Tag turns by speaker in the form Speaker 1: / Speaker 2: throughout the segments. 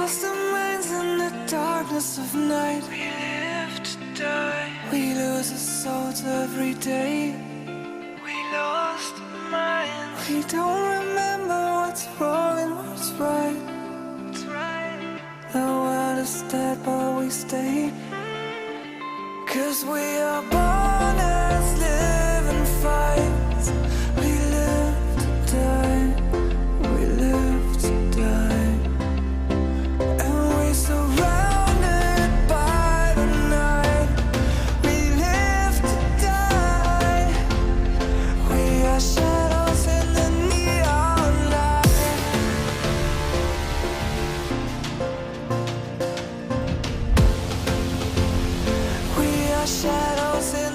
Speaker 1: lost our minds in the darkness of night. We live to die. We lose our souls every day. We lost our minds. We don't remember what's wrong and what's right. What's right. The world is dead but we stay. 'Cause we are born as living fights. We live to die. We live to die. And we're surrounded by the night. We live to die. We are shadows in the neon light. We are shadows in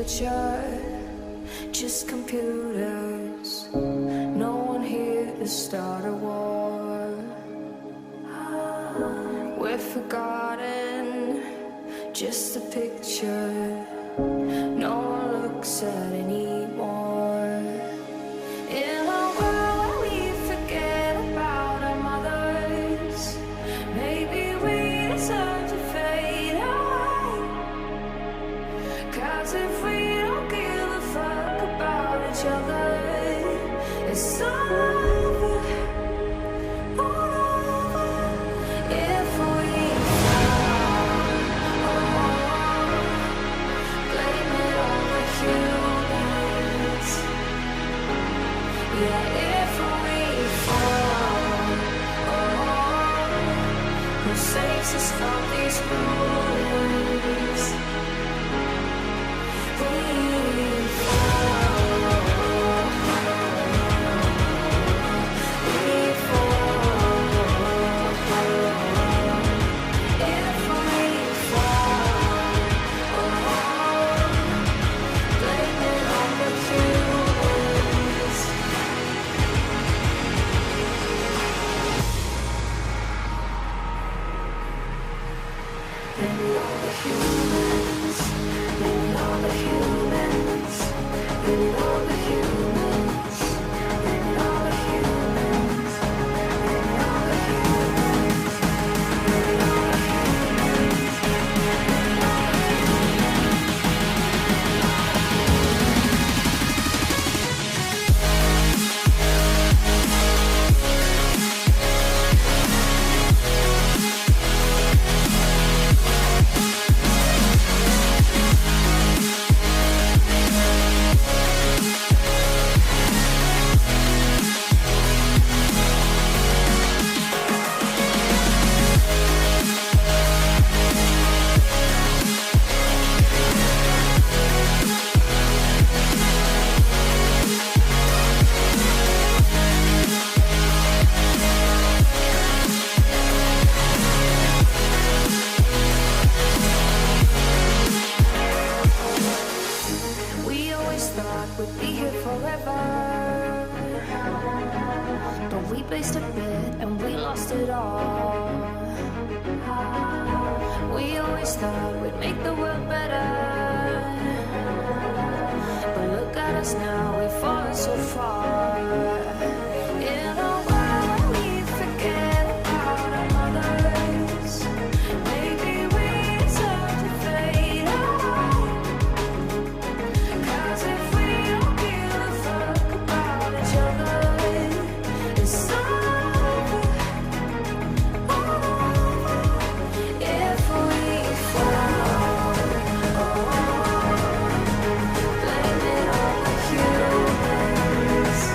Speaker 1: future, just computers. No one here to start a war. We're forgotten, just a picture no one looks at anymore. In a world where we forget about our mothers, maybe we deserve to fade away. 'Cause if we don't give a fuck about each other, it's all over, all over. If we fall Blame it on the humans. Blame it on the humans. Blame it on the humans. Blame it on the humans. Blame it on the humans. Blame it on the we'd be here forever, but we placed a bet and we lost it all. We always thought we'd make the world better, but look at us now, we've fallen so far. In a world we forget about our mothers, maybe we deserve to fade out. 'Cause if we don't give a fuck about each other, it's over. If we fall, blame it on the humans.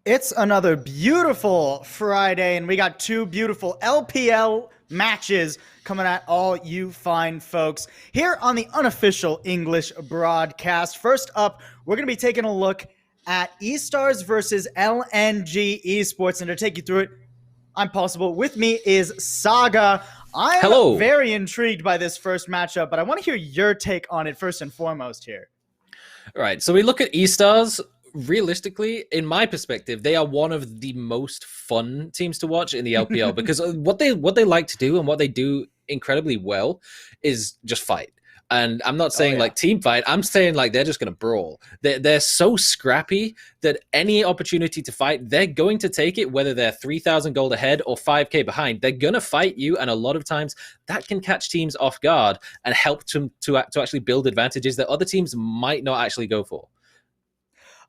Speaker 2: It's another beautiful Friday, and we got two beautiful LPL matches coming at all you fine folks here on the unofficial English broadcast. First up, we're going to be taking a look at eStars versus LNG Esports, and to take you through it, I'm Possible. With me is Saga. I'm very intrigued by this first matchup, but I want to hear your take on it first and foremost here.
Speaker 3: All right, so we look at eStars. Realistically, in my perspective, they are one of the most fun teams to watch in the LPL because what they like to do and what they do incredibly well is just fight. And I'm not saying like team fight. I'm saying like they're just going to brawl. They're so scrappy that any opportunity to fight, they're going to take it, whether they're 3,000 gold ahead or 5k behind. They're going to fight you. And a lot of times that can catch teams off guard and help them to actually build advantages that other teams might not actually go for.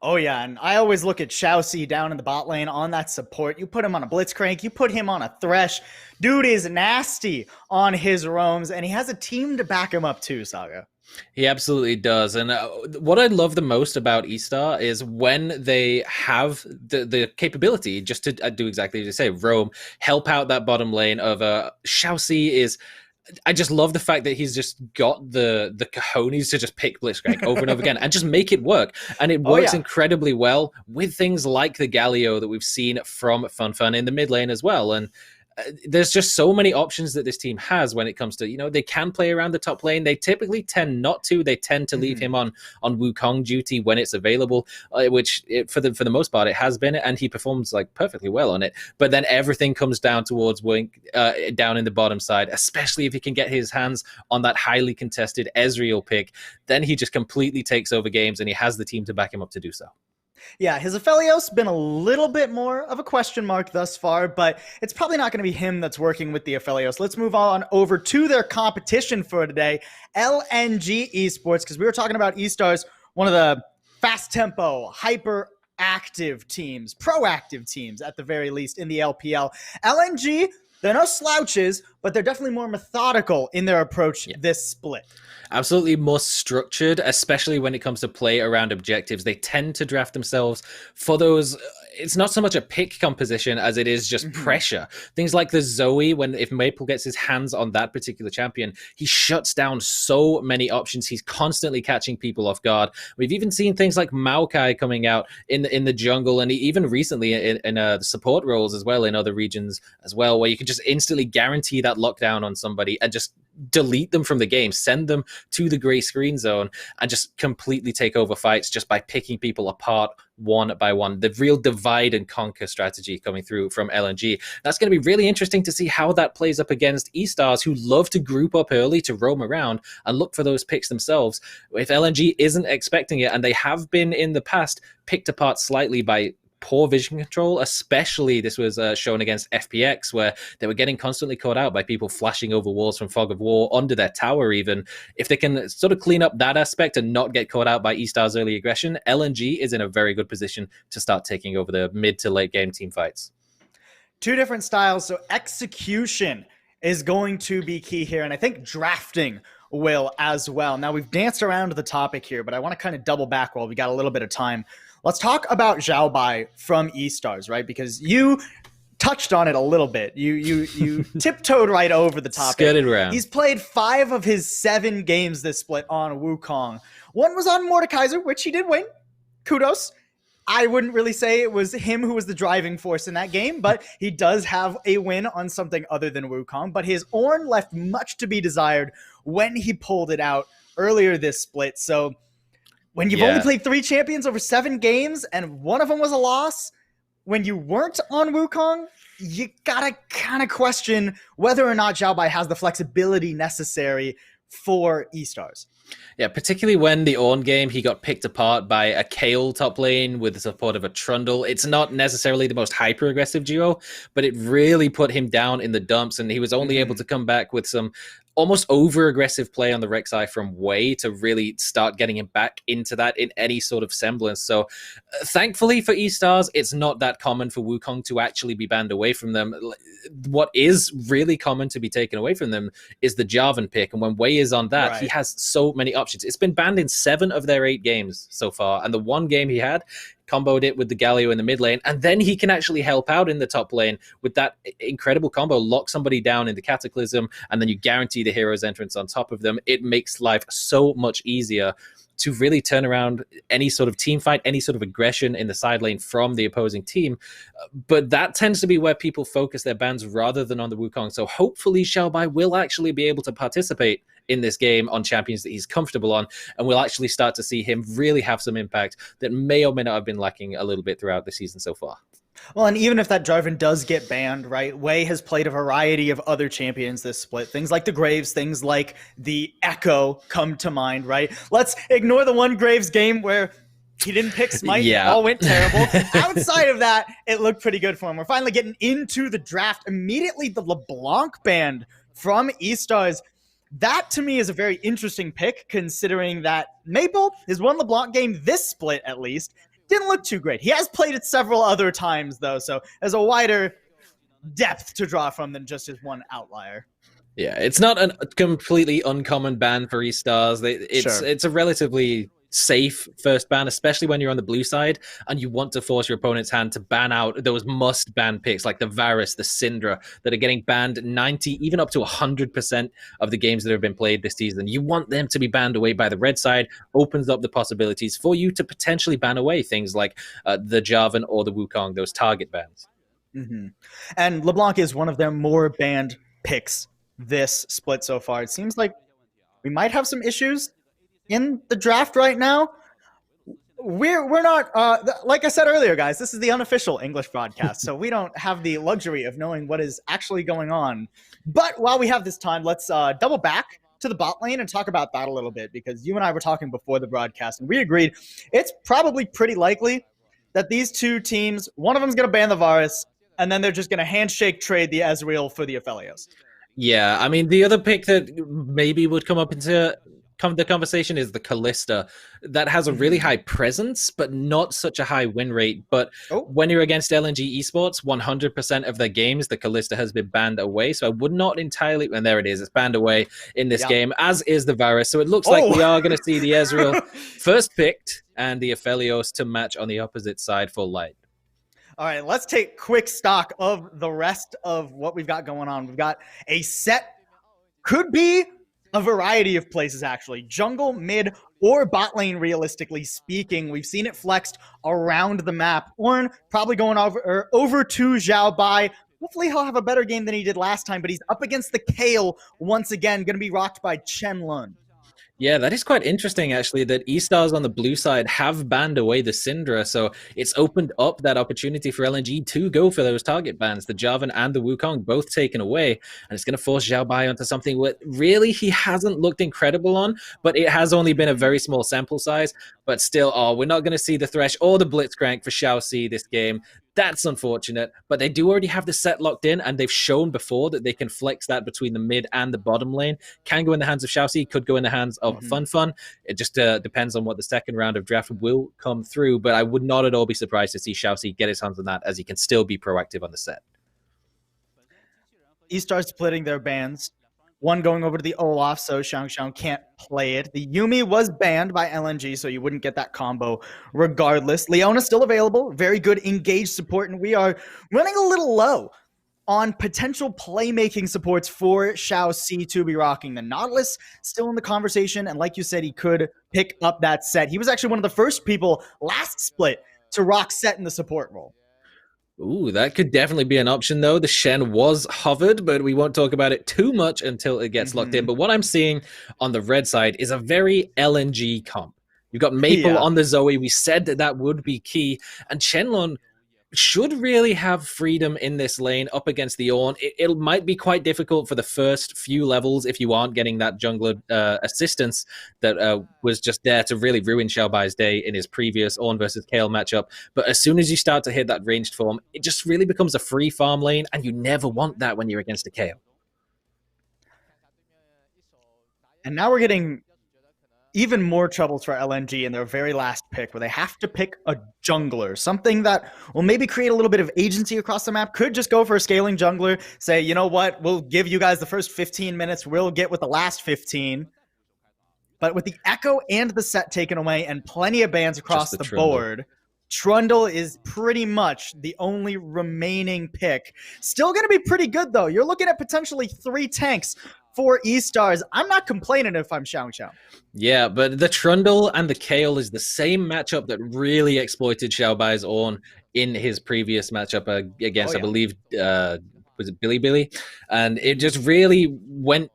Speaker 2: Oh, yeah, and I always look at Xiaoxi down in the bot lane on that support. You put him on a Blitzcrank, you put him on a Thresh. Dude is nasty on his roams, and he has a team to back him up too, Saga.
Speaker 3: He absolutely does. And what I love the most about eStar is when they have the capability just to do exactly as you say, roam, help out that bottom lane of Xiaoxi is... I just love the fact that he's just got the cojones to just pick Blitzcrank over and over again and just make it work. And it works incredibly well with things like the Galio that we've seen from FunFun in the mid lane as well. And there's just so many options that this team has when it comes to, they can play around the top lane. They typically tend not to. They tend to leave him on Wukong duty when it's available, which for the most part it has been, and he performs like perfectly well on it. But then everything comes down towards Wink down in the bottom side, especially if he can get his hands on that highly contested Ezreal pick. Then he just completely takes over games, and he has the team to back him up to do so.
Speaker 2: Yeah, his Aphelios been a little bit more of a question mark thus far, but it's probably not going to be him that's working with the Aphelios. Let's move on over to their competition for today, LNG Esports, because we were talking about eStars, one of the fast-tempo, hyper-active teams, proactive teams at the very least in the LPL. LNG, they're no slouches, but they're definitely more methodical in their approach this split.
Speaker 3: Absolutely more structured, especially when it comes to play around objectives. They tend to draft themselves for those. It's not so much a pick composition as it is just pressure. Things like the Zoe, if Maple gets his hands on that particular champion, he shuts down so many options. He's constantly catching people off guard. We've even seen things like Maokai coming out in the jungle, and even recently in the support roles as well in other regions as well, where you can just instantly guarantee that lockdown on somebody and just delete them from the game, send them to the gray screen zone, and just completely take over fights just by picking people apart one by one. The real divide and conquer strategy coming through from LNG. That's going to be really interesting to see how that plays up against eStars, who love to group up early to roam around and look for those picks themselves. If LNG isn't expecting it, and they have been in the past picked apart slightly by poor vision control, especially this was shown against FPX, where they were getting constantly caught out by people flashing over walls from Fog of War onto their tower even. If they can sort of clean up that aspect and not get caught out by eStar's early aggression, LNG is in a very good position to start taking over the mid to late game team fights.
Speaker 2: Two different styles, so execution is going to be key here, and I think drafting will as well. Now, we've danced around the topic here, but I want to kind of double back while we got a little bit of time. Let's talk about Zhao Bai from eStars, right? Because you touched on it a little bit. You tiptoed right over the topic.
Speaker 3: Skirted around.
Speaker 2: He's played 5 of his 7 games this split on Wukong. One was on Mordekaiser, which he did win. Kudos. I wouldn't really say it was him who was the driving force in that game, but he does have a win on something other than Wukong. But his Ornn left much to be desired when he pulled it out earlier this split. So when you've only played 3 champions over 7 games and one of them was a loss, when you weren't on Wukong, you gotta kind of question whether or not Zhao Bai has the flexibility necessary for eStars.
Speaker 3: Yeah, particularly when the Ornn game, he got picked apart by a Kayle top lane with the support of a Trundle. It's not necessarily the most hyper-aggressive duo, but it really put him down in the dumps, and he was only able to come back with some almost over-aggressive play on the Rek'Sai from Wei to really start getting him back into that in any sort of semblance. So thankfully for eStars, it's not that common for Wukong to actually be banned away from them. What is really common to be taken away from them is the Jarvan pick. And when Wei is on that, he has so many options. It's been banned in 7 of their 8 games so far. And the one game he had, comboed it with the Galio in the mid lane, and then he can actually help out in the top lane with that incredible combo, lock somebody down in the Cataclysm, and then you guarantee the hero's entrance on top of them. It makes life so much easier to really turn around any sort of team fight, any sort of aggression in the side lane from the opposing team. But that tends to be where people focus their bans rather than on the Wukong. So hopefully Zhao Bai will actually be able to participate in this game on champions that he's comfortable on, and we'll actually start to see him really have some impact that may or may not have been lacking a little bit throughout the season so far.
Speaker 2: Well, and even if that Jarvan does get banned, right, Wei has played a variety of other champions this split. Things like the Graves, things like the Echo come to mind, right? Let's ignore the one Graves game where he didn't pick Smite. It all went terrible. Outside of that, it looked pretty good for him. We're finally getting into the draft. Immediately, the LeBlanc band from eStars. That, to me, is a very interesting pick, considering that Maple, his one LeBlanc game this split, at least, didn't look too great. He has played it several other times, though, so there's a wider depth to draw from than just his one outlier.
Speaker 3: Yeah, it's not a completely uncommon ban for eStars. It's a relatively safe first ban, especially when you're on the blue side and you want to force your opponent's hand to ban out those must ban picks like the Varus, the Syndra, that are getting banned 90, even up to 100% of the games that have been played this season. You want them to be banned away by the red side, opens up the possibilities for you to potentially ban away things like the Jarvan or the Wukong, those target bans.
Speaker 2: And LeBlanc is one of their more banned picks this split so far. It seems like we might have some issues in the draft right now. We're not like I said earlier, guys, this is the unofficial English broadcast, so we don't have the luxury of knowing what is actually going on. But while we have this time, let's double back to the bot lane and talk about that a little bit, because you and I were talking before the broadcast and we agreed it's probably pretty likely that these two teams, one of them's going to ban the Varus and then they're just going to handshake trade the Ezreal for the Aphelios.
Speaker 3: Yeah, I mean, the other pick that maybe would come up into the conversation is the Kalista. That has a really high presence, but not such a high win rate. But when you're against LNG Esports, 100% of their games, the Kalista has been banned away. So I would not entirely, and there it is, it's banned away in this game, as is the Varus. So it looks like we are going to see the Ezreal first picked and the Aphelios to match on the opposite side for light.
Speaker 2: All right, let's take quick stock of the rest of what we've got going on. We've got a set, could be a variety of places, actually. Jungle, mid, or bot lane, realistically speaking. We've seen it flexed around the map. Ornn probably going over to Zhao Bai. Hopefully he'll have a better game than he did last time, but he's up against the Kayle once again, going to be rocked by Chen Lun.
Speaker 3: Yeah, that is quite interesting, actually, that E-Stars on the blue side have banned away the Syndra, so it's opened up that opportunity for LNG to go for those target bans. The Jarvan and the Wukong both taken away, and it's going to force Xiao Bai onto something what really he hasn't looked incredible on, but it has only been a very small sample size. But still, we're not going to see the Thresh or the Blitzcrank for Xiao C this game. That's unfortunate, but they do already have the set locked in, and they've shown before that they can flex that between the mid and the bottom lane. Can go in the hands of Xiaoxi, could go in the hands of Fun. It just depends on what the second round of draft will come through, but I would not at all be surprised to see Xiaoxi get his hands on that, as he can still be proactive on the set.
Speaker 2: E-Stars splitting their bans. One going over to the Olaf, so Xiang can't play it. The Yuumi was banned by LNG, so you wouldn't get that combo regardless. Leona's still available. Very good engaged support, and we are running a little low on potential playmaking supports for Xiao C to be rocking. The Nautilus still in the conversation, and like you said, he could pick up that set. He was actually one of the first people last split to rock set in the support role.
Speaker 3: Ooh, that could definitely be an option, though. The Shen was hovered, but we won't talk about it too much until it gets locked in. But what I'm seeing on the red side is a very LNG comp. You've got Maple on the Zoe. We said that would be key. And Shenlong should really have freedom in this lane up against the Ornn. It might be quite difficult for the first few levels if you aren't getting that jungler assistance that was just there to really ruin Xiao Bai's day in his previous Ornn versus Kayle matchup. But as soon as you start to hit that ranged form, it just really becomes a free farm lane, and you never want that when you're against a Kayle.
Speaker 2: And now we're getting even more troubles for LNG in their very last pick, where they have to pick a jungler, something that will maybe create a little bit of agency across the map. Could just go for a scaling jungler, say, you know what, we'll give you guys the first 15 minutes, we'll get with the last 15. But with the Echo and the set taken away and plenty of bans across the board, Trundle is pretty much the only remaining pick. Still going to be pretty good, though. You're looking at potentially 3 tanks for E-Stars. I'm not complaining if I'm Xiao.
Speaker 3: Yeah, but the Trundle and the Kayle is the same matchup that really exploited Xiao Bai's Ornn in his previous matchup against, I believe, was it Billy? And it just really went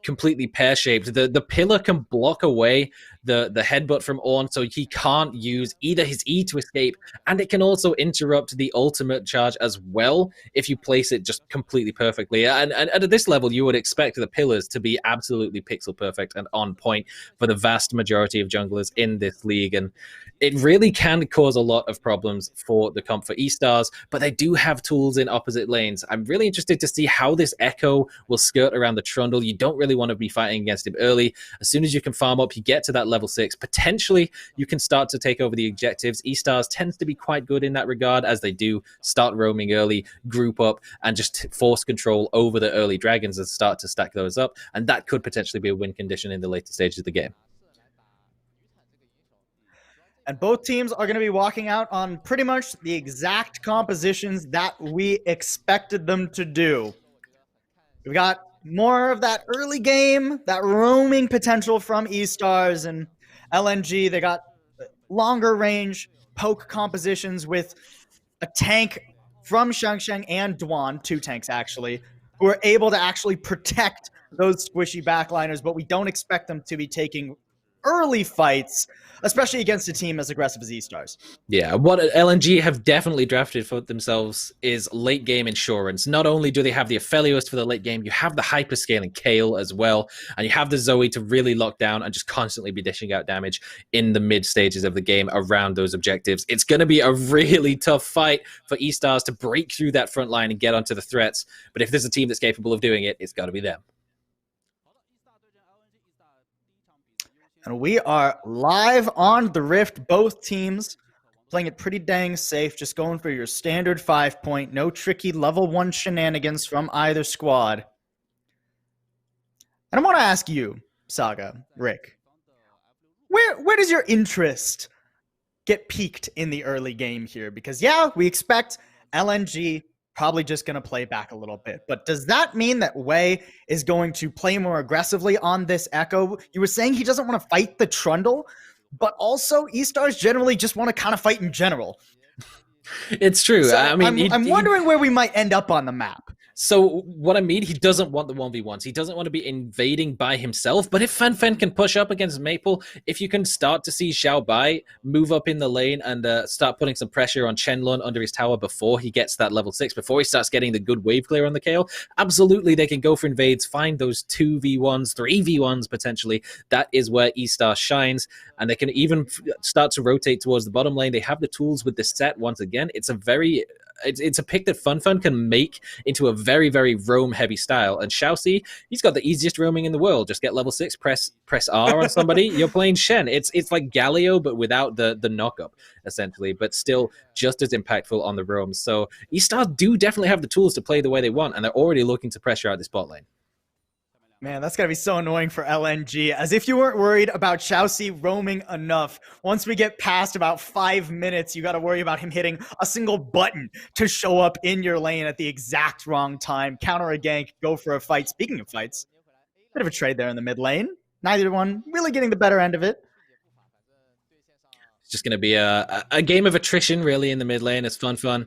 Speaker 3: completely pear-shaped. The pillar can block away the headbutt from Ornn, so he can't use either his E to escape, and it can also interrupt the ultimate charge as well if you place it just completely perfectly. And at this level, you would expect the pillars to be absolutely pixel perfect and on point for the vast majority of junglers in this league, and it really can cause a lot of problems for the comp for E-Stars, but they do have tools in opposite lanes. I'm really interested to see how this Echo will skirt around the Trundle. You don't really want to be fighting against him early. As soon as you can farm up, you get to that level 6, potentially you can start to take over the objectives. E-Stars tends to be quite good in that regard, as they do start roaming early, group up, and just force control over the early dragons and start to stack those up, and that could potentially be a win condition in the later stages of the game.
Speaker 2: And both teams are going to be walking out on pretty much the exact compositions that we expected them to do. We've got more of that early game, that roaming potential from E-Stars, and LNG, they got longer range poke compositions with a tank from Xiangsheng and Duan, 2 tanks actually, who are able to actually protect those squishy backliners, but we don't expect them to be taking early fights, especially against a team as aggressive as E-Stars.
Speaker 3: Yeah, what LNG have definitely drafted for themselves is late game insurance. Not only do they have the Aphelios for the late game, you have the hyperscaling Kayle as well, and you have the Zoe to really lock down and just constantly be dishing out damage in the mid stages of the game around those objectives. It's going to be a really tough fight for E-Stars to break through that front line and get onto the threats, but if there's a team that's capable of doing it, it's got to be them.
Speaker 2: And we are live on the Rift. Both teams playing it pretty dang safe, just going for your standard 5-point, no tricky level 1 shenanigans from either squad. And I want to ask you, Saga, Rick, where does your interest get piqued in the early game here? Because, yeah, we expect LNG probably just going to play back a little bit. But does that mean that Wei is going to play more aggressively on this Echo? You were saying he doesn't want to fight the Trundle, but also E-Stars generally just want to kind of fight in general.
Speaker 3: It's true.
Speaker 2: So
Speaker 3: I mean,
Speaker 2: I'm wondering where we might end up on the map.
Speaker 3: So what I mean, he doesn't want the 1v1s. He doesn't want to be invading by himself. But if Fan Fan can push up against Maple, if you can start to see Xiao Bai move up in the lane and start putting some pressure on Shenlong under his tower before he gets that level 6, before he starts getting the good wave clear on the KO, absolutely they can go for invades, find those 2v1s, 3v1s potentially. That is where E-Star shines. And they can even start to rotate towards the bottom lane. They have the tools with the set once again. It's a pick that FunFun can make into a very, very roam heavy style. And Xiaoxi, he's got the easiest roaming in the world. Just get level 6, press R on somebody, you're playing Shen. It's like Galio, but without the knock up, essentially, but still just as impactful on the roams. So E-Star do definitely have the tools to play the way they want, and they're already looking to pressure out this bot lane.
Speaker 2: Man, that's going to be so annoying for LNG. As if you weren't worried about Xiaoxi roaming enough. Once we get past about 5 minutes, you got to worry about him hitting a single button to show up in your lane at the exact wrong time. Counter a gank, go for a fight. Speaking of fights, bit of a trade there in the mid lane. Neither one really getting the better end of it.
Speaker 3: It's just going to be a game of attrition, really, in the mid lane. It's fun.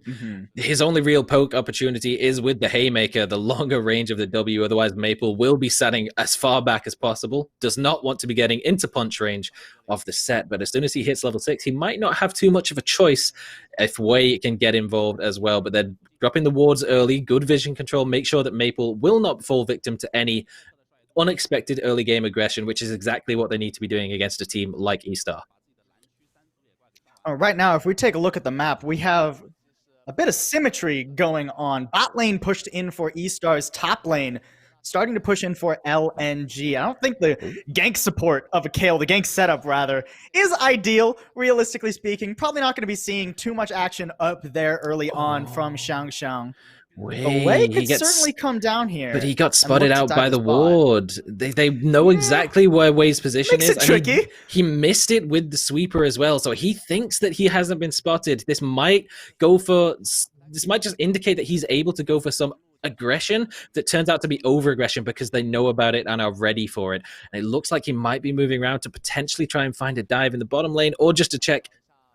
Speaker 3: His only real poke opportunity is with the Haymaker, the longer range of the W. Otherwise, Maple will be setting as far back as possible. Does not want to be getting into punch range of the set. But as soon as he hits level 6, he might not have too much of a choice if Wei can get involved as well. But then dropping the wards early, good vision control, make sure that Maple will not fall victim to any unexpected early game aggression, which is exactly what they need to be doing against a team like E-Star.
Speaker 2: Right now, if we take a look at the map, we have a bit of symmetry going on. Bot lane pushed in for E-Star's top lane, starting to push in for LNG. I don't think the gank support of a Kayle, the gank setup rather, is ideal, realistically speaking. Probably not going to be seeing too much action up there early on from Xiangxiang. Wei could certainly come down here.
Speaker 3: But he got spotted out by the ward. They know exactly where Wei's position
Speaker 2: is. Makes it tricky.
Speaker 3: He missed it with the sweeper as well. So he thinks that he hasn't been spotted. This might just indicate that he's able to go for some aggression that turns out to be over-aggression because they know about it and are ready for it. And it looks like he might be moving around to potentially try and find a dive in the bottom lane or just to check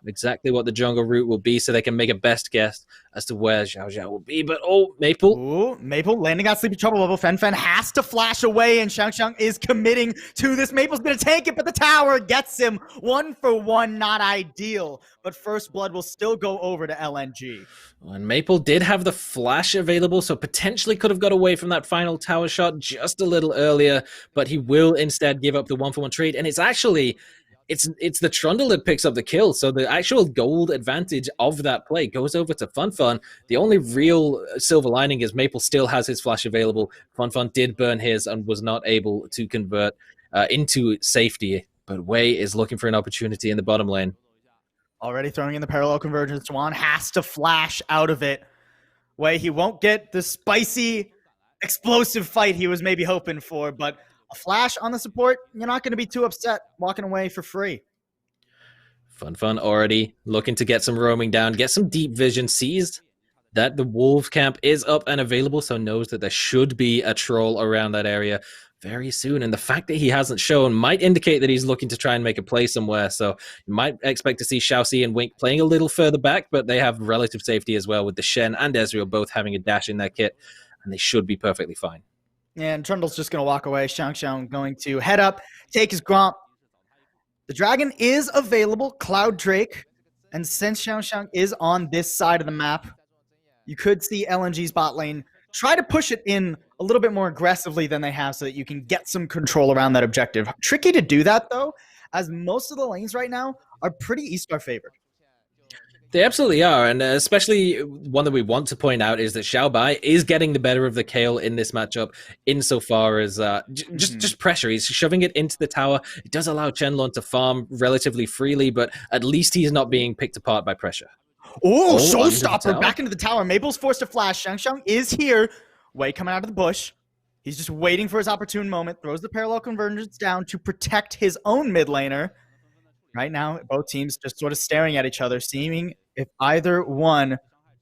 Speaker 3: exactly what the jungle route will be so they can make a best guess as to where Xiao Xiao will be. But Maple.
Speaker 2: Ooh, Maple landing on Sleepy Trouble level. Fen has to flash away, and Xiangxiang is committing to this. Maple's going to take it, but the tower gets him 1-for-1. Not ideal, but first blood will still go over to LNG.
Speaker 3: And Maple did have the flash available, so potentially could have got away from that final tower shot just a little earlier, but he will instead give up the 1-for-1 trade. And it's actually... It's the Trundle that picks up the kill, so the actual gold advantage of that play goes over to FunFun. The only real silver lining is Maple still has his flash available. FunFun did burn his and was not able to convert into safety, but Wei is looking for an opportunity in the bottom lane.
Speaker 2: Already throwing in the parallel convergence. Juan has to flash out of it. Wei, he won't get the spicy, explosive fight he was maybe hoping for, but a flash on the support, you're not going to be too upset walking away for free.
Speaker 3: FunFun already looking to get some roaming down, get some deep vision, seized that the Wolves camp is up and available, so knows that there should be a troll around that area very soon. And the fact that he hasn't shown might indicate that he's looking to try and make a play somewhere. So you might expect to see Xiaoxi and Wink playing a little further back, but they have relative safety as well with the Shen and Ezreal both having a dash in their kit, and they should be perfectly fine.
Speaker 2: And Trundle's just going to walk away. Xiangxiang going to head up, take his Gromp. The dragon is available, Cloud Drake. And since Xiangxiang is on this side of the map, you could see LNG's bot lane try to push it in a little bit more aggressively than they have so that you can get some control around that objective. Tricky to do that, though, as most of the lanes right now are pretty E-Star favored.
Speaker 3: They absolutely are, and especially one that we want to point out is that Xiao Bai is getting the better of the Kayle in this matchup insofar as just pressure. He's shoving it into the tower. It does allow Shenlong to farm relatively freely, but at least he's not being picked apart by pressure.
Speaker 2: Oh, showstopper back into the tower. Maple's forced to flash. Xiangxiang is here. Wei coming out of the bush. He's just waiting for his opportune moment. Throws the parallel convergence down to protect his own mid laner. Right now, both teams just sort of staring at each other, seeing if either one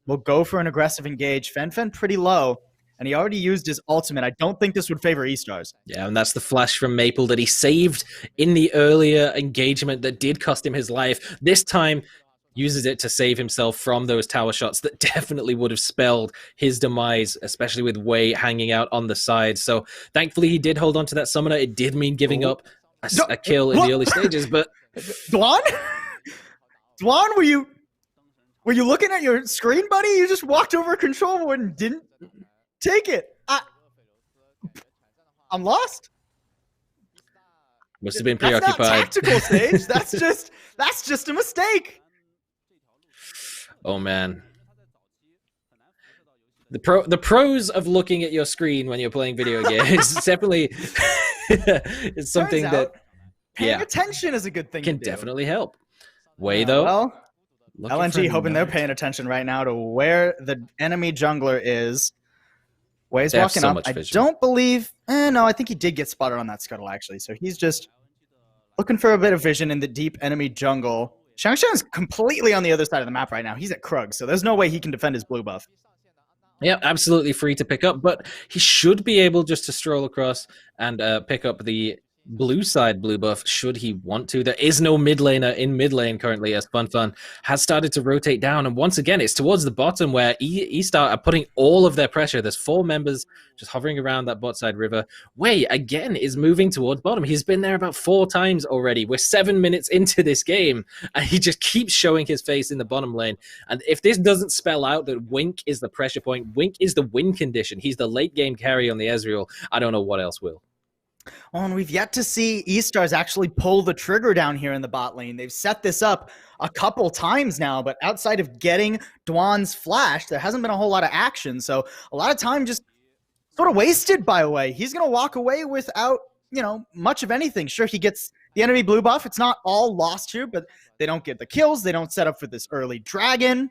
Speaker 2: will go for an aggressive engage. Fen pretty low, and he already used his ultimate. I don't think this would favor E-Stars.
Speaker 3: Yeah, and that's the flash from Maple that he saved in the earlier engagement that did cost him his life. This time, uses it to save himself from those tower shots that definitely would have spelled his demise, especially with Wei hanging out on the side. So thankfully he did hold on to that summoner. It did mean giving up a kill in the early stages, but
Speaker 2: Dwan? Dwan, were you looking at your screen, buddy? You just walked over a control board and didn't take it. I'm lost.
Speaker 3: Must have been
Speaker 2: That's
Speaker 3: preoccupied.
Speaker 2: not tactical, Sage. That's just a mistake.
Speaker 3: Oh man. The pros of looking at your screen when you're playing video games definitely is something that
Speaker 2: paying attention is a good thing
Speaker 3: can
Speaker 2: to do.
Speaker 3: Definitely help. Wei though.
Speaker 2: Well, LNG hoping they're paying attention right now to where the enemy jungler is. Wei's walking up. I don't believe. No, I think he did get spotted on that scuttle actually. So he's just looking for a bit of vision in the deep enemy jungle. Shangshan is completely on the other side of the map right now. He's at Krug, so there's no way he can defend his blue buff.
Speaker 3: Yeah, absolutely free to pick up, but he should be able just to stroll across and pick up the blue side blue buff should he want to. There is no mid laner in mid lane currently, as Fun has started to rotate down, and once again it's towards the bottom where E-Star are putting all of their pressure. There's 4 members just hovering around that bot side river. Wei again is moving towards bottom. He's been there about 4 times already. We're 7 minutes into this game and he just keeps showing his face in the bottom lane. And if this doesn't spell out that Wink is the pressure point, Wink is the win condition, he's the late game carry on the Ezreal, I don't know what else will.
Speaker 2: Oh, and we've yet to see E-Stars actually pull the trigger down here in the bot lane. They've set this up a couple times now, but outside of getting Dwan's flash, there hasn't been a whole lot of action. So a lot of time just sort of wasted by Wei. He's going to walk away without, much of anything. Sure, he gets the enemy blue buff. It's not all lost here, but they don't get the kills. They don't set up for this early dragon.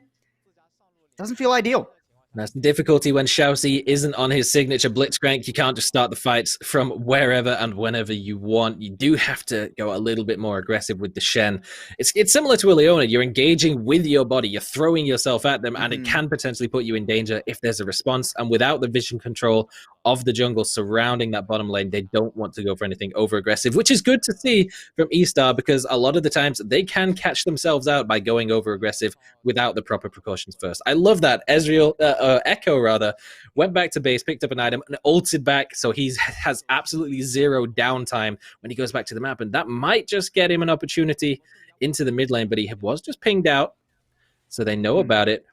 Speaker 2: Doesn't feel ideal.
Speaker 3: That's the difficulty when Xiaoxi isn't on his signature Blitzcrank. You can't just start the fights from wherever and whenever you want. You do have to go a little bit more aggressive with the Shen. It's similar to a Leona. You're engaging with your body. You're throwing yourself at them, and it can potentially put you in danger if there's a response. And without the vision control of the jungle surrounding that bottom lane, they don't want to go for anything over-aggressive, which is good to see from E-Star, because a lot of the times they can catch themselves out by going over-aggressive without the proper precautions first. I love that. Echo went back to base, picked up an item, and ulted back, so he has absolutely 0 downtime when he goes back to the map, and that might just get him an opportunity into the mid lane, but he was just pinged out, so they know about it,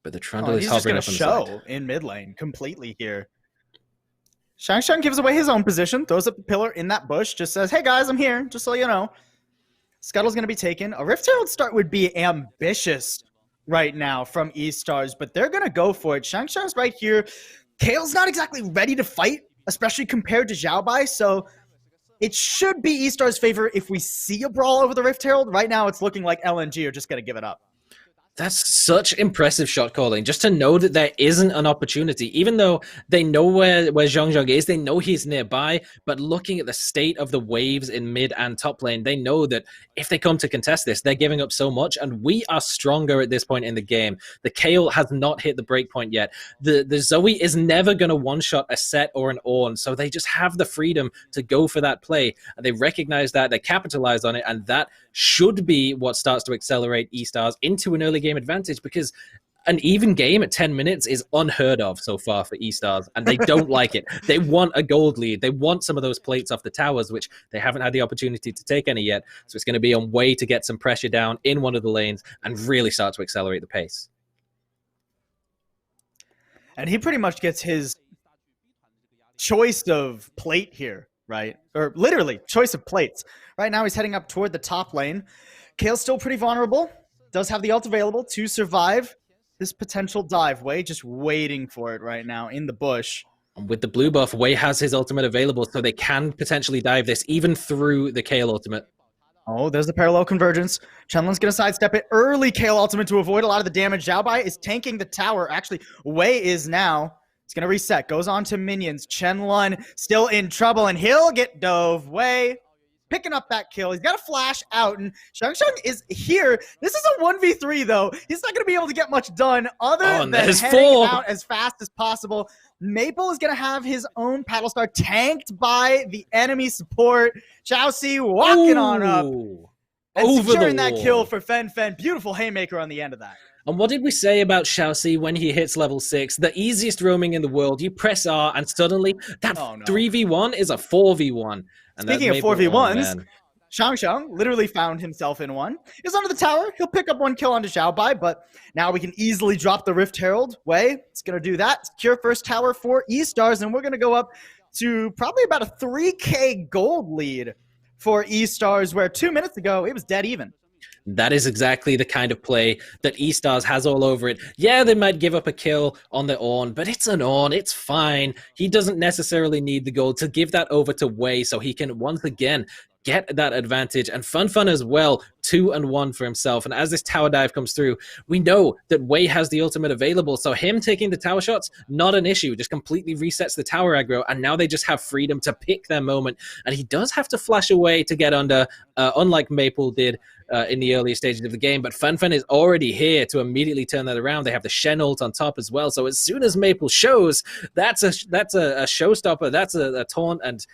Speaker 3: but the Trundle is hovering up on the side.
Speaker 2: Show in mid lane completely here. Shangshan gives away his own position, throws up the pillar in that bush, just says, hey guys, I'm here, just so you know. Scuttle's going to be taken. A Rift Herald start would be ambitious right now from E-Stars, but they're going to go for it. Shangshan's right here. Kale's not exactly ready to fight, especially compared to Xiaobai, so it should be E-Stars' favor if we see a brawl over the Rift Herald. Right now, it's looking like LNG are just going to give it up.
Speaker 3: That's such impressive shot calling, just to know that there isn't an opportunity, even though they know where Zhong is, they know he's nearby, but looking at the state of the waves in mid and top lane, they know that if they come to contest this, they're giving up so much, and we are stronger at this point in the game. The Kayle has not hit the break point yet. The Zoe is never going to one-shot a Set or an Ornn, so they just have the freedom to go for that play, and they recognize that, they capitalize on it, and that should be what starts to accelerate E-Stars into an early game advantage, because an even game at 10 minutes is unheard of so far for E-Stars, and they don't like it. They want a gold lead. They want some of those plates off the towers, which they haven't had the opportunity to take any yet. So it's going to be on Wei to get some pressure down in one of the lanes and really start to accelerate the pace.
Speaker 2: And he pretty much gets his choice of plate here, right? Or literally, choice of plates. Right now, he's heading up toward the top lane. Kale's still pretty vulnerable. Does have the ult available to survive this potential dive. Wei just waiting for it right now in the bush.
Speaker 3: With the blue buff, Wei has his ultimate available, so they can potentially dive this, even through the Kale ultimate.
Speaker 2: Oh, there's the parallel convergence. Chenlun's going to sidestep it. Early Kale ultimate to avoid a lot of the damage. Xiaobai is tanking the tower. Actually, Wei is now. It's going to reset. Goes on to minions. Chenlun still in trouble, and he'll get dove. Wei picking up that kill. He's got a flash out, and Shangshan is here. This is a 1v3, though. He's not going to be able to get much done other than heading out as fast as possible. Maple is going to have his own paddle star tanked by the enemy support. Xiaoxi walking on up. And
Speaker 3: over the
Speaker 2: securing that kill
Speaker 3: wall.
Speaker 2: for Fen. Beautiful haymaker on the end of that.
Speaker 3: And what did we say about Xiaoxi when he hits level 6? The easiest roaming in the world. You press R and suddenly that 3v1 is a 4v1. And
Speaker 2: Speaking
Speaker 3: that's
Speaker 2: of
Speaker 3: Maple,
Speaker 2: 4v1s,
Speaker 3: man.
Speaker 2: Shang literally found himself in one. He's under the tower. He'll pick up one kill onto Xiaobai, but now we can easily drop the Rift Herald. It's going to do that. Secure first tower for E-Stars, and we're going to go up to probably about a 3k gold lead for E-Stars, where 2 minutes ago, it was dead even.
Speaker 3: That is exactly the kind of play that E-Stars has all over it. Yeah, they might give up a kill on the Ornn, but it's an Ornn. It's fine. He doesn't necessarily need the gold to give that over to Wei so he can once again get that advantage. And Fun as well, 2-1 for himself. And as this tower dive comes through, we know that Wei has the ultimate available. So him taking the tower shots, not an issue. Just completely resets the tower aggro. And now they just have freedom to pick their moment. And he does have to flash away to get under, unlike Maple did in the earlier stages of the game. But Fun is already here to immediately turn that around. They have the Shen ult on top as well. So as soon as Maple shows, that's a showstopper. That's a taunt. And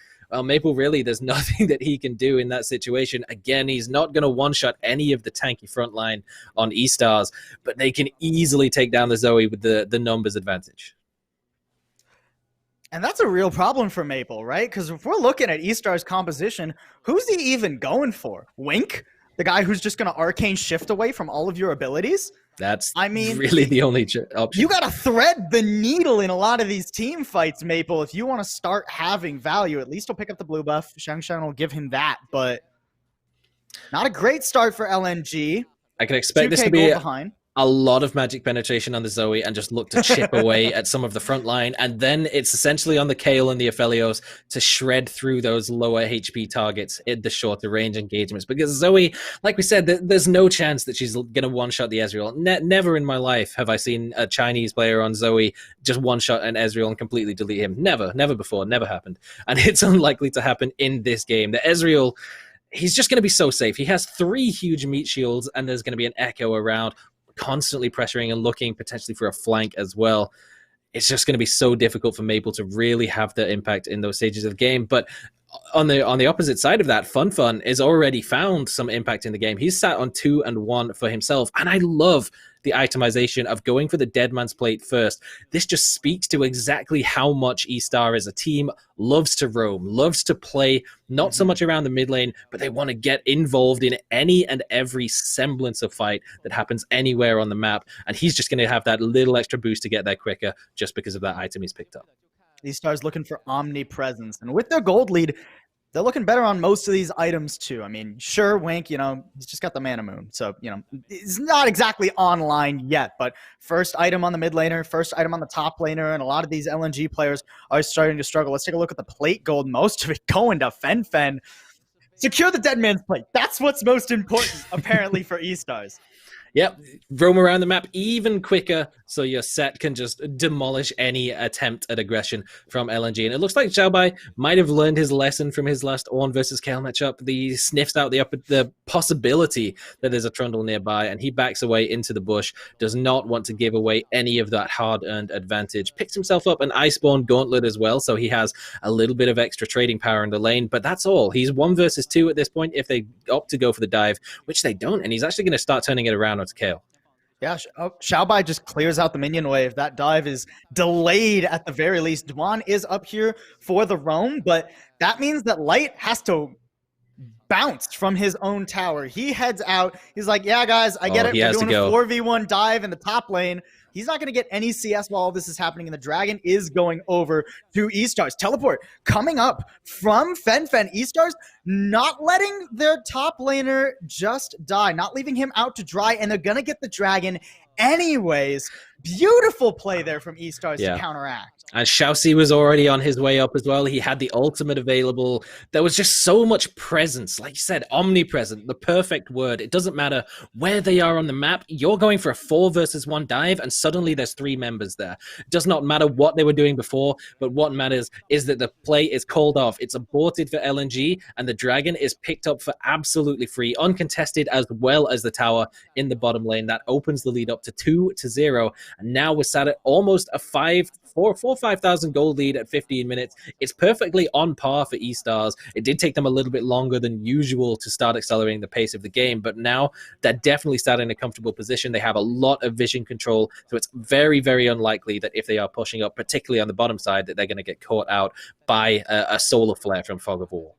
Speaker 3: Maple, really, there's nothing that he can do in that situation. Again, he's not going to one-shot any of the tanky front line on E-Stars, but they can easily take down the Zoe with the numbers advantage.
Speaker 2: And that's a real problem for Maple, right? Because if we're looking at E-Star's composition, who's he even going for? Wink? The guy who's just going to arcane shift away from all of your abilities?
Speaker 3: That's really the only option.
Speaker 2: You got to thread the needle in a lot of these team fights, Maple. If you want to start having value, at least he'll pick up the blue buff. Shang will give him that, but not a great start for LNG.
Speaker 3: I can expect this to be a lot of magic penetration on the Zoe and just look to chip away at some of the front line. And then it's essentially on the Kayle and the Aphelios to shred through those lower HP targets in the shorter range engagements. Because Zoe, like we said, there's no chance that she's going to one-shot the Ezreal. Never in my life have I seen a Chinese player on Zoe just one-shot an Ezreal and completely delete him. Never before, never happened. And it's unlikely to happen in this game. The Ezreal, he's just going to be so safe. He has 3 huge meat shields, and there's going to be an Echo around, constantly pressuring and looking potentially for a flank as well. It's just going to be so difficult for Maple to really have the impact in those stages of the game. But on the opposite side of that, Fun has already found some impact in the game. He's sat on 2-1 for himself, and I love the itemization of going for the dead man's plate first. This just speaks to exactly how much E-Star as a team loves to roam, loves to play, not so much around the mid lane, but they want to get involved in any and every semblance of fight that happens anywhere on the map. And he's just going to have that little extra boost to get there quicker just because of that item he's picked up.
Speaker 2: E-Star's looking for omnipresence, and with their gold lead, they're looking better on most of these items too. I mean, sure, Wink, he's just got the Mana Moon, so, he's not exactly online yet, but first item on the mid laner, first item on the top laner, and a lot of these LNG players are starting to struggle. Let's take a look at the plate gold, most of it going to Fen. Secure the dead man's plate. That's what's most important, apparently, for E-Stars.
Speaker 3: Yep, roam around the map even quicker so your set can just demolish any attempt at aggression from LNG. And it looks like Xiaobai might have learned his lesson from his last Ornn versus Kayle matchup. He sniffs out the possibility that there's a Trundle nearby, and he backs away into the bush, does not want to give away any of that hard-earned advantage. Picks himself up an Iceborne Gauntlet as well, so he has a little bit of extra trading power in the lane, but that's all. He's 1 versus 2 at this point if they opt to go for the dive, which they don't, and he's actually going to start turning it around to Kayle.
Speaker 2: Yeah, Xiaobai just clears out the minion wave. That dive is delayed at the very least. Dwan is up here for the roam, but that means that Light has to bounce from his own tower. He heads out. He's like, yeah, guys, I get it. We're doing a 4v1 dive in the top lane. He's not going to get any CS while all this is happening, and the dragon is going over to E-Stars. Teleport coming up from Fen. E-Stars not letting their top laner just die, not leaving him out to dry, and they're going to get the dragon anyways. Beautiful play there from E-Stars to counteract.
Speaker 3: And Xiaoxi was already on his way up as well. He had the ultimate available. There was just so much presence. Like you said, omnipresent, the perfect word. It doesn't matter where they are on the map. You're going for a 4 versus 1 dive, and suddenly there's 3 members there. It does not matter what they were doing before, but what matters is that the play is called off. It's aborted for LNG, and the dragon is picked up for absolutely free, uncontested, as well as the tower in the bottom lane. That opens the lead up to 2-0. And now we're sat at almost a 5,000 gold lead at 15 minutes. It's perfectly on par for E-Stars. It did take them a little bit longer than usual to start accelerating the pace of the game, but now they're definitely sat in a comfortable position. They have a lot of vision control, so it's very, very unlikely that if they are pushing up, particularly on the bottom side, that they're going to get caught out by a solar flare from Fog of War.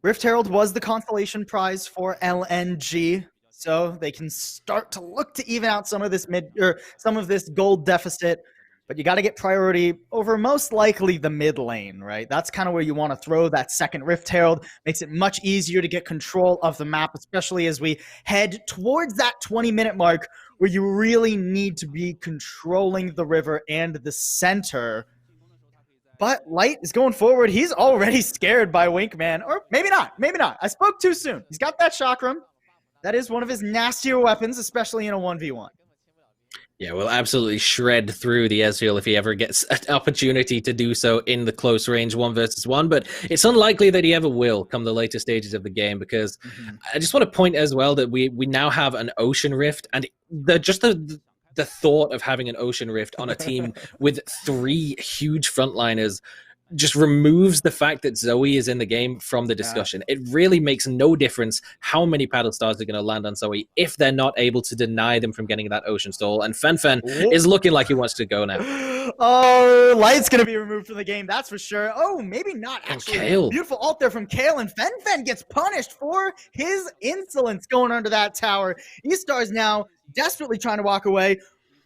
Speaker 2: Rift Herald was the consolation prize for LNG, so they can start to look to even out some of this gold deficit. But you got to get priority over most likely the mid lane, right? That's kind of where you want to throw that second Rift Herald. Makes it much easier to get control of the map, especially as we head towards that 20-minute mark where you really need to be controlling the river and the center. But Light is going forward. He's already scared by Winkman. Or maybe not. Maybe not. I spoke too soon. He's got that chakram. That is one of his nastier weapons, especially in a 1v1.
Speaker 3: Yeah, we'll absolutely shred through the Ezreal if he ever gets an opportunity to do so in the close range 1v1, but it's unlikely that he ever will come the later stages of the game, because I just want to point as well that we now have an Ocean Rift, and the thought of having an Ocean Rift on a team with 3 huge frontliners just removes the fact that Zoe is in the game from the discussion. It really makes no difference how many paddle stars are going to land on Zoe if they're not able to deny them from getting that Ocean Stall. And Fen is looking like he wants to go now.
Speaker 2: Oh, Light's going to be removed from the game, that's for sure. Oh, maybe not, actually.
Speaker 3: Kale.
Speaker 2: Beautiful ult there from Kale, and Fen gets punished for his insolence going under that tower. E-Stars now desperately trying to walk away.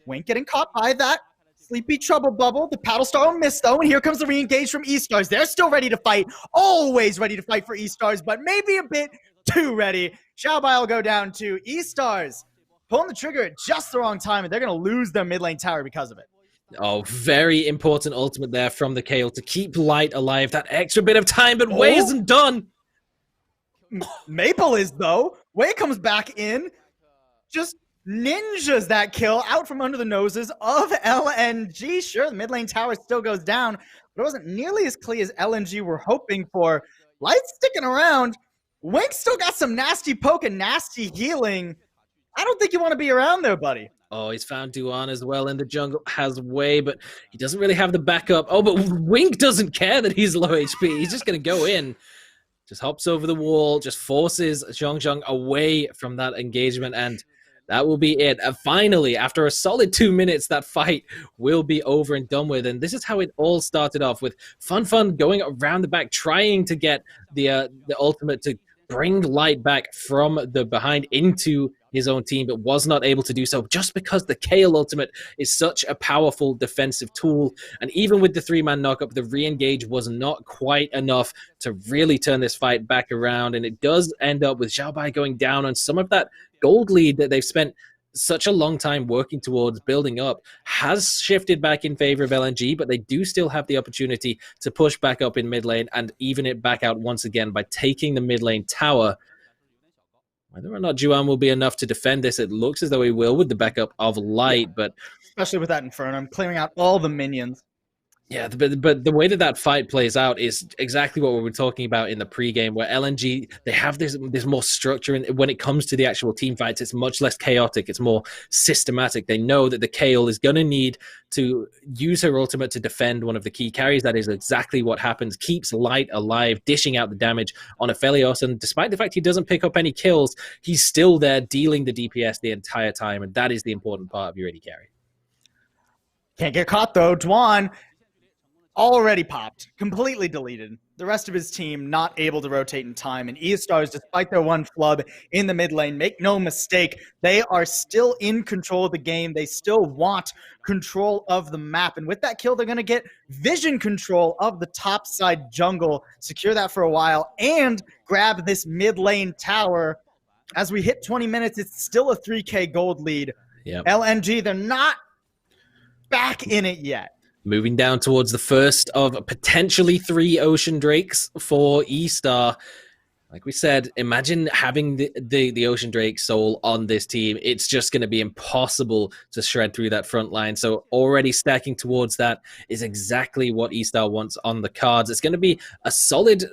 Speaker 2: Wink getting caught by that sleepy trouble bubble. The paddle star will miss, though, and here comes the re-engage from E-Stars. They're still ready to fight, always ready to fight for E-Stars, but maybe a bit too ready. Xiaobai will go down to E-Stars, pulling the trigger at just the wrong time, and they're going to lose their mid lane tower because of it.
Speaker 3: Oh, very important ultimate there from the Kale to keep Light alive. That extra bit of time, but Wei isn't done.
Speaker 2: Maple is, though. Wei comes back in, just ninjas that kill out from under the noses of LNG. Sure, the mid lane tower still goes down, but it wasn't nearly as clean as LNG were hoping for. Light's sticking around. Wink still got some nasty poke and nasty healing. I don't think you want to be around there, buddy.
Speaker 3: Oh, he's found Duan as well in the jungle, has Wei, but he doesn't really have the backup. Oh, but Wink doesn't care that he's low HP. He's just going to go in. Just hops over the wall, just forces Zhong away from that engagement, and that will be it. Finally, after a solid 2 minutes, that fight will be over and done with. And this is how it all started off, with Fun going around the back, trying to get the ultimate to bring Light back from the behind into his own team, but was not able to do so just because the Kale ultimate is such a powerful defensive tool. And even with the 3-man knockup, the re-engage was not quite enough to really turn this fight back around. And it does end up with Xiaobai going down on some of that gold lead that they've spent such a long time working towards building up has shifted back in favor of LNG, but they do still have the opportunity to push back up in mid lane and even it back out once again by taking the mid lane tower. Whether or not Juan will be enough to defend this, it looks as though he will with the backup of Light, but
Speaker 2: especially with that Inferno, I'm clearing out all the minions.
Speaker 3: Yeah, but the way that fight plays out is exactly what we were talking about in the pregame, where LNG, they have this more structure, and when it comes to the actual team fights, it's much less chaotic. It's more systematic. They know that the Kale is going to need to use her ultimate to defend one of the key carries. That is exactly what happens. Keeps Light alive, dishing out the damage on Aphelios, and despite the fact he doesn't pick up any kills, he's still there dealing the DPS the entire time, and that is the important part of your AD carry.
Speaker 2: Can't get caught, though. Dwan already popped, completely deleted. The rest of his team not able to rotate in time. And E-Stars, despite their one flub in the mid lane, make no mistake, they are still in control of the game. They still want control of the map. And with that kill, they're going to get vision control of the top side jungle, secure that for a while, and grab this mid lane tower. As we hit 20 minutes, it's still a 3K gold lead.
Speaker 3: Yep.
Speaker 2: LNG, they're not back in it yet.
Speaker 3: Moving down towards the first of potentially 3 Ocean Drakes for E-Star. Like we said, imagine having the Ocean Drake soul on this team. It's just going to be impossible to shred through that front line. So already stacking towards that is exactly what E-Star wants on the cards. It's going to be a solid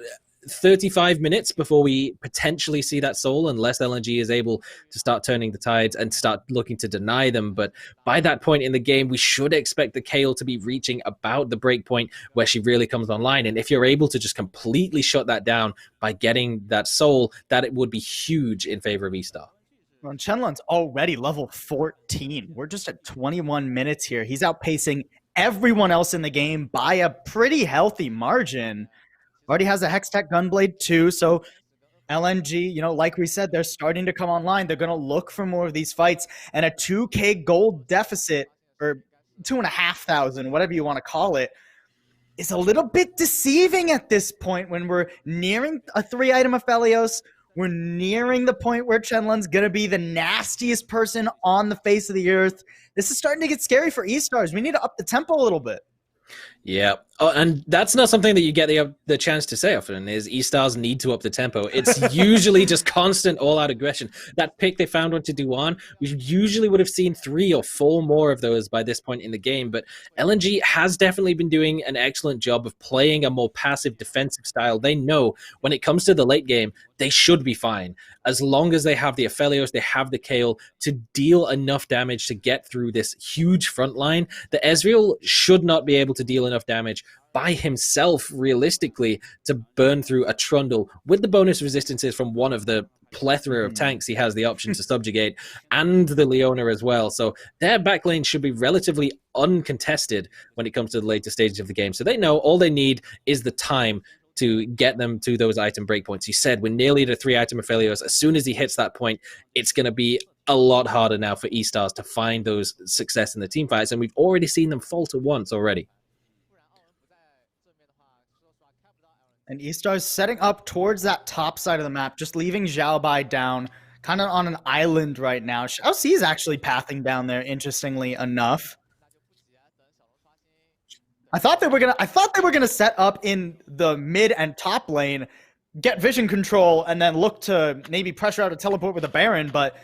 Speaker 3: 35 minutes before we potentially see that soul, unless LNG is able to start turning the tides and start looking to deny them. But by that point in the game, we should expect the Kayle to be reaching about the break point where she really comes online. And if you're able to just completely shut that down by getting that soul, that it would be huge in favor of E-Star.
Speaker 2: Well, Chenlun's already level 14. We're just at 21 minutes here. He's outpacing everyone else in the game by a pretty healthy margin. Already has a Hextech Gunblade too, so LNG, like we said, they're starting to come online. They're going to look for more of these fights, and a 2K gold deficit, or 2,500, whatever you want to call it, is a little bit deceiving at this point when we're nearing a 3-item Aphelios. We're nearing the point where Chenlun's going to be the nastiest person on the face of the earth. This is starting to get scary for E-Stars. We need to up the tempo a little bit.
Speaker 3: Yeah. Oh, and that's not something that you get the chance to say often, is E-Stars need to up the tempo. It's usually just constant all-out aggression. That pick they found on to Duan, we usually would have seen 3 or 4 more of those by this point in the game, but LNG has definitely been doing an excellent job of playing a more passive defensive style. They know when it comes to the late game, they should be fine. As long as they have the Aphelios, they have the Kayle to deal enough damage to get through this huge front line. The Ezreal should not be able to deal enough damage by himself, realistically, to burn through a Trundle with the bonus resistances from one of the plethora of tanks he has the option to subjugate, and the Leona as well. So their backlane should be relatively uncontested when it comes to the later stages of the game. So they know all they need is the time to get them to those item breakpoints. You said we're nearly at a 3-item Aphelios. As soon as he hits that point, it's going to be a lot harder now for E-Stars to find those success in the team fights, and we've already seen them falter once already.
Speaker 2: And E-Star's setting up towards that top side of the map, just leaving Xiaobai down, kind of on an island right now. Xiaoxi is actually pathing down there, interestingly enough. I thought they were gonna set up in the mid and top lane, get vision control, and then look to maybe pressure out a teleport with a Baron, but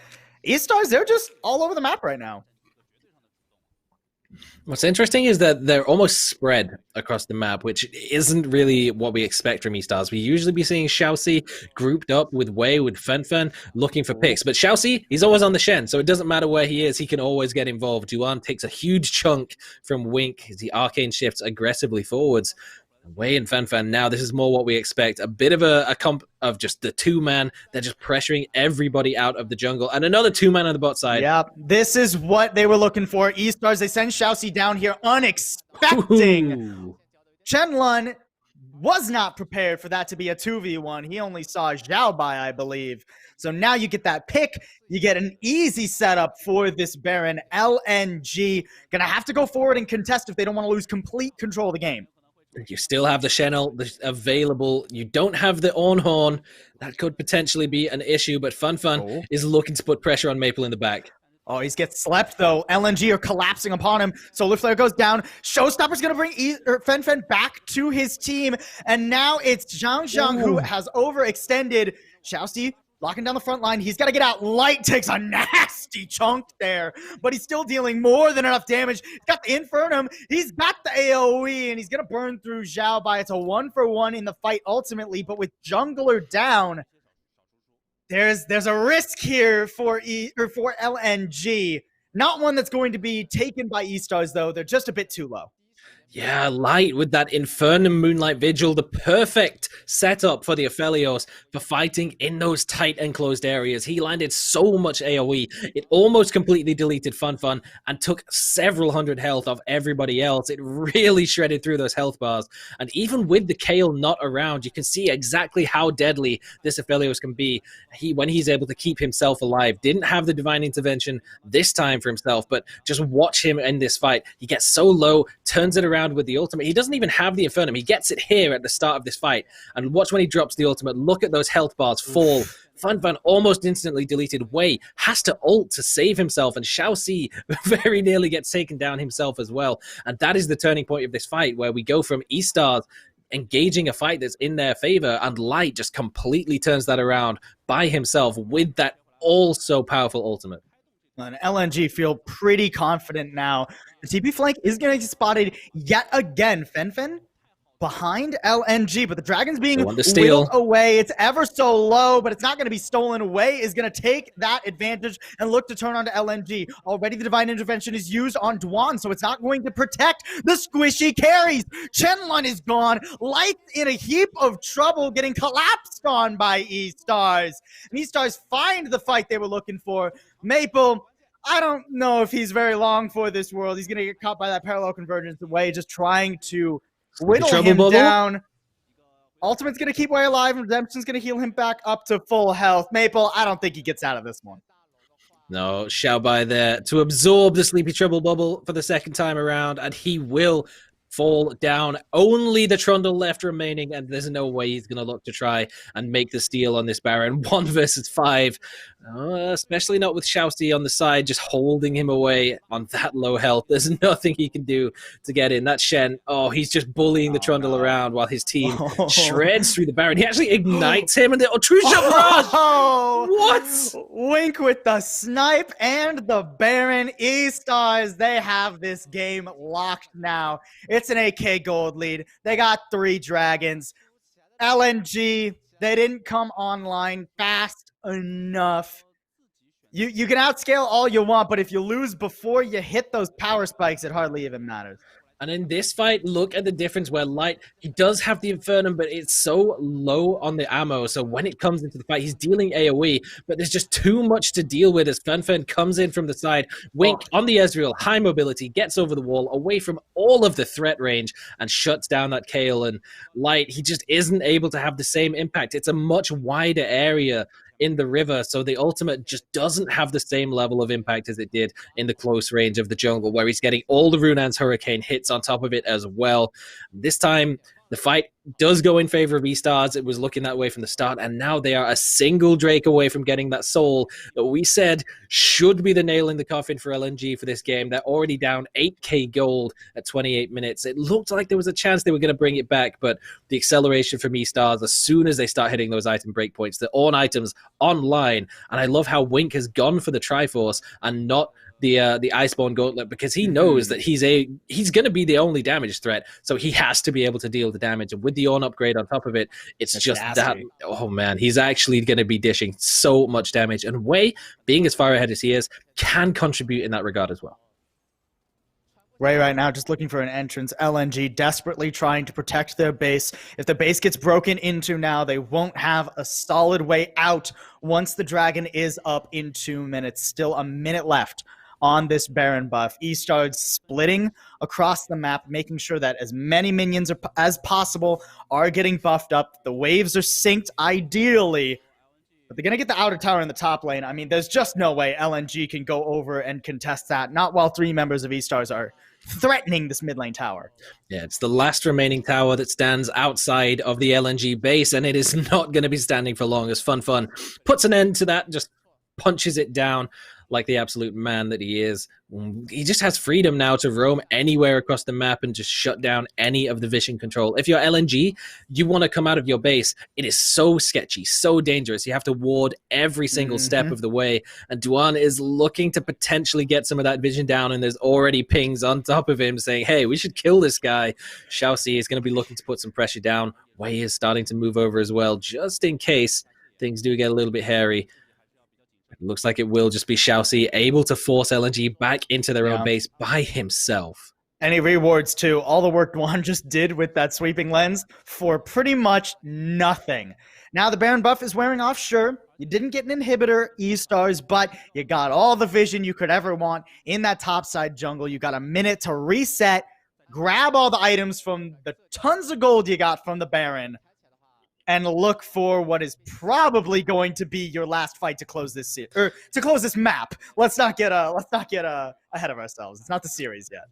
Speaker 2: E-Stars, they're just all over the map right now.
Speaker 3: What's interesting is that they're almost spread across the map, which isn't really what we expect from E-Stars. We usually be seeing Xiaoxi grouped up with Wei, with Fenfen, looking for picks. But Xiaoxi, he's always on the Shen, so it doesn't matter where he is, he can always get involved. Duan takes a huge chunk from Wink as the Arcane shifts aggressively forwards. Wei and Fenfen, now this is more what we expect. A bit of a comp of just the 2-man. They're just pressuring everybody out of the jungle. And another 2-man on the bot side.
Speaker 2: Yeah, this is what they were looking for. E-Stars, they send Xiaoxi down here unexpecting.
Speaker 3: Ooh.
Speaker 2: Chenlun was not prepared for that to be a 2v1. He only saw Xiaobai, I believe. So now you get that pick. You get an easy setup for this Baron. LNG gonna have to go forward and contest if they don't want to lose complete control of the game.
Speaker 3: You still have the Shen ult available. You don't have the Ornhorn. That could potentially be an issue, but Fun is looking to put pressure on Maple in the back.
Speaker 2: Oh, he's gets slept, though. LNG are collapsing upon him. Solar Flare goes down. Showstopper's going to bring Fen back to his team. And now it's Zhang who has overextended. Xiaoxi locking down the front line. He's got to get out. Light takes a nasty chunk there, but he's still dealing more than enough damage. He's got the Infernum. He's got the AoE, and he's going to burn through Xiaobai. It's a 1-for-1 in the fight ultimately, but with Jungler down, there's a risk here for LNG. Not one that's going to be taken by E-Stars, though. They're just a bit too low.
Speaker 3: Yeah, Light with that Infernum Moonlight Vigil, the perfect setup for the Aphelios for fighting in those tight enclosed areas. He landed so much AoE, it almost completely deleted Fun and took several hundred health off everybody else. It really shredded through those health bars. And even with the Kayle not around, you can see exactly how deadly this Aphelios can be. When he's able to keep himself alive, didn't have the Divine Intervention this time for himself, but just watch him in this fight. He gets so low, turns it around with the ultimate. He doesn't even have the Infernum. He gets it here at the start of this fight. And watch when he drops the ultimate. Look at those health bars fall. Fun almost instantly deleted. Wei has to ult to save himself, and Xiaoxi very nearly gets taken down himself as well. And that is the turning point of this fight, where we go from E-Stars engaging a fight that's in their favor, and Light just completely turns that around by himself with that also powerful ultimate.
Speaker 2: And LNG feel pretty confident now. The TP flank is going to get spotted yet again. Fenfen behind LNG, but the Dragon's being
Speaker 3: They want the
Speaker 2: whittled
Speaker 3: steal.
Speaker 2: away. It's ever so low, but it's not going to be stolen away. Is going to take that advantage and look to turn onto LNG. Already the Divine Intervention is used on Dwan, so it's not going to protect the squishy carries. Chenlun is gone. Light's in a heap of trouble, getting collapsed on by E-Stars. And E-Stars find the fight they were looking for. Maple, I don't know if he's very long for this world. He's going to get caught by that parallel convergence away, just trying to whittle him down. Ultimate's going to keep Way alive, and Redemption's going to heal him back up to full health. Maple, I don't think he gets out of this one.
Speaker 3: No, Xiaobai there to absorb the Sleepy Trouble bubble for the second time around, and he will fall down. Only the Trundle left remaining, and there's no way he's going to look to try and make the steal on this Baron. 1 versus 5, especially not with Xiaoxi on the side, just holding him away on that low health. There's nothing he can do to get in. That Shen, he's just bullying the Trundle around while his team shreds through the Baron. He actually ignites him, and the true shot barrage! What?
Speaker 2: Wink with the snipe and the Baron. E-Stars, they have this game locked now. It's an 8K gold lead. They got 3 dragons. LNG, they didn't come online fast enough. You can outscale all you want, but if you lose before you hit those power spikes, it hardly even matters.
Speaker 3: And in this fight, look at the difference where Light, he does have the Infernum, but it's so low on the ammo. So when it comes into the fight, he's dealing AoE, but there's just too much to deal with as Fenfen comes in from the side. Wink on the Ezreal, high mobility, gets over the wall, away from all of the threat range, and shuts down that Kayle. And Light, he just isn't able to have the same impact. It's a much wider area in the river, so the ultimate just doesn't have the same level of impact as it did in the close range of the jungle, where he's getting all the Runan's Hurricane hits on top of it as well. This time, the fight does go in favor of E-Stars. It was looking that way from the start, and now they are a single Drake away from getting that soul that we said should be the nail in the coffin for LNG for this game. They're already down 8k gold at 28 minutes. It looked like there was a chance they were going to bring it back, but the acceleration from E-Stars, as soon as they start hitting those item breakpoints, the on items online, and I love how Wink has gone for the Triforce and not the Iceborne Gauntlet, because he knows that he's going to be the only damage threat, so he has to be able to deal the damage. And with the on upgrade on top of it, it's just nasty. That. Oh man, he's actually going to be dishing so much damage. And Wei, being as far ahead as he is, can contribute in that regard as well.
Speaker 2: Ray right now just looking for an entrance. LNG desperately trying to protect their base. If the base gets broken into now, they won't have a solid way out once the dragon is up in 2 minutes. Still a minute left on this Baron buff. E-Stars splitting across the map, making sure that as many minions as possible are getting buffed up. The waves are synced ideally, but they're going to get the outer tower in the top lane. I mean, there's just no way LNG can go over and contest that, not while 3 members of E-Stars are threatening this mid lane tower.
Speaker 3: Yeah, it's the last remaining tower that stands outside of the LNG base, and it is not going to be standing for long as Fun puts an end to that, just punches it down like the absolute man that he is. He just has freedom now to roam anywhere across the map and just shut down any of the vision control. If you're LNG, you want to come out of your base. It is so sketchy, so dangerous. You have to ward every single step of the way. And Duan is looking to potentially get some of that vision down, and there's already pings on top of him saying, hey, we should kill this guy. Xiaoxi is going to be looking to put some pressure down. Wei is starting to move over as well, just in case things do get a little bit hairy. Looks like it will just be Xiaoxi able to force LNG back into their own base by himself.
Speaker 2: And he rewards too all the work Duan just did with that sweeping lens for pretty much nothing. Now the Baron buff is wearing off, sure. You didn't get an inhibitor, E-Stars, but you got all the vision you could ever want in that topside jungle. You got a minute to reset, grab all the items from the tons of gold you got from the Baron, and look for what is probably going to be your last fight to close this to close this map. Let's not get ahead of ourselves. It's not the series yet.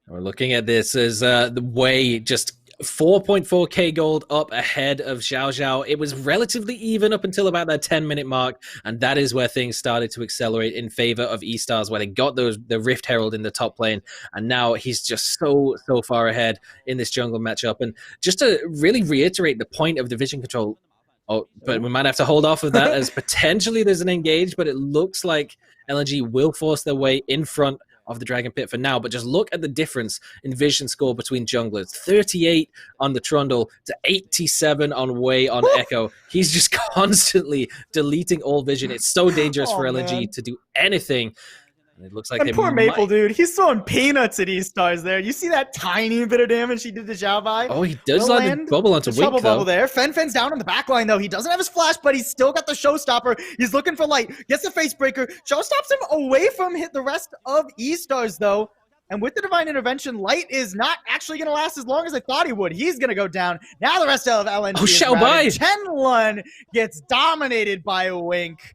Speaker 3: We're looking at this as the Wei just 4.4k gold up ahead of Xiao Xiao. It was relatively even up until about that 10-minute mark, and that is where things started to accelerate in favor of E-Stars, where they got the Rift Herald in the top lane, and now he's just so far ahead in this jungle matchup. And just to really reiterate the point of the vision control, but we might have to hold off of that as potentially there's an engage, but it looks like LNG will force their way in front of the Dragon Pit for now, but just look at the difference in vision score between junglers. 38 on the Trundle to 87 on Wei on Echo. He's just constantly deleting all vision. It's so dangerous for LNG to do anything. And it looks like
Speaker 2: and poor Maple, dude. He's throwing peanuts at E-Stars there. You see that tiny bit of damage he did to Xiao Bai?
Speaker 3: Oh, he does land the bubble onto Wink,
Speaker 2: bubble there. Fen's down on the back line, though. He doesn't have his flash, but he's still got the showstopper. He's looking for light. Gets the face breaker. Show stops him away from the rest of E-Stars, though. And with the Divine Intervention, Light is not actually going to last as long as I thought he would. He's going to go down. Now the rest of LNG
Speaker 3: Xiao Bai.
Speaker 2: Tenlun gets dominated by Wink.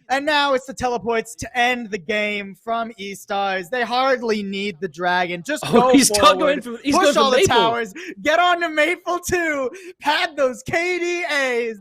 Speaker 2: And now it's the teleports to end the game from E-Stars. They hardly need the dragon. Just go forward. He's push all the towers. Get on to Maple 2. Pad those KDAs.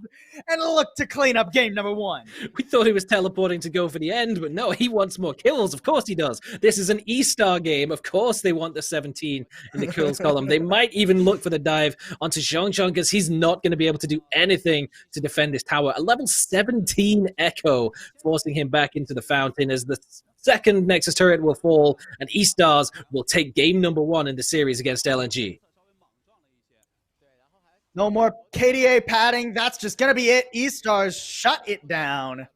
Speaker 2: And look to clean up game number 1.
Speaker 3: We thought he was teleporting to go for the end, but no, he wants more kills. Of course he does. This is an E-Star game. Of course they want the 17 in the kills column. They might even look for the dive onto Zhongzhong because he's not going to be able to do anything to defend this tower. A level 17 Echo forcing him back into the fountain as the second Nexus turret will fall and E-Stars will take game number 1 in the series against LNG.
Speaker 2: No more KDA padding. That's just going to be it. E-Stars shut it down.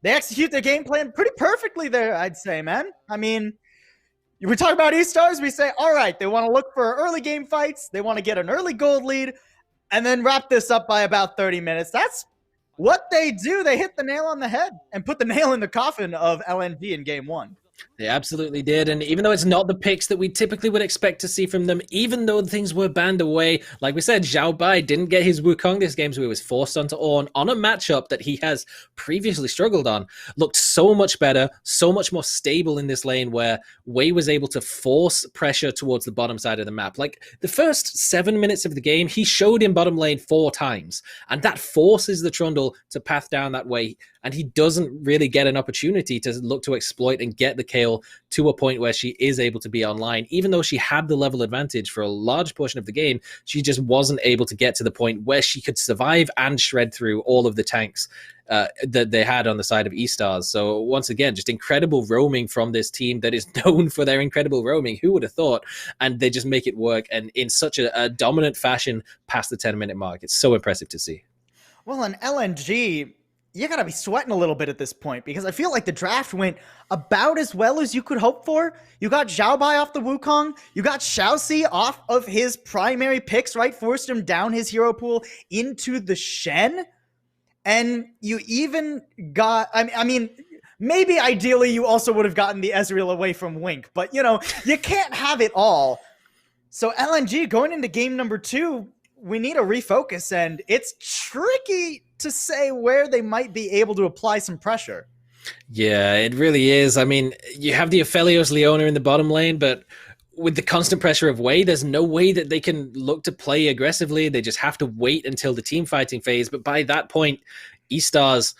Speaker 2: They execute their game plan pretty perfectly there, I'd say, man. I mean, we talk about E-Stars, we say, all right, they want to look for early game fights. They want to get an early gold lead and then wrap this up by about 30 minutes. That's what they do. They hit the nail on the head and put the nail in the coffin of LNG in game 1.
Speaker 3: They absolutely did, and even though it's not the picks that we typically would expect to see from them, even though things were banned away, like we said, Xiao Bai didn't get his Wukong this game, so he was forced onto Ornn on a matchup that he has previously struggled on. Looked so much better, so much more stable in this lane where Wei was able to force pressure towards the bottom side of the map. Like, the first 7 minutes of the game, he showed in bottom lane 4 times, and that forces the Trundle to path down that way, and he doesn't really get an opportunity to look to exploit and get the Kayle to a point where she is able to be online. Even though she had the level advantage for a large portion of the game, she just wasn't able to get to the point where she could survive and shred through all of the tanks that they had on the side of E-Stars. So once again, just incredible roaming from this team that is known for their incredible roaming. Who would have thought? And they just make it work, and in such a dominant fashion past the 10-minute mark. It's so impressive to see.
Speaker 2: Well, in LNG, you gotta be sweating a little bit at this point because I feel like the draft went about as well as you could hope for. You got Xiao Bai off the Wukong. You got Xiaoxi off of his primary picks, right? Forced him down his hero pool into the Shen. And you even got, I mean, maybe ideally you also would have gotten the Ezreal away from Wink, but you know, you can't have it all. So LNG going into game number 2, we need a refocus, and it's tricky to say where they might be able to apply some pressure.
Speaker 3: Yeah, it really is. I mean, you have the Aphelios Leona in the bottom lane, but with the constant pressure of Wei, there's no way that they can look to play aggressively. They just have to wait until the team fighting phase. But by that point, E-Stars,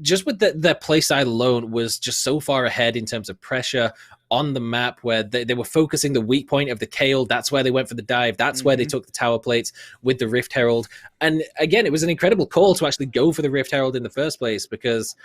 Speaker 3: just with their playstyle alone, was just so far ahead in terms of pressure on the map, where they were focusing the weak point of the Kayle. That's where they went for the dive. That's where they took the tower plates with the Rift Herald. And again, it was an incredible call to actually go for the Rift Herald in the first place, because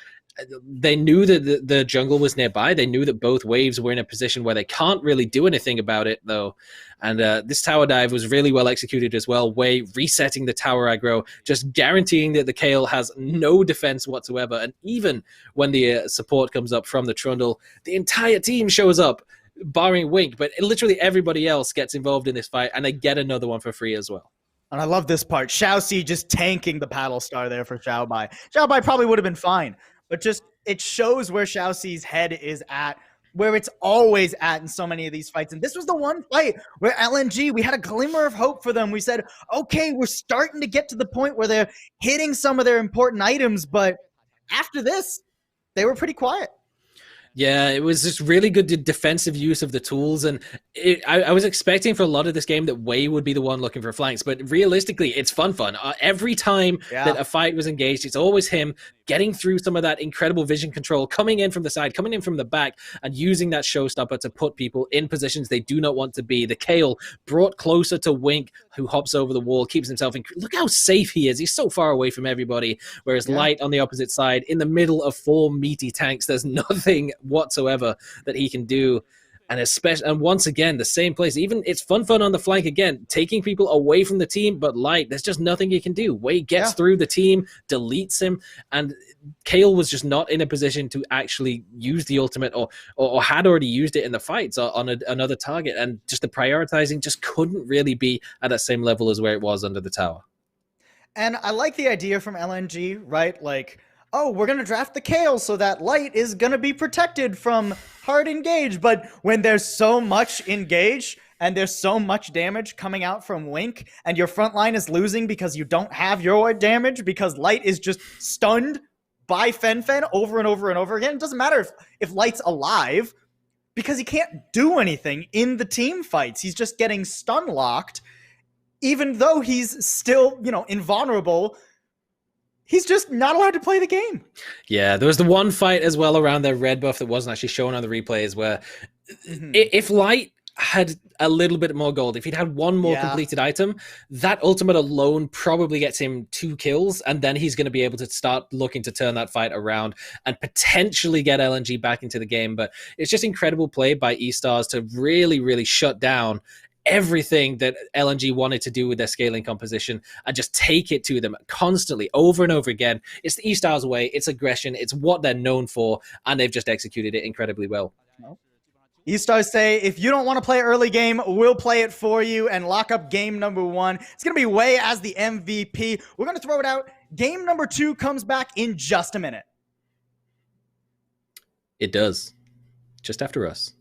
Speaker 3: they knew that the jungle was nearby. They knew that both waves were in a position where they can't really do anything about it, though. And this tower dive was really well executed as well. Wei resetting the tower aggro, just guaranteeing that the Kayle has no defense whatsoever. And even when the support comes up from the Trundle, the entire team shows up, barring Wink. But literally everybody else gets involved in this fight, and they get another one for free as well.
Speaker 2: And I love this part. Xiaoxi just tanking the paddle star there for Xiao Bai. Xiao Bai probably would have been fine, but just it shows where Xiaoxi's head is at, where it's always at in so many of these fights. And this was the one fight where LNG, we had a glimmer of hope for them. We said, okay, we're starting to get to the point where they're hitting some of their important items. But after this, they were pretty quiet.
Speaker 3: Yeah, it was just really good defensive use of the tools. And I was expecting for a lot of this game that Wei would be the one looking for flanks. But realistically, it's fun. Every time that a fight was engaged, it's always him getting through some of that incredible vision control, coming in from the side, coming in from the back, and using that showstopper to put people in positions they do not want to be. The Kayle brought closer to Wink, who hops over the wall, keeps himself in. Look how safe he is. He's so far away from everybody. Whereas Light on the opposite side, in the middle of 4 meaty tanks, there's nothing whatsoever that he can do. and once again, the same place. Even it's fun on the flank again, taking people away from the team, but Light, there's just nothing you can do. Wei gets through the team, deletes him, and Kale was just not in a position to actually use the ultimate or had already used it in the fights on another target, and just the prioritizing just couldn't really be at that same level as where it was under the tower.
Speaker 2: And I like the idea from LNG, right? Like, oh, we're going to draft the Kale so that Light is going to be protected from hard engage. But when there's so much engage and there's so much damage coming out from Wink and your front line is losing because you don't have your damage because Light is just stunned by Fen over and over and over again. It doesn't matter if Light's alive because he can't do anything in the team fights. He's just getting stun locked. Even though he's still, invulnerable, he's just not allowed to play the game.
Speaker 3: Yeah, there was the one fight as well around their red buff that wasn't actually shown on the replays where if Light had a little bit more gold, if he'd had one more completed item, that ultimate alone probably gets him 2 kills, and then he's going to be able to start looking to turn that fight around and potentially get LNG back into the game. But it's just incredible play by eStars to really, really shut down everything that LNG wanted to do with their scaling composition and just take it to them constantly over and over again. It's the eStars way, it's aggression, it's what they're known for, and they've just executed it incredibly well.
Speaker 2: eStars say, if you don't want to play early game, we'll play it for you and lock up game number 1. It's going to be Wei as the MVP. We're going to throw it out. Game number 2 comes back in just a minute.
Speaker 3: It does. Just after us.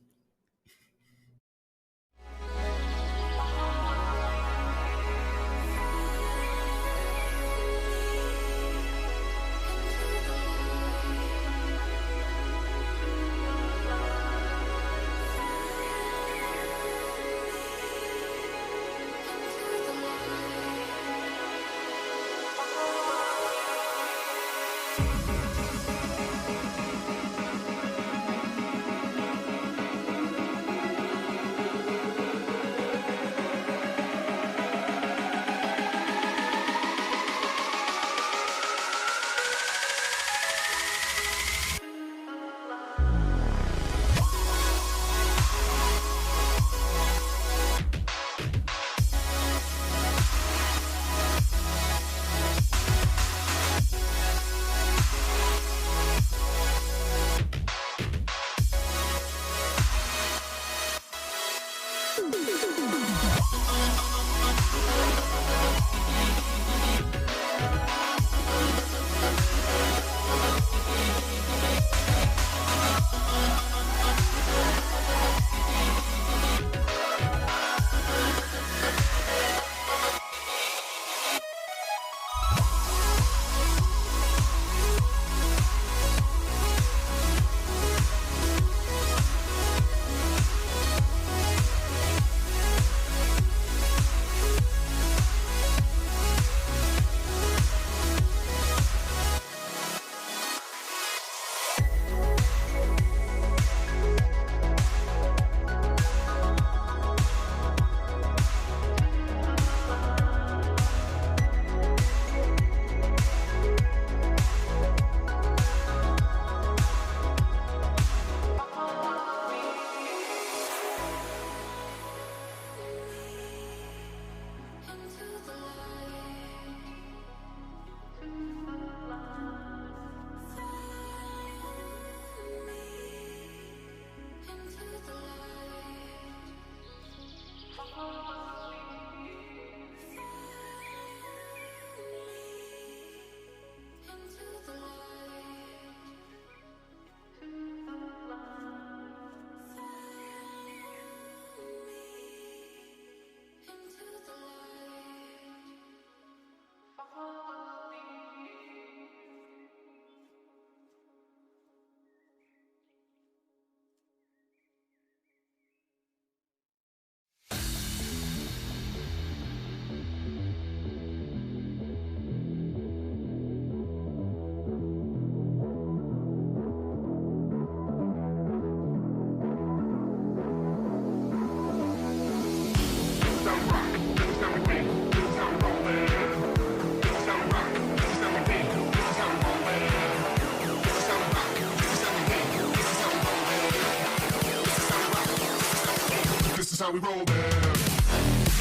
Speaker 1: how we roll, man.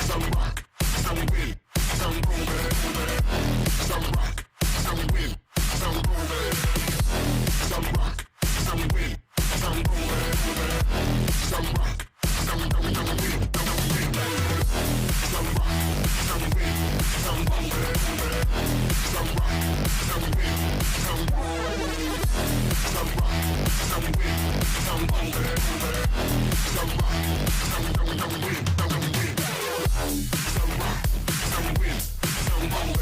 Speaker 1: Some rock, some win, some roll, man. Some rock, some win, some roll, man. Some rock, some win, some roll, man. Some rock, some win, some win, man. Some rock, some win, some roll, man. Some rock, some win, some roll. Some rock, some win, some roll, man. Some rock, some win, some win. Some rock, some win, some roll,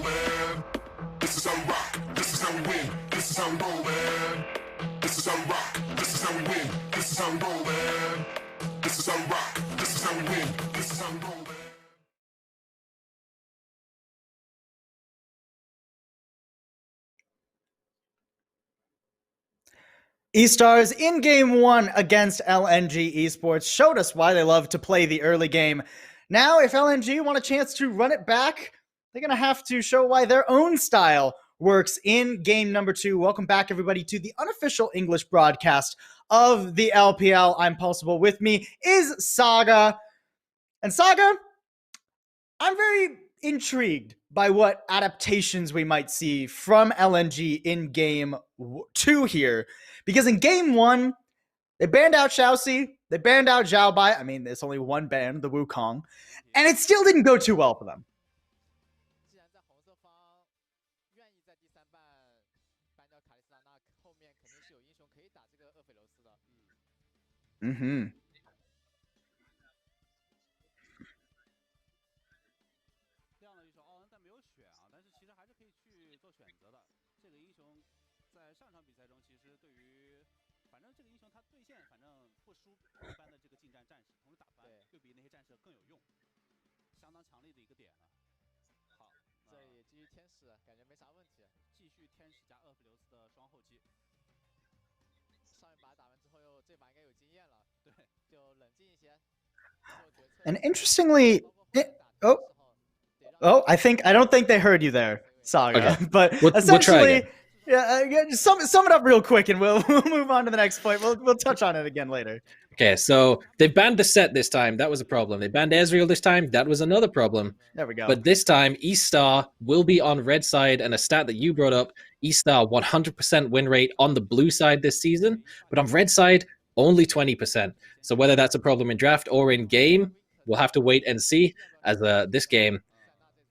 Speaker 1: man. Some rock, some win, some roll, man. Some rock, some win, some roll, man. Some rock, some win, some roll, man.
Speaker 2: eStars in game one against LNG Esports showed us why they love to play the early game. Now, if LNG want a chance to run it back, they're going to have to show why their own style works in game number two. Welcome back, everybody, to the unofficial English broadcast of the LPL. I'm Pulsable. With me is Saga. And Saga, I'm very intrigued by what adaptations we might see from LNG in game two here. Because in game one, they banned out Xiaoxi, they banned out Zhao Bai. I mean, there's only one ban, the Wukong. And it still didn't go too well for them. Mm-hmm. And interestingly, I don't think they heard you there, Saga. Okay. But essentially, sum it up real quick, and we'll move on to the next point. We'll touch on it again later.
Speaker 3: Okay, so they banned the set this time. That was a problem. They banned Ezreal this time. That was another problem.
Speaker 2: There we go.
Speaker 3: But this time, eStar will be on red side, and a stat that you brought up, eStar 100% win rate on the blue side this season. But on red side, only 20%. So whether that's a problem in draft or in game, we'll have to wait and see, as this game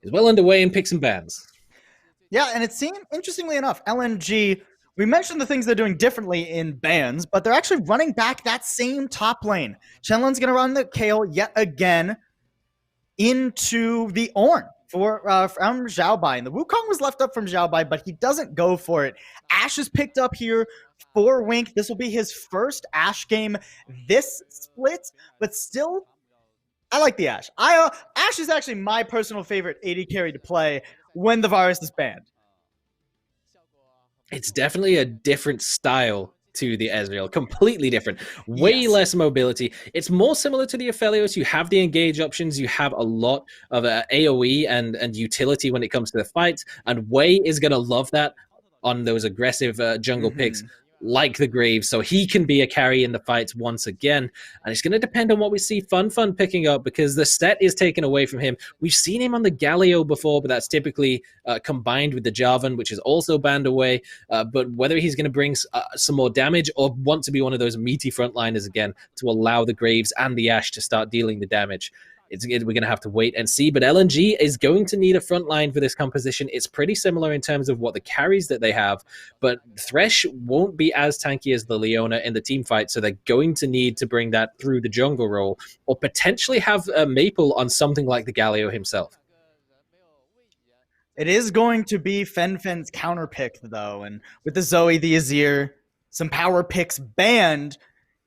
Speaker 3: is well underway in picks and bans.
Speaker 2: Yeah, and it seemed, interestingly enough, LNG, we mentioned the things they're doing differently in bans, but they're actually running back that same top lane. Shenlong's going to run the Kayle yet again into the Ornn from Xiaobai. And the Wukong was left up from Xiaobai, but he doesn't go for it. Ashe is picked up here for Wink. This will be his first Ashe game this split, but still, I like the Ashe. Ashe is actually my personal favorite AD carry to play when the virus is banned.
Speaker 3: It's definitely a different style to the Ezreal, completely different, way less mobility. It's more similar to the Aphelios. You have the engage options, you have a lot of AoE and utility when it comes to the fights, and Wei is going to love that on those aggressive jungle picks like the Graves, so he can be a carry in the fights once again. And it's going to depend on what we see Fun picking up, because the set is taken away from him. We've seen him on the Galio before, but that's typically combined with the Jarvan, which is also banned away. But whether he's going to bring some more damage or want to be one of those meaty frontliners again to allow the Graves and the Ashe to start dealing the damage, we're going to have to wait and see. But LNG is going to need a front line for this composition. It's pretty similar in terms of what the carries that they have, but Thresh won't be as tanky as the Leona in the team fight, so they're going to need to bring that through the jungle role, or potentially have Maple on something like the Galio himself.
Speaker 2: It is going to be Fen's counter pick, though, and with the Zoe, the Azir, some power picks banned,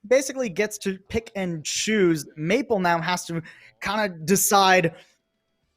Speaker 2: basically gets to pick and choose. Maple now has to kind of decide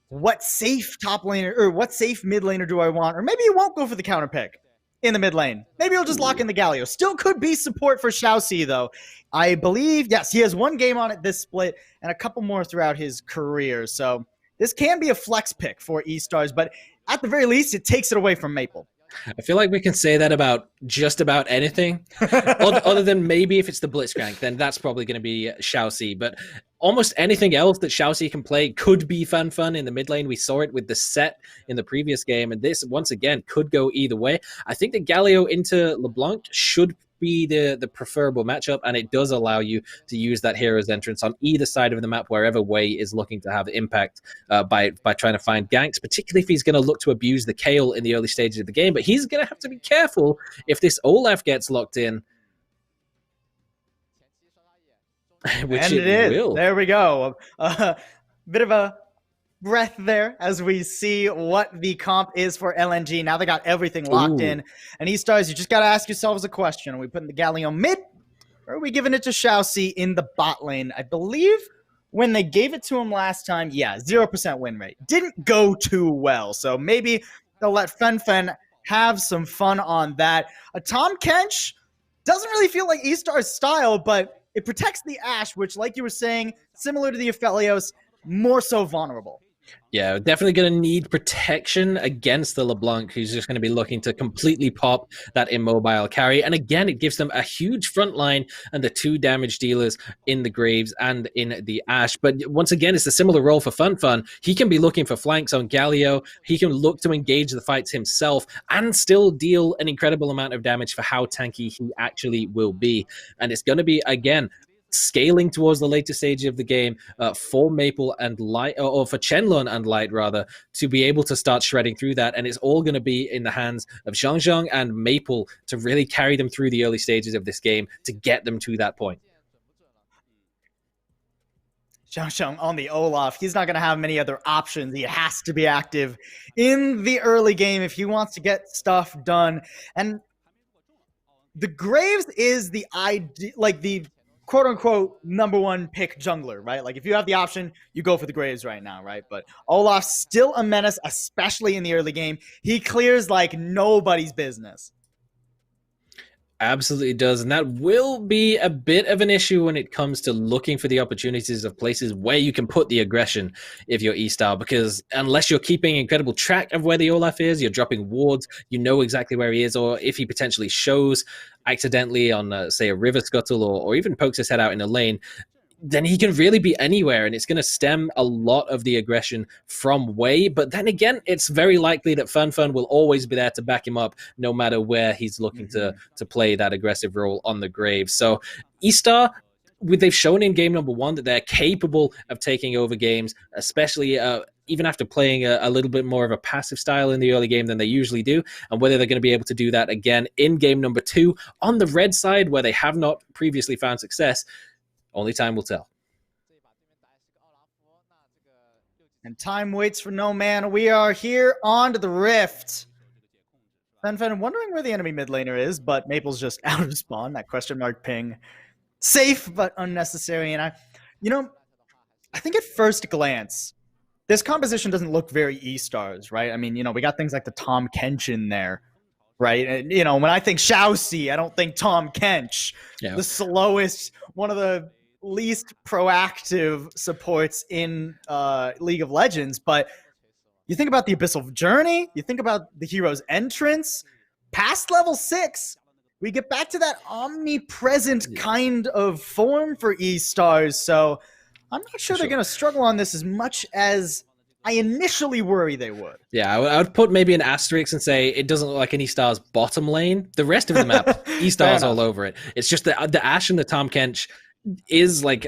Speaker 2: what safe top laner or what safe mid laner do I want, or maybe he won't go for the counter pick in the mid lane. Maybe he'll just lock in the Galio. Still could be support for Xiaoxi, though. I believe, yes, he has one game on it this split and a couple more throughout his career. So this can be a flex pick for E-Stars, but at the very least, it takes it away from Maple.
Speaker 3: I feel like we can say that about just about anything, other than maybe if it's the Blitzcrank, then that's probably going to be Xiaoxi. But almost anything else that Xiaoxi can play could be fun in the mid lane. We saw it with the set in the previous game, and this, once again, could go either way. I think the Galio into LeBlanc should be the preferable matchup, and it does allow you to use that hero's entrance on either side of the map wherever Wei is looking to have impact by trying to find ganks, particularly if he's going to look to abuse the Kayle in the early stages of the game. But he's going to have to be careful if this Olaf gets locked in.
Speaker 2: Which and it is. Will. There we go. Bit of a breath there as we see what the comp is for LNG. Now they got everything locked in. And E-Stars, you just got to ask yourselves a question. Are we putting the Galio mid, or are we giving it to Xiaoxi in the bot lane? I believe when they gave it to him last time, 0% win rate. Didn't go too well. So maybe they'll let Fen have some fun on that. Tom Kench doesn't really feel like E-Star's style, but it protects the Ashe, which, like you were saying, similar to the Aphelios, more so vulnerable.
Speaker 3: Yeah, definitely going to need protection against the LeBlanc, who's just going to be looking to completely pop that immobile carry. And again, it gives them a huge front line and the 2 damage dealers in the Graves and in the Ashe. But once again, it's a similar role for Fun. He can be looking for flanks on Galio. He can look to engage the fights himself and still deal an incredible amount of damage for how tanky he actually will be. And it's going to be, again, scaling towards the later stage of the game for Maple and Light, or for Shenlong and Light rather, to be able to start shredding through that. And it's all going to be in the hands of Zhang and Maple to really carry them through the early stages of this game to get them to that point.
Speaker 2: Zhang on the Olaf, he's not going to have many other options. He has to be active in the early game if he wants to get stuff done. And the Graves is the idea, like the quote-unquote #1 pick jungler, right? Like, if you have the option, you go for the Graves right now, right? But Olaf's still a menace, especially in the early game. He clears like nobody's business.
Speaker 3: Absolutely does, and that will be a bit of an issue when it comes to looking for the opportunities of places where you can put the aggression if you're E-Star, because unless you're keeping incredible track of where the Olaf is, you're dropping wards, you know exactly where he is, or if he potentially shows accidentally on, say, a river scuttle, or even pokes his head out in a lane, then he can really be anywhere, and it's going to stem a lot of the aggression from Wei. But then again, it's very likely that Fun will always be there to back him up, no matter where he's looking to play that aggressive role on the Grave. So eStar, they've shown in game number 1 that they're capable of taking over games, especially even after playing a little bit more of a passive style in the early game than they usually do, and whether they're going to be able to do that again in game number 2 on the red side, where they have not previously found success. Only time will tell.
Speaker 2: And time waits for no man. We are here on to the Rift. Fen, wondering where the enemy mid laner is, but Maple's just out of spawn. That question mark ping. Safe, but unnecessary. And I think at first glance, this composition doesn't look very E-stars, right? I mean, we got things like the Tahm Kench in there, right? And, when I think Xiaoxi, I don't think Tahm Kench. Yeah. The slowest, one of the least proactive supports in League of Legends. But you think about the Abyssal Journey, you think about the hero's entrance, past level 6, we get back to that omnipresent kind of form for E-stars. So I'm not sure they're going to struggle on this as much as I initially worry they would.
Speaker 3: Yeah, I would put maybe an asterisk and say it doesn't look like an E-star's bottom lane. The rest of the map, E-stars all over it. It's just the Ashe and the Tahm Kench is like,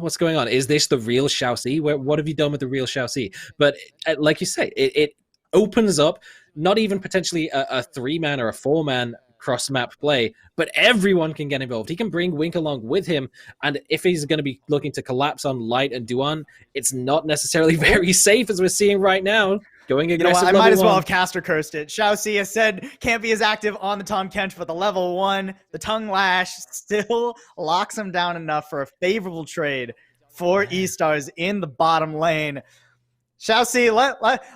Speaker 3: what's going on? Is this the real Xiaoxi? What have you done with the real Xiaoxi? But like you say, it opens up not even potentially a 3-man or a 4-man cross-map play, but everyone can get involved. He can bring Wink along with him, and if he's going to be looking to collapse on Light and Duan, it's not necessarily very safe, as we're seeing right now. Going aggressive.
Speaker 2: I might as well have caster cursed it. Xiaoxi has said can't be as active on the Tahm Kench, but the level 1, the Tongue Lash still locks him down enough for a favorable trade for E-stars in the bottom lane. Xiaoxi,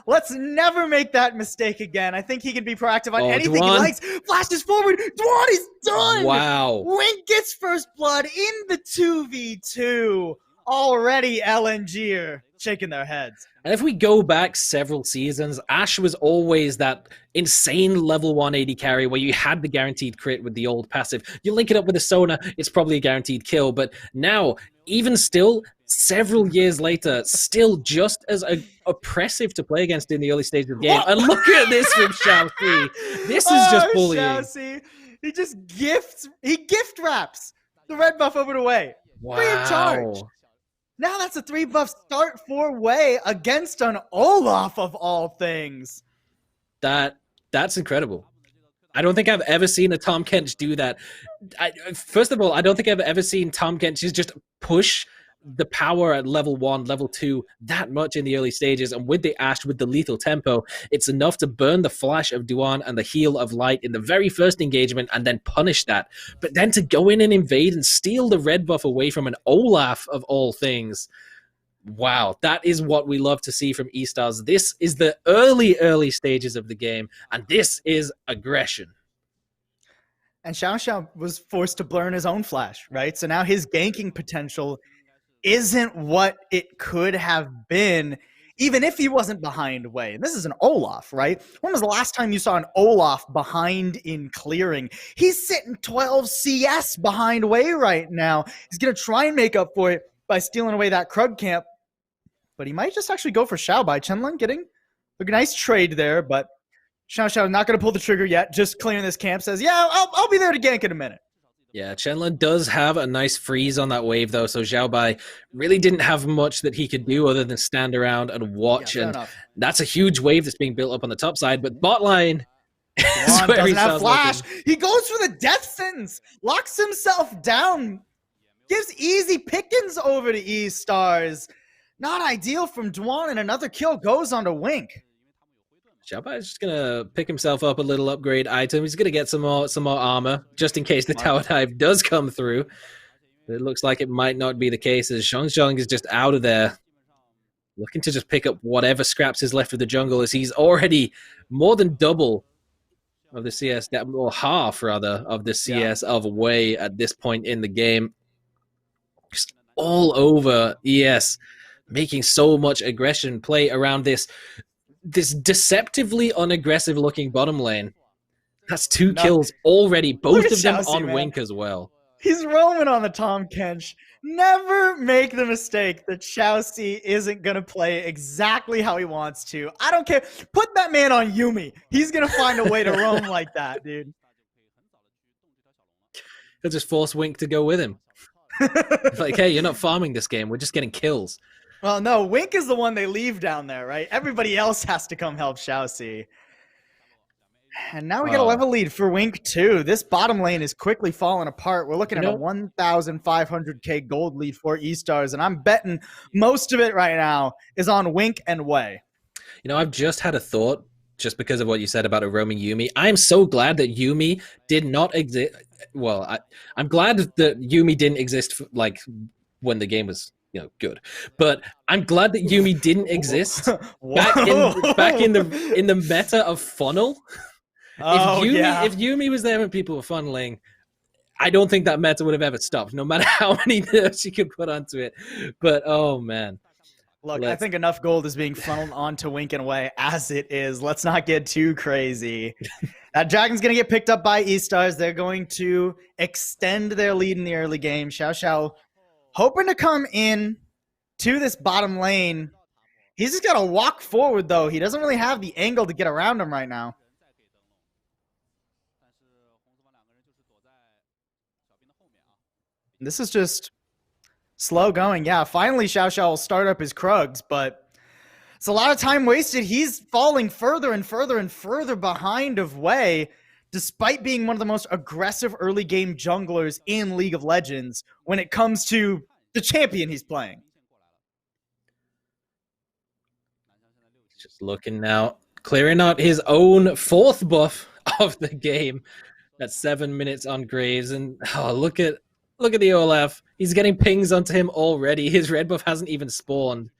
Speaker 2: let's never make that mistake again. I think he can be proactive on anything he likes. Flashes forward. Duan is done.
Speaker 3: Wow.
Speaker 2: Wink gets first blood in the 2v2. Already LNG are shaking their heads.
Speaker 3: And if we go back several seasons, Ashe was always that insane level 1 AD carry where you had the guaranteed crit with the old passive. You link it up with the Sona, it's probably a guaranteed kill. But now, even still, several years later, still just as oppressive to play against in the early stages of the game. And look at this from Xiaoxi. This is just bullying.
Speaker 2: Xiaoxi. He just gift wraps the red buff over to Wei.
Speaker 3: Wow.
Speaker 2: Free of charge. Now that's a 3-buff start for Wei against an Olaf of all things.
Speaker 3: That's incredible. I don't think I've ever seen a Tahm Kench do that. First of all, I don't think I've ever seen Tahm Kench just push the power at level 1, level 2 that much in the early stages. And with the Ashe, with the lethal tempo, it's enough to burn the flash of Duan and the heal of Light in the very first engagement and then punish that. But then to go in and invade and steal the red buff away from an Olaf of all things. Wow, that is what we love to see from E-stars. This is the early stages of the game, and this is aggression.
Speaker 2: And Xiao was forced to burn his own flash, right? So now his ganking potential isn't what it could have been, even if he wasn't behind Wei. And this is an Olaf, right? When was the last time you saw an Olaf behind in clearing? He's sitting 12 CS behind Wei right now. He's going to try and make up for it by stealing away that Krug camp. But he might just actually go for Xiao Bai. Chenlun getting a nice trade there, but Xiao not going to pull the trigger yet. Just clearing this camp. Says, yeah, I'll be there to gank in a minute.
Speaker 3: Yeah, Chenlun does have a nice freeze on that wave, though, so Xiao Bai really didn't have much that he could do other than stand around and watch, and that's a huge wave that's being built up on the top side, but bot line
Speaker 2: doesn't have flash. He goes for the death sentence, locks himself down, gives easy pickings over to E-stars. Not ideal from Duan, and another kill goes on to Wink.
Speaker 3: Xiao Bai is just gonna pick himself up a little upgrade item. He's gonna get some more armor just in case the tower dive does come through. But it looks like it might not be the case, as Xiong is just out of there, looking to just pick up whatever scraps is left of the jungle, as he's already more than double of the CS, or half rather of the CS of Wei at this point in the game. Just all over ES, making so much aggression play around this deceptively unaggressive looking bottom lane. That's 2 kills already, both of them on Wink as well.
Speaker 2: He's roaming on the Tom Kench. Never make the mistake that Xiaoxi isn't going to play exactly how he wants to. I don't care. Put that man on Yumi. He's going to find a way to roam like that, dude.
Speaker 3: He'll just force Wink to go with him. Like, hey, you're not farming this game. We're just getting kills.
Speaker 2: Well, no, Wink is the one they leave down there, right? Everybody else has to come help Xiaoxi. And now we got a level lead for Wink too. This bottom lane is quickly falling apart. We're looking at a 1,500k gold lead for E-Stars, and I'm betting most of it right now is on Wink and Wei.
Speaker 3: You know, I've just had a thought, just because of what you said about a roaming Yumi. I'm so glad that Yumi did not exist. Well, I'm glad that Yumi didn't exist like when the game was, you know, good. But I'm glad that Yumi didn't exist back in the meta of funnel. If Yumi was there when people were funneling, I don't think that meta would have ever stopped, no matter how many nerfs you could put onto it. But oh man.
Speaker 2: Look, I think enough gold is being funneled onto Wink and Wei as it is. Let's not get too crazy. That Dragon's going to get picked up by E-Stars. They're going to extend their lead in the early game. Xiao Xiao hoping to come in to this bottom lane. He's just got to walk forward, though. He doesn't really have the angle to get around him right now. This is just slow going. Yeah, finally Xiao Xiao will start up his Krugs, but it's a lot of time wasted. He's falling further and further and further behind of Wei, despite being one of the most aggressive early game junglers in League of Legends when it comes to the champion he's playing.
Speaker 3: Just looking now, clearing out his own fourth buff of the game at 7 minutes on Graves. And look at the Olaf. He's getting pings onto him already. His red buff hasn't even spawned.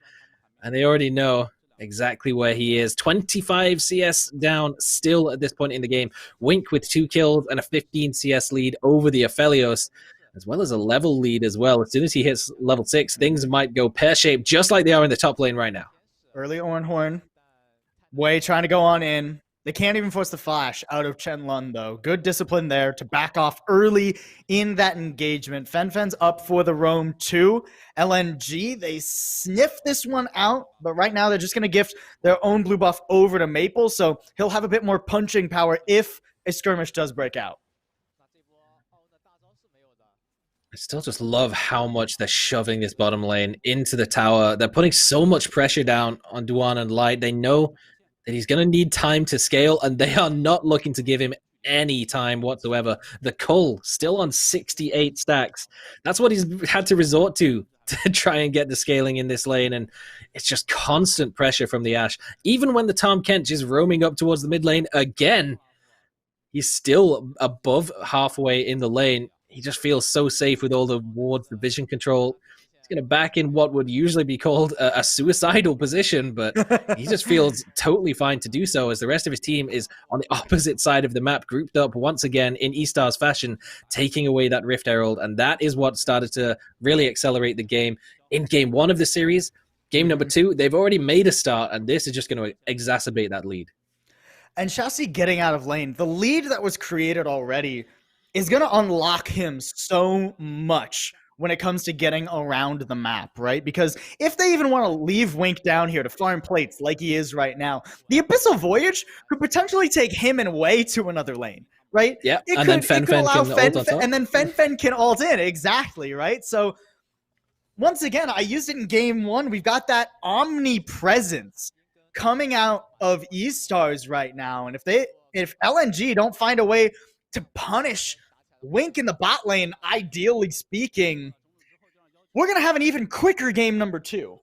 Speaker 3: And they already know exactly where he is. 25 CS down still at this point in the game. Wink with 2 kills and a 15 CS lead over the Aphelios, as well as a level lead as well. As soon as he hits level 6, things might go pear-shaped, just like they are in the top lane right now.
Speaker 2: Early Ornhorn. Wei trying to go on in. They can't even force the flash out of Chen Lun, though. Good discipline there to back off early in that engagement. Fen's up for the roam too. LNG, they sniff this one out, but right now they're just going to gift their own blue buff over to Maple, so he'll have a bit more punching power if a skirmish does break out.
Speaker 3: I still just love how much they're shoving this bottom lane into the tower. They're putting so much pressure down on Duan and Light. They know that he's going to need time to scale, and they are not looking to give him any time whatsoever. The Cull still on 68 stacks. That's what he's had to resort to try and get the scaling in this lane, and it's just constant pressure from the Ashe. Even when the Tom Kench is roaming up towards the mid lane again, he's still above halfway in the lane. He just feels so safe with all the wards, the vision control. He's going to back in what would usually be called a suicidal position, but he just feels totally fine to do so, as the rest of his team is on the opposite side of the map, grouped up once again in E-Stars fashion, taking away that Rift Herald, and that is what started to really accelerate the game in game 1 of the series. Game number 2, they've already made a start, and this is just going to exacerbate that lead.
Speaker 2: And Xiaoxi getting out of lane, the lead that was created already is going to unlock him so much when it comes to getting around the map, right? Because if they even want to leave Wink down here to farm plates like he is right now, the Abyssal Voyage could potentially take him and Wei to another lane, right?
Speaker 3: Yeah, and then Fen can ult on top.
Speaker 2: And then Fen can ult in, exactly, right? So once again, I used it in game 1. We've got that omnipresence coming out of E-Stars right now. And if LNG don't find a way to punish Wink in the bot lane, ideally speaking, we're going to have an even quicker game number 2.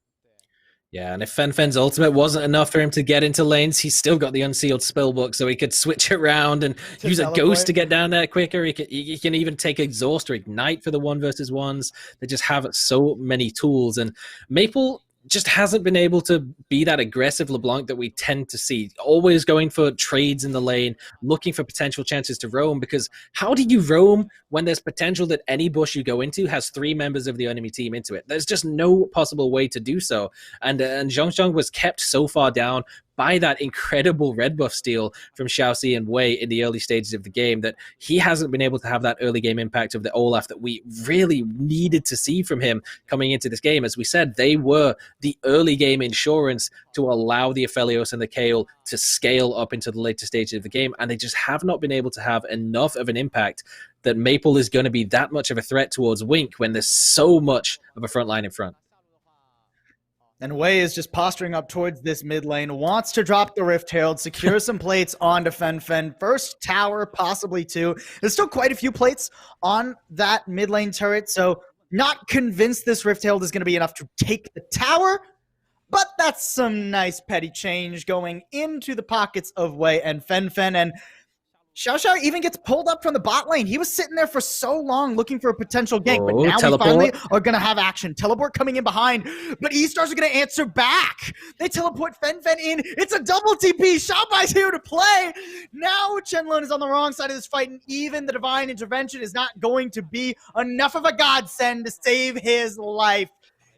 Speaker 3: Yeah, and if Fen's ultimate wasn't enough for him to get into lanes, he's still got the unsealed spellbook, so he could switch around and use a ghost to get down there quicker. He can even take exhaust or ignite for the 1v1s. They just have so many tools, and Maple just hasn't been able to be that aggressive LeBlanc that we tend to see, always going for trades in the lane, looking for potential chances to roam, because how do you roam when there's potential that any bush you go into has 3 members of the enemy team into it? There's just no possible way to do so. And Zhongzhong was kept so far down by that incredible red buff steal from Xiaoxi and Wei in the early stages of the game, that he hasn't been able to have that early game impact of the Olaf that we really needed to see from him coming into this game. As we said, they were the early game insurance to allow the Aphelios and the Kayle to scale up into the later stages of the game, and they just have not been able to have enough of an impact that Maple is going to be that much of a threat towards Wink when there's so much of a front line in front.
Speaker 2: And Wei is just posturing up towards this mid lane, wants to drop the Rift Herald, secure some plates onto Fen. First tower, possibly two. There's still quite a few plates on that mid lane turret, so not convinced this Rift Herald is going to be enough to take the tower, but that's some nice petty change going into the pockets of Wei and Fen. And Xiao even gets pulled up from the bot lane. He was sitting there for so long looking for a potential gank, but now we finally are going to have action. Teleport coming in behind, but E-Stars are going to answer back. They teleport Fen in. It's a double TP. Xiaobai's here to play. Now Chenlong is on the wrong side of this fight, and even the Divine Intervention is not going to be enough of a godsend to save his life.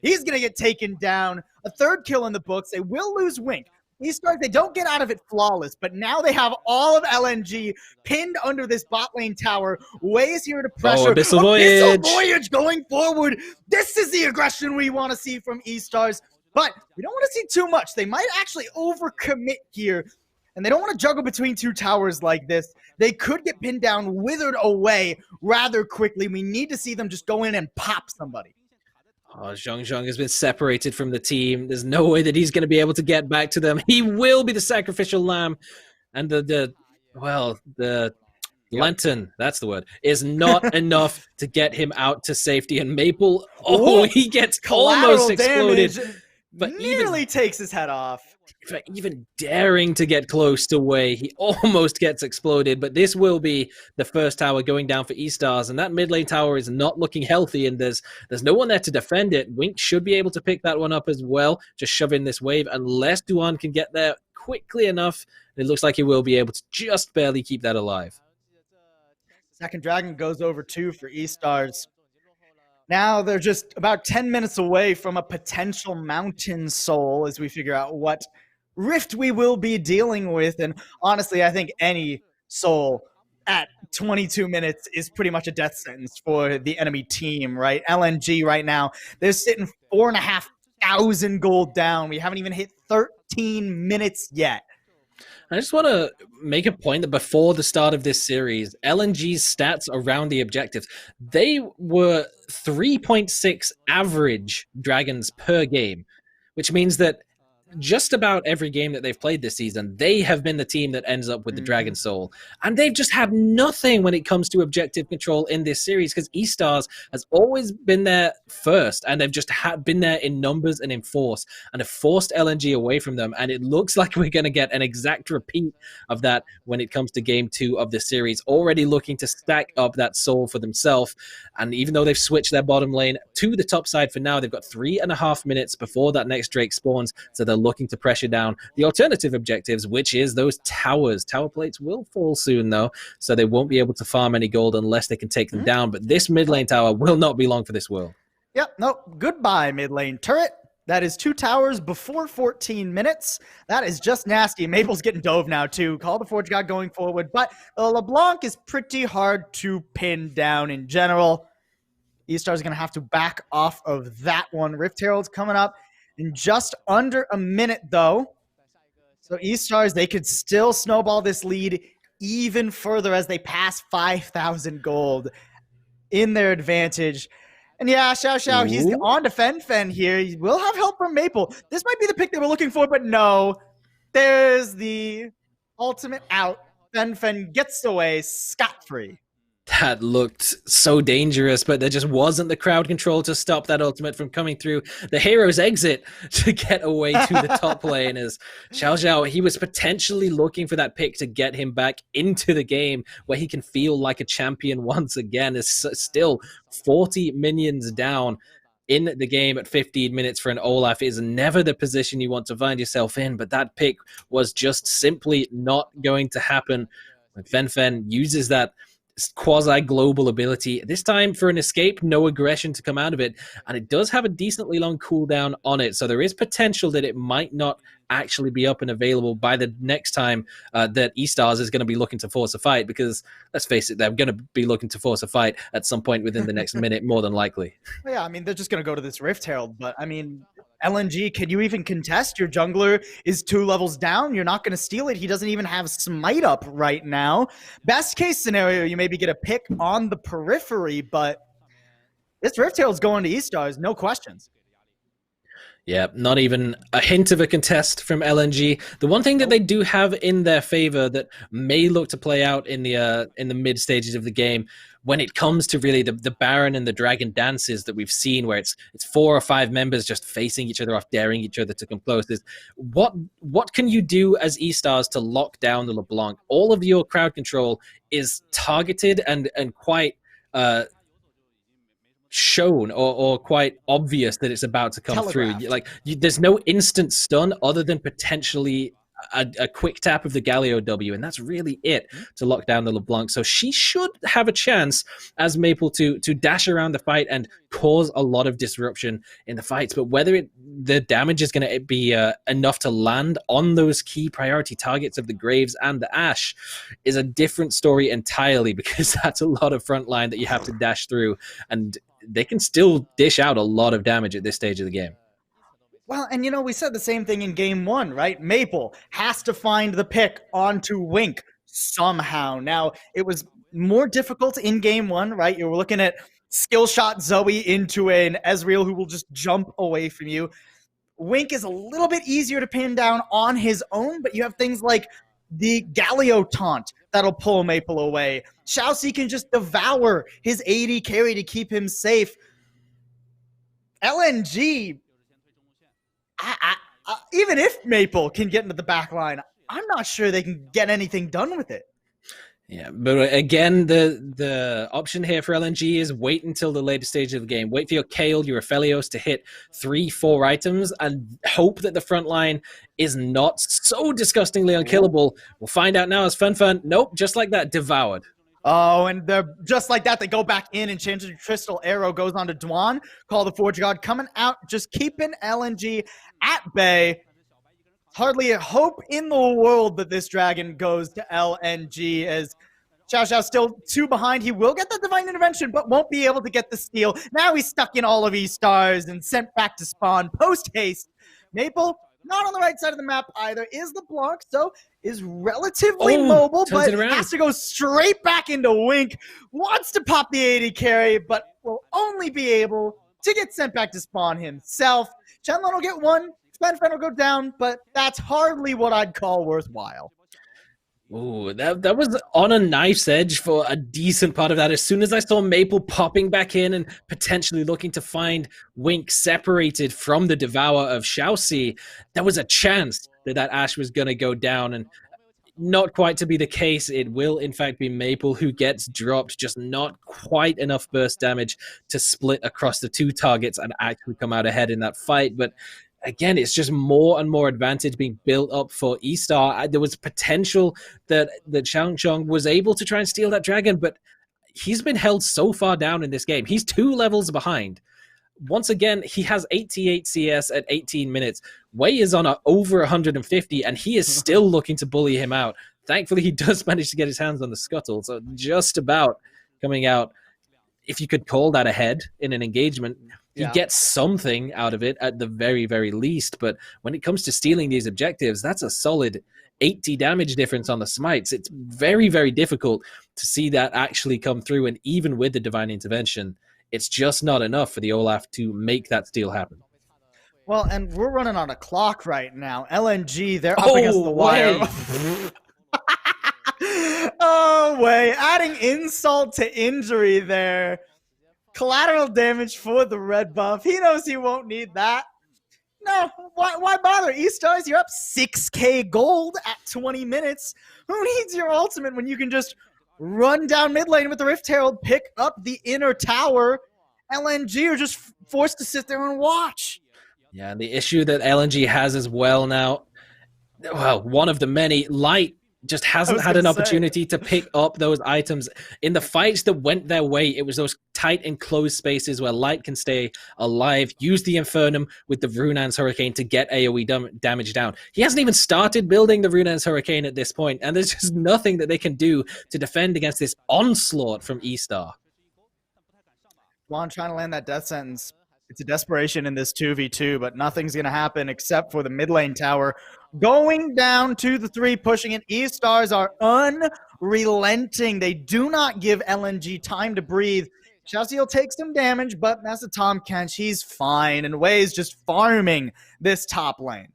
Speaker 2: He's going to get taken down. A third kill in the books. They will lose Wink. E-Stars, they don't get out of it flawless, but now they have all of LNG pinned under this bot lane tower. Wei's here to pressure.
Speaker 3: Abyssal
Speaker 2: Voyage going forward. This is the aggression we want to see from E-Stars, but we don't want to see too much. They might actually overcommit here, and they don't want to juggle between two towers like this. They could get pinned down, withered away rather quickly. We need to see them just go in and pop somebody.
Speaker 3: Oh, Zhong has been separated from the team. There's no way that he's going to be able to get back to them. He will be the sacrificial lamb. And the lantern, that's the word, is not enough to get him out to safety. And Maple, he gets almost exploded.
Speaker 2: But nearly takes his head off.
Speaker 3: Even daring to get close to Wei, he almost gets exploded. But this will be the first tower going down for E-Stars, and that mid lane tower is not looking healthy, and there's no one there to defend it. Wink should be able to pick that one up as well, just shove in this wave, unless Duan can get there quickly enough. It looks like he will be able to just barely keep that alive.
Speaker 2: Second Dragon goes over 2 for E-Stars. Now they're just about 10 minutes away from a potential Mountain Soul as we figure out what rift we will be dealing with. And honestly, I think any soul at 22 minutes is pretty much a death sentence for the enemy team, right? LNG right now, they're sitting 4,500 gold down. We haven't even hit 13 minutes yet.
Speaker 3: I just want to make a point that before the start of this series, LNG's stats around the objectives, they were 3.6 average dragons per game, which means that just about every game that they've played this season, they have been the team that ends up with the Dragon Soul. And they've just had nothing when it comes to objective control in this series, because E-Stars has always been there first, and they've just been there in numbers and in force, and have forced LNG away from them. And it looks like we're going to get an exact repeat of that when it comes to game 2 of the series, already looking to stack up that soul for themselves. And even though they've switched their bottom lane to the top side for now, they've got 3.5 minutes before that next Drake spawns, so they're looking to pressure down the alternative objectives, which is those towers. Tower plates will fall soon, though, so they won't be able to farm any gold unless they can take them down. But this mid lane tower will not be long for this world.
Speaker 2: Yep, no, goodbye mid lane turret. That is 2 towers before 14 minutes. That is just nasty. Maple's getting dove now, too. Call the Forge God going forward, but LeBlanc is pretty hard to pin down in general. E-Stars are going to have to back off of that one. Rift Herald's coming up in just under a minute, though. So E-Stars, they could still snowball this lead even further as they pass 5,000 gold in their advantage. And yeah, Xiao, he's on to Fen here. He will have help from Maple. This might be the pick they were looking for, but no. There's the ultimate out. Fen gets away scot-free.
Speaker 3: That looked so dangerous, but there just wasn't the crowd control to stop that ultimate from coming through the hero's exit to get away to the top lane. As Xiao, he was potentially looking for that pick to get him back into the game where he can feel like a champion once again. Is still 40 minions down in the game at 15 minutes for an Olaf. Is never the position you want to find yourself in, but that pick was just simply not going to happen when Fen uses that quasi-global ability. This time for an escape, no aggression to come out of it, and it does have a decently long cooldown on it, so there is potential that it might not actually be up and available by the next time that eStars is going to be looking to force a fight, because let's face it, they're going to be looking to force a fight at some point within the next minute, more than likely.
Speaker 2: Well, yeah, I mean, they're just going to go to this Rift Herald, but I mean, LNG, can you even contest? Your jungler is 2 levels down. You're not going to steal it. He doesn't even have Smite up right now. Best case scenario, you maybe get a pick on the periphery, but this Rift Herald's going to eStars, no questions.
Speaker 3: Yeah, not even a hint of a contest from LNG. The one thing that they do have in their favor that may look to play out in the mid stages of the game, when it comes to really the Baron and the Dragon dances that we've seen, where it's 4 or 5 members just facing each other off, daring each other to come close, is what can you do as eStars to lock down the LeBlanc? All of your crowd control is targeted and quite shown or quite obvious that it's about to come through. Like there's no instant stun other than potentially a quick tap of the Galio W, and that's really it to lock down the LeBlanc. So she should have a chance as Maple to dash around the fight and cause a lot of disruption in the fights. But whether the damage is going to be enough to land on those key priority targets of the Graves and the Ashe is a different story entirely, because that's a lot of front line that you have to dash through, and they can still dish out a lot of damage at this stage of the game.
Speaker 2: Well, and you know, we said the same thing in game 1, right? Maple has to find the pick onto Wink somehow. Now, it was more difficult in game 1, right? You were looking at skill shot Zoe into an Ezreal who will just jump away from you. Wink is a little bit easier to pin down on his own, but you have things like the Galio taunt that'll pull Maple away. Xiaoxi can just devour his AD carry to keep him safe. LNG, even if Maple can get into the back line, I'm not sure they can get anything done with it.
Speaker 3: Yeah, but again, the option here for LNG is wait until the later stage of the game. Wait for your Kayle, your Aphelios to hit 3-4 items and hope that the front line is not so disgustingly unkillable. We'll find out now as Fun. Nope, just like that, devoured.
Speaker 2: Oh, and they're just like that. They go back in and change the Crystal Arrow goes on to Dwan. Call the Forge God coming out, just keeping LNG at bay. Hardly a hope in the world that this dragon goes to LNG, as Xiao still 2 behind. He will get the Divine Intervention, but won't be able to get the steal. Now he's stuck in all of eStars and sent back to spawn post-haste. Maple, not on the right side of the map either, is LeBlanc, so is relatively mobile, but has to go straight back into Wink. Wants to pop the AD carry, but will only be able to get sent back to spawn himself. Shenlong will get 1. Sven will go down, but that's hardly what I'd call worthwhile.
Speaker 3: Ooh, that was on a knife's edge for a decent part of that. As soon as I saw Maple popping back in and potentially looking to find Wink separated from the devour of Xiaoxi, there was a chance that Ashe was going to go down, and not quite to be the case. It will, in fact, be Maple who gets dropped, just not quite enough burst damage to split across the 2 targets and actually come out ahead in that fight. But again, it's just more and more advantage being built up for eStar. There was potential that Changchong was able to try and steal that dragon, but he's been held so far down in this game. He's 2 levels behind. Once again, he has 88 CS at 18 minutes. Wei is on over 150, and he is still looking to bully him out. Thankfully, he does manage to get his hands on the scuttle, so just about coming out. If you could call that ahead in an engagement, he gets something out of it at the very, very least. But when it comes to stealing these objectives, that's a solid 80 damage difference on the smites. It's very, very difficult to see that actually come through. And even with the Divine Intervention, it's just not enough for the Olaf to make that steal happen.
Speaker 2: Well, and we're running on a clock right now. LNG, they're up against the wire. Oh, Wei, adding insult to injury there. Collateral damage for the red buff. He knows he won't need that. No, why bother? eStars, you're up 6k gold at 20 minutes. Who needs your ultimate when you can just run down mid lane with the Rift Herald, pick up the inner tower? LNG are just forced to sit there and watch.
Speaker 3: Yeah, and the issue that LNG has as well now, well, one of the many, Light just
Speaker 2: I
Speaker 3: hasn't
Speaker 2: was
Speaker 3: had
Speaker 2: gonna
Speaker 3: an
Speaker 2: say.
Speaker 3: opportunity to pick up those items. In the fights that went their way, it was those tight enclosed spaces where Light can stay alive, use the Infernum with the Runan's Hurricane to get AoE damage down. He hasn't even started building the Runan's Hurricane at this point, and there's just nothing that they can do to defend against this onslaught from E-Star.
Speaker 2: Juan trying to land that death sentence. It's a desperation in this 2v2, but nothing's going to happen except for the mid lane tower going down to the 3, pushing it. E-Stars are unrelenting. They do not give LNG time to breathe. Chelsea will take some damage, but that's a Tom Kench. He's fine, and Wei is just farming this top lane.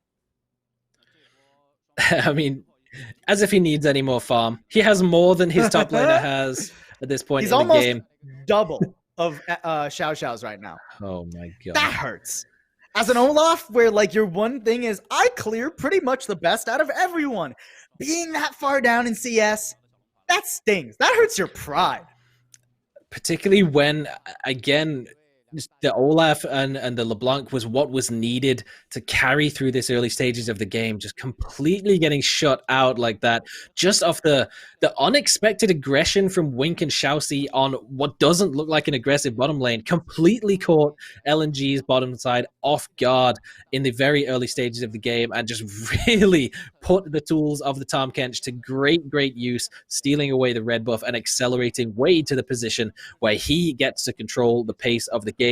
Speaker 3: I mean, as if he needs any more farm. He has more than his top laner has at this point in the game.
Speaker 2: Double of Xiao Xiao's right now.
Speaker 3: Oh my god.
Speaker 2: That hurts. As an Olaf, where like your one thing is, I clear pretty much the best out of everyone. Being that far down in CS, that stings. That hurts your pride.
Speaker 3: Particularly when, again, the Olaf and the LeBlanc was what was needed to carry through this early stages of the game, just completely getting shut out like that, just off the unexpected aggression from Wink and Xiaoxi on what doesn't look like an aggressive bottom lane, completely caught LNG's bottom side off guard in the very early stages of the game and just really put the tools of the Tahm Kench to great use, stealing away the red buff and accelerating Wei to the position where he gets to control the pace of the game.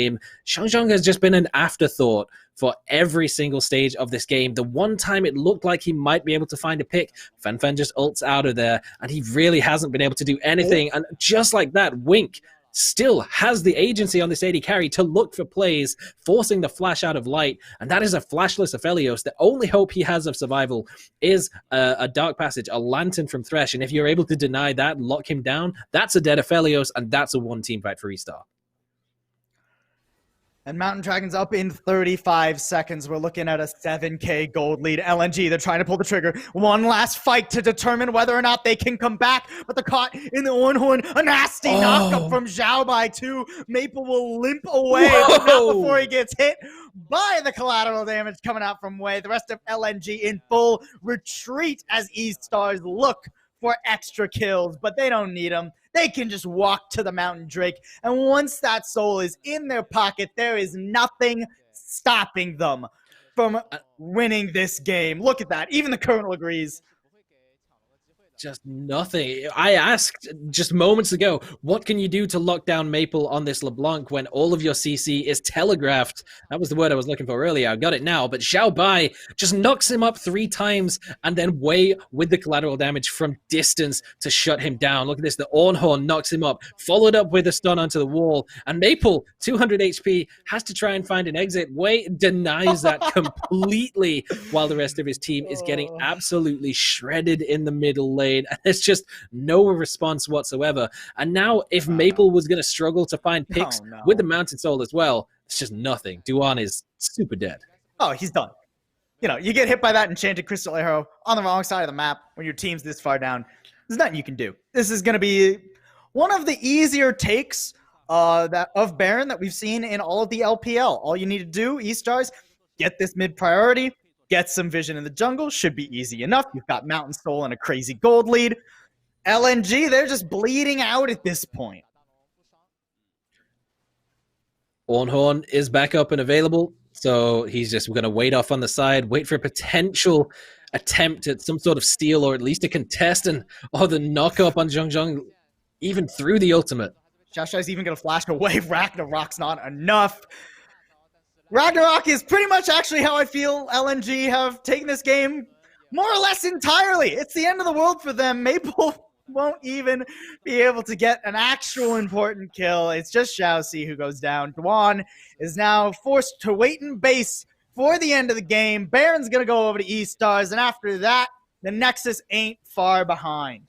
Speaker 3: Xiangzhong has just been an afterthought for every single stage of this game. The one time it looked like he might be able to find a pick, Fen just ults out of there, and he really hasn't been able to do anything. And just like that, Wink still has the agency on this AD carry to look for plays, forcing the flash out of Light, and that is a flashless Aphelios. The only hope he has of survival is a Dark Passage, a Lantern from Thresh, and if you're able to deny that, lock him down, that's a dead Aphelios, and that's a one-team fight for E-Star.
Speaker 2: And Mountain Dragon's up in 35 seconds. We're looking at a 7k gold lead. LNG, they're trying to pull the trigger. One last fight to determine whether or not they can come back, but they're caught in the Ornhorn. A nasty knockup from Zhao Bai too. Maple will limp away, but not before he gets hit by the collateral damage coming out from Wei. The rest of LNG in full retreat as E-Stars look for extra kills, but they don't need them. They can just walk to the Mountain Drake, and once that soul is in their pocket, there is nothing stopping them from winning this game. Look at that. Even the Colonel agrees.
Speaker 3: Just nothing. I asked just moments ago, what can you do to lock down Maple on this LeBlanc when all of your CC is telegraphed? That was the word I was looking for earlier. I got it now. But Zhao Bai just knocks him up 3 times and then Wei with the collateral damage from distance to shut him down. Look at this. The Ornhorn knocks him up, followed up with a stun onto the wall. And Maple, 200 HP, has to try and find an exit. Wei denies that completely while the rest of his team is getting absolutely shredded in the middle lane. And there's just no response whatsoever. And now, if Maple was going to struggle to find picks with the Mountain Soul as well, it's just nothing. Duan is super dead.
Speaker 2: Oh, he's done. You know, you get hit by that enchanted crystal arrow on the wrong side of the map when your team's this far down. There's nothing you can do. This is going to be one of the easier takes of Baron that we've seen in all of the LPL. All you need to do, E-Stars, get this mid priority, get some vision in the jungle, should be easy enough. You've got Mountain Soul and a crazy gold lead. LNG, they're just bleeding out at this point.
Speaker 3: Ornhorn is back up and available, so he's just going to wait off on the side, wait for a potential attempt at some sort of steal or at least a contest, and the knock up on Zhong even through the ultimate.
Speaker 2: Xiaoxi's even going to flash away. Ragnarok's not enough. Ragnarok is pretty much actually how I feel LNG have taken this game more or less entirely. It's the end of the world for them. Maple won't even be able to get an actual important kill. It's just Xiaoxi who goes down. Duan is now forced to wait in base for the end of the game. Baron's going to go over to E-Stars, and after that, the Nexus ain't far behind.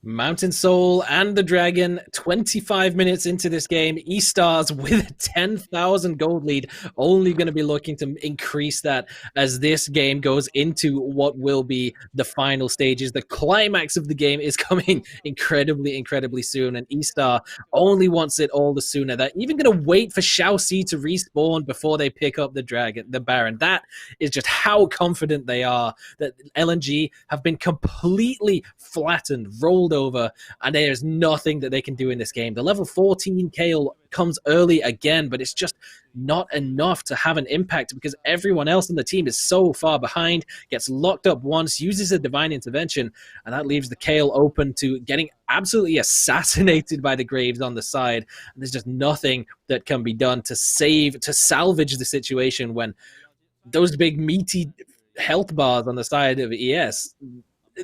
Speaker 3: Mountain Soul and the Dragon, 25 minutes into this game. E-Stars with a 10,000 gold lead, only going to be looking to increase that as this game goes into what will be the final stages. The climax of the game is coming incredibly soon, and E-Star only wants it all the sooner. They're even going to wait for Xiaoxi to respawn before they pick up the Baron. That is just how confident they are that LNG have been completely flattened, rolled over, and there's nothing that they can do in this game. The level 14 Kale comes early again, but it's just not enough to have an impact because everyone else on the team is so far behind, gets locked up once, uses a divine intervention, and that leaves the Kale open to getting absolutely assassinated by the Graves on the side. And there's just nothing that can be done to salvage the situation when those big meaty health bars on the side of ES,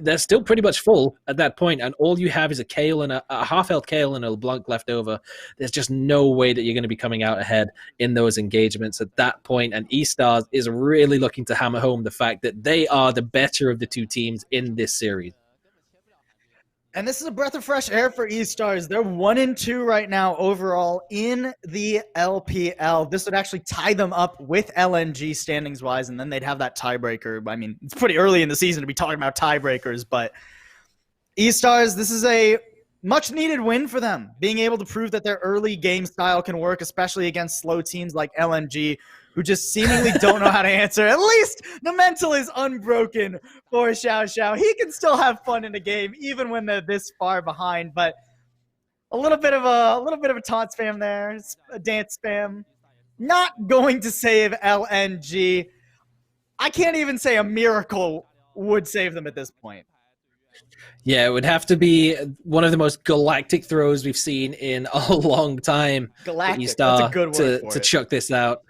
Speaker 3: they're still pretty much full at that point, and all you have is a Kale and a half-health Kale and a LeBlanc left over. There's just no way that you're going to be coming out ahead in those engagements at that point, and E-Stars is really looking to hammer home the fact that they are the better of the two teams in this series.
Speaker 2: And this is a breath of fresh air for E-Stars. They're 1-2 right now overall in the LPL. This would actually tie them up with LNG standings-wise, and then they'd have that tiebreaker. I mean, it's pretty early in the season to be talking about tiebreakers, but E-Stars, this is a much-needed win for them, being able to prove that their early game style can work, especially against slow teams like LNG, who just seemingly don't know how to answer. At least the mental is unbroken for Xiao. He can still have fun in the game, even when they're this far behind. But a little bit of a taunt spam there, a dance spam. Not going to save LNG. I can't even say a miracle would save them at this point.
Speaker 3: Yeah, it would have to be one of the most galactic throws we've seen in a long time.
Speaker 2: Galactic, that's a good word
Speaker 3: to chuck this out.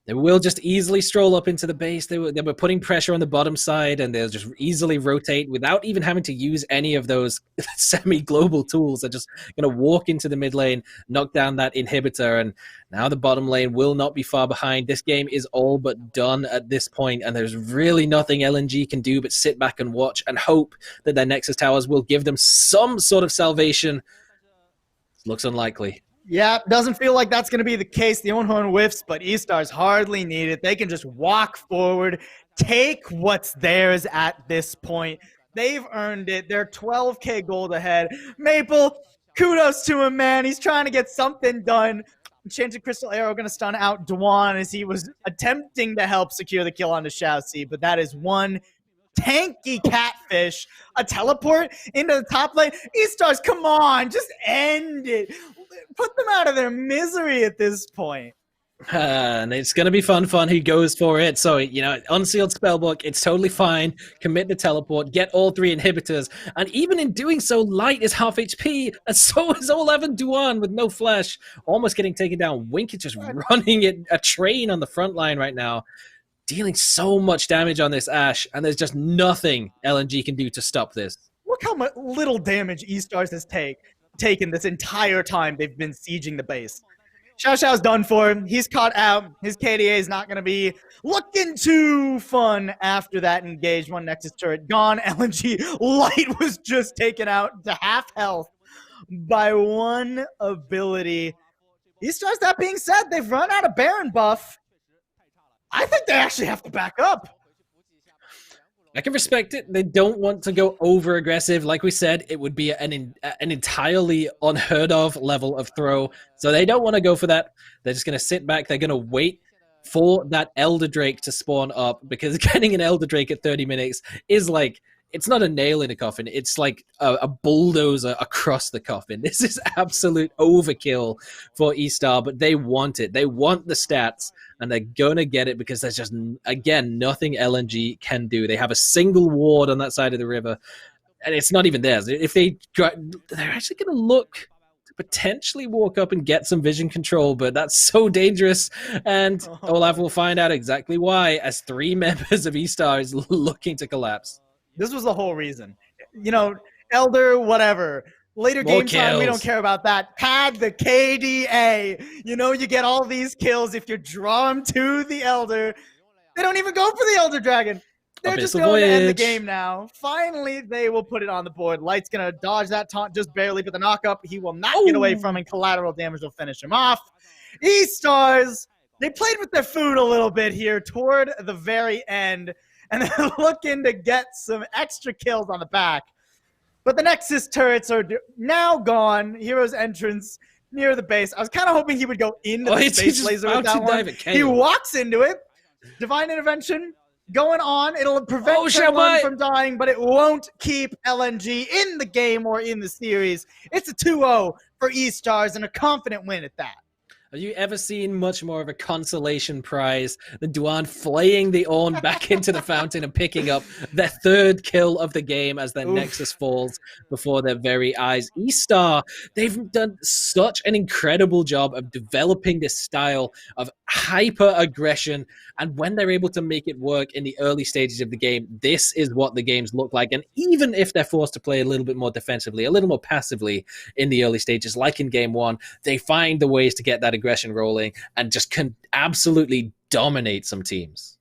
Speaker 3: They will just easily stroll up into the base. They were putting pressure on the bottom side, and they'll just easily rotate without even having to use any of those semi-global tools. They're just going to walk into the mid lane, knock down that inhibitor, and now the bottom lane will not be far behind. This game is all but done at this point, and there's really nothing LNG can do but sit back and watch and hope that their Nexus towers will give them some sort of salvation. Looks unlikely.
Speaker 2: Yeah, doesn't feel like that's going to be the case. The Onhorn whiffs, but E-Stars hardly need it. They can just walk forward, take what's theirs at this point. They've earned it. They're 12K gold ahead. Maple, kudos to him, man. He's trying to get something done. Enchanted Crystal Arrow going to stun out Dwan as he was attempting to help secure the kill onto Xiaoxi, but that is one tanky catfish. A teleport into the top lane. E-Stars, come on, just end it. Put them out of their misery at this point.
Speaker 3: And it's going to be fun. He goes for it. So, unsealed spellbook, it's totally fine. Commit the teleport, get all 3 inhibitors. And even in doing so, Light is half HP, and so is Olev Duan with no flash. Almost getting taken down. Wink is just running a train on the front line right now, dealing so much damage on this Ashe, and there's just nothing LNG can do to stop this.
Speaker 2: Look how much little damage E-Stars has taken this entire time they've been sieging the base. Xiao's done for. He's caught out. His KDA is not going to be looking too fun after that engage. One Nexus turret gone. LNG Light was just taken out to half health by one ability. E-Stars, that being said, they've run out of Baron buff. I think they actually have to back up.
Speaker 3: I can respect it. They don't want to go over aggressive. Like we said, it would be an entirely unheard of level of throw. So they don't want to go for that. They're just going to sit back. They're going to wait for that Elder Drake to spawn up, because getting an Elder Drake at 30 minutes is like, it's not a nail in a coffin. It's like a bulldozer across the coffin. This is absolute overkill for E-Star, but they want it. They want the stats, and they're going to get it because there's just, again, nothing LNG can do. They have a single ward on that side of the river, and it's not even theirs. If they're actually going to look to potentially walk up and get some vision control, but that's so dangerous, and Olaf will find out exactly why as 3 members of E-Star is looking to collapse.
Speaker 2: This was the whole reason. Elder, whatever. Later
Speaker 3: More
Speaker 2: game time, we
Speaker 3: kills.
Speaker 2: don't care about that. Pad the KDA. You get all these kills if you draw them to the Elder. They don't even go for the Elder Dragon. They're just
Speaker 3: Abyssal
Speaker 2: going to end the
Speaker 3: Voyage.
Speaker 2: game now. Finally, they will put it on the board. Light's going to dodge that taunt just barely, but the knock-up, he will not get away from, and collateral damage will finish him off. E-Stars, they played with their food a little bit here toward the very end, and they're looking to get some extra kills on the back. But the Nexus turrets are now gone. Hero's entrance near the base. I was kind of hoping he would go into the space laser with that one. He walks into it. Divine Intervention going on. It'll prevent Sherlock from dying, but it won't keep LNG in the game or in the series. It's a 2-0 for E-Stars and a confident win at that.
Speaker 3: Have you ever seen much more of a consolation prize than Duan flaying the Ornn back into the fountain and picking up their third kill of the game as their Nexus falls before their very eyes? E-Star, they've done such an incredible job of developing this style of hyper aggression, and when they're able to make it work in the early stages of the game, this is what the games look like. And even if they're forced to play a little bit more defensively, a little more passively in the early stages, like in game one, they find the ways to get that aggression rolling and just can absolutely dominate some teams.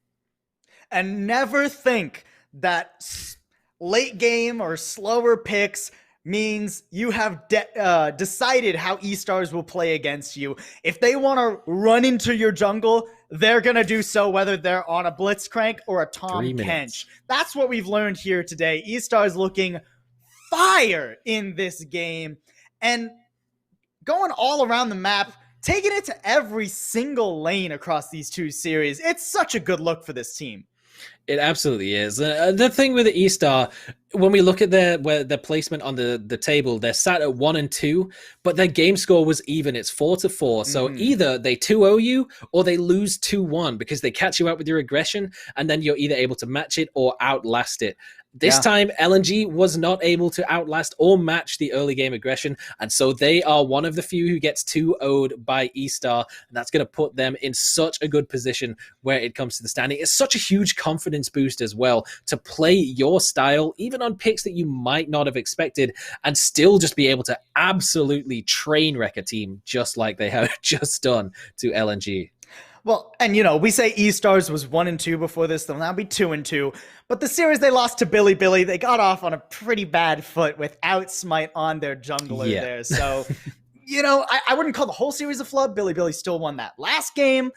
Speaker 2: And never think that late game or slower picks means you have decided how E-Stars will play against you. If they want to run into your jungle, they're going to do so whether they're on a Blitzcrank or a Tom Kench. That's what we've learned here today. E-Stars looking fire in this game and going all around the map, taking it to every single lane across these two series. It's such a good look for this team.
Speaker 3: It absolutely is. The thing with the E-Star, when we look at their placement on the table, they're sat at 1 and 2, but their game score was even. It's 4-4. So either they 2-0 you or they lose 2-1 because they catch you out with your aggression, and then you're either able to match it or outlast it. This time, LNG was not able to outlast or match the early game aggression, and so they are one of the few who gets 2-0'd by E-Star, and that's going to put them in such a good position where it comes to the standing. It's such a huge confidence boost as well to play your style, even on picks that you might not have expected, and still just be able to absolutely train wreck a team just like they have just done to LNG.
Speaker 2: Well, and you know, we say E-Stars was 1 and 2 before this, they'll now be 2 and 2. But the series they lost to Billy, they got off on a pretty bad foot without Smite on their jungler there. So, you know, I wouldn't call the whole series a flub. Billy still won that last game.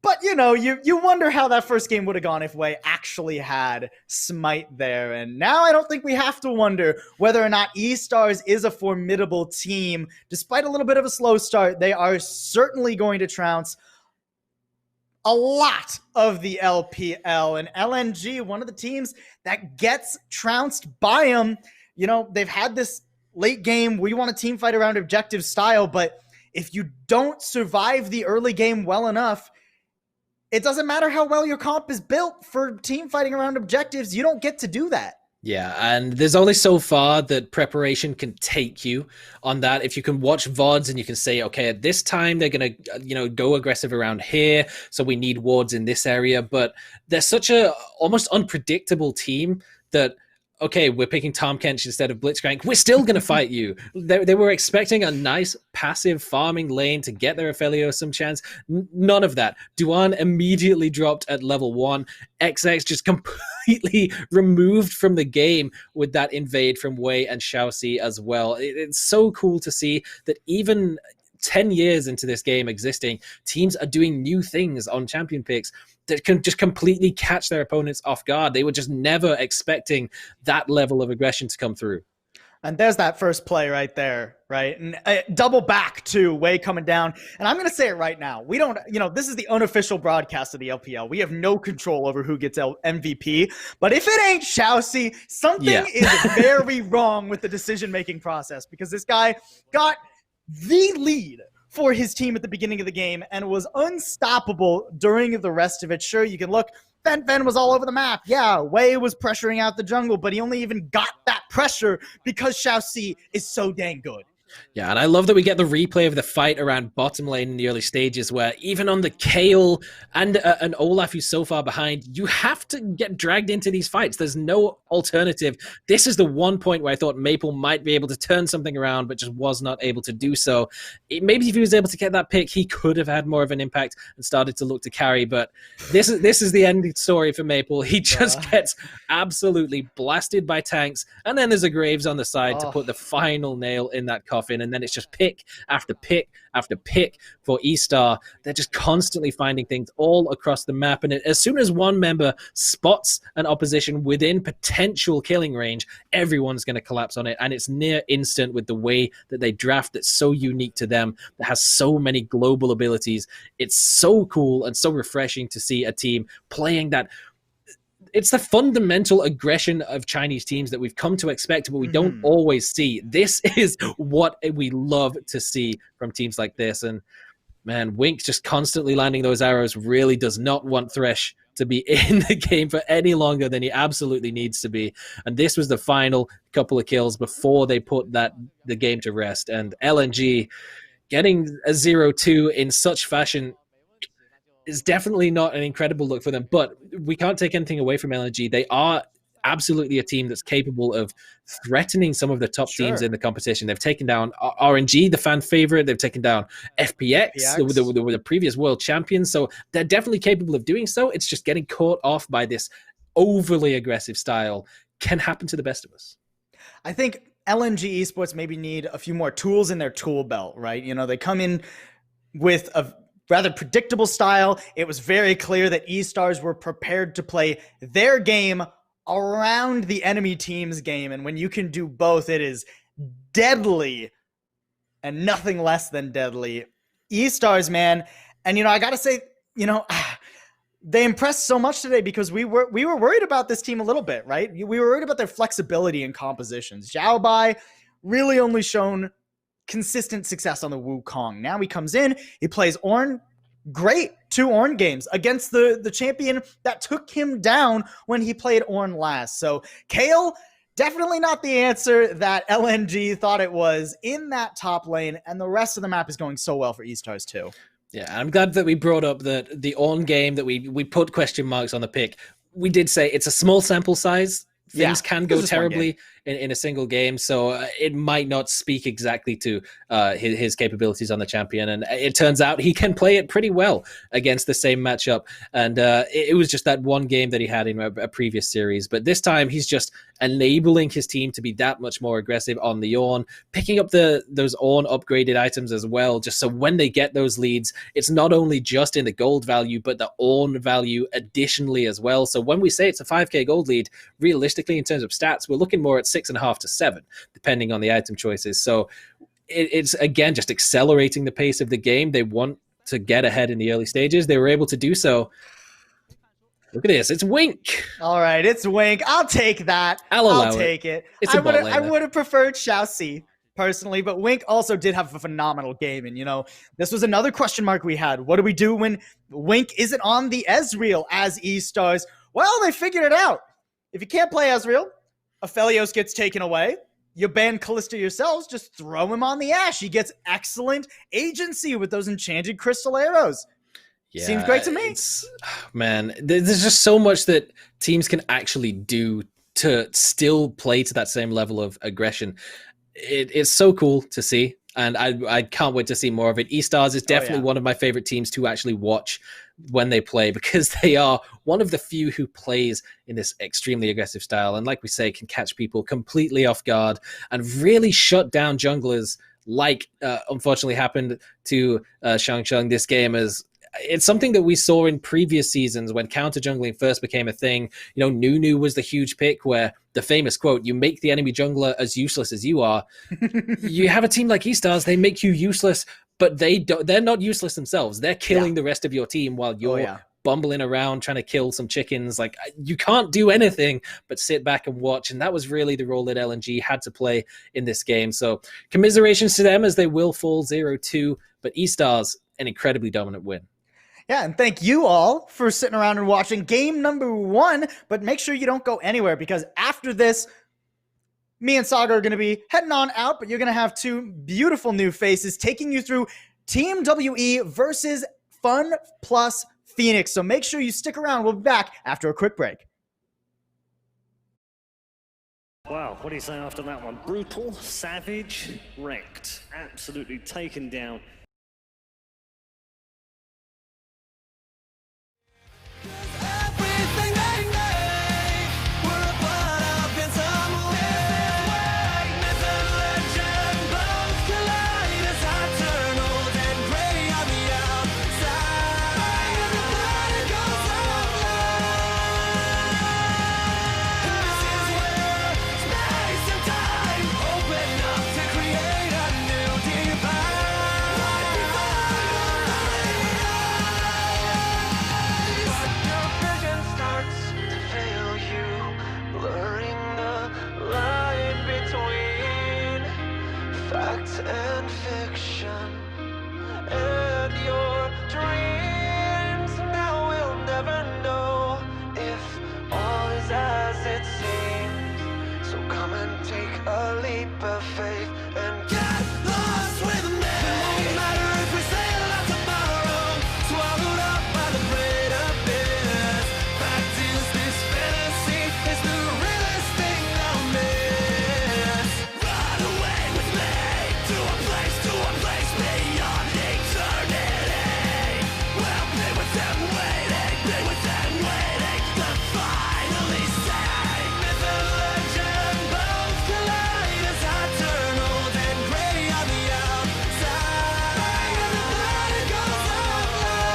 Speaker 2: But, you know, you wonder how that first game would have gone if Wei actually had Smite there. And now I don't think we have to wonder whether or not E-Stars is a formidable team. Despite a little bit of a slow start, they are certainly going to trounce a lot of the LPL, and LNG, one of the teams that gets trounced by them. You know, they've had this late game, we want a team fight around objective style, but if you don't survive the early game well enough, it doesn't matter how well your comp is built for team fighting around objectives. You don't get to do that.
Speaker 3: Yeah, and there's only so far that preparation can take you on that. If you can watch VODs and you can say, okay, at this time they're going to, you know, go aggressive around here, so we need wards in this area. But they're such a almost unpredictable team that, okay, we're picking Tom Kench instead of Blitzcrank. We're still going to fight you. They were expecting a nice passive farming lane to get their Aphelios some chance. None of that. Duan immediately dropped at level 1. XX just completely removed from the game with that invade from Wei and Xiaoxi as well. It's so cool to see that even 10 years into this game existing, teams are doing new things on champion picks that can just completely catch their opponents off guard. They were just never expecting that level of aggression to come through.
Speaker 2: And there's that first play right there, right? And double back to Wei coming down. And I'm going to say it right now. We don't, you know, this is the unofficial broadcast of the LPL. We have no control over who gets MVP. But if it ain't Xiaoxi, something is very wrong with the decision-making process, because this guy got the lead for his team at the beginning of the game and was unstoppable during the rest of it. Sure, you can look, Fen was all over the map. Yeah, Wei was pressuring out the jungle, but he only even got that pressure because Xiaoxi is so dang good.
Speaker 3: Yeah, and I love that we get the replay of the fight around bottom lane in the early stages, where even on the Kale and an Olaf who's so far behind, you have to get dragged into these fights. There's no alternative. This is the one point where I thought Maple might be able to turn something around, but just was not able to do so. Maybe if he was able to get that pick, he could have had more of an impact and started to look to carry. But this is the ending story for Maple. He just gets absolutely blasted by tanks, and then there's a Graves on the side to put the final nail in that coffin, and then it's just pick after pick after pick for E-Star. They're just constantly finding things all across the map, and as soon as one member spots an opposition within potential killing range, everyone's going to collapse on it, and it's near instant with the way that they draft that's so unique to them, that has so many global abilities. It's so cool and so refreshing to see a team playing that. It's the fundamental aggression of Chinese teams that we've come to expect, but we don't always see. This is what we love to see from teams like this. And man, Wink just constantly landing those arrows really does not want Thresh to be in the game for any longer than he absolutely needs to be. And this was the final couple of kills before they put the game to rest. And LNG getting a 0-2 in such fashion is definitely not an incredible look for them, but we can't take anything away from LNG. They are absolutely a team that's capable of threatening some of the top teams in the competition. They've taken down RNG, the fan favorite. They've taken down FPX, the previous world champions. So they're definitely capable of doing so. It's just getting caught off by this overly aggressive style can happen to the best of us.
Speaker 2: I think LNG esports maybe need a few more tools in their tool belt, right? You know, they come in with a rather predictable style. It was very clear that E-Stars were prepared to play their game around the enemy team's game. And when you can do both, it is deadly and nothing less than deadly. E-Stars, man. And, you know, I got to say, you know, they impressed so much today because we were worried about this team a little bit, right? We were worried about their flexibility in compositions. Xiao Bai really only shown consistent success on the Wukong. Now he comes in, he plays Ornn. Great 2 Ornn games against the champion that took him down when he played Ornn last. So Kale, definitely not the answer that LNG thought it was in that top lane, and the rest of the map is going so well for E-Stars too.
Speaker 3: Yeah, I'm glad that we brought up the Ornn game, that we put question marks on the pick. We did say it's a small sample size. Things can go terribly in a single game, so it might not speak exactly to his capabilities on the champion. And it turns out he can play it pretty well against the same matchup. And it was just that one game that he had in a previous series. But this time, he's just enabling his team to be that much more aggressive on the Ornn, picking up those Ornn upgraded items as well, just so when they get those leads, it's not only just in the gold value, but the Ornn value additionally as well. So when we say it's a 5k gold lead, realistically, in terms of stats, we're looking more at 6.5 to 7, depending on the item choices. So it's again just accelerating the pace of the game. They want to get ahead in the early stages. They were able to do so. Look at this. It's Wink.
Speaker 2: All right, it's Wink. I'll take that.
Speaker 3: I'll
Speaker 2: take it.
Speaker 3: It's a bot laner.
Speaker 2: I would have preferred Xiaoxi personally, but Wink also did have a phenomenal game. And, you know, this was another question mark we had. What do we do when Wink isn't on the Ezreal as E-Stars? Well, they figured it out. If you can't play Ezreal, Aphelios gets taken away. You ban Kalista yourselves, just throw him on the Ashe. He gets excellent agency with those enchanted crystal arrows. Yeah, seems great to me.
Speaker 3: Man, there's just so much that teams can actually do to still play to that same level of aggression. It's so cool to see, and I can't wait to see more of it. E-Stars is definitely one of my favorite teams to actually watch when they play, because they are one of the few who plays in this extremely aggressive style, and like we say, can catch people completely off guard and really shut down junglers, like unfortunately happened to Shang this game. As it's something that we saw in previous seasons when counter jungling first became a thing. You know, Nunu was the huge pick where the famous quote, "You make the enemy jungler as useless as you are." You have a team like E-Stars, they make you useless, but they're not useless themselves. They're killing the rest of your team while you're bumbling around trying to kill some chickens. Like, you can't do anything but sit back and watch. And that was really the role that LNG had to play in this game. So commiserations to them as they will fall 0-2, but E-Stars, an incredibly dominant win.
Speaker 2: Yeah, and thank you all for sitting around and watching game number 1. But make sure you don't go anywhere, because after this, me and Saga are going to be heading on out, but you're going to have two beautiful new faces taking you through Team WE versus Fun Plus Phoenix. So make sure you stick around. We'll be back after a quick break.
Speaker 4: Wow, what do you say after that one? Brutal, savage, wrecked, absolutely taken down.
Speaker 1: Everything they make, we're a part of in some way. Myth and legend both collide as I turn old and gray on the outside. And the planet goes offline. This is where space and time open up to create a new divide. Right before the but your vision starts to fail you, blurring the line between fact and fiction and your dreams. Now we'll never know if all is as it seems. So come and take a leap of faith and get lost with me. It won't matter if we sail out tomorrow, swallowed up by the great abyss. Fact is, this fantasy is the realest thing I'll miss. Run away with me to a place beyond eternity. We'll be with them waiting to finally say. Myth and legend both collide as I turn old and gray on the outside. And the planet goes offline.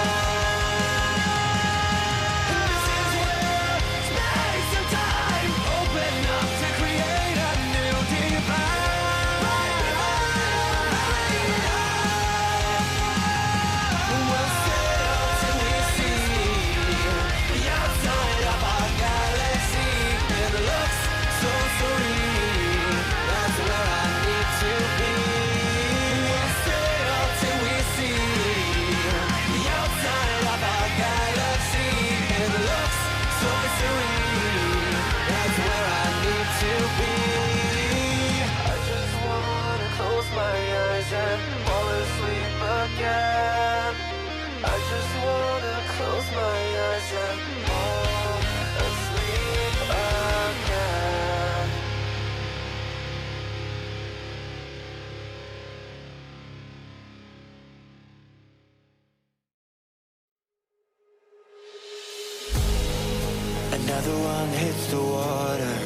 Speaker 1: This is where space and time open up to create a new divide. We'll sail till we see the outside of our galaxy. It looks so serene. That's where I need to be. We'll sail till we see the outside of our galaxy. It looks so serene. That's where I need to be. I just wanna close my eyes and fall asleep again. I just wanna close my eyes and fall asleep again. Another one hits the water,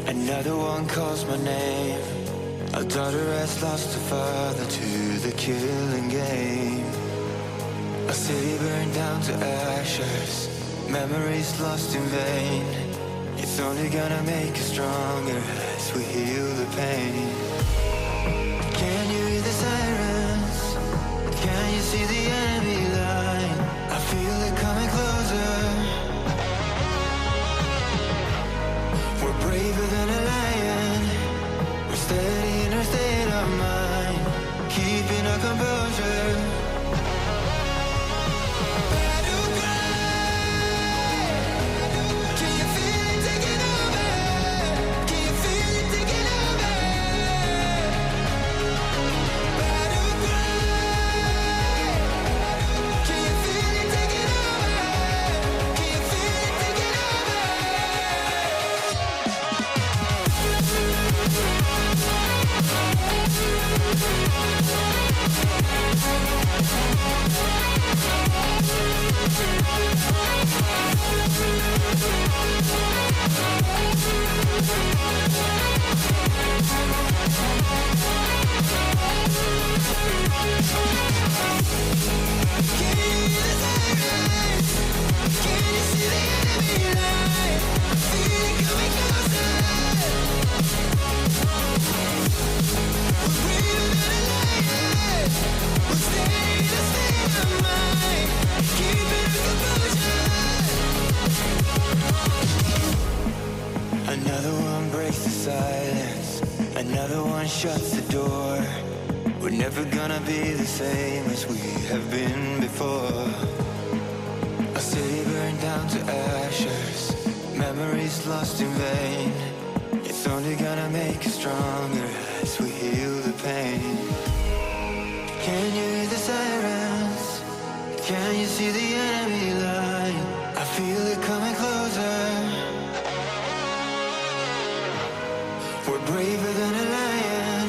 Speaker 1: another one calls my name. A daughter has lost her father to the killing game. A city burned down to ashes, memories lost in vain. It's only gonna make us stronger as we heal the pain. Can you hear the sirens? Can you see the enemy line? I feel it coming closer. We're braver than a lion. We're steady in our state of mind, keeping our composure. Battle cry. Can you feel it taking over? Can you feel it taking over? Battle cry. Can you feel it taking over? Can you feel it taking over? Another one breaks the silence, another one shuts the door. We're never gonna be the same as we have been before. A city burned down to ashes, memories lost in vain. It's only only gonna make us stronger as we heal the pain. Can you hear the sirens? Can you see the enemy line? I feel it coming closer. We're braver than a lion.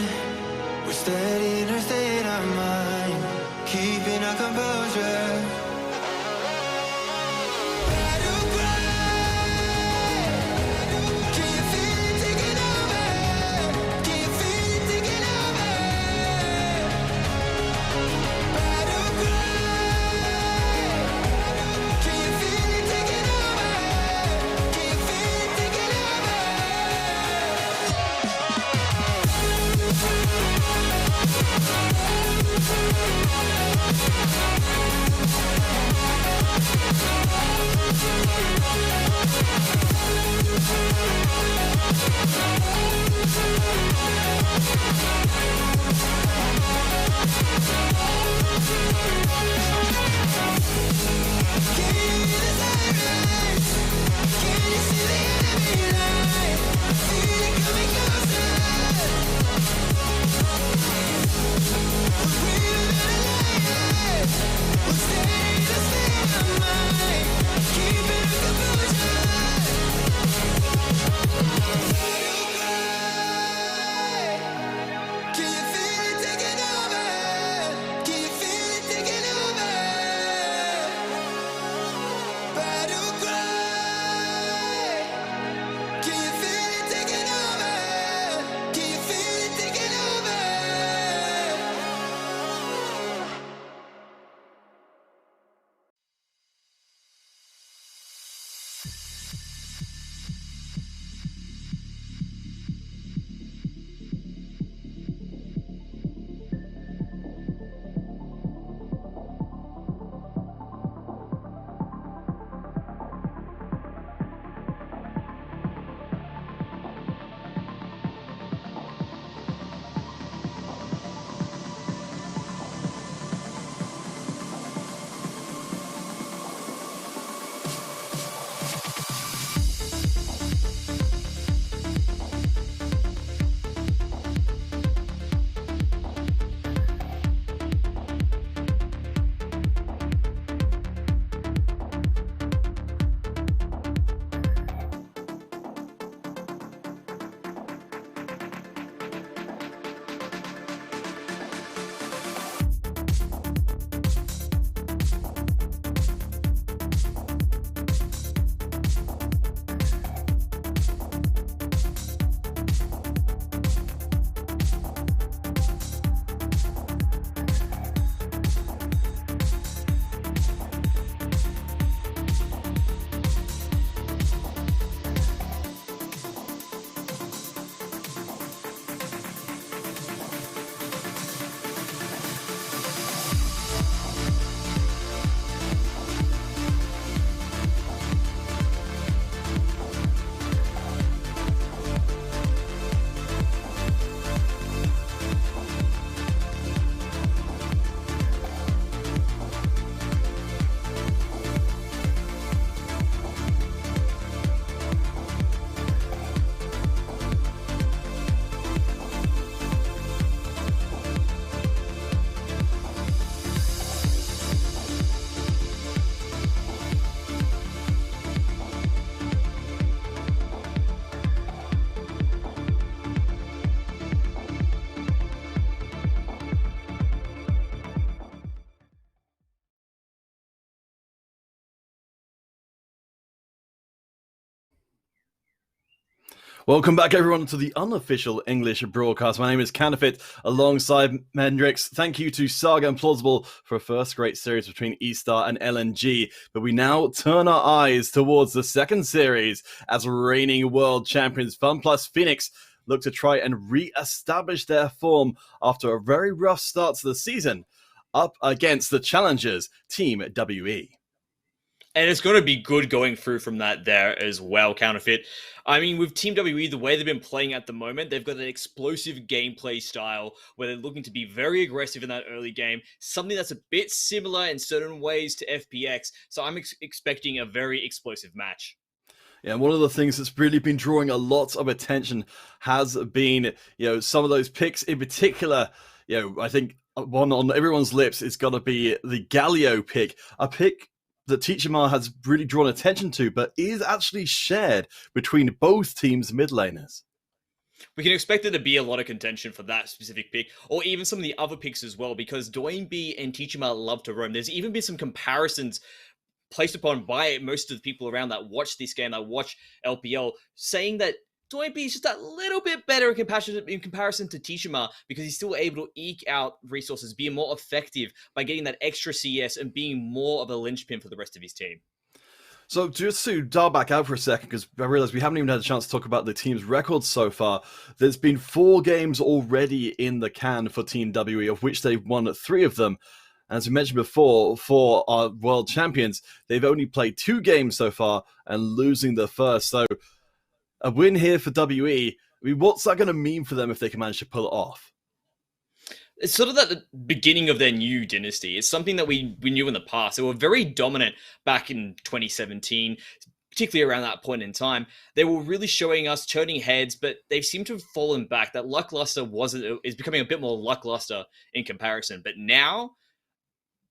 Speaker 1: We're steady in our state of mind, keeping our composure. Battle cry. Can you feel it taking over? Can you feel it taking over? Battle cry. Can you feel it taking over? Can you feel it taking over?
Speaker 5: Welcome back, everyone, to the unofficial English broadcast. My name is Counterfeit, alongside Mendrix. Thank you to Saga and Plausible for a first great series between E-Star and LNG. But we now turn our eyes towards the second series as reigning world champions FunPlus Phoenix look to try and re-establish their form after a very rough start to the season, up against the challengers, Team WE.
Speaker 6: And it's going to be good going through from that there as well, Counterfeit. I mean, with Team WE, the way they've been playing at the moment, they've got an explosive gameplay style where they're looking to be very aggressive in that early game, something that's a bit similar in certain ways to FPX. So I'm expecting a very explosive match.
Speaker 5: Yeah, one of the things that's really been drawing a lot of attention has been, some of those picks in particular. I think one on everyone's lips is got to be the Galio pick, a pick that Teachama has really drawn attention to, but is actually shared between both teams' mid laners.
Speaker 6: We can expect there to be a lot of contention for that specific pick, or even some of the other picks as well, because Doinby and Teachama love to roam. There's even been some comparisons placed upon by most of the people around that watch this game, that watch LPL, saying that Doinby is just a little bit better in comparison to Tishima because he's still able to eke out resources, be more effective by getting that extra CS and being more of a linchpin for the rest of his team.
Speaker 5: So just to dial back out for a second, because I realize we haven't even had a chance to talk about the team's records so far. There's been 4 games already in the can for Team WE, of which they've won 3 of them. As we mentioned before, for our world champions, they've only played 2 games so far and losing the first. So a win here for WE. I mean, what's that going to mean for them if they can manage to pull it off?
Speaker 6: It's sort of the beginning of their new dynasty. It's something that we knew in the past. They were very dominant back in 2017, particularly around that point in time. They were really showing us turning heads, but they seem to have fallen back. That lackluster is becoming a bit more lackluster in comparison. But now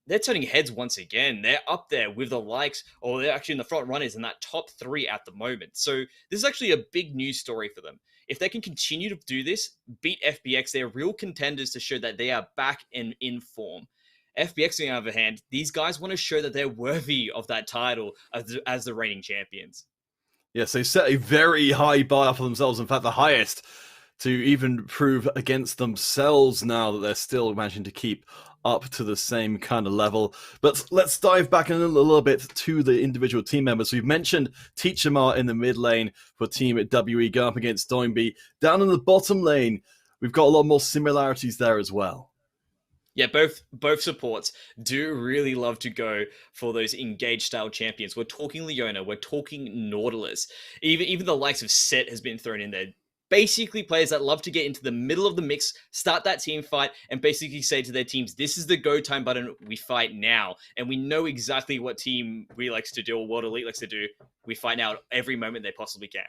Speaker 6: they're turning heads once again. They're up there with the likes, or they're actually in the front runners in that top 3 at the moment. So this is actually a big news story for them. If they can continue to do this, beat FPX, they're real contenders to show that they are back and in form. FPX, on the other hand, these guys want to show that they're worthy of that title as the reigning champions.
Speaker 5: Yes, they set a very high bar for themselves. In fact, the highest to even prove against themselves now that they're still managing to keep up to the same kind of level. But let's dive back in a little bit to the individual team members. We've mentioned Teachamar in the mid lane for Team WE going up against Doinby. Down in the bottom lane, we've got a lot more similarities there as well.
Speaker 6: Yeah, both supports do really love to go for those engaged style champions. We're talking Leona, we're talking Nautilus. Even the likes of Set has been thrown in there. Basically players that love to get into the middle of the mix, start that team fight, and basically say to their teams, this is the go time button, we fight now. And we know exactly what Team we likes to do, or what Elite likes to do. We fight now every moment they possibly can.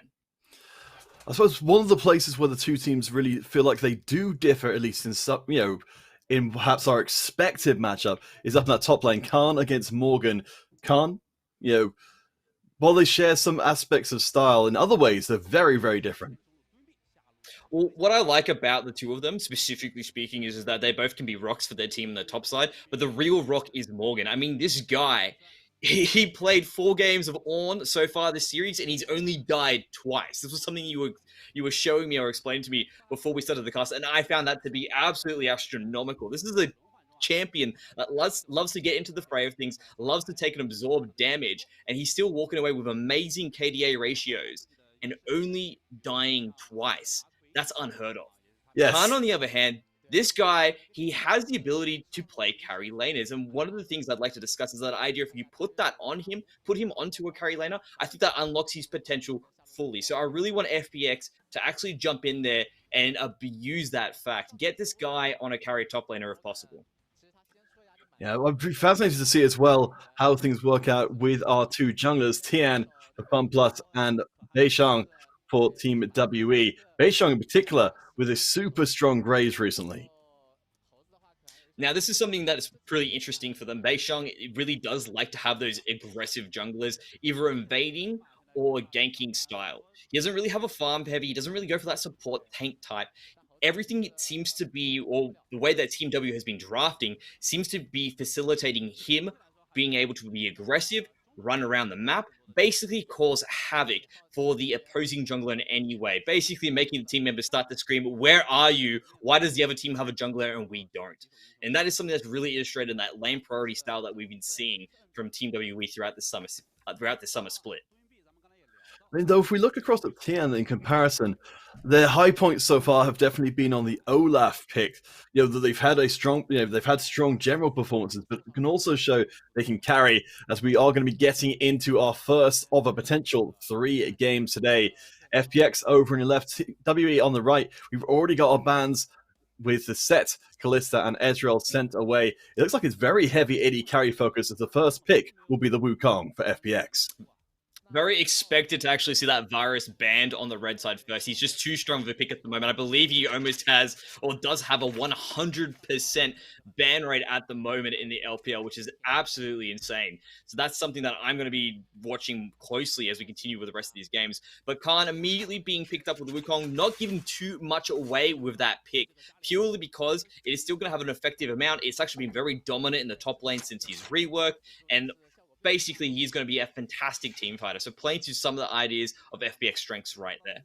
Speaker 5: I suppose one of the places where the two teams really feel like they do differ, at least in some, in perhaps our expected matchup, is up in that top lane. Khan against Morgan. Khan, while they share some aspects of style, in other ways, they're very, very different.
Speaker 6: Well, what I like about the two of them, specifically speaking, is that they both can be rocks for their team on the top side, but the real rock is Morgan. I mean, this guy, he played 4 games of Ornn so far this series, and he's only died twice. This was something you were showing me or explaining to me before we started the cast, and I found that to be absolutely astronomical. This is a champion that loves to get into the fray of things, loves to take and absorb damage, and he's still walking away with amazing KDA ratios and only dying twice. That's unheard of.
Speaker 5: Yes.
Speaker 6: Khan, on the other hand, this guy, he has the ability to play carry laners. And one of the things I'd like to discuss is that idea if you put that on him, put him onto a carry laner, I think that unlocks his potential fully. So I really want FPX to actually jump in there and abuse that fact. Get this guy on a carry top laner if possible.
Speaker 5: Yeah, I'd be fascinated to see as well how things work out with our 2 junglers, Tian for FunPlus and Beishang for Team WE. Beishang in particular with a super strong Graves recently.
Speaker 6: Now, this is something that is pretty interesting for them. Beishang really does like to have those aggressive junglers, either invading or ganking style. He doesn't really have a farm heavy. He doesn't really go for that support tank type. Everything it seems to be, or the way that Team W has been drafting, seems to be facilitating him being able to be aggressive, run around the map, basically cause havoc for the opposing jungler in any way, basically making the team members start to scream, where are you? Why does the other team have a jungler and we don't? And that is something that's really illustrated in that lane priority style that we've been seeing from Team WE throughout the summer split.
Speaker 5: I mean, though, if we look across at Tian in comparison, their high points so far have definitely been on the Olaf pick. That they've had they've had strong general performances, but it can also show they can carry. As we are going to be getting into our first of a potential 3 games today. FPX over on the left, WE on the right. We've already got our bans with the Set, Kalista, and Ezreal sent away. It looks like it's very heavy AD carry focus, as the first pick will be the Wukong for FPX.
Speaker 6: Very expected to actually see that virus banned on the red side first. He's just too strong of a pick at the moment. I believe he almost has or does have a 100% ban rate at the moment in the LPL, which is absolutely insane. So that's something that I'm going to be watching closely as we continue with the rest of these games. But Khan immediately being picked up with the Wukong, not giving too much away with that pick, purely because it is still going to have an effective amount. It's actually been very dominant in the top lane since he's reworked, and basically he's going to be a fantastic team fighter. So playing to some of the ideas of FPX strengths right there.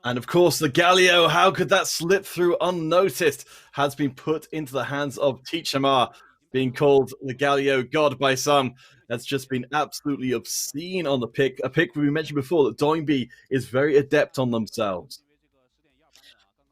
Speaker 5: And of course, the Galio, how could that slip through unnoticed, has been put into the hands of Teachamar, being called the Galio God by some. That's just been absolutely obscene on the pick. A pick we mentioned before that Doinby is very adept on themselves.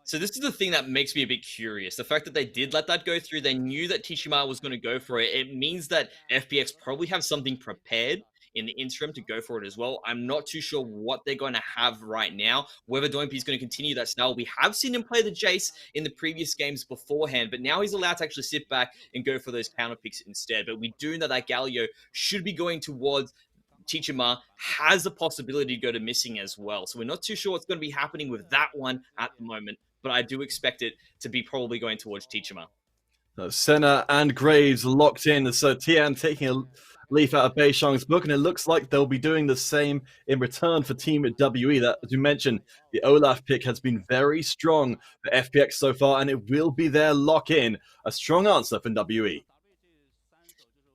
Speaker 6: So this is the thing that makes me a bit curious. The fact that they did let that go through, they knew that Tishima was going to go for it. It means that FPX probably have something prepared in the interim to go for it as well. I'm not too sure what they're going to have right now, whether Doinby is going to continue that style. We have seen him play the Jace in the previous games beforehand, but now he's allowed to actually sit back and go for those counter picks instead. But we do know that Galio should be going towards Teachama, has the possibility to go to missing as well. So we're not too sure what's going to be happening with that one at the moment, but I do expect it to be probably going towards Teachama.
Speaker 5: So Senna and Graves locked in. So Tian taking a leaf out of Beishang's book, and it looks like they'll be doing the same in return for Team WE. That, as you mentioned, the Olaf pick has been very strong for FPX so far, and it will be their lock-in. A strong answer from WE.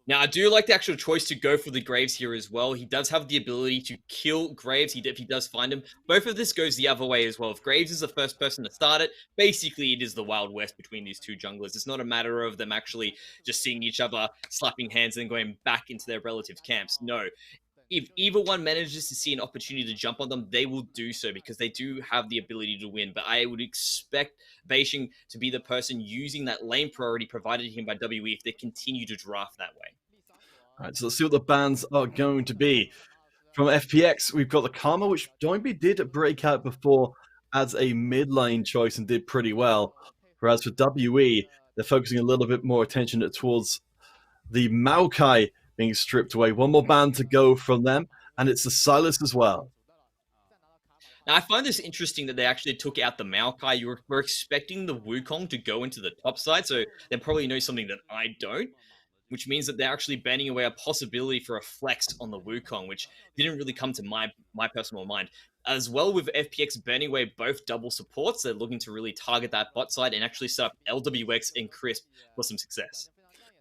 Speaker 6: Now, I do like the actual choice to go for the Graves here as well. He does have the ability to kill Graves if he does find him. Both of this goes the other way as well. If Graves is the first person to start it, basically it is the Wild West between these two junglers. It's not a matter of them actually just seeing each other, slapping hands, and then going back into their relative camps. No. If either one manages to see an opportunity to jump on them, they will do so because they do have the ability to win. But I would expect Beijing to be the person using that lane priority provided to him by WE if they continue to draft that way.
Speaker 5: All right, so let's see what the bans are going to be. From FPX, we've got the Karma, which Doinby did break out before as a mid lane choice and did pretty well. Whereas for WE, they're focusing a little bit more attention towards the Maokai being stripped away. One more ban to go from them, and it's the Silas as well.
Speaker 6: Now, I find this interesting that they actually took out the Maokai. We're expecting the Wukong to go into the top side, so they probably know something that I don't, which means that they're actually banning away a possibility for a flex on the Wukong, which didn't really come to my personal mind. As well, with FPX banning away both double supports, they're looking to really target that bot side and actually set up LWX and Crisp for some success.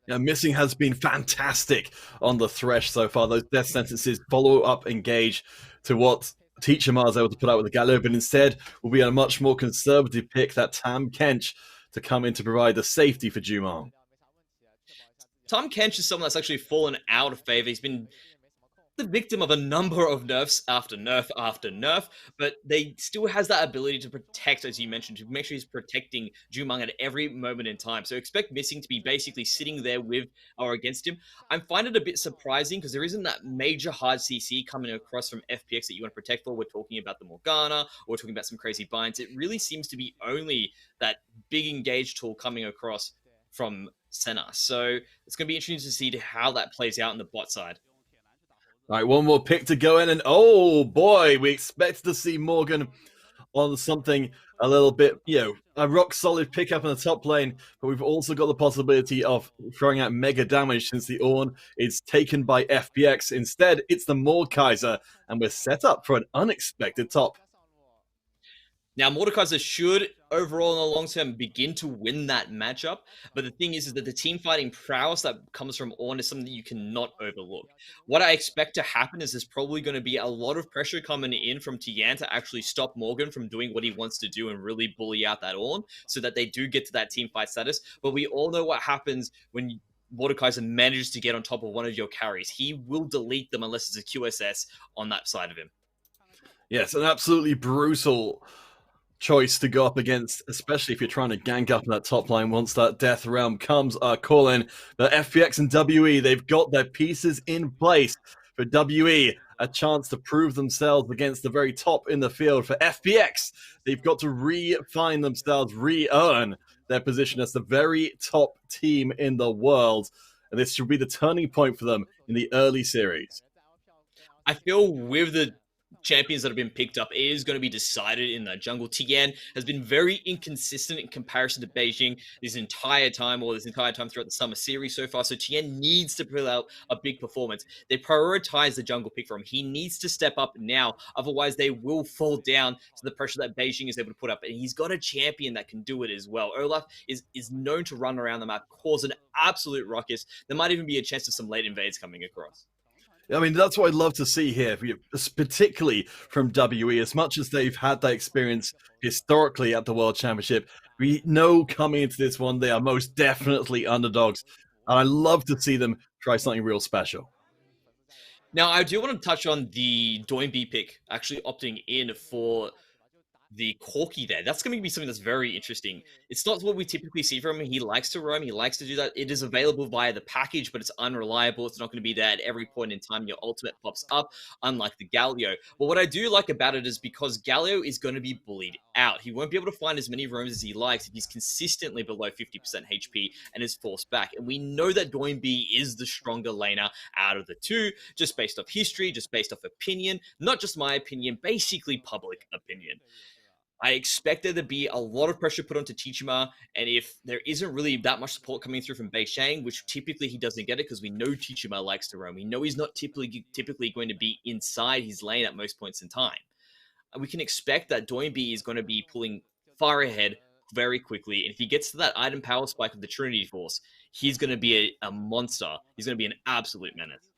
Speaker 5: Yeah, missing has been fantastic on the Thresh so far. Those death sentences follow up engage to what Teacher Mar is able to put out with the Gallo, but instead will be a much more conservative pick, that Tam Kench, to come in to provide the safety for Jumong.
Speaker 6: Tom Kench is someone that's actually fallen out of favor. He's been the victim of a number of nerfs after nerf after nerf, but they still has that ability to protect, as you mentioned, to make sure he's protecting Jumong at every moment in time. So expect Missing to be basically sitting there with or against him. I find it a bit surprising because there isn't that major hard CC coming across from FPX that you want to protect for. We're talking about the Morgana, or we're talking about some crazy binds. It really seems to be only that big engage tool coming across from Senna. So it's going to be interesting to see how that plays out on the bot side.
Speaker 5: All right, one more pick to go in, and oh boy, we expect to see Morgan on something a little bit, a rock solid pickup in the top lane, but we've also got the possibility of throwing out mega damage since the Ornn is taken by FPX. Instead, it's the Mordekaiser, and we're set up for an unexpected top.
Speaker 6: Now, Mordekaiser should, overall in the long term, begin to win that matchup. But the thing is that the team fighting prowess that comes from Ornn is something that you cannot overlook. What I expect to happen is there's probably going to be a lot of pressure coming in from Tian to actually stop Morgan from doing what he wants to do and really bully out that Ornn so that they do get to that team fight status. But we all know what happens when Mordekaiser manages to get on top of one of your carries. He will delete them unless it's a QSS on that side of him.
Speaker 5: Yes, an absolutely brutal choice to go up against, especially if you're trying to gank up in that top line once that death realm comes calling. The FPX and WE, they've got their pieces in place. For WE, a chance to prove themselves against the very top in the field. For FPX, they've got to re-find themselves, re-earn their position as the very top team in the world. And this should be the turning point for them in the early series.
Speaker 6: I feel with the champions that have been picked up, it is going to be decided in the jungle. Tian has been very inconsistent in comparison to Beijing this entire time throughout the summer series so far. So Tian needs to put out a big performance. They prioritize the jungle pick for him. He needs to step up now. Otherwise, they will fall down to the pressure that Beijing is able to put up. And he's got a champion that can do it as well. Olaf is known to run around the map, cause an absolute ruckus. There might even be a chance of some late invades coming across.
Speaker 5: I mean, that's what I'd love to see here, particularly from WE. As much as they've had that experience historically at the World Championship, we know coming into this one, they are most definitely underdogs. And I love to see them try something real special.
Speaker 6: Now, I do want to touch on the Doinby pick actually opting in for the Corki there. That's going to be something that's very interesting. It's not what we typically see from him. He likes to roam. He likes to do that. It is available via the package, but it's unreliable. It's not going to be there at every point in time your ultimate pops up, unlike the Galio. But what I do like about it is because Galio is going to be bullied out. He won't be able to find as many roams as he likes if he's consistently below 50% HP and is forced back. And we know that Doinby is the stronger laner out of the two, just based off history, just based off opinion, not just my opinion, basically public opinion. I expect there to be a lot of pressure put onto Tichima, and if there isn't really that much support coming through from Beishang, which typically he doesn't get it because we know Tichima likes to roam. We know he's not typically going to be inside his lane at most points in time. And we can expect that Doinby is going to be pulling far ahead very quickly, and if he gets to that item power spike of the Trinity Force, he's going to be a monster. He's going to be an absolute menace.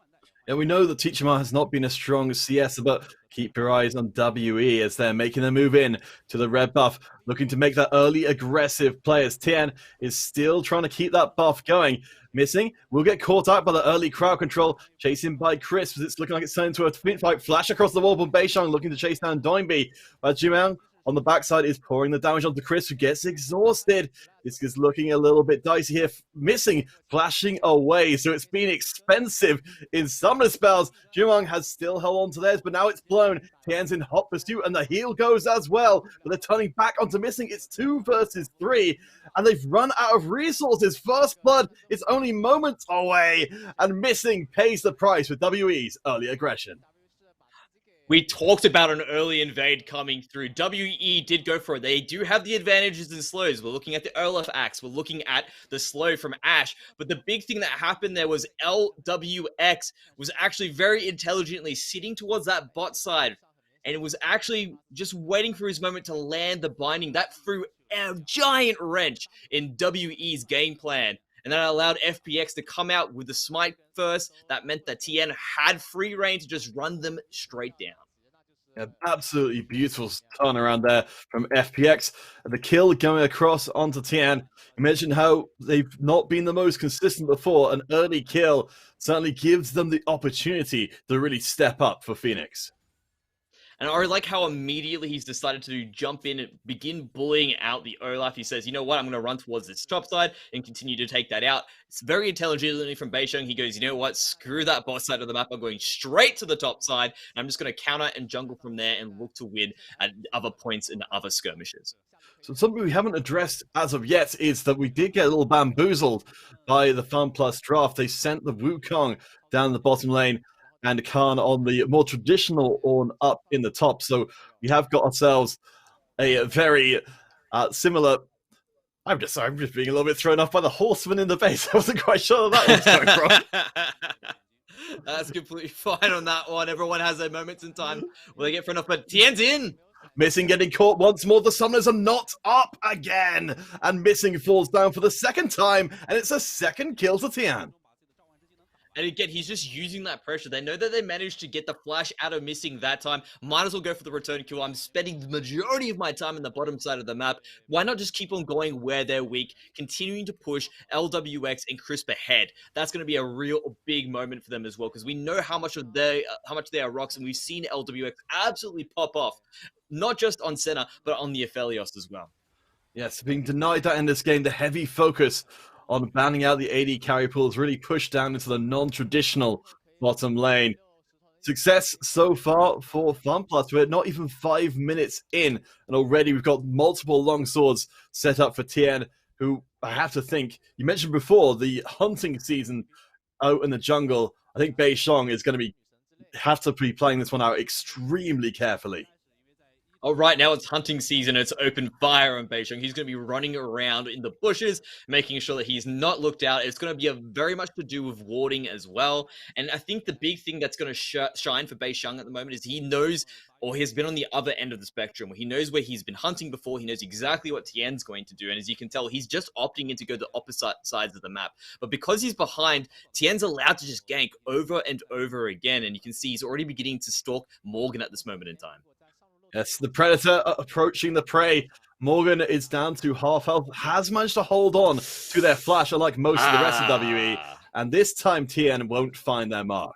Speaker 5: And we know that Tichima has not been a strong CS, but keep your eyes on WE as they're making a move in to the red buff, looking to make that early aggressive play as Tian is still trying to keep that buff going. Missing, will get caught out by the early crowd control, chasing by Chris, as it's looking like it's turning into a fit fight. Flash across the wall from Beishang, looking to chase down Doinby. But Jimang on the backside is pouring the damage onto Chris, who gets exhausted. This is looking a little bit dicey here. Missing, flashing away. So it's been expensive in some of the spells. Jumong has still held on to theirs, but now it's blown. Tian's in hot pursuit, and the heal goes as well. But they're turning back onto Missing. It's 2 versus 3, and they've run out of resources. First blood is only moments away, and Missing pays the price with WE's early aggression.
Speaker 6: We talked about an early invade coming through. WE did go for it. They do have the advantages in slows. We're looking at the Olaf axe. We're looking at the slow from Ashe. But the big thing that happened there was LWX was actually very intelligently sitting towards that bot side. And it was actually just waiting for his moment to land the binding. That threw a giant wrench in WE's game plan. And that allowed FPX to come out with the smite first. That meant that Tien had free reign to just run them straight down.
Speaker 5: Yeah, absolutely beautiful turnaround there from FPX. The kill going across onto Tian. You mentioned how they've not been the most consistent before. An early kill certainly gives them the opportunity to really step up for Phoenix.
Speaker 6: And I like how immediately he's decided to jump in and begin bullying out the Olaf. He says, you know what, I'm going to run towards this top side and continue to take that out. It's very intelligently from Beisheng. He goes, you know what, screw that boss side of the map. I'm going straight to the top side. And I'm just going to counter and jungle from there and look to win at other points in other skirmishes.
Speaker 5: So something we haven't addressed as of yet is that we did get a little bamboozled by the Fun Plus draft. They sent the Wukong down the bottom lane and Khan on the more traditional Ornn up in the top. So we have got ourselves a very similar... I'm just being a little bit thrown off by the horseman in the base. I wasn't quite sure that was going from.
Speaker 6: That's completely fine on that one. Everyone has their moments in time where they get thrown off, but Tien's in.
Speaker 5: Missing getting caught once more. The summoners are not up again. And Missing falls down for the second time, and it's a second kill to Tian.
Speaker 6: And again, he's just using that pressure. They know that they managed to get the flash out of Missing that time. Might as well go for the return kill. I'm spending the majority of my time in the bottom side of the map. Why not just keep on going where they're weak, continuing to push LWX and Crisp ahead? That's going to be a real big moment for them as well, because we know how much they are rocks, and we've seen LWX absolutely pop off, not just on Senna, but on the Aphelios as well.
Speaker 5: Yes, being denied that in this game, the heavy focus on banning out the AD carry pool is really pushed down into the non-traditional bottom lane. Success so far for FunPlus. We're not even 5 minutes in, and already we've got multiple long swords set up for Tien, who I have to think, you mentioned before, the hunting season out in the jungle. I think Beishong is going to be have to be playing this one out extremely carefully.
Speaker 6: Oh, right now it's hunting season. It's open fire on Beijing. He's going to be running around in the bushes, making sure that he's not looked out. It's going to be very much to do with warding as well. And I think the big thing that's going to shine for Beisheng at the moment is he knows, or he has been on the other end of the spectrum, where he knows where he's been hunting before. He knows exactly what Tien's going to do. And as you can tell, he's just opting in to go the opposite sides of the map. But because he's behind, Tien's allowed to just gank over and over again. And you can see he's already beginning to stalk Morgan at this moment in time.
Speaker 5: Yes, the Predator approaching the prey. Morgan is down to half health, has managed to hold on to their flash, unlike most of the rest of WE. And this time, Tien won't find their mark.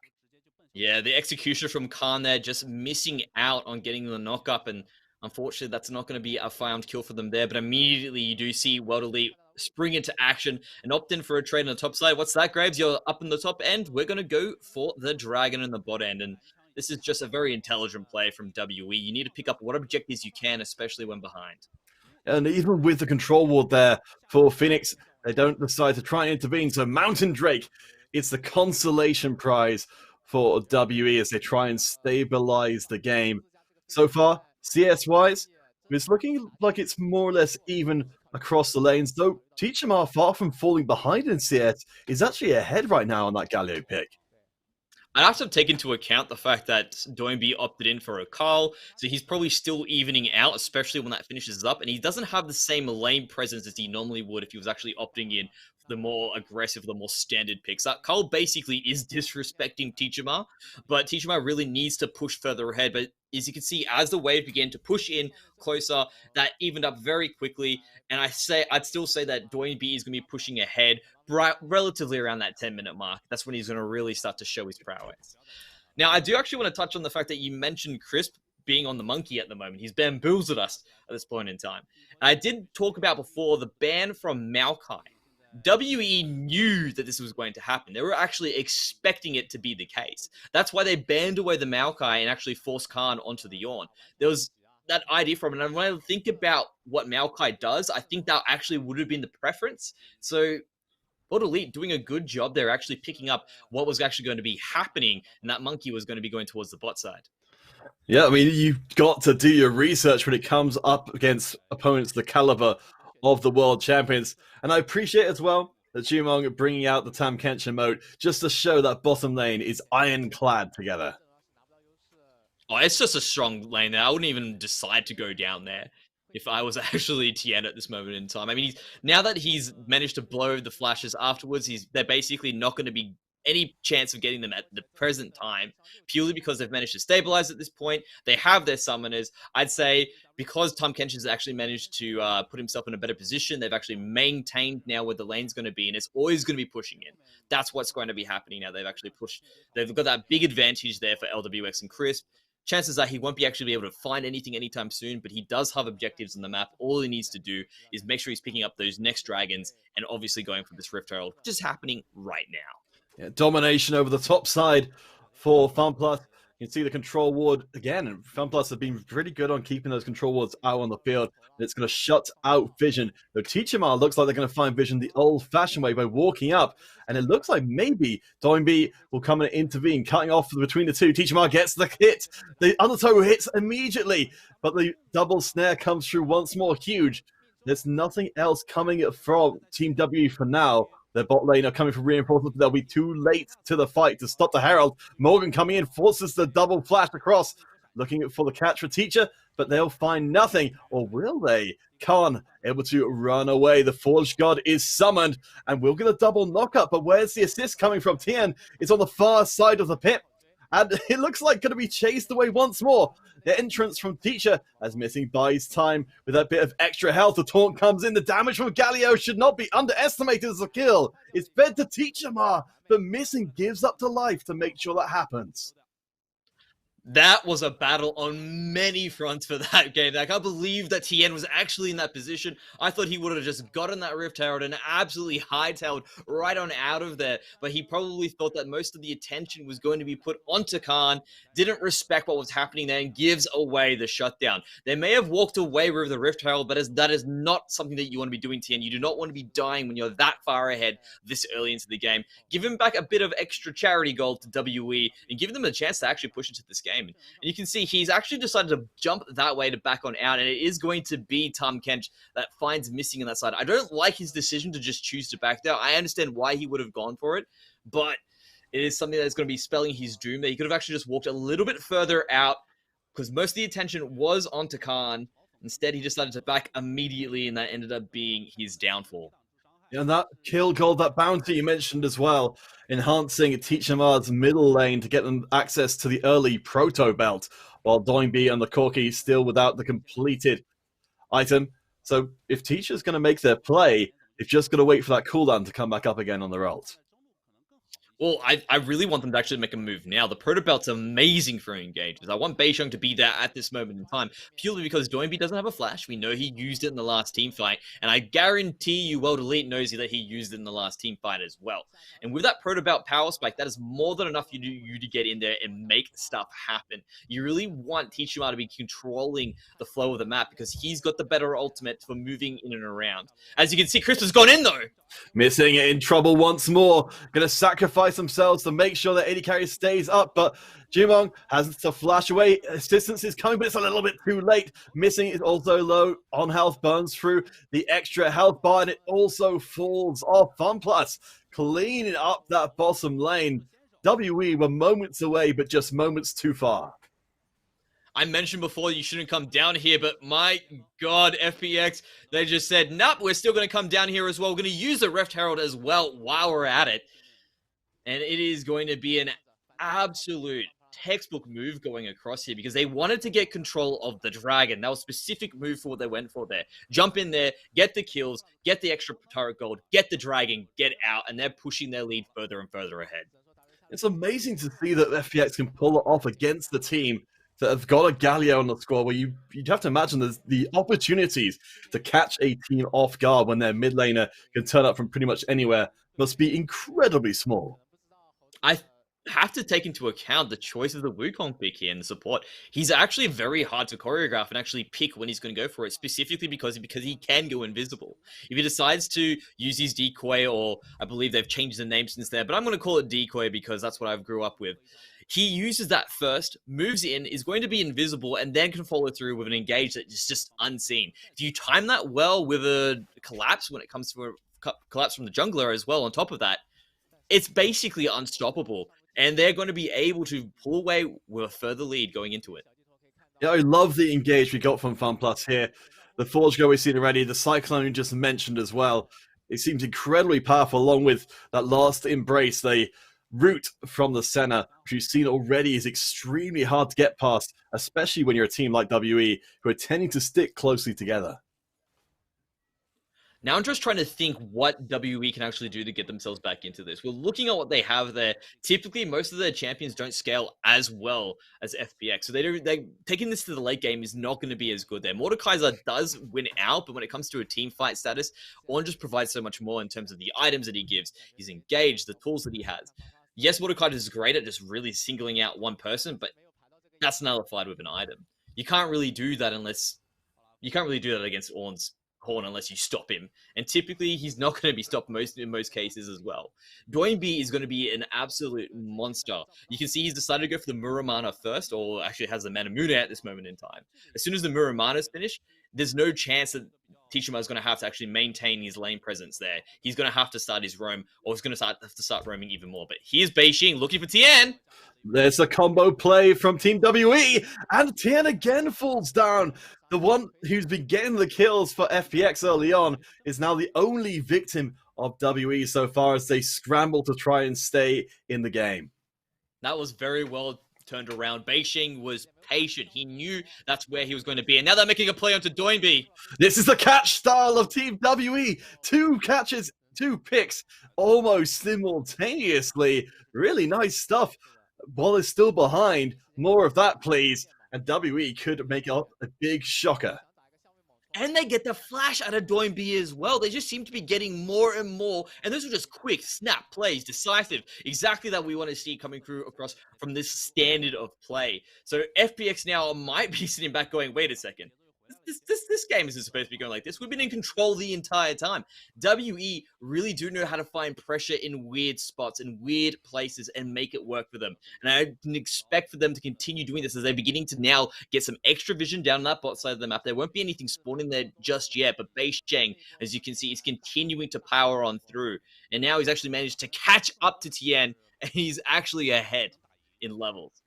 Speaker 6: Yeah, the execution from Khan there, just missing out on getting the knock up. And unfortunately, that's not going to be a found kill for them there. But immediately, you do see World Elite spring into action and opt in for a trade on the top side. What's that, Graves? You're up in the top end. We're going to go for the Dragon in the bot end. And this is just a very intelligent play from WE. You need to pick up what objectives you can, especially when behind.
Speaker 5: And even with the control ward there for Phoenix, they don't decide to try and intervene. So Mountain Drake, it's the consolation prize for WE as they try and stabilize the game. So far, CS-wise, it's looking like it's more or less even across the lanes, though Teachamar, far from falling behind in CS, is actually ahead right now on that Galio pick.
Speaker 6: I'd have to take into account the fact that Doinby opted in for a Carl, so he's probably still evening out, especially when that finishes up, and he doesn't have the same lane presence as he normally would if he was actually opting in for the more aggressive, the more standard picks. Carl basically is disrespecting Teachamar, but Teachamar really needs to push further ahead, but as you can see, as the wave began to push in closer, that evened up very quickly, and I'd still say that Doinby is going to be pushing ahead relatively around that 10-minute mark. That's when he's going to really start to show his prowess. Now, I do actually want to touch on the fact that you mentioned Crisp being on the monkey at the moment. He's bamboozled us at this point in time. And I did talk about before the ban from Maokai. WE knew that this was going to happen. They were actually expecting it to be the case. That's why they banned away the Maokai and actually forced Khan onto the Yawn. There was that idea from it. And when I think about what Maokai does, I think that actually would have been the preference. So World Elite doing a good job there, actually picking up what was actually going to be happening, and that monkey was going to be going towards the bot side.
Speaker 5: Yeah, I mean, you've got to do your research when it comes up against opponents the caliber of the world champions. And I appreciate as well that Jumong bringing out the Tam Kenshin mode just to show that bottom lane is ironclad together.
Speaker 6: Oh, it's just a strong lane there. I wouldn't even decide to go down there if I was actually Tien at this moment in time. I mean, now that he's managed to blow the flashes afterwards, they're basically not going to be any chance of getting them at the present time, purely because they've managed to stabilize at this point. They have their summoners. I'd say because Tom Kenshin's actually managed to put himself in a better position, they've actually maintained now where the lane's going to be, and it's always going to be pushing in. That's what's going to be happening now. They've actually pushed. They've got that big advantage there for LWX and Crisp. Chances are he won't be actually be able to find anything anytime soon, but he does have objectives on the map. All he needs to do is make sure he's picking up those next dragons and obviously going for this Rift Herald, which is happening right now.
Speaker 5: Yeah, domination over the top side for FunPlus. You can see the control ward again, and FunPlus have been pretty good on keeping those control wards out on the field. And it's going to shut out Vision. Though Teachamar looks like they're going to find Vision the old-fashioned way by walking up. And it looks like maybe Doinby will come and intervene, cutting off between the two. Teachamar gets the hit. The undertow hits immediately, but the double snare comes through once more. Huge. There's nothing else coming from Team W for now. Their bot lane are coming for reinforcements, but they'll be too late to the fight to stop the Herald. Morgan coming in, forces the double flash across, looking for the catch for Teacher, but they'll find nothing. Or will they? Khan able to run away. The Forge God is summoned, and we'll get a double knockup. But where's the assist coming from? Tien is on the far side of the pit, and it looks like going to be chased away once more. The entrance from Teacher as Missing buys time with that bit of extra health. The taunt comes in. The damage from Galio should not be underestimated as a kill. It's fed to Teachamar, but Missing gives up to life to make sure that happens.
Speaker 6: That was a battle on many fronts for that game. I can't believe that Tien was actually in that position. I thought he would have just gotten that Rift Herald and absolutely hightailed right on out of there. But he probably thought that most of the attention was going to be put onto Khan, didn't respect what was happening there, and gives away the shutdown. They may have walked away with the Rift Herald, but that is not something that you want to be doing, Tien. You do not want to be dying when you're that far ahead this early into the game. Give him back a bit of extra charity gold to WE and give them a chance to actually push into this game. And you can see he's actually decided to jump that way to back on out, and it is going to be Tom Kench that finds missing on that side. I don't like his decision to just choose to back there. I understand why he would have gone for it, but it is something that's going to be spelling his doom. That he could have actually just walked a little bit further out because most of the attention was onto Khan. Instead, he decided to back immediately, and that ended up being his downfall.
Speaker 5: And that kill gold, that bounty you mentioned as well, enhancing Teachamar's middle lane to get them access to the early proto belt, while Doingby and the Corki still without the completed item. So if Teacher's going to make their play, they've just got to wait for that cooldown to come back up again on their ult.
Speaker 6: Well, I really want them to actually make a move now. The proto belt's amazing for engages. I want Beisheng to be there at this moment in time, purely because Doinby doesn't have a flash. We know he used it in the last team fight, and I guarantee you World Elite knows that he used it in the last team fight as well. And with that proto belt power spike, that is more than enough for you to get in there and make stuff happen. You really want Tichima to be controlling the flow of the map because he's got the better ultimate for moving in and around. As you can see, Chris has gone in though.
Speaker 5: Missing it in trouble once more. Going to sacrifice themselves to make sure that AD carry stays up, but Jumong has to flash away. Assistance is coming, but it's a little bit too late. Missing is also low on health, burns through the extra health bar, and it also falls off. FunPlus cleaning up that bottom lane. WE were moments away, but just moments too far.
Speaker 6: I mentioned before you shouldn't come down here, but my God, FPX, they just said, nope, we're still going to come down here as well. We're going to use the Rift Herald as well while we're at it. And it is going to be an absolute textbook move going across here because they wanted to get control of the dragon. That was a specific move for what they went for there. Jump in there, get the kills, get the extra turret gold, get the dragon, get out, and they're pushing their lead further and further ahead.
Speaker 5: It's amazing to see that FPX can pull it off against the team that have got a Galio on the squad where you'd have to imagine there's the opportunities to catch a team off guard when their mid laner can turn up from pretty much anywhere must be incredibly small.
Speaker 6: I have to take into account the choice of the Wukong pick here and the support. He's actually very hard to choreograph and actually pick when he's going to go for it, specifically because he can go invisible. If he decides to use his decoy, or I believe they've changed the name since there, but I'm going to call it decoy because that's what I grew up with. He uses that first, moves in, is going to be invisible, and then can follow through with an engage that is just unseen. If you time that well with a collapse when it comes to a collapse from the jungler as well on top of that, it's basically unstoppable. And they're going to be able to pull away with a further lead going into it.
Speaker 5: Yeah, I love the engage we got from FunPlus here. The Forge Go we've seen already, the Cyclone you just mentioned as well. It seems incredibly powerful, along with that last embrace, the route from the center, which you've seen already is extremely hard to get past, especially when you're a team like WE, who are tending to stick closely together.
Speaker 6: Now I'm just trying to think what WE can actually do to get themselves back into this. We're looking at what they have there. Typically, most of their champions don't scale as well as FPX. So they taking this to the late game is not going to be as good there. Mordekaiser does win out, but when it comes to a team fight status, Ornn just provides so much more in terms of the items that he gives. He's engaged, the tools that he has. Yes, Mordekaiser is great at just really singling out one person, but that's nullified with an item. You can't really do that against Ornn's Horn unless you stop him, and typically he's not going to be stopped in most cases as well. Doinby is going to be an absolute monster. You can see he's decided to go for the Muramana first, or actually has the Manamune at this moment in time. As soon as the Muramana is finished, there's no chance that Tichima is going to have to actually maintain his lane presence there. He's going to have to start his roam, or he's going to have to start roaming even more. But here's Beijing looking for Tien.
Speaker 5: There's a combo play from Team WE, and Tien again falls down. The one who's been getting the kills for FPX early on is now the only victim of WE so far as they scramble to try and stay in the game.
Speaker 6: That was very well turned around. Beijing was patient. He knew that's where he was going to be. And now they're making a play onto Doinby.
Speaker 5: This is the catch style of Team WE. 2 catches, 2 picks almost simultaneously. Really nice stuff. Ball is still behind. More of that, please. And WE could make up a big shocker.
Speaker 6: And they get the flash out of Doinby as well. They just seem to be getting more and more. And those are just quick, snap plays, decisive. Exactly that we want to see coming through across from this standard of play. So FPX now might be sitting back going, wait a second. This game isn't supposed to be going like this. We've been in control the entire time. WE really do know how to find pressure in weird spots and weird places and make it work for them. And I can expect for them to continue doing this as they're beginning to now get some extra vision down that bot side of the map. There won't be anything spawning there just yet, but Bei Sheng, as you can see, is continuing to power on through. And now he's actually managed to catch up to Tien, and he's actually ahead in levels.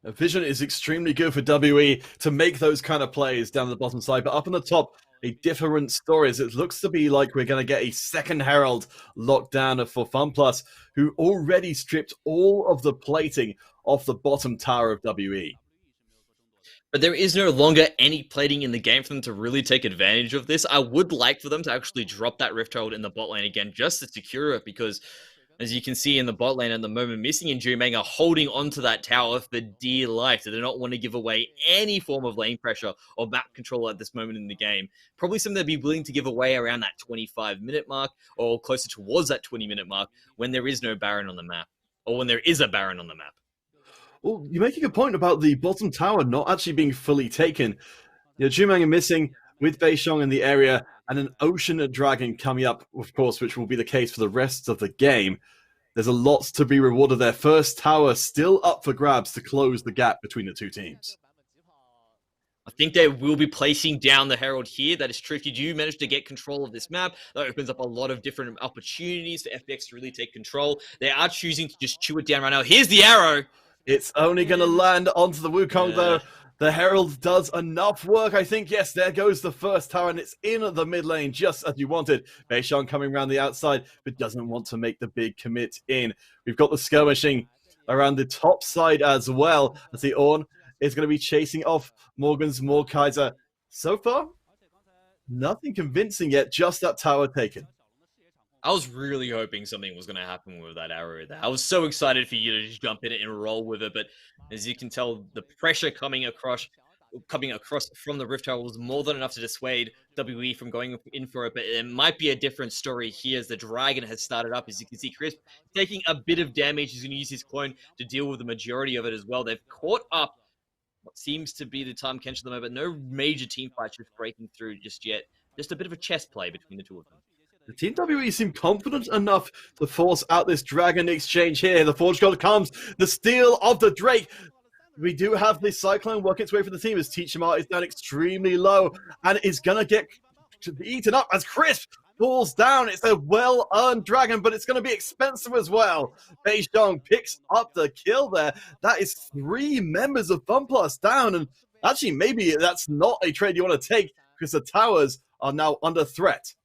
Speaker 5: Vision is extremely good for WE to make those kind of plays down the bottom side, but up on the top, a different story as it looks to be like we're going to get a second Herald locked down for FunPlus, who already stripped all of the plating off the bottom tower of WE.
Speaker 6: But there is no longer any plating in the game for them to really take advantage of this. I would like for them to actually drop that Rift Herald in the bot lane again just to secure it, because as you can see in the bot lane at the moment, Missing and Jumang are holding onto that tower for dear life. They do not want to give away any form of lane pressure or map control at this moment in the game. Probably something they'd be willing to give away around that 25-minute mark or closer towards that 20-minute mark when there is no Baron on the map, or when there is a Baron on the map.
Speaker 5: Well, you're making a point about the bottom tower not actually being fully taken. Jumang are missing with Bei Sheng in the area, and an Ocean Dragon coming up, of course, which will be the case for the rest of the game. There's a lot to be rewarded there. First tower still up for grabs to close the gap between the two teams.
Speaker 6: I think they will be placing down the Herald here. That is tricky. You manage to get control of this map. That opens up a lot of different opportunities for FPX to really take control. They are choosing to just chew it down right now. Here's the arrow.
Speaker 5: It's only going to land onto the Wukong, though. The Herald does enough work, I think. Yes, there goes the first tower, and it's in the mid lane, just as you wanted. Bei Sheng coming around the outside, but doesn't want to make the big commit in. We've got the skirmishing around the top side as well, as the Ornn is going to be chasing off Morgan's Mordekaiser. So far, nothing convincing yet, just that tower taken.
Speaker 6: I was really hoping something was going to happen with that arrow there. I was so excited for you to just jump in it and roll with it, but as you can tell, the pressure coming across from the Rift Herald was more than enough to dissuade WE from going in for it. But it might be a different story here as the Dragon has started up. As you can see, Crisp taking a bit of damage. He's going to use his clone to deal with the majority of it as well. They've caught up what seems to be the time Kench at the moment. No major team fights just breaking through just yet. Just a bit of a chess play between the two of them.
Speaker 5: The Team WE seem confident enough to force out this Dragon exchange here. The Forge God comes, the steal of the Drake. We do have this Cyclone working its way for the team as Teachmar is down extremely low and is going to get eaten up as Crisp falls down. It's a well-earned Dragon, but it's going to be expensive as well. Bei Sheng picks up the kill there. That is 3 members of FunPlus down, and actually maybe that's not a trade you want to take because the towers are now under threat.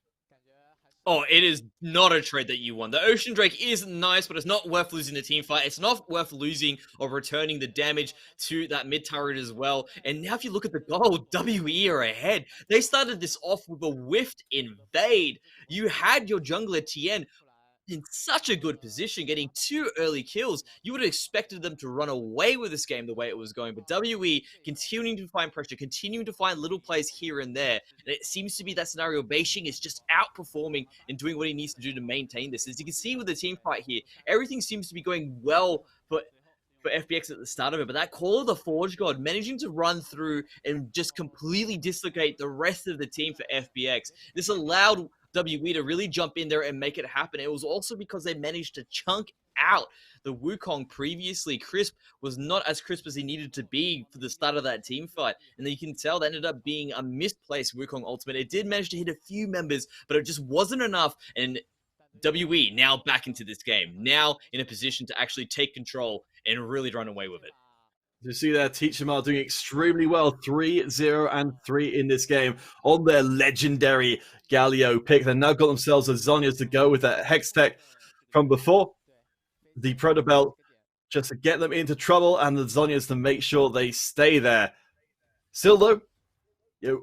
Speaker 6: Oh, it is not a trade that you want. The Ocean Drake is nice, but it's not worth losing the team fight. It's not worth losing or returning the damage to that mid turret as well. And now if you look at the goal, WE are ahead. They started this off with a whiffed invade. You had your jungler Tien in such a good position, getting 2 early kills. You would have expected them to run away with this game the way it was going, but WE continuing to find pressure, continuing to find little plays here and there, and it seems to be that scenario. Bei Sheng is just outperforming and doing what he needs to do to maintain this. As you can see with the team fight here, everything seems to be going well for FPX at the start of it, but that call of the Forge God managing to run through and just completely dislocate the rest of the team for FPX. This allowed WE to really jump in there and make it happen. It was also because they managed to chunk out the Wukong previously. Crisp was not as crisp as he needed to be for the start of that team fight. And then you can tell that ended up being a misplaced Wukong ultimate. It did manage to hit a few members, but it just wasn't enough. And WE now back into this game, now in a position to actually take control and really run away with it.
Speaker 5: You see there, Teachmar doing extremely well, 3-0 and 3 in this game on their legendary Galio pick. They've now got themselves a Zhonya's to go with that Hex Tech from before. The Protobelt just to get them into trouble, and the Zhonya's to make sure they stay there. Still though,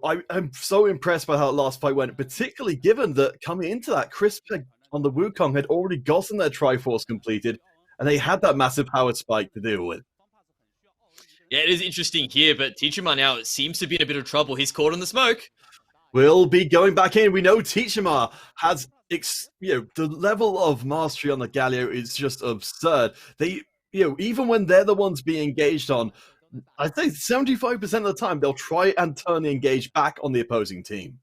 Speaker 5: I'm so impressed by how the last fight went, particularly given that coming into that, Crisp on the Wukong had already gotten their Triforce completed, and they had that massive power spike to deal with.
Speaker 6: Yeah, it is interesting here, but Teachuma now seems to be in a bit of trouble. He's caught in the smoke.
Speaker 5: Will be going back in. We know Teachuma has, the level of mastery on the Galio is just absurd. They, even when they're the ones being engaged on, I'd say 75% of the time they'll try and turn the engage back on the opposing team.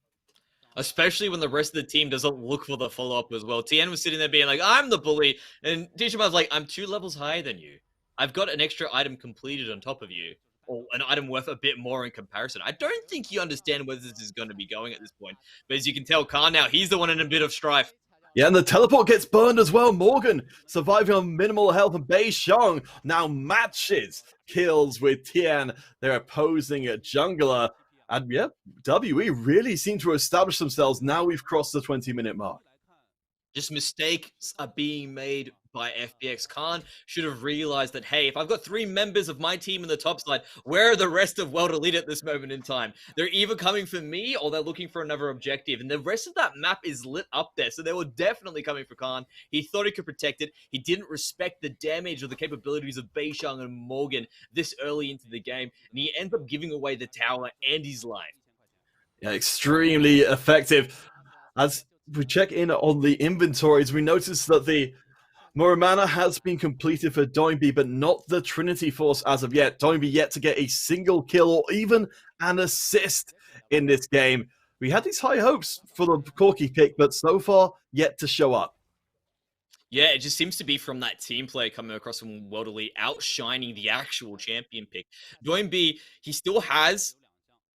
Speaker 6: Especially when the rest of the team doesn't look for the follow-up as well. Tien was sitting there being like, I'm the bully. And Teachuma's like, I'm 2 levels higher than you. I've got an extra item completed on top of you. Or an item worth a bit more in comparison. I don't think you understand where this is going to be going at this point. But as you can tell, Khan now, he's the one in a bit of strife.
Speaker 5: Yeah, and the teleport gets burned as well. Morgan surviving on minimal health, and Bei Xiong now matches kills with Tien, their opposing jungler. And yeah, WE really seem to establish themselves. Now we've crossed the 20-minute mark.
Speaker 6: Just mistakes are being made by FPX. Khan should have realized that, hey, if I've got 3 members of my team in the top side, where are the rest of World Elite at this moment in time? They're either coming for me or they're looking for another objective. And the rest of that map is lit up there. So they were definitely coming for Khan. He thought he could protect it. He didn't respect the damage or the capabilities of Bei Xiong and Morgan this early into the game. And he ends up giving away the tower and his life.
Speaker 5: Yeah, extremely effective. As we check in on the inventories, we notice that the Moramana has been completed for Doinby, but not the Trinity Force as of yet. Doinby yet to get a single kill or even an assist in this game. We had these high hopes for the Corki pick, but so far yet to show up.
Speaker 6: Yeah, it just seems to be from that team play coming across from World Elite, outshining the actual champion pick. Doinby, he still has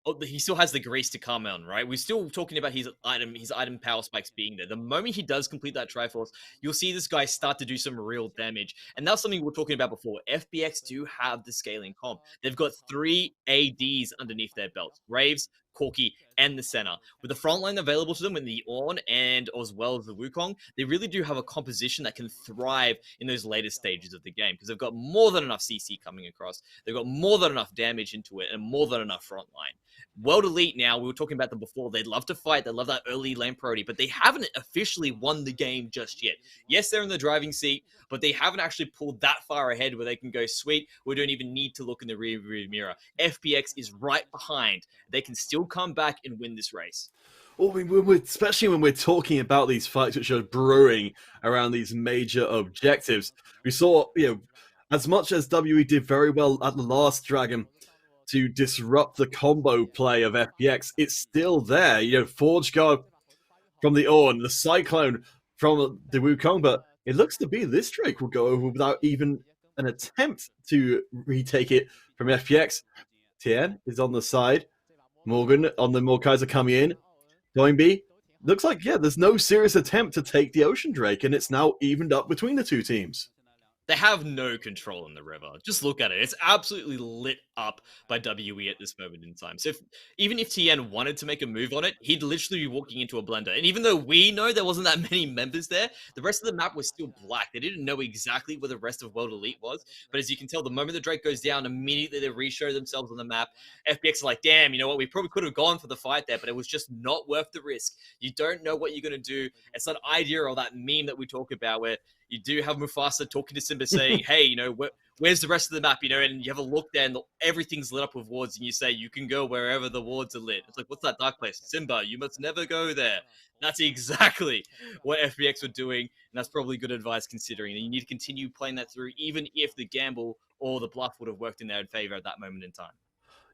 Speaker 6: the grace to come on, right? We're still talking about his item power spikes being there. The moment he does complete that Triforce, you'll see this guy start to do some real damage. And that's something we were talking about before. FPX do have the scaling comp. They've got 3 ADs underneath their belts. Graves, Corki, and the center. With the front line available to them in the Ornn and as well as the Wukong, they really do have a composition that can thrive in those later stages of the game because they've got more than enough CC coming across. They've got more than enough damage into it and more than enough front line. World Elite now, we were talking about them before, they'd love to fight, they love that early lane priority, but they haven't officially won the game just yet. Yes, they're in the driving seat, but they haven't actually pulled that far ahead where they can go, sweet, we don't even need to look in the rear mirror. FPX is right behind. They can still come back and win this race.
Speaker 5: Well, especially when we're talking about these fights which are brewing around these major objectives. We saw, as much as WE did very well at the last Dragon, to disrupt the combo play of FPX, it's still there. Forge Guard from the Ornn, the Cyclone from the Wukong, but it looks to be this Drake will go over without even an attempt to retake it from FPX. Tien is on the side. Morgan on the Morkaiser coming in. Doinby, looks like, there's no serious attempt to take the Ocean Drake, and it's now evened up between the two teams.
Speaker 6: They have no control in the river. Just look at it. It's absolutely lit up by WE at this moment in time. So even if Tien wanted to make a move on it, he'd literally be walking into a blender. And even though we know there wasn't that many members there, the rest of the map was still black. They didn't know exactly where the rest of World Elite was. But as you can tell, the moment the Drake goes down, immediately they re-show themselves on the map. FPX are like, damn, you know what? We probably could have gone for the fight there, but it was just not worth the risk. You don't know what you're going to do. It's that idea or that meme that we talk about where you do have Mufasa talking to Simba saying, hey, where's the rest of the map? And you have a look there and everything's lit up with wards and you say, you can go wherever the wards are lit. It's like, what's that dark place? Simba, you must never go there. That's exactly what FPX were doing. And that's probably good advice considering. And you need to continue playing that through, even if the gamble or the bluff would have worked in their favor at that moment in time.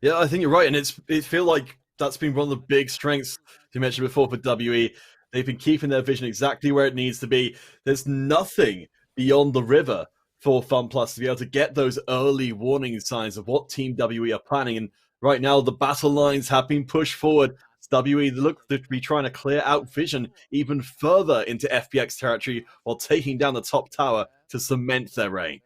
Speaker 5: Yeah, I think you're right. And it feels like that's been one of the big strengths you mentioned before for WE. They've been keeping their vision exactly where it needs to be. There's nothing beyond the river for FunPlus to be able to get those early warning signs of what Team WE are planning. And right now, the battle lines have been pushed forward. WE look to be trying to clear out vision even further into FPX territory while taking down the top tower to cement their reign.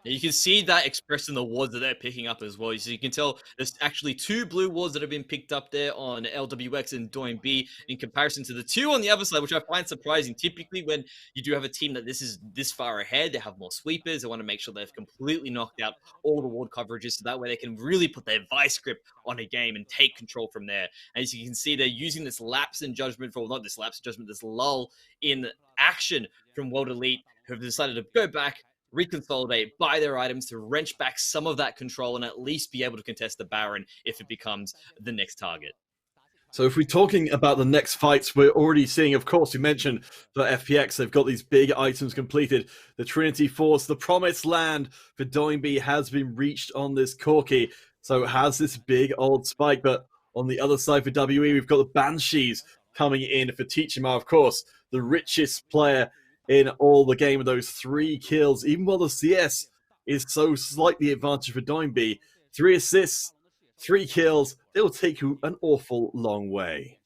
Speaker 6: You can see that expressed in the wards that they're picking up as well. So you can tell there's actually 2 blue wards that have been picked up there on LWX and Doinby in comparison to the 2 on the other side, which I find surprising. Typically, when you do have a team that this is this far ahead, they have more sweepers. They want to make sure they've completely knocked out all the ward coverages so that way they can really put their vice grip on a game and take control from there. And as you can see, they're using this lapse in judgment not this lapse in judgment, this lull in action from World Elite, who have decided to go back, reconsolidate, buy their items to wrench back some of that control and at least be able to contest the Baron if it becomes the next target.
Speaker 5: So if we're talking about the next fights, we're already seeing, of course, you mentioned for FPX, they've got these big items completed. The Trinity Force, the promised land for Doinby has been reached on this Corki. So it has this big old spike. But on the other side for WE, we've got the Banshees coming in for Teachima, of course, the richest player in all the game with those 3 kills, even while the CS is so slightly advantage for Doinby. 3 assists, 3 kills, they'll take you an awful long way.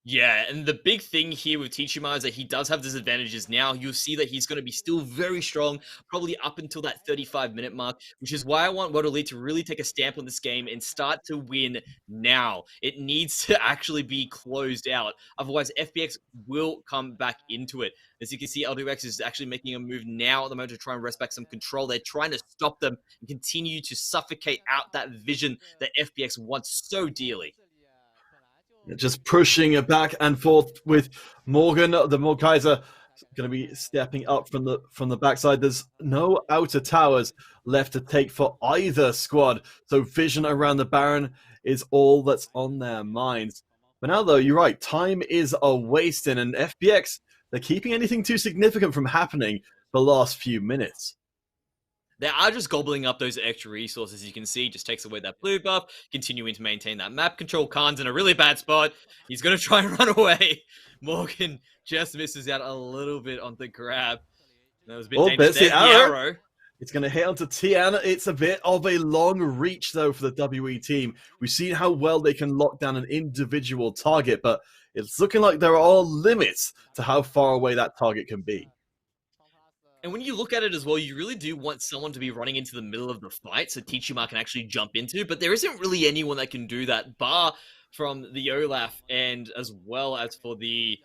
Speaker 6: Yeah, and the big thing here with Tichima is that he does have disadvantages now. You'll see that he's going to be still very strong, probably up until that 35-minute mark, which is why I want World Elite to really take a stamp on this game and start to win now. It needs to actually be closed out. Otherwise, FPX will come back into it. As you can see, LWX is actually making a move now at the moment to try and wrest back some control. They're trying to stop them and continue to suffocate out that vision that FPX wants so dearly.
Speaker 5: Just pushing it back and forth with Morgan. The Morkaiser going to be stepping up from the backside. There's no outer towers left to take for either squad. So vision around the Baron is all that's on their minds. But now, though, you're right. Time is a wasting, and FPX, they're keeping anything too significant from happening the last few minutes.
Speaker 6: They are just gobbling up those extra resources. You can see, just takes away that blue buff, continuing to maintain that map control. Khan's in a really bad spot. He's going to try and run away. Morgan just misses out a little bit on the grab. That was a bit dangerous. There's the arrow.
Speaker 5: It's going to hit onto Tiana. It's a bit of a long reach, though, for the WE team. We've seen how well they can lock down an individual target, but it's looking like there are limits to how far away that target can be.
Speaker 6: And when you look at it as well, you really do want someone to be running into the middle of the fight so Tichima can actually jump into, but there isn't really anyone that can do that, bar from the Olaf and as well as for the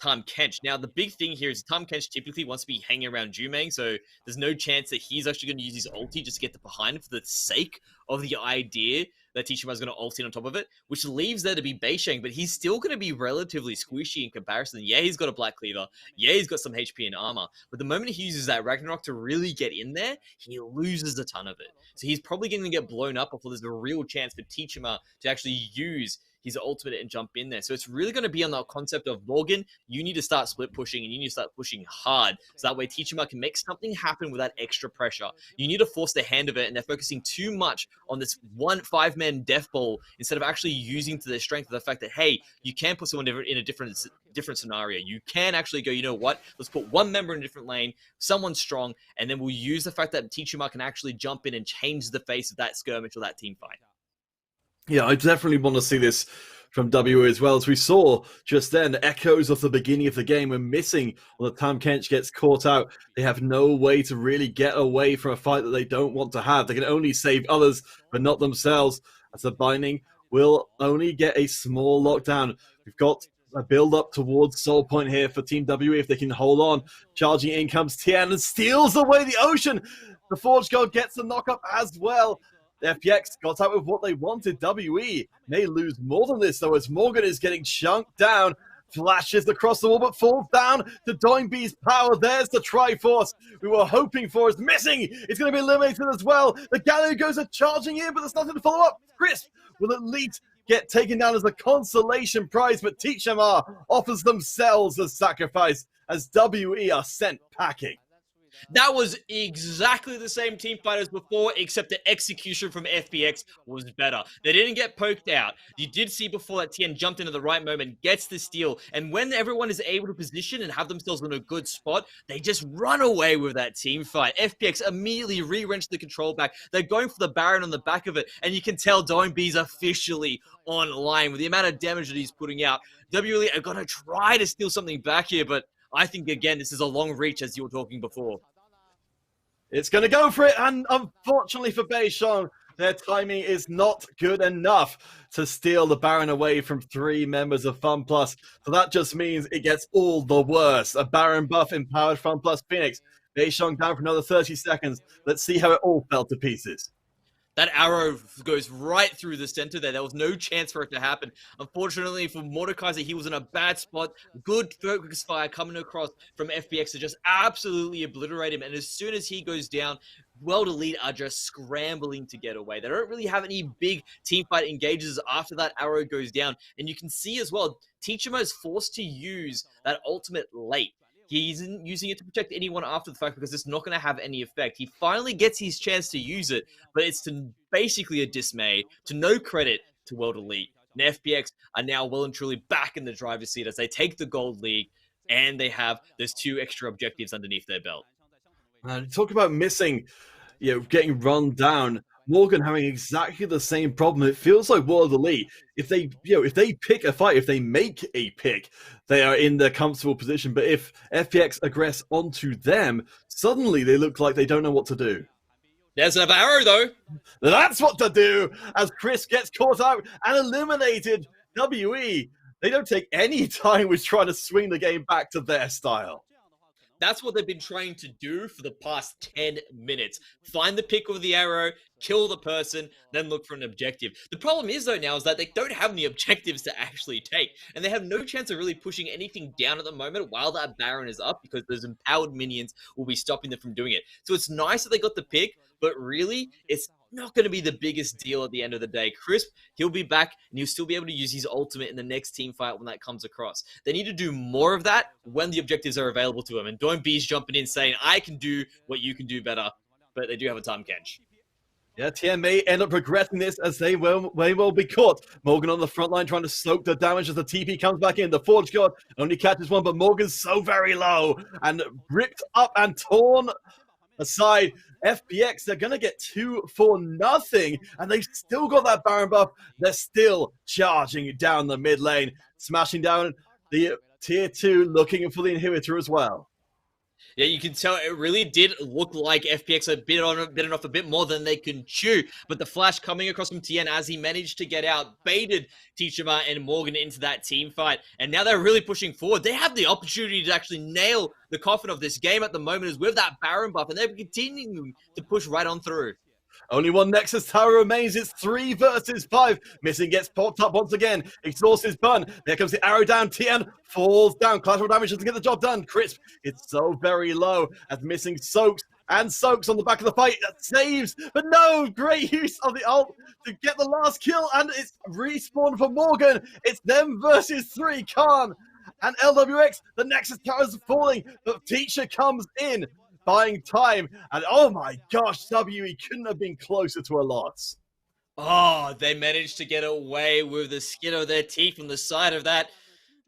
Speaker 6: Tahm Kench. Now, the big thing here is Tahm Kench typically wants to be hanging around Jumeng, so there's no chance that he's actually going to use his ulti just to get the behind him for the sake of the idea that Tichima is going to ult in on top of it, which leaves there to be Beisheng, but he's still going to be relatively squishy in comparison. Yeah, he's got a Black Cleaver. Yeah, he's got some HP and armor. But the moment he uses that Ragnarok to really get in there, he loses a ton of it. So he's probably going to get blown up before there's a real chance for Tichima to actually use his ultimate and jump in there. So it's really going to be on the concept of Morgan, you need to start split pushing and you need to start pushing hard. So that way Tichima can make something happen with that extra pressure. You need to force the hand of it, and they're focusing too much on this 5-man death ball instead of actually using to their strength of the fact that, hey, you can put someone in a different scenario. You can actually go, you know what, let's put one member in a different lane, someone strong, and then we'll use the fact that Tichima can actually jump in and change the face of that skirmish or that team fight.
Speaker 5: Yeah, I definitely want to see this from W as well. As we saw just then, echoes of the beginning of the game are missing when the Tahm Kench gets caught out. They have no way to really get away from a fight that they don't want to have. They can only save others, but not themselves, as the binding will only get a small lockdown. We've got a build up towards Soul Point here for Team WE if they can hold on. Charging in comes Tian and steals away the Ocean. The Forge God gets the knock-up as well. The FPX got out with what they wanted. WE may lose more than this, though, as Morgan is getting chunked down. Flashes across the wall, but falls down to Doinby's power. There's the Triforce we were hoping for. Is missing. It's going to be eliminated as well. The Gallery goes charging in, but there's nothing to follow up. Crisp will at least get taken down as a consolation prize, but Tichima offers themselves as sacrifice as WE are sent packing.
Speaker 6: That was exactly the same team fight as before, except the execution from FPX was better. They didn't get poked out. You did see before that Tien jumped into the right moment, gets the steal, and when everyone is able to position and have themselves in a good spot, they just run away with that team fight. FPX immediately re-wrenched the control back. They're going for the Baron on the back of it, and you can tell Doinby's officially online with the amount of damage that he's putting out. WE are going to try to steal something back here, but I think, again, this is a long reach, as you were talking before.
Speaker 5: It's going to go for it, and unfortunately for Beishong, their timing is not good enough to steal the Baron away from 3 members of FunPlus. So that just means it gets all the worse. A Baron buff empowered FunPlus Phoenix. Beishong down for another 30 seconds. Let's see how it all fell to pieces.
Speaker 6: That arrow goes right through the center there. There was no chance for it to happen. Unfortunately for Mordekaiser, he was in a bad spot. Good focus fire coming across from FPX to just absolutely obliterate him. And as soon as he goes down, World Elite are just scrambling to get away. They don't really have any big team fight engages after that arrow goes down. And you can see as well, Teachimo is forced to use that ultimate late. He isn't using it to protect anyone after the fact because it's not going to have any effect. He finally gets his chance to use it, but it's to basically a dismay, to no credit to World Elite. And FPX are now well and truly back in the driver's seat as they take the Gold League, and they have those 2 extra objectives underneath their belt.
Speaker 5: Talk about missing, getting run down. Morgan having exactly the same problem. It feels like World Elite, if they pick a fight, if they make a pick, they are in the comfortable position. But if FPX aggress onto them, suddenly they look like they don't know what to do.
Speaker 6: There's another arrow, though.
Speaker 5: That's what to do as Chris gets caught out and eliminated. WE, they don't take any time with trying to swing the game back to their style.
Speaker 6: That's what they've been trying to do for the past 10 minutes. Find the pick of the arrow, kill the person, then look for an objective. The problem is, though, now is that they don't have any objectives to actually take. And they have no chance of really pushing anything down at the moment while that Baron is up because those empowered minions will be stopping them from doing it. So it's nice that they got the pick, but really, it's not going to be the biggest deal at the end of the day. Crisp, he'll be back, and he'll still be able to use his ultimate in the next team fight when that comes across. They need to do more of that when the objectives are available to him. And Doin B's jumping in saying, I can do what you can do better, but they do have a time catch.
Speaker 5: Yeah, TM may end up regretting this as they may well be caught. Morgan on the front line trying to soak the damage as the TP comes back in. The Forge God only catches one, but Morgan's so very low and ripped up and torn aside. FPX, they're going to get 2 for nothing, and they've still got that Baron buff. They're still charging down the mid lane, smashing down the tier 2, looking for the inhibitor as well.
Speaker 6: Yeah, you can tell it really did look like FPX had bitten off a bit more than they can chew. But the flash coming across from Tien as he managed to get out, baited Tichima and Morgan into that team fight. And now they're really pushing forward. They have the opportunity to actually nail the coffin of this game at the moment is with that Baron buff. And they're continuing to push right on through.
Speaker 5: Only one Nexus Tower remains. It's 3 versus 5. Missing gets popped up once again. Exhaust is bun. There comes the arrow down. Tien falls down. Collateral damage doesn't get the job done. Crisp, it's so very low as Missing soaks and soaks on the back of the fight. That saves, but no, great use of the ult to get the last kill. And it's respawn for Morgan. It's them versus 3. Khan and LWX. The Nexus Tower is falling, but Teacher comes in, buying time, and oh my gosh, WE couldn't have been closer to a loss.
Speaker 6: Oh, they managed to get away with the skin of their teeth on the side of that.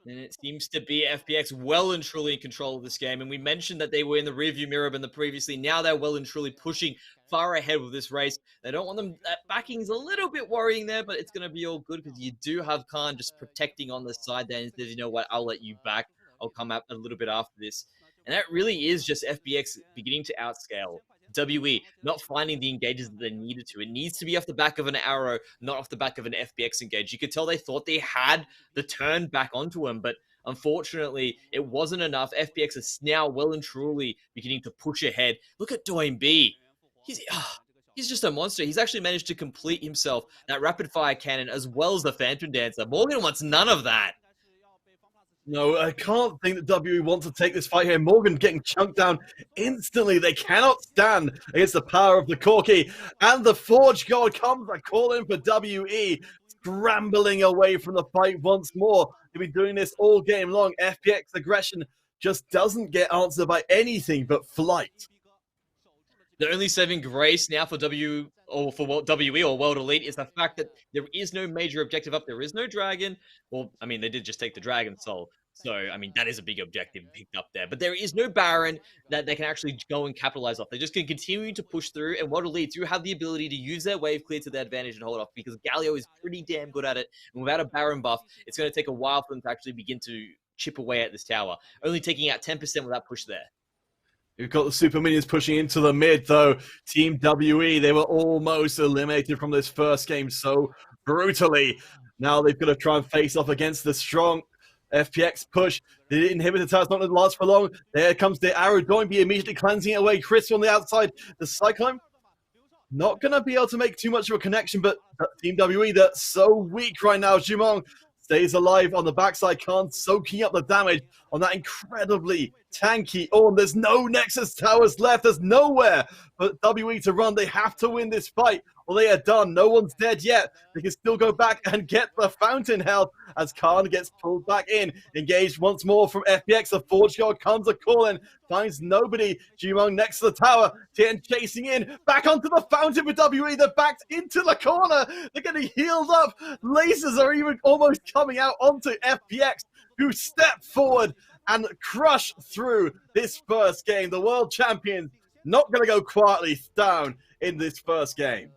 Speaker 6: And it seems to be FPX well and truly in control of this game. And we mentioned that they were in the rearview mirror in the previously. Now they're well and truly pushing far ahead with this race. They don't want them. That backing's a little bit worrying there, but it's going to be all good because you do have Khan just protecting on the side there and says, you know what, I'll let you back. I'll come up a little bit after this. And that really is just FPX beginning to outscale WE, not finding the engages that they needed to. It needs to be off the back of an arrow, not off the back of an FPX engage. You could tell they thought they had the turn back onto him, but unfortunately, it wasn't enough. FPX is now well and truly beginning to push ahead. Look at Doin B. He's just a monster. He's actually managed to complete himself that rapid fire cannon as well as the Phantom Dancer. Morgan wants none of that.
Speaker 5: No, I can't think that WE want to take this fight here. Morgan getting chunked down instantly. They cannot stand against the power of the Corki. And the Forge God comes a call in for WE, scrambling away from the fight once more. They've been doing this all game long. FPX aggression just doesn't get answered by anything but flight.
Speaker 6: The only saving grace now for WE or World Elite is the fact that there is no major objective up. There is no dragon. Well, I mean, they did just take the dragon soul. So, I mean, that is a big objective picked up there. But there is no Baron that they can actually go and capitalize off. They're just going to continue to push through. And World Elite do have the ability to use their wave clear to their advantage and hold off because Galio is pretty damn good at it. And without a Baron buff, it's going to take a while for them to actually begin to chip away at this tower. Only taking out 10% with that push there.
Speaker 5: We've got the Super Minions pushing into the mid, though. Team WE, they were almost eliminated from this first game so brutally. Now they've got to try and face off against the strong FPX push. The inhibitor tower's not going to last for long. There comes the arrow. Doin B immediately cleansing it away. Chris on the outside. The Cyclone not going to be able to make too much of a connection, but Team WE, they're so weak right now. Jumong stays alive on the backside, Khan soaking up the damage on that incredibly tanky Ornn. There's no Nexus towers left. There's nowhere for WE to run. They have to win this fight, or they are done. No one's dead yet. They can still go back and get the fountain health as Khan gets pulled back in. Engaged once more from FPX. The Forge God comes a calling, finds nobody. Jumong next to the tower. Tien chasing in, back onto the fountain with WE. They're backed into the corner. They're getting healed up. Lasers are even almost coming out onto FPX, who step forward and crush through this first game. The world champions not going to go quietly down in this first game.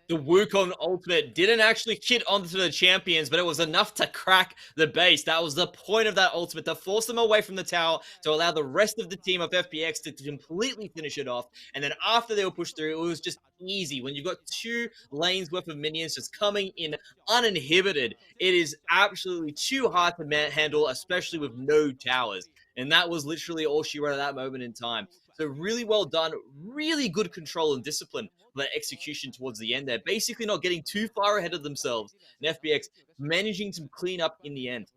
Speaker 6: The Wukong ultimate didn't actually hit onto the champions, but it was enough to crack the base. That was the point of that ultimate, to force them away from the tower, to allow the rest of the team of FPX to completely finish it off. And then after they were pushed through, it was just easy. When you've got 2 lanes worth of minions just coming in uninhibited, it is absolutely too hard to handle, especially with no towers. And that was literally all she wrote at that moment in time. So really well done, really good control and discipline for that execution towards the end there. Basically not getting too far ahead of themselves. And FPX managing to clean up in the end.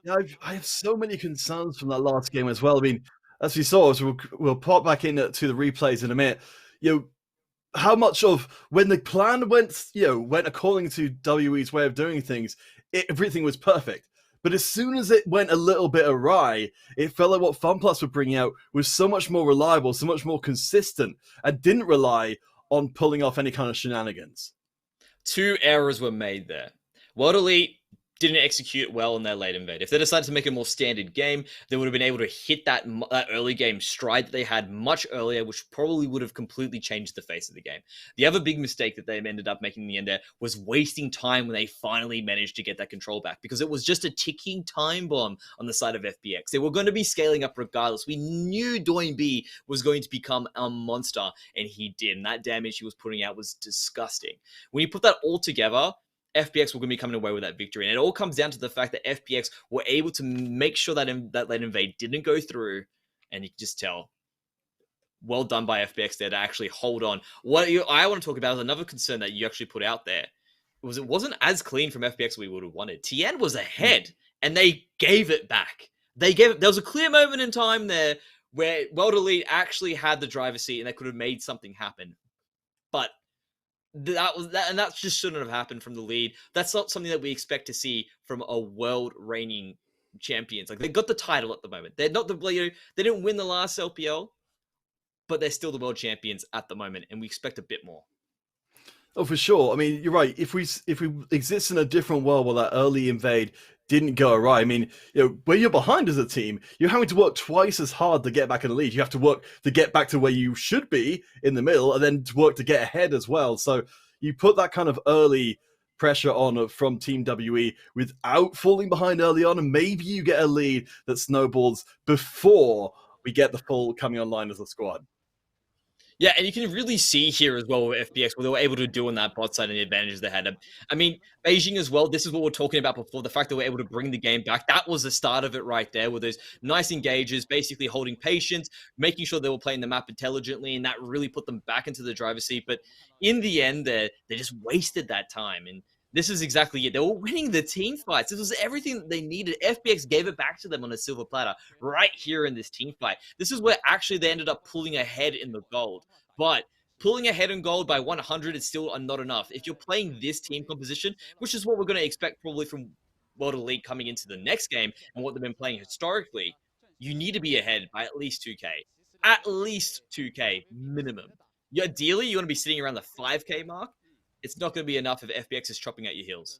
Speaker 5: Yeah, I have so many concerns from that last game as well. I mean, as we saw, so we'll pop back into the replays in a minute. How much of when the plan went according to WE's way of doing things, everything was perfect. But as soon as it went a little bit awry, it felt like what FunPlus were bringing out was so much more reliable, so much more consistent, and didn't rely on pulling off any kind of shenanigans.
Speaker 6: 2 errors were made there. World Elite didn't execute well in their late invade. If they decided to make a more standard game, they would have been able to hit that early game stride that they had much earlier, which probably would have completely changed the face of the game. The other big mistake that they ended up making in the end there was wasting time when they finally managed to get that control back, because it was just a ticking time bomb on the side of FPX. They were going to be scaling up regardless. We knew Doinb was going to become a monster, and he did. And that damage he was putting out was disgusting. When you put that all together, FPX were going to be coming away with that victory. And it all comes down to the fact that FPX were able to make sure that that late invade didn't go through. And you can just tell, well done by FPX there to actually hold on. What I want to talk about is another concern that you actually put out there. It wasn't as clean from FPX as we would have wanted. Tien was ahead, and they gave it back. There was a clear moment in time there where World Elite actually had the driver's seat, and they could have made something happen. But and that just shouldn't have happened from the lead. That's not something that we expect to see from a world reigning champions. Like, they got the title at the moment. They're not they didn't win the last LPL, but they're still the world champions at the moment, and we expect a bit more.
Speaker 5: Oh, for sure. I mean, you're right. If we exist in a different world where that early invade didn't go right, I mean, when you're behind as a team, you're having to work twice as hard to get back in the lead. You have to work to get back to where you should be in the middle, and then to work to get ahead as well. So you put that kind of early pressure on from Team WE without falling behind early on, and maybe you get a lead that snowballs before we get the full coming online as a squad.
Speaker 6: Yeah, and you can really see here as well with FPX what they were able to do on that bot side and the advantages they had. I mean, Beijing as well, this is what we're talking about before, the fact that we're able to bring the game back. That was the start of it right there, with those nice engages, basically holding patience, making sure they were playing the map intelligently, and that really put them back into the driver's seat. But in the end, they just wasted that time, and this is exactly it. They were winning the team fights. This was everything that they needed. FPX gave it back to them on a silver platter right here in this team fight. This is where actually they ended up pulling ahead in the gold. But pulling ahead in gold by 100 is still not enough. If you're playing this team composition, which is what we're going to expect probably from World Elite coming into the next game and what they've been playing historically, you need to be ahead by at least 2K. At least 2K minimum. Ideally, you want to be sitting around the 5K mark. It's not going to be enough if FPX is chopping at your heels.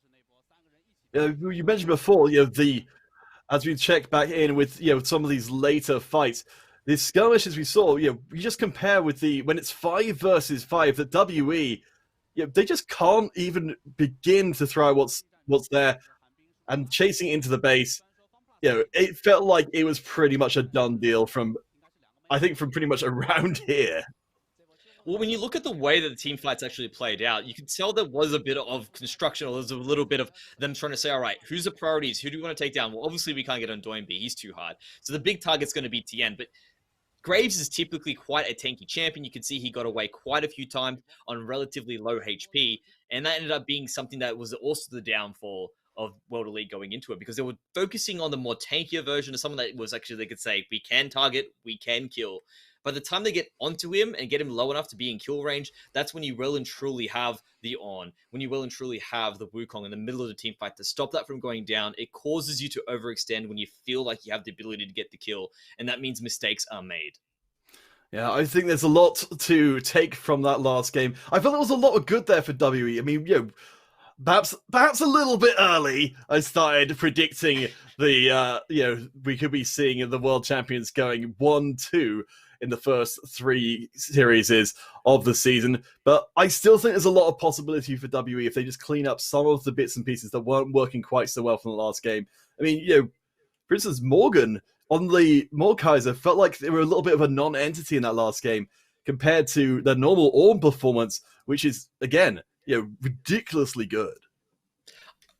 Speaker 5: You mentioned before, as we check back in with some of these later fights, the skirmishes we saw, you just compare with when it's 5 versus 5, that WE, they just can't even begin to throw what's there, and chasing into the base. It felt like it was pretty much a done deal from pretty much around here.
Speaker 6: Well, when you look at the way that the team fights actually played out, you could tell there was a bit of construction, or there's a little bit of them trying to say, all right, who's the priorities? Who do we want to take down? Well, obviously we can't get on Doinb. He's too hard. So the big target's going to be Tien. But Graves is typically quite a tanky champion. You can see he got away quite a few times on relatively low HP, and that ended up being something that was also the downfall of World Elite going into it, because they were focusing on the more tankier version of someone that was actually, they could say, we can target, we can kill. By the time they get onto him and get him low enough to be in kill range, that's when you well and truly have the On, when you well and truly have the Wukong in the middle of the team fight to stop that from going down. It causes you to overextend when you feel like you have the ability to get the kill, and that means mistakes are made.
Speaker 5: Yeah, I think there's a lot to take from that last game. I felt there was a lot of good there for WE. I mean, perhaps a little bit early, I started predicting the, we could be seeing the world champions going 1-2 in the first 3 series of the season. But I still think there's a lot of possibility for WE if they just clean up some of the bits and pieces that weren't working quite so well from the last game. I mean, for instance, Morgan on the Mordekaiser felt like they were a little bit of a non-entity in that last game compared to their normal Ornn performance, which is, again, ridiculously good.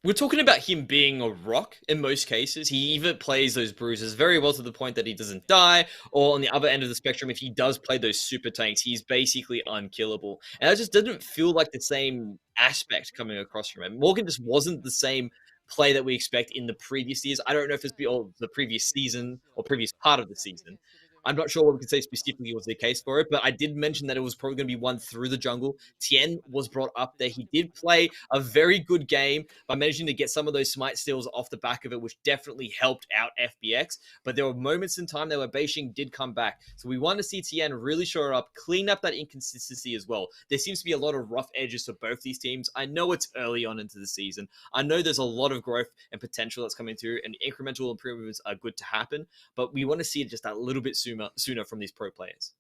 Speaker 6: We're talking about him being a rock in most cases. He even plays those bruises very well to the point that he doesn't die. Or on the other end of the spectrum, if he does play those super tanks, he's basically unkillable. And that just didn't feel like the same aspect coming across from him. Morgan just wasn't the same play that we expect in the previous years. I don't know if it's the previous season or previous part of the season. I'm not sure what we can say specifically was the case for it, but I did mention that it was probably going to be one through the jungle. Tien was brought up there. He did play a very good game by managing to get some of those smite steals off the back of it, which definitely helped out FPX. But there were moments in time where Beijing did come back. So we want to see Tien really show up, clean up that inconsistency as well. There seems to be a lot of rough edges for both these teams. I know it's early on into the season. I know there's a lot of growth and potential that's coming through, and incremental improvements are good to happen, but we want to see it just a little bit sooner from these pro players.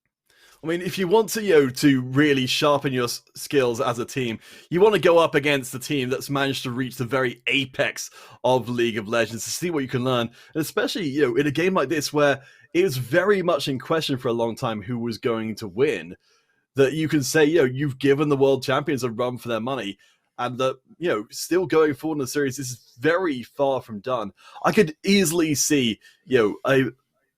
Speaker 5: I mean, if you want to really sharpen your skills as a team, you want to go up against a team that's managed to reach the very apex of League of Legends to see what you can learn. And especially, in a game like this where it was very much in question for a long time who was going to win, that you can say, you've given the world champions a run for their money. And that, still going forward in the series, this is very far from done. I could easily see,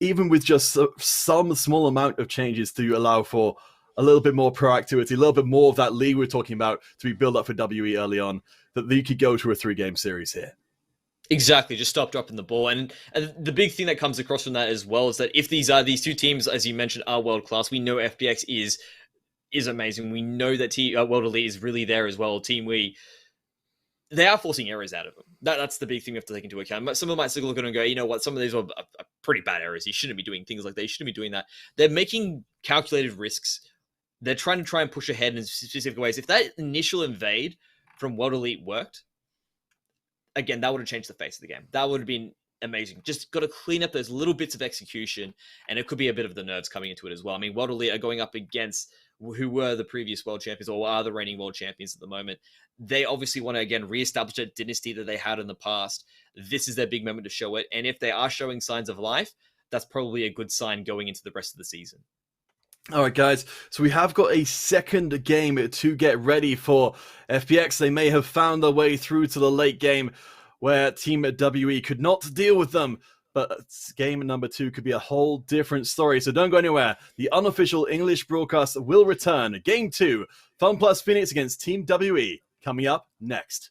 Speaker 5: even with just some small amount of changes to allow for a little bit more proactivity, a little bit more of that league we're talking about to be built up for WE early on, that they could go to a 3-game series here.
Speaker 6: Exactly, just stop dropping the ball. And the big thing that comes across from that as well is that if these two teams, as you mentioned, are world class, we know FPX is amazing. We know that World Elite is really there as well. Team We, they are forcing errors out of them. That's the big thing we have to take into account. Some of them might still look at it and go, you know what, some of these are pretty bad errors. You shouldn't be doing things like that. You shouldn't be doing that. They're making calculated risks. They're trying to push ahead in specific ways. If that initial invade from World Elite worked, again, that would have changed the face of the game. That would have been amazing. Just got to clean up those little bits of execution, and it could be a bit of the nerves coming into it as well. I mean, World Elite are going up against who were the previous world champions or are the reigning world champions at the moment. They obviously want to, again, reestablish that dynasty that they had in the past. This is their big moment to show it. And if they are showing signs of life, that's probably a good sign going into the rest of the season.
Speaker 5: All right, guys. So we have got a second game to get ready for FPX. They may have found their way through to the late game where Team WE could not deal with them. But game number 2 could be a whole different story. So don't go anywhere. The unofficial English broadcast will return. Game 2, Fun Plus Phoenix against Team WE. Coming up next.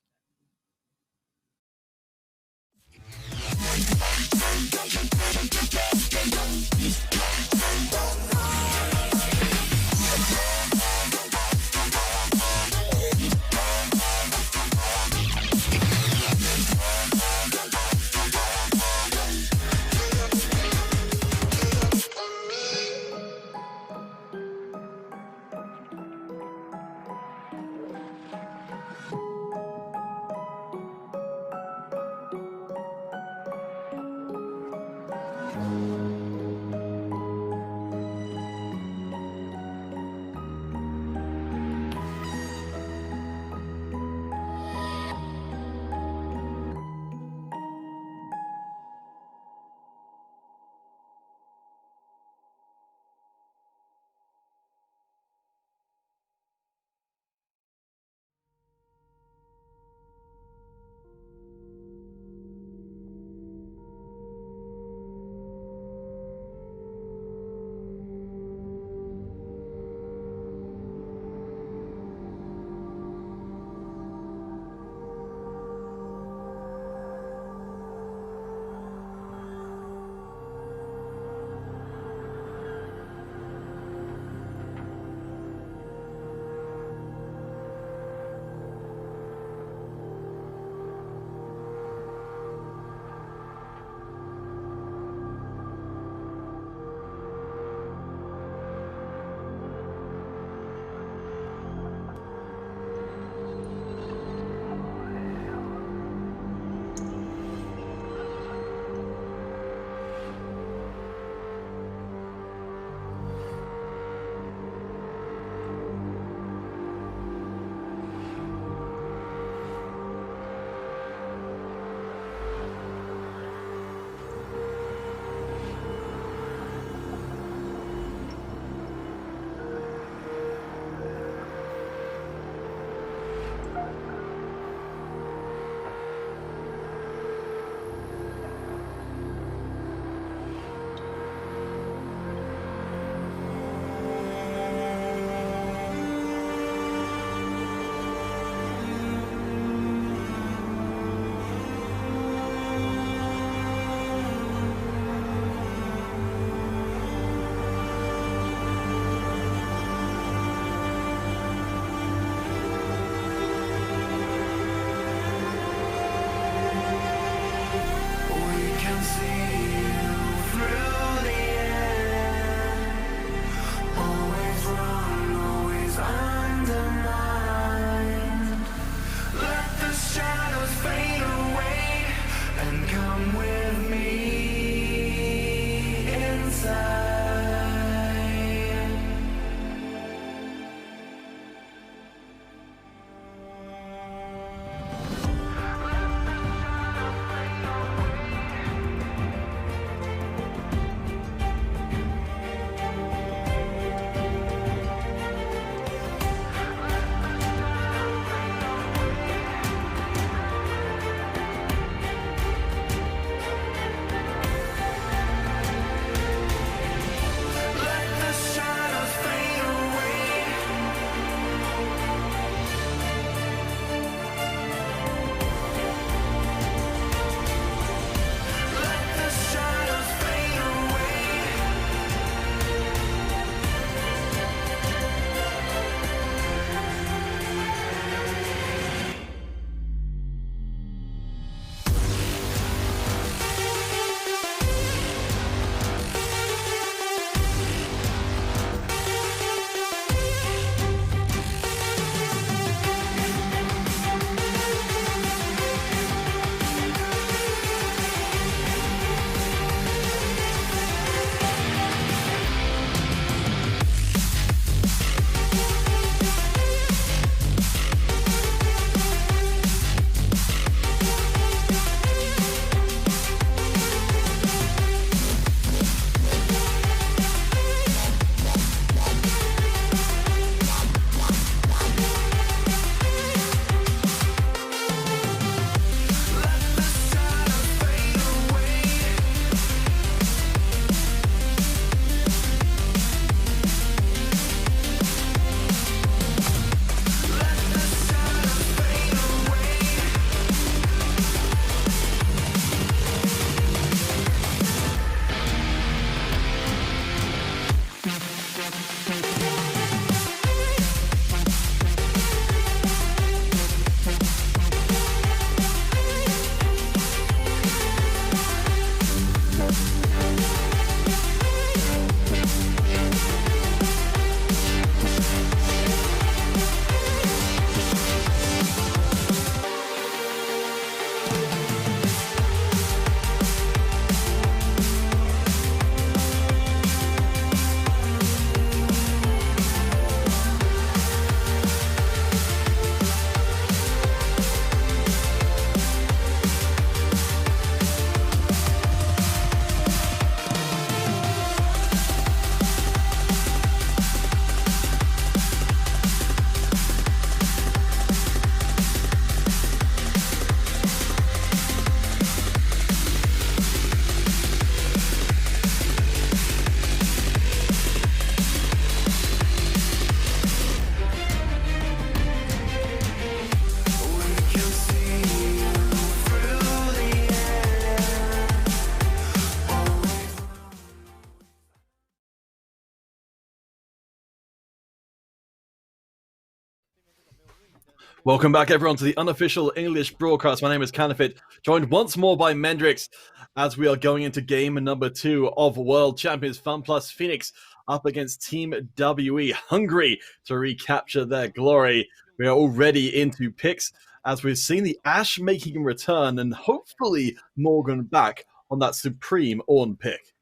Speaker 5: Welcome back, everyone, to the unofficial English broadcast. My name is Canifit, joined once more by Mendrix, as we are going into game number 2 of World Champions FunPlus Phoenix up against Team WE, hungry to recapture their glory. We are already into picks, as we've seen the Ashe making a return, and hopefully Morgan back on that supreme Ornn pick.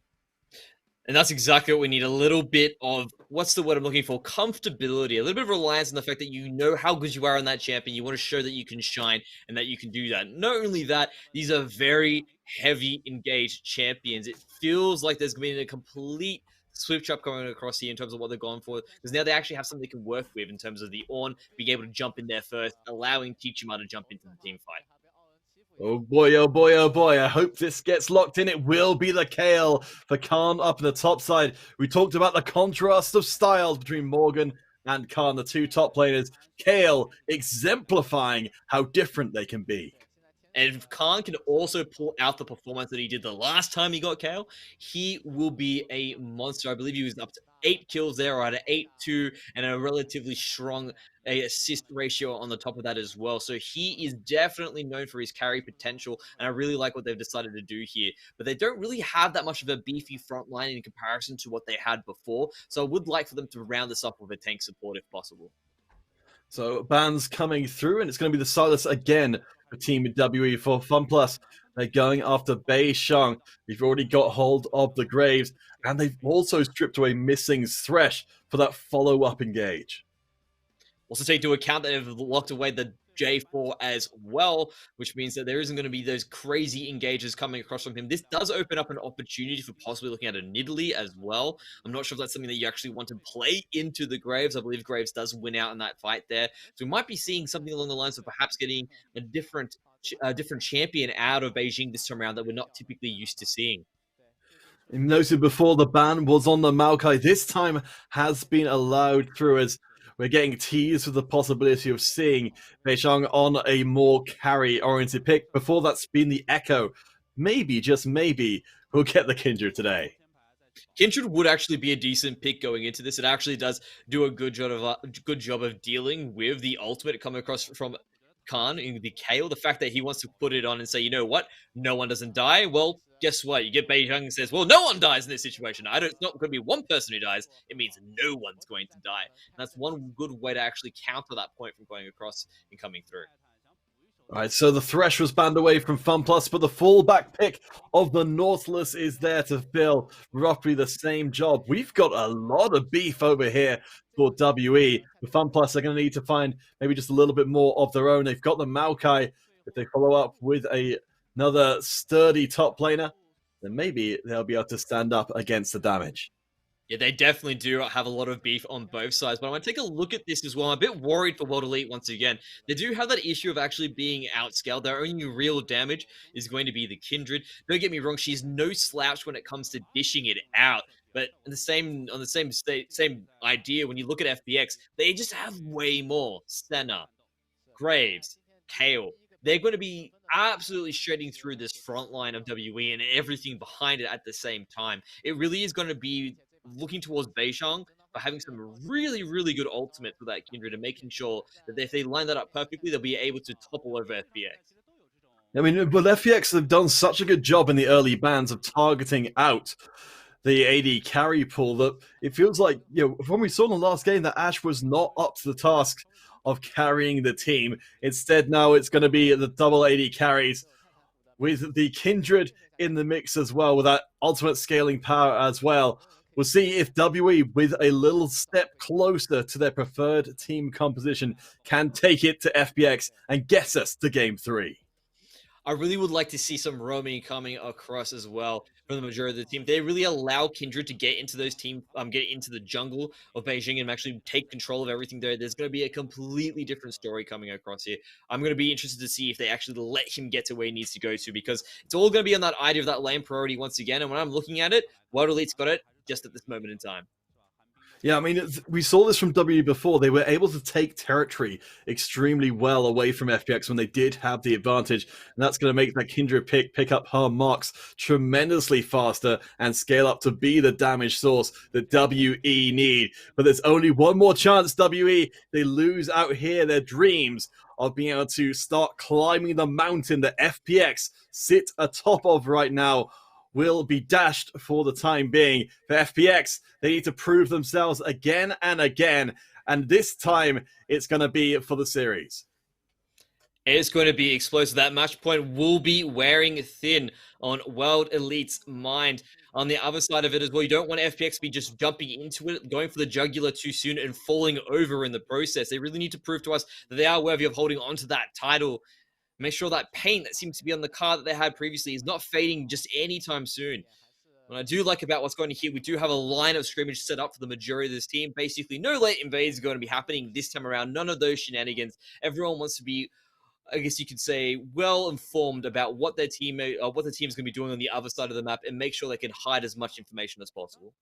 Speaker 6: And that's exactly what we need. A little bit of, what's the word I'm looking for? Comfortability. A little bit of reliance on the fact that you know how good you are on that champion. You want to show that you can shine and that you can do that. Not only that, these are very heavy engaged champions. It feels like there's going to be a complete switch up going across here in terms of what they're going for. Because now they actually have something they can work with in terms of the Ornn being able to jump in there first, allowing Tichima to jump into the team fight.
Speaker 5: Oh boy, oh boy, oh boy. I hope this gets locked in. It will be the Kale for Khan up in the top side. We talked about the contrast of styles between Morgan and Khan, the two top laners. Kale exemplifying how different they can be.
Speaker 6: And if Khan can also pull out the performance that he did the last time he got KO, he will be a monster. I believe he was up to 8 kills there, or at an 8-2, and a relatively strong assist ratio on the top of that as well. So he is definitely known for his carry potential, and I really like what they've decided to do here. But they don't really have that much of a beefy front line in comparison to what they had before. So I would like for them to round this up with a tank support if possible.
Speaker 5: So bans coming through, and it's going to be the Silas again for Team WE for FunPlus. They're going after Bei Shang. They've already got hold of the Graves, and they've also stripped away Missing's Thresh for that follow-up engage.
Speaker 6: Also take into account that they've locked away the J4 as well, which means that there isn't going to be those crazy engages coming across from him. This does open up an opportunity for possibly looking at a Nidalee as well. I'm not sure if that's something that you actually want to play into the Graves. I believe Graves does win out in that fight there. So we might be seeing something along the lines of perhaps getting a different champion out of Beijing this time around that we're not typically used to seeing.
Speaker 5: You noted before the ban was on the Maokai. This time has been allowed through, as we're getting teased with the possibility of seeing Beishang on a more carry-oriented pick. Before that's been the Echo. Maybe, just maybe, we'll get the Kindred today.
Speaker 6: Kindred would actually be a decent pick going into this. It actually does do a good job of dealing with the ultimate coming across from Khan in the Kale. The fact that he wants to put it on and say, you know what, no one doesn't die. Well, guess what? You get Beijing and says, well, no one dies in this situation. It's not going to be one person who dies. It means no one's going to die. And that's one good way to actually counter that point from going across and coming through.
Speaker 5: All right, so the Thresh was banned away from FunPlus, but the fallback pick of the Nautilus is there to fill roughly the same job. We've got a lot of beef over here for WE. The FunPlus are going to need to find maybe just a little bit more of their own. They've got the Maokai. If they follow up with another sturdy top laner, then maybe they'll be able to stand up against the damage.
Speaker 6: Yeah, they definitely do have a lot of beef on both sides, but I want to take a look at this as well. I'm a bit worried for World Elite once again. They do have that issue of actually being outscaled. Their only real damage is going to be the Kindred. Don't get me wrong, she's no slouch when it comes to dishing it out. But on the same idea, when you look at FPX, they just have way more. Senna, Graves, Kale. They're going to be absolutely shredding through this front line of WE and everything behind it at the same time. It really is going to be looking towards Beishang for having some really, really good ultimate for that Kindred and making sure that if they line that up perfectly, they'll be able to topple over FPX.
Speaker 5: I mean, but FPX have done such a good job in the early bans of targeting out the AD carry pool that it feels like, when we saw in the last game that Ashe was not up to the task of carrying the team. Instead, now it's going to be the double AD carries with the Kindred in the mix as well, with that ultimate scaling power as well. We'll see if WE, with a little step closer to their preferred team composition, can take it to FPX and get us to Game 3.
Speaker 6: I really would like to see some roaming coming across as well from the majority of the team. They really allow Kindred to get into those teams, get into the jungle of Beijing and actually take control of everything there. There's going to be a completely different story coming across here. I'm going to be interested to see if they actually let him get to where he needs to go to, because it's all going to be on that idea of that lane priority once again. And when I'm looking at it, World Elite's got it just at this moment in time.
Speaker 5: Yeah, I mean, we saw this from W before. They were able to take territory extremely well away from FPX when they did have the advantage, and that's going to make that Kindred pick up her marks tremendously faster and scale up to be the damage source that WE need. But there's only one more chance, WE. They lose out here their dreams of being able to start climbing the mountain that FPX sit atop of right now. Will be dashed for the time being. For FPX, they need to prove themselves again and again, and this time it's going to be for the series.
Speaker 6: It's going to be explosive. That match point will be wearing thin on World Elite's mind. On the other side of it as well, you don't want FPX to be just jumping into it, going for the jugular too soon and falling over in the process. They really need to prove to us that they are worthy of holding onto that title. Make sure that paint that seems to be on the card that they had previously is not fading just anytime soon. What I do like about what's going on here, we do have a line of scrimmage set up for the majority of this team. Basically, no late invades are going to be happening this time around. None of those shenanigans. Everyone wants to be, I guess you could say, well informed about what their team, what the team is going to be doing on the other side of the map, and make sure they can hide as much information as possible.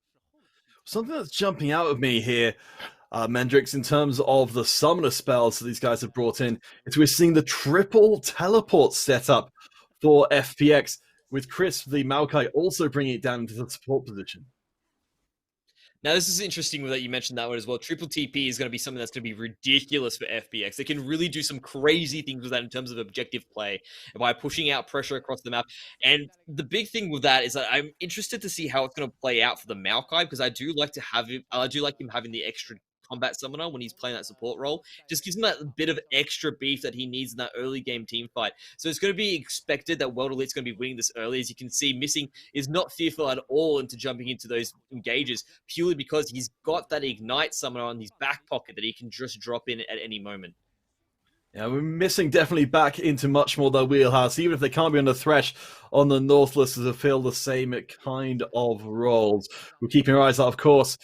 Speaker 5: Something that's jumping out of me here, Mendrix, in terms of the summoner spells that these guys have brought in, is we're seeing the triple teleport setup for FPX, with Chris the Maokai also bringing it down into the support position.
Speaker 6: Now, this is interesting that you mentioned that one as well. Triple TP is going to be something that's going to be ridiculous for FPX. They can really do some crazy things with that in terms of objective play by pushing out pressure across the map. And the big thing with that is that I'm interested to see how it's going to play out for the Maokai, because I do like him having the extra combat summoner when he's playing that support role. Just gives him that bit of extra beef that he needs in that early game team fight. So it's going to be expected that World Elite's going to be winning this early. As you can see, Missing is not fearful at all into jumping into those engages, purely because he's got that Ignite summoner on his back pocket that he can just drop in at any moment.
Speaker 5: Yeah, we're Missing definitely back into much more their wheelhouse, even if they can't be on the Thresh on the Northless to fill the same kind of roles. We're keeping our eyes out, of course,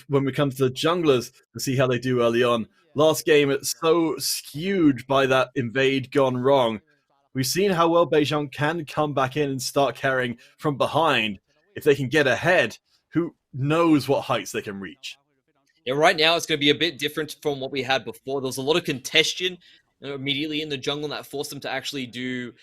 Speaker 5: when we come to the junglers to see how they do early on. Last game, it's so skewed by that invade gone wrong. We've seen how well Beijing can come back in and start carrying from behind. If they can get ahead, who knows what heights they can reach.
Speaker 6: Yeah, right now it's going to be a bit different from what we had before. There was a lot of congestion immediately in the jungle that forced them to actually do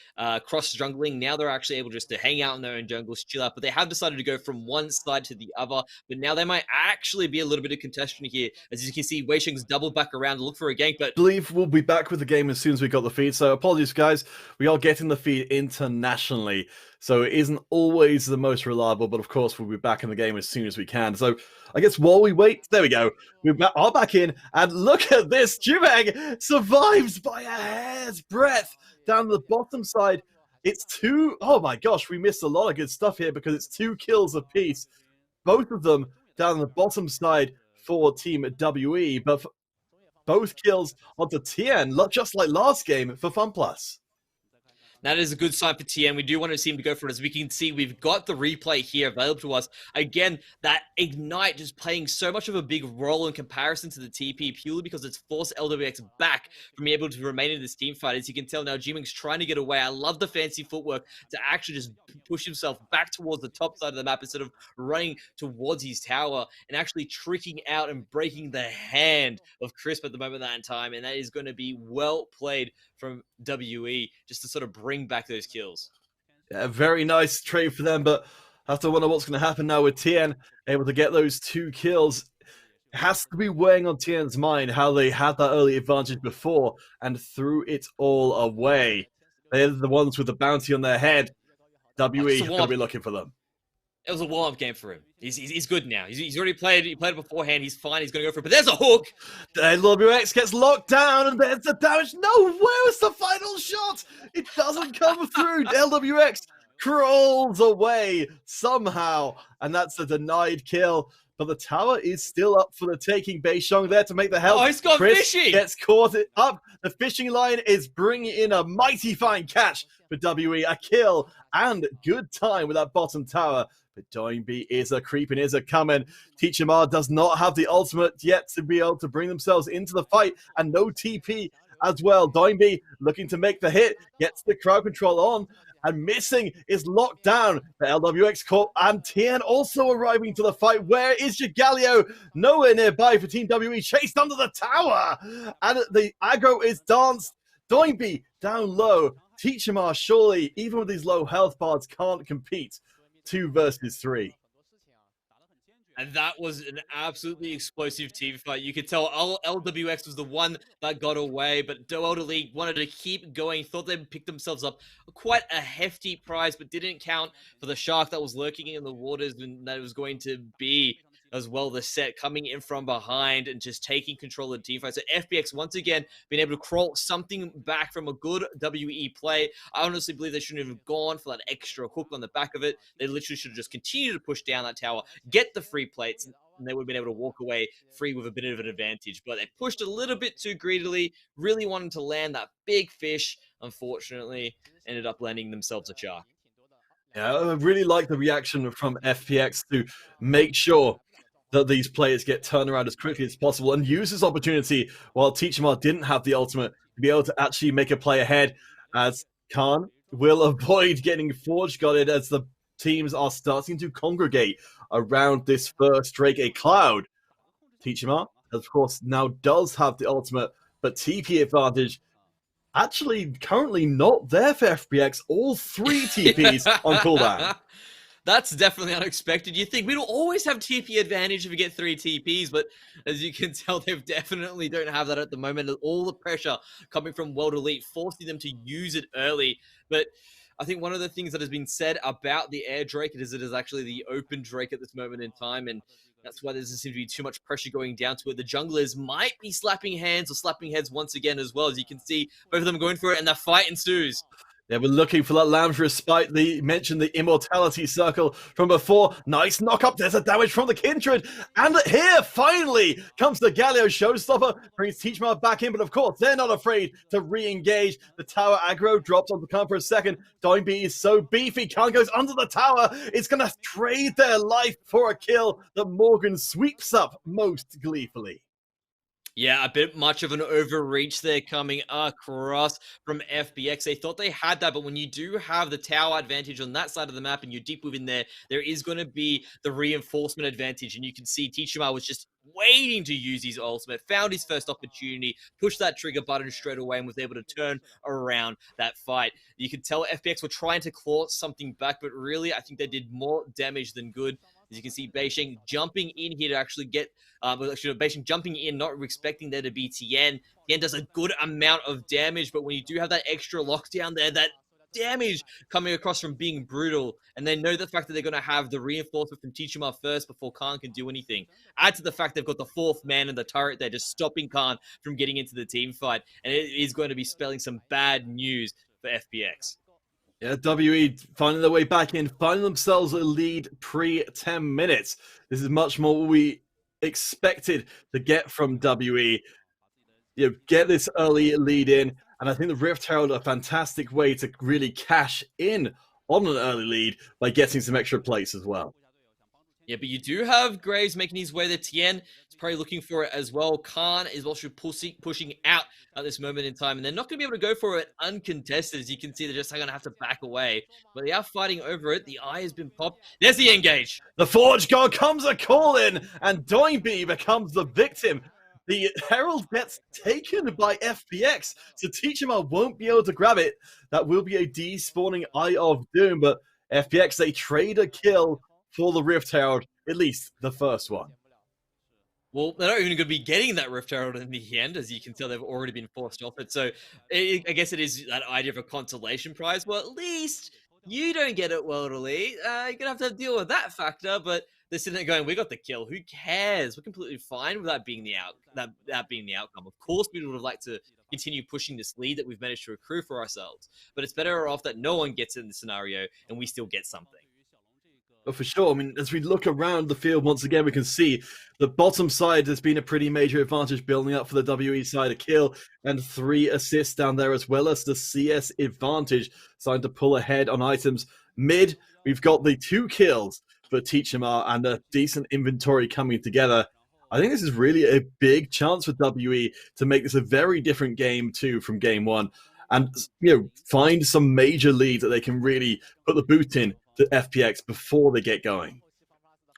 Speaker 6: cross jungling. Now they're actually able just to hang out in their own jungles, chill out, but they have decided to go from one side to the other. But now there might actually be a little bit of congestion here. As you can see, Wei Sheng's doubled back around to look for a gank, but
Speaker 5: I believe we'll be back with the game as soon as we got the feed. So apologies, guys. We are getting the feed internationally, so it isn't always the most reliable, but of course we'll be back in the game as soon as we can. So I guess while we wait, there we go. We are back in, and look at this. Jubeg survives by a hair's breadth down the bottom side. It's two. Oh my gosh, we missed a lot of good stuff here because it's 2 kills apiece. Both of them down the bottom side for Team WE, but both kills onto Tien, just like last game for FunPlus.
Speaker 6: that is a good sign for TN. We do want to see him to go for it. As we can see, we've got the replay here available to us. Again, that Ignite just playing so much of a big role in comparison to the TP, purely because it's forced LWX back from being able to remain in this team fight. As you can tell now, Jiming's trying to get away. I love the fancy footwork to actually just push himself back towards the top side of the map instead of running towards his tower and actually tricking out and breaking the hand of Crisp at the moment that time. And that is going to be well played from WE just to sort of bring back those kills.
Speaker 5: Yeah, very nice trade for them, but I have to wonder what's going to happen now with Tien able to get those 2 kills. It has to be weighing on Tien's mind how they had that early advantage before and threw it all away. They're the ones with the bounty on their head. WE are going to be looking for them.
Speaker 6: It was a warm-up game for him. He's good now. He's already played. He played it beforehand. He's fine. He's going to go for it. But there's a hook.
Speaker 5: LWX gets locked down, and there's the damage. No, where is the final shot? It doesn't come through. LWX crawls away somehow, and that's a denied kill. But the tower is still up for the taking. Beishong there to make the help.
Speaker 6: Oh, he's got
Speaker 5: Chris
Speaker 6: fishing.
Speaker 5: Gets caught up. The fishing line is bringing in a mighty fine catch for WE. A kill and good time with that bottom tower. But Doinby is a creeping, is a coming. Teacher Ma does not have the ultimate yet to be able to bring themselves into the fight, and no TP as well. Doinby looking to make the hit, gets the crowd control on, and missing is locked down. The LWX Corp and TN also arriving to the fight. Where is Jagalio? Nowhere nearby for Team WE, chased under the tower. And the aggro is danced. Doinby down low. Teachimar surely, even with these low health bars, can't compete. 2 versus 3.
Speaker 6: And that was an absolutely explosive team fight. You could tell LWX was the one that got away, but Delta League wanted to keep going, thought they'd pick themselves up quite a hefty prize, but didn't count for the shark that was lurking in the waters and that it was going to be as well the set coming in from behind and just taking control of the team fight. So FPX once again being able to crawl something back from a good WE play. I honestly believe they shouldn't have gone for that extra hook on the back of it. They literally should have just continued to push down that tower, get the free plates, and they would have been able to walk away free with a bit of an advantage. But they pushed a little bit too greedily, really wanted to land that big fish. Unfortunately, ended up landing themselves a shark.
Speaker 5: Yeah, I really like the reaction from FPX to make sure that these players get turned around as quickly as possible and use this opportunity while Teachmar didn't have the ultimate to be able to actually make a play ahead, as Khan will avoid getting forge gutted as the teams are starting to congregate around this first Drake A Cloud. Teachmar, of course, now does have the ultimate, but TP advantage actually currently not there for FPX. All 3 TPs on cooldown.
Speaker 6: That's definitely unexpected. You think we'd always have TP advantage if we get 3 TPs, but as you can tell, they definitely don't have that at the moment. All the pressure coming from World Elite, forcing them to use it early. But I think one of the things that has been said about the Air Drake is it is actually the open Drake at this moment in time, and that's why there doesn't seem to be too much pressure going down to it. The junglers might be slapping hands or slapping heads once again as well. As you can see, both of them going for it, and the fight ensues.
Speaker 5: Yeah, we're looking for that Lamb's Respite. They mentioned the Immortality Circle from before. Nice knock up. There's a damage from the Kindred. And here, finally, comes the Galio Showstopper. Brings Teachmar back in, but of course, they're not afraid to re-engage. The tower aggro drops on the Khan for a second. Doinby is so beefy. Khan goes under the tower. It's going to trade their life for a kill that Morgan sweeps up most gleefully.
Speaker 6: Yeah, a bit much of an overreach there coming across from FPX. They thought they had that, but when you do have the tower advantage on that side of the map and you're deep within there, there is going to be the reinforcement advantage. And you can see Teachmar was just waiting to use his ultimate, found his first opportunity, pushed that trigger button straight away and was able to turn around that fight. You could tell FPX were trying to claw something back, but really, I think they did more damage than good. As you can see, Beijing jumping in here to actually get, Beijing jumping in, not expecting there to be Tien. Tien does a good amount of damage, but when you do have that extra lockdown there, that damage coming across from being brutal, and they know the fact that they're going to have the reinforcement from Teachmar first before Khan can do anything. Add to the fact they've got the 4th man in the turret there, just stopping Khan from getting into the team fight, and it is going to be spelling some bad news for FPX.
Speaker 5: Yeah, WE finding their way back in, finding themselves a lead pre-10 minutes. This is much more what we expected to get from WE. You know, get this early lead in, and I think the Rift Herald a fantastic way to really cash in on an early lead by getting some extra plates as well.
Speaker 6: Yeah, but you do have Graves making his way there. Tien is probably looking for it as well. Khan is also pushing out at this moment in time. And they're not going to be able to go for it uncontested. As you can see, they're just going to have to back away. But they are fighting over it. The eye has been popped. There's the engage.
Speaker 5: The Forge God comes a call in, and Doinby becomes the victim. The Herald gets taken by FPX, so Teachmar won't be able to grab it. That will be a despawning Eye of Doom, but FPX, they trade a kill for the Rift Herald, at least the first one.
Speaker 6: Well, they're not even going to be getting that Rift Herald in the end. As you can tell, they've already been forced off it. So I guess it is that idea of a consolation prize. Well, at least you don't get it, World Elite. You're going to have to deal with that factor, but they're sitting there going, we got the kill. Who cares? We're completely fine with that being the that being the outcome. Of course, we would have liked to continue pushing this lead that we've managed to accrue for ourselves. But it's better off that no one gets in the scenario and we still get something.
Speaker 5: But for sure, I mean, as we look around the field once again, we can see the bottom side has been a pretty major advantage building up for the WE side, a kill and 3 assists down there, as well as the CS advantage starting to pull ahead on items. Mid, we've got the 2 kills for Teachmar and a decent inventory coming together. I think this is really a big chance for WE to make this a very different game too from game 1. and find some major leads that they can really put the boot in to FPX before they get going.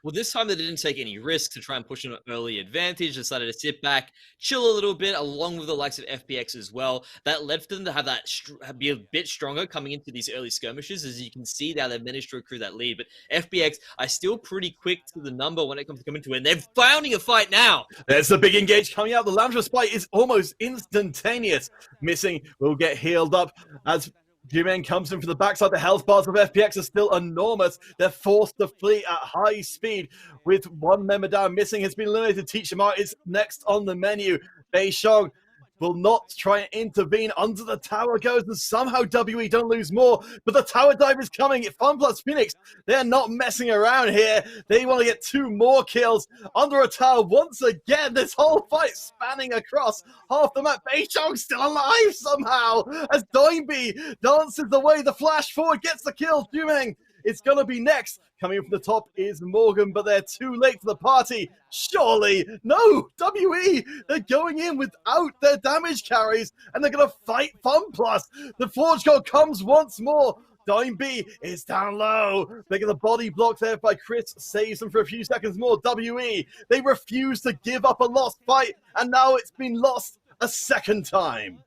Speaker 6: Well, this time they didn't take any risks to try and push an early advantage. Decided to sit back, chill a little bit, along with the likes of FPX as well. That led for them to have that be a bit stronger coming into these early skirmishes. As you can see now, they've managed to accrue that lead. But FPX are still pretty quick to the number when it comes to coming to it. And they're finding a fight now.
Speaker 5: There's the big engage coming out. The Lambda spike is almost instantaneous. Missing will get healed up as G-Man comes in from the backside. The health bars of FPX are still enormous. They're forced to flee at high speed with one member down. Missing has been eliminated. Teach him out is next on the menu. Beishong will not try and intervene. Under the tower goes, and somehow WE don't lose more. But the tower dive is coming. Fun plus Phoenix, they're not messing around here. They want to get 2 more kills. Under a tower once again. This whole fight spanning across half the map. Beishong still alive somehow as Doinby dances away. The flash forward gets the kill. Jumeng, it's going to be next. Coming from the top is Morgan, but they're too late for the party. Surely, no, WE, they're going in without their damage carries, and they're going to fight Fun Plus. The Forge Gold comes once more. Dime B is down low. They get the body block there by Chris, saves them for a few seconds more. WE, they refuse to give up a lost fight, and now it's been lost a second time.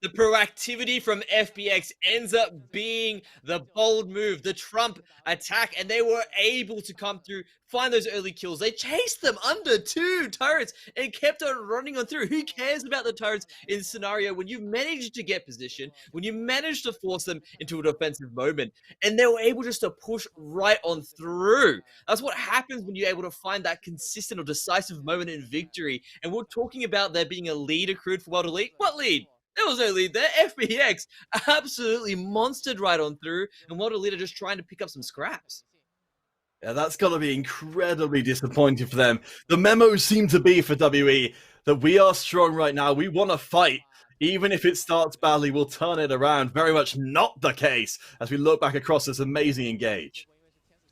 Speaker 6: The proactivity from FPX ends up being the bold move, the Trump attack, and they were able to come through, find those early kills. They chased them under 2 turrets and kept on running on through. Who cares about the turrets in this scenario when you've managed to get position, when you managed to force them into a defensive moment, and they were able just to push right on through. That's what happens when you're able to find that consistent or decisive moment in victory. And we're talking about there being a lead accrued for World Elite. What lead? There was no lead there. FPX absolutely monstered right on through, and World Elite are just trying to pick up some scraps.
Speaker 5: Yeah, that's got to be incredibly disappointing for them. The memos seem to be for WE that we are strong right now. We want to fight. Even if it starts badly, we'll turn it around. Very much not the case as we look back across this amazing engage.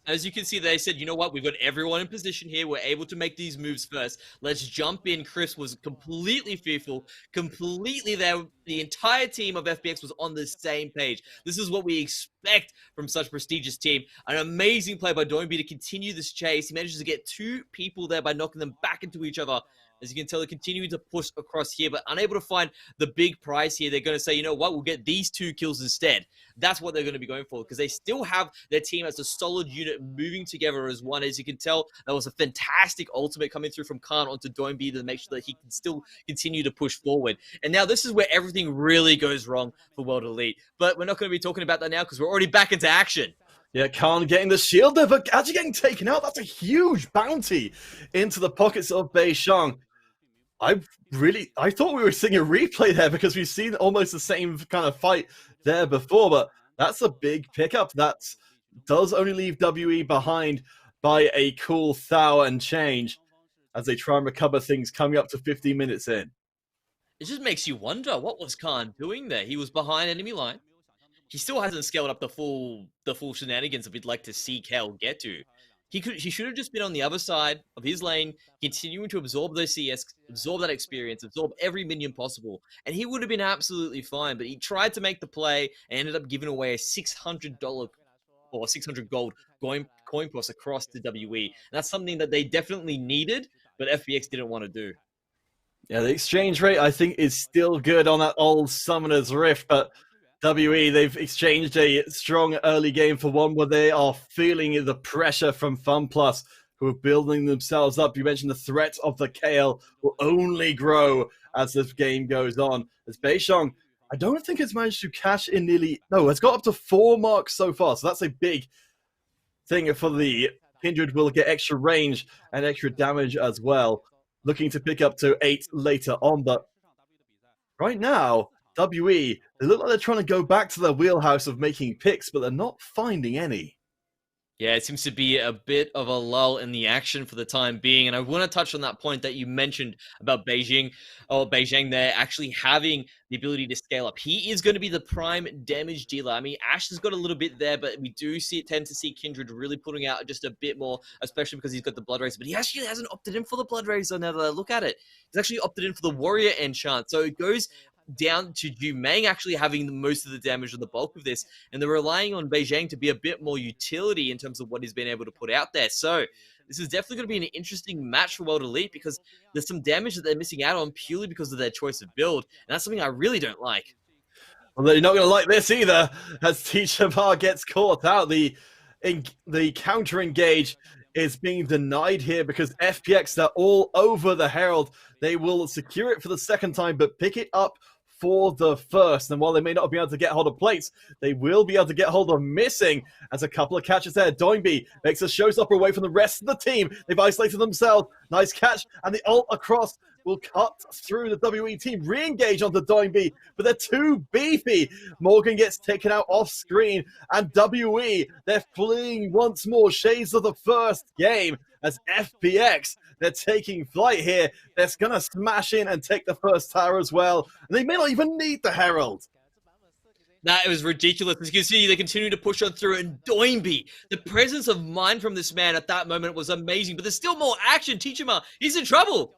Speaker 6: As you can see, they said, you know what, we've got everyone in position here. We're able to make these moves first. Let's jump in. Chris was completely fearful, completely there. The entire team of FPX was on the same page. This is what we expect from such a prestigious team. An amazing play by Doinby to continue this chase. He manages to get 2 people there by knocking them back into each other. As you can tell, they're continuing to push across here, but unable to find the big prize here. They're going to say, you know what, we'll get these 2 kills instead. That's what they're going to be going for, because they still have their team as a solid unit moving together as one. As you can tell, that was a fantastic ultimate coming through from Khan onto Doinby to make sure that he can still continue to push forward. And now this is where everything really goes wrong for World Elite. But we're not going to be talking about that now because we're already back into action.
Speaker 5: Yeah, Khan getting the shield there, but actually getting taken out. That's a huge bounty into the pockets of Beishong. I thought we were seeing a replay there because we've seen almost the same kind of fight there before, but that's a big pickup. That does only leave WE behind by a cool 1,000 and change as they try and recover things coming up to 15 minutes in.
Speaker 6: It just makes you wonder, what was Khan doing there? He was behind enemy line. He still hasn't scaled up the full shenanigans that we'd like to see Kel get to. He should have just been on the other side of his lane, continuing to absorb those CS, absorb that experience, absorb every minion possible, and he would have been absolutely fine. But he tried to make the play and ended up giving away a $600 or 600 gold coin toss across to WE. And that's something that they definitely needed, but FPX didn't want to do.
Speaker 5: Yeah, the exchange rate, I think, is still good on that old Summoner's Rift, but WE, they've exchanged a strong early game for one where they are feeling the pressure from FunPlus, who are building themselves up. You mentioned the threat of the KL will only grow as this game goes on. As Beishong, I don't think it's managed to cash in it's got up to 4 marks so far, so that's a big thing for the Kindred. Will get extra range and extra damage as well. Looking to pick up to 8 later on, but right now, WE, they look like they're trying to go back to their wheelhouse of making picks, but they're not finding any.
Speaker 6: Yeah, it seems to be a bit of a lull in the action for the time being. And I want to touch on that point that you mentioned about Beijing there actually having the ability to scale up. He is going to be the prime damage dealer. I mean, Ash has got a little bit there, but we do tend to see Kindred really putting out just a bit more, especially because he's got the Blood Rays. But he actually hasn't opted in for the Blood Rays, so now that I look at it. He's actually opted in for the Warrior enchant. So it goes down to Jumeng actually having the most of the damage and the bulk of this, and they're relying on Beijing to be a bit more utility in terms of what he's been able to put out there. So this is definitely going to be an interesting match for World Elite because there's some damage that they're missing out on purely because of their choice of build, and that's something I really don't like.
Speaker 5: Well, you're not going to like this either, as Teacher Bar gets caught out. The counter engage is being denied here because FPX are all over the Herald. They will secure it for the second time, but pick it up for the first. And while they may not be able to get hold of plates, they will be able to get hold of missing as a couple of catches there. Doingby makes a showstopper away from the rest of the team. They've isolated themselves. Nice catch. And the ult across will cut through the WE team, re-engage onto Doingby, but they're too beefy. Morgan gets taken out off screen, and WE, they're fleeing once more. Shades of the first game as FPX, they're taking flight here. They're going to smash in and take the first tower as well. And they may not even need the Herald.
Speaker 6: That was ridiculous. As you can see, they continue to push on through, and Doingby, the presence of mind from this man at that moment was amazing, but there's still more action. Tichima, he's in trouble.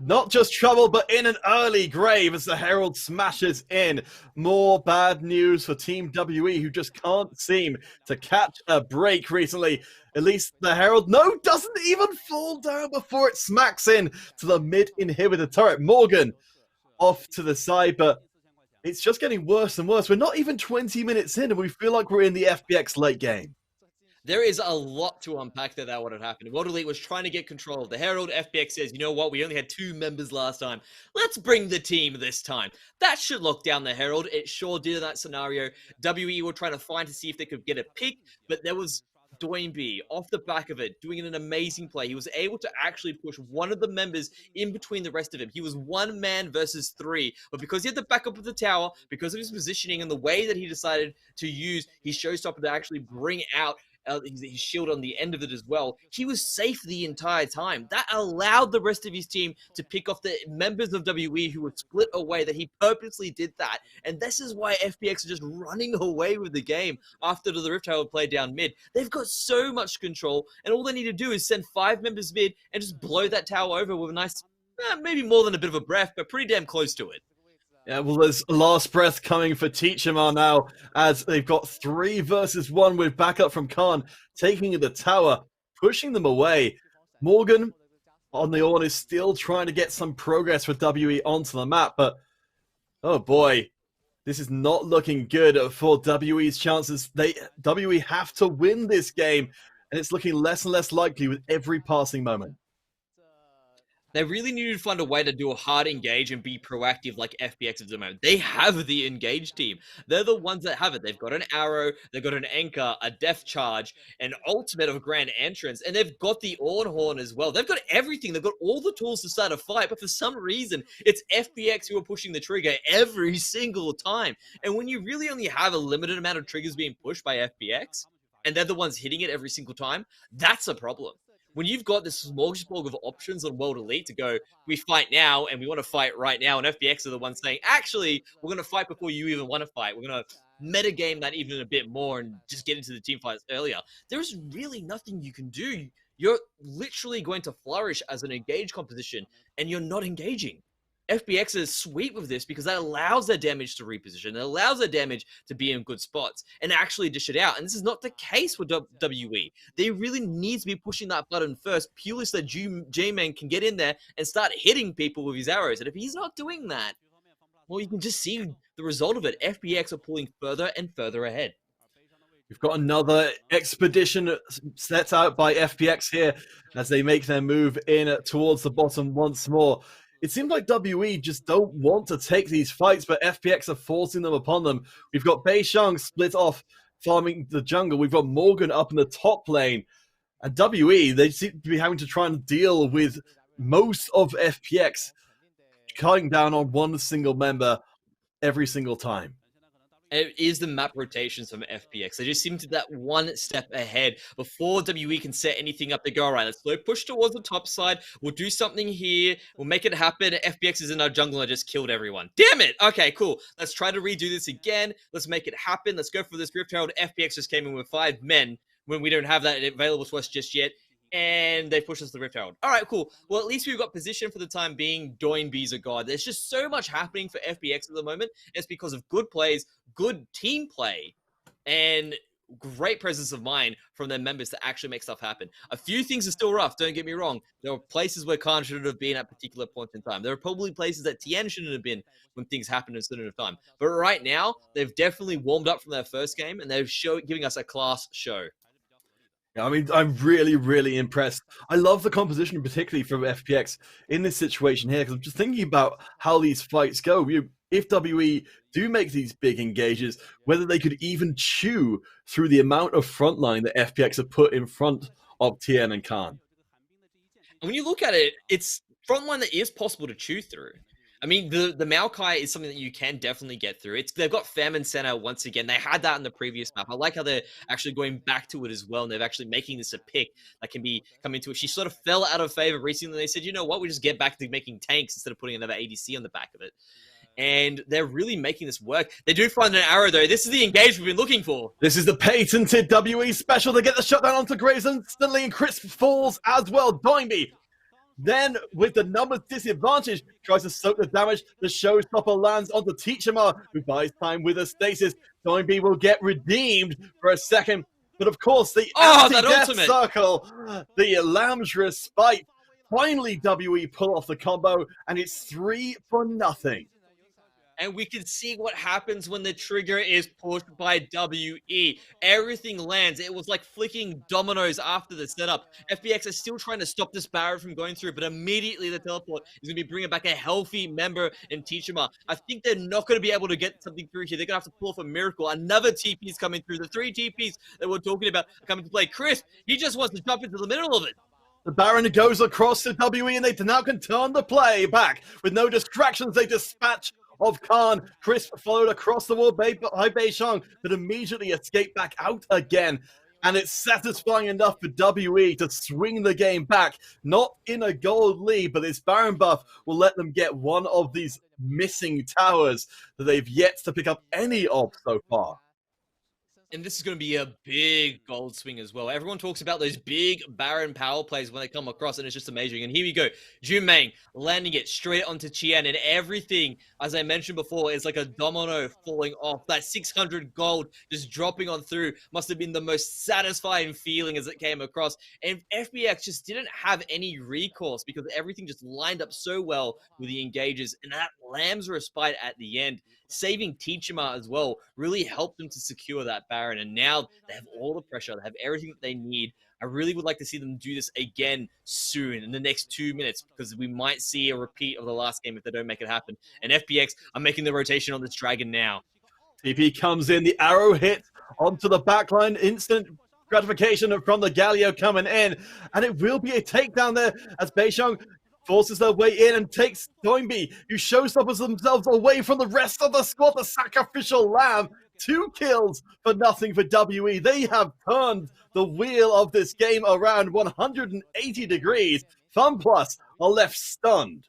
Speaker 5: Not just trouble, but in an early grave as the Herald smashes in. More bad news for Team WE, who just can't seem to catch a break recently. At least the Herald, no, doesn't even fall down before it smacks in to the mid-inhibitor turret. Morgan off to the side, but it's just getting worse and worse. We're not even 20 minutes in, and we feel like we're in the FPX late game.
Speaker 6: There is a lot to unpack there that would have happened. World Elite was trying to get control. The Herald FPX says, you know what, we only had 2 members last time. Let's bring the team this time. That should lock down the Herald. It sure did in that scenario. WE were trying to find to see if they could get a pick, but there was Doingby off the back of it, doing an amazing play. He was able to actually push one of the members in between the rest of him. He was 1 man versus 3, but because he had the backup of the tower, because of his positioning and the way that he decided to use his showstopper to actually bring out his shield on the end of it as well, he was safe the entire time. That allowed the rest of his team to pick off the members of WE who were split away, that he purposely did that. And this is why FPX are just running away with the game after the Rift Tower played down mid. They've got so much control, and all they need to do is send 5 members mid and just blow that tower over with a nice, maybe more than a bit of a breath, but pretty damn close to it.
Speaker 5: Yeah, well, there's a last breath coming for Teachama now, as they've got 3 versus 1 with backup from Khan, taking the tower, pushing them away. Morgan on the horn is still trying to get some progress for WE onto the map, but oh boy, this is not looking good for WE's chances. WE have to win this game, and it's looking less and less likely with every passing moment.
Speaker 6: They really need to find a way to do a hard engage and be proactive like FPX at the moment. They have the engage team. They're the ones that have it. They've got an arrow, they've got an anchor, a death charge, an ultimate of grand entrance, and they've got the horn as well. They've got everything. They've got all the tools to start a fight, but for some reason, it's FPX who are pushing the trigger every single time. And when you really only have a limited amount of triggers being pushed by FPX, and they're the ones hitting it every single time, that's a problem. When you've got this smorgasbord of options on World Elite to go, we fight now and we want to fight right now, and FPX are the ones saying, actually, we're going to fight before you even want to fight. We're going to metagame that even a bit more and just get into the team fights earlier. There's really nothing you can do. You're literally going to flourish as an engaged composition, and you're not engaging. FPX is sweet with this because that allows their damage to reposition. It allows their damage to be in good spots and actually dish it out. And this is not the case with WE. They really need to be pushing that button first, purely so that J-Man can get in there and start hitting people with his arrows. And if he's not doing that, well, you can just see the result of it. FPX are pulling further and further ahead.
Speaker 5: We've got another expedition set out by FPX here as they make their move in towards the bottom once more. It seems like WE just don't want to take these fights, but FPX are forcing them upon them. We've got Bei Shang split off, farming the jungle. We've got Morgan up in the top lane. And WE, they seem to be having to try and deal with most of FPX, cutting down on one single member every single time.
Speaker 6: It is the map rotations from FPX. They just seem to be that one step ahead before WE can set anything up. They go, all right, let's slow push towards the top side. We'll do something here. We'll make it happen. FPX is in our jungle and just killed everyone. Damn it. Okay, cool. Let's try to redo this again. Let's make it happen. Let's go for this Rift Herald. FPX just came in with 5 men when we don't have that available to us just yet. and they push us to the Rift Herald. All right, cool. Well, at least we've got position for the time being. Doinby's a god. There's just so much happening for FPX at the moment. It's because of good plays, good team play, and great presence of mind from their members to actually make stuff happen. A few things are still rough, don't get me wrong. There are places where Khan shouldn't have been at particular points in time. There are probably places that Tien shouldn't have been when things happen in a certain time. But right now, they've definitely warmed up from their first game, and they're giving us a class show.
Speaker 5: I mean, I'm really, really impressed. I love the composition, particularly from FPX in this situation here, because I'm just thinking about how these fights go. If WE do make these big engages, whether they could even chew through the amount of frontline that FPX have put in front of Tien and Khan.
Speaker 6: When you look at it, it's frontline that is possible to chew through. I mean, the Maokai is something that you can definitely get through. They've got Famine Center once again. They had that in the previous map. I like how they're actually going back to it as well, and they're actually making this a pick that can be come into it. She sort of fell out of favor recently. They said, you know what, we just get back to making tanks instead of putting another ADC on the back of it. And they're really making this work. They do find an arrow, though. This is the engage we've been looking for.
Speaker 5: This is the patented WE special. They get the shutdown onto Graves instantly, and Crisp falls as well. Doinby, then, with the numbers disadvantage, tries to soak the damage. The showstopper lands onto Teachama, who buys time with a stasis. Doinby will get redeemed for a second. But of course, the anti-death circle, the Lamb's Respite. Finally, WE pull off the combo, and it's 3-0.
Speaker 6: And we can see what happens when the trigger is pushed by WE. Everything lands. It was like flicking dominoes after the setup. FPX is still trying to stop this barrier from going through, but immediately the teleport is going to be bringing back a healthy member in Teachama. I think they're not going to be able to get something through here. They're going to have to pull off a miracle. Another TP is coming through. The 3 TPs that we're talking about are coming to play. Chris, he just wants to jump into the middle of it.
Speaker 5: The Baron goes across to WE, and they now can turn the play back. With no distractions, they dispatch of Khan. Crisp followed across the wall by Beishang, but immediately escaped back out again. And it's satisfying enough for WE to swing the game back. Not in a gold lead, but this Baron buff will let them get one of these missing towers that they've yet to pick up any of so far.
Speaker 6: And this is going to be a big gold swing as well. Everyone talks about those big Baron power plays when they come across, and it's just amazing. And here we go. Junmeng landing it straight onto Qian, and everything, as I mentioned before, is like a domino falling off. That 600 gold just dropping on through must have been the most satisfying feeling as it came across. And FBX just didn't have any recourse because everything just lined up so well with the engages. And that Lamb's Respite at the end, saving Teachama as well, really helped them to secure that Baron. And now they have all the pressure. They have everything that they need. I really would like to see them do this again soon in the next 2 minutes, because we might see a repeat of the last game if they don't make it happen. And FPX are making the rotation on this Dragon now.
Speaker 5: TP comes in. The arrow hits onto the backline. Instant gratification from the Galio coming in. And it will be a takedown there as Beishang forces their way in and takes Doinby, who showstoppers themselves away from the rest of the squad. The sacrificial lamb, 2 kills for nothing for WE. They have turned the wheel of this game around 180 degrees. FunPlus are left stunned.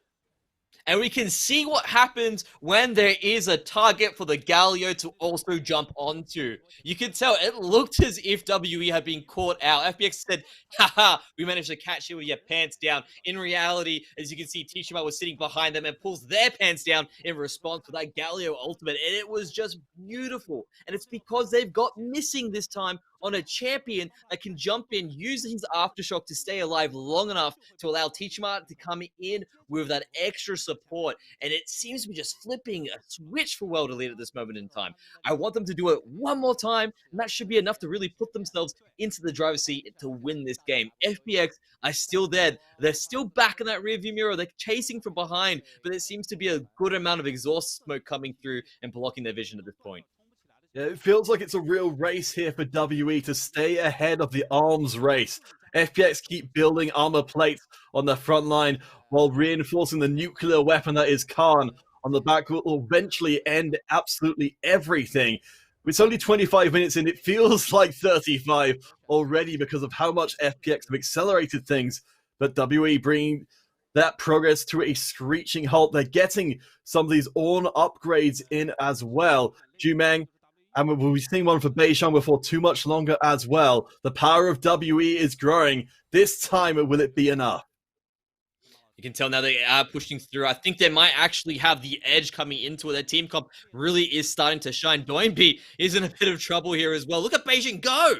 Speaker 6: And we can see what happens when there is a target for the Galio to also jump onto. You can tell it looked as if WE had been caught out. FPX said, haha, we managed to catch you with your pants down. In reality, as you can see, Teachama was sitting behind them and pulls their pants down in response to that Galio ultimate. And it was just beautiful. And it's because they've got missing this time on a champion that can jump in, use his aftershock to stay alive long enough to allow Teachama to come in with that extra support. And it seems to be just flipping a switch for World Elite at this moment in time. I want them to do it one more time, and that should be enough to really put themselves into the driver's seat to win this game. FPX are still there. They're still back in that rearview mirror. They're chasing from behind, but there seems to be a good amount of exhaust smoke coming through and blocking their vision at this point.
Speaker 5: Yeah, it feels like it's a real race here for WE to stay ahead of the arms race. FPX keep building armor plates on the front line while reinforcing the nuclear weapon that is Khan on the back will eventually end absolutely everything. It's only 25 minutes in. It feels like 35 already because of how much FPX have accelerated things, but WE bringing that progress to a screeching halt. They're getting some of these Ornn upgrades in as well. Jumeng And we'll be seeing one for Beijing before too much longer as well. The power of WE is growing. This time, will it be enough?
Speaker 6: You can tell now they are pushing through. I think they might actually have the edge coming into it. Their team comp really is starting to shine. Doinby is in a bit of trouble here as well. Look at Beijing go!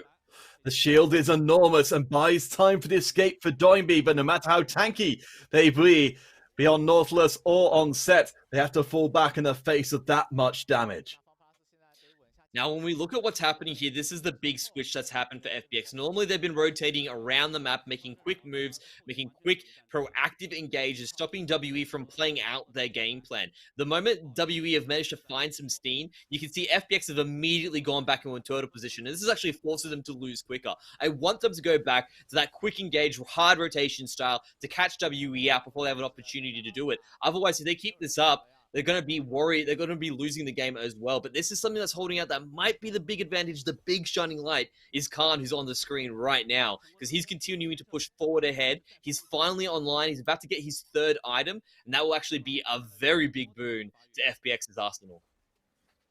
Speaker 5: The shield is enormous and buys time for the escape for Doinby, but no matter how tanky they be on Nautilus or on set, they have to fall back in the face of that much damage.
Speaker 6: Now, when we look at what's happening here, this is the big switch that's happened for FPX. Normally, they've been rotating around the map, making quick moves, making quick, proactive engages, stopping WE from playing out their game plan. The moment WE have managed to find some steam, you can see FPX have immediately gone back into a turtle position. And this is actually forces them to lose quicker. I want them to go back to that quick engage, hard rotation style to catch WE out before they have an opportunity to do it. Otherwise, if they keep this up, they're going to be worried. They're going to be losing the game as well. But this is something that's holding out that might be the big advantage. The big shining light is Khan, who's on the screen right now, because he's continuing to push forward ahead. He's finally online. He's about to get his third item, and that will actually be a very big boon to FPX's arsenal.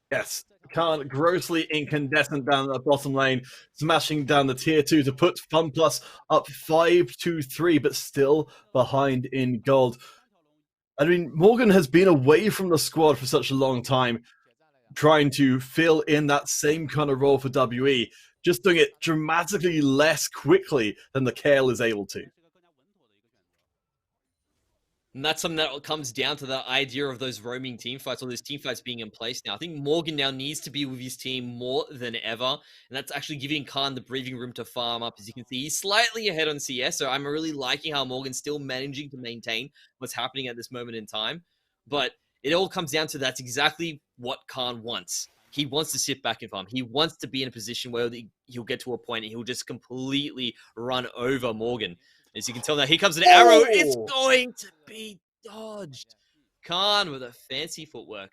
Speaker 5: Yes, Khan grossly incandescent down the bottom lane, smashing down the tier 2 to put FunPlus up 5-3, but still behind in gold. I mean, Morgan has been away from the squad for such a long time, trying to fill in that same kind of role for WE, just doing it dramatically less quickly than the Kale is able to.
Speaker 6: And that's something that comes down to the idea of those roaming team fights, or those team fights being in place now. I think Morgan now needs to be with his team more than ever, and that's actually giving Khan the breathing room to farm up. As you can see, he's slightly ahead on CS, so I'm really liking how Morgan's still managing to maintain what's happening at this moment in time. But it all comes down to that's exactly what Khan wants. He wants to sit back and farm. He wants to be in a position where he'll get to a point and he'll just completely run over Morgan. As you can tell now, here comes an arrow. It's going to be dodged. Khan with a fancy footwork.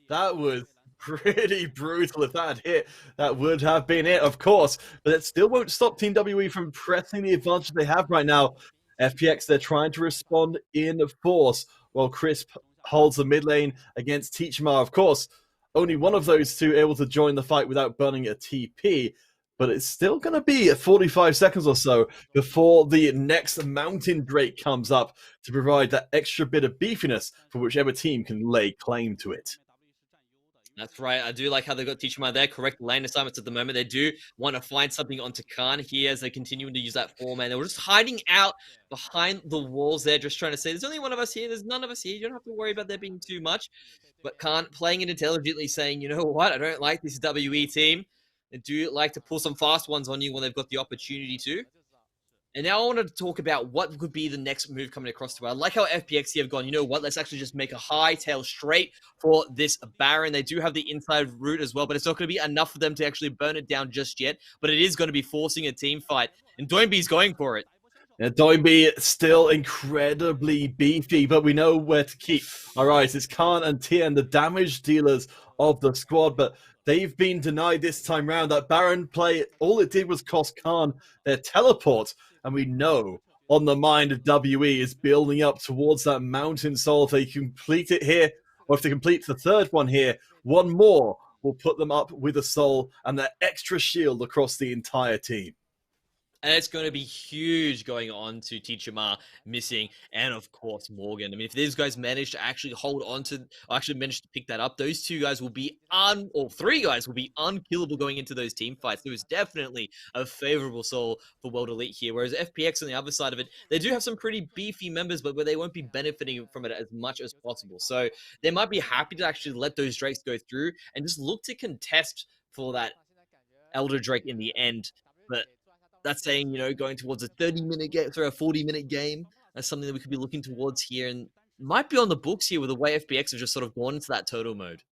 Speaker 5: That was pretty brutal. If that had hit, that would have been it, of course. But it still won't stop Team WE from pressing the advantage they have right now. FPX, they're trying to respond in force, while Crisp holds the mid lane against Teachmar. Of course, only one of those two able to join the fight without burning a TP. But it's still going to be 45 seconds or so before the next Mountain Drake comes up to provide that extra bit of beefiness for whichever team can lay claim to it.
Speaker 6: That's right. I do like how they got Teachmar there. Correct lane assignments at the moment. They do want to find something onto Khan here as they continue to use that 4-man. They were just hiding out behind the walls there, just trying to say, there's only one of us here. There's none of us here. You don't have to worry about there being too much. But Khan playing it intelligently, saying, you know what? I don't like this WE team. They do like to pull some fast ones on you when they've got the opportunity to. And now I wanted to talk about what could be the next move coming across to. I like how FPX here have gone, you know what, let's actually just make a high tail straight for this Baron. They do have the inside route as well, but it's not going to be enough for them to actually burn it down just yet. But it is going to be forcing a team fight. And Doinby's going for it.
Speaker 5: Yeah, Doinby still incredibly beefy, but we know where to keep our eyes. It's Khan and Tien, the damage dealers of the squad, but they've been denied this time round. That Baron play, all it did was cost Khan their teleport, and we know on the mind of WE is building up towards that Mountain Soul. If they complete it here, or if they complete the third one here, one more will put them up with a soul and that extra shield across the entire team.
Speaker 6: And it's going to be huge going on to Teachmar missing, and of course Morgan. I mean, if these guys manage to actually hold on to, or actually manage to pick that up, those two guys will be or three guys will be unkillable going into those team fights. There is definitely a favorable soul for World Elite here. Whereas FPX on the other side of it, they do have some pretty beefy members, but where they won't be benefiting from it as much as possible. So they might be happy to actually let those Drakes go through and just look to contest for that Elder Drake in the end. But that's saying, you know, going towards a 30-minute game, through a 40-minute game. That's something that we could be looking towards here, and might be on the books here with the way FPX have just sort of gone into that turtle mode.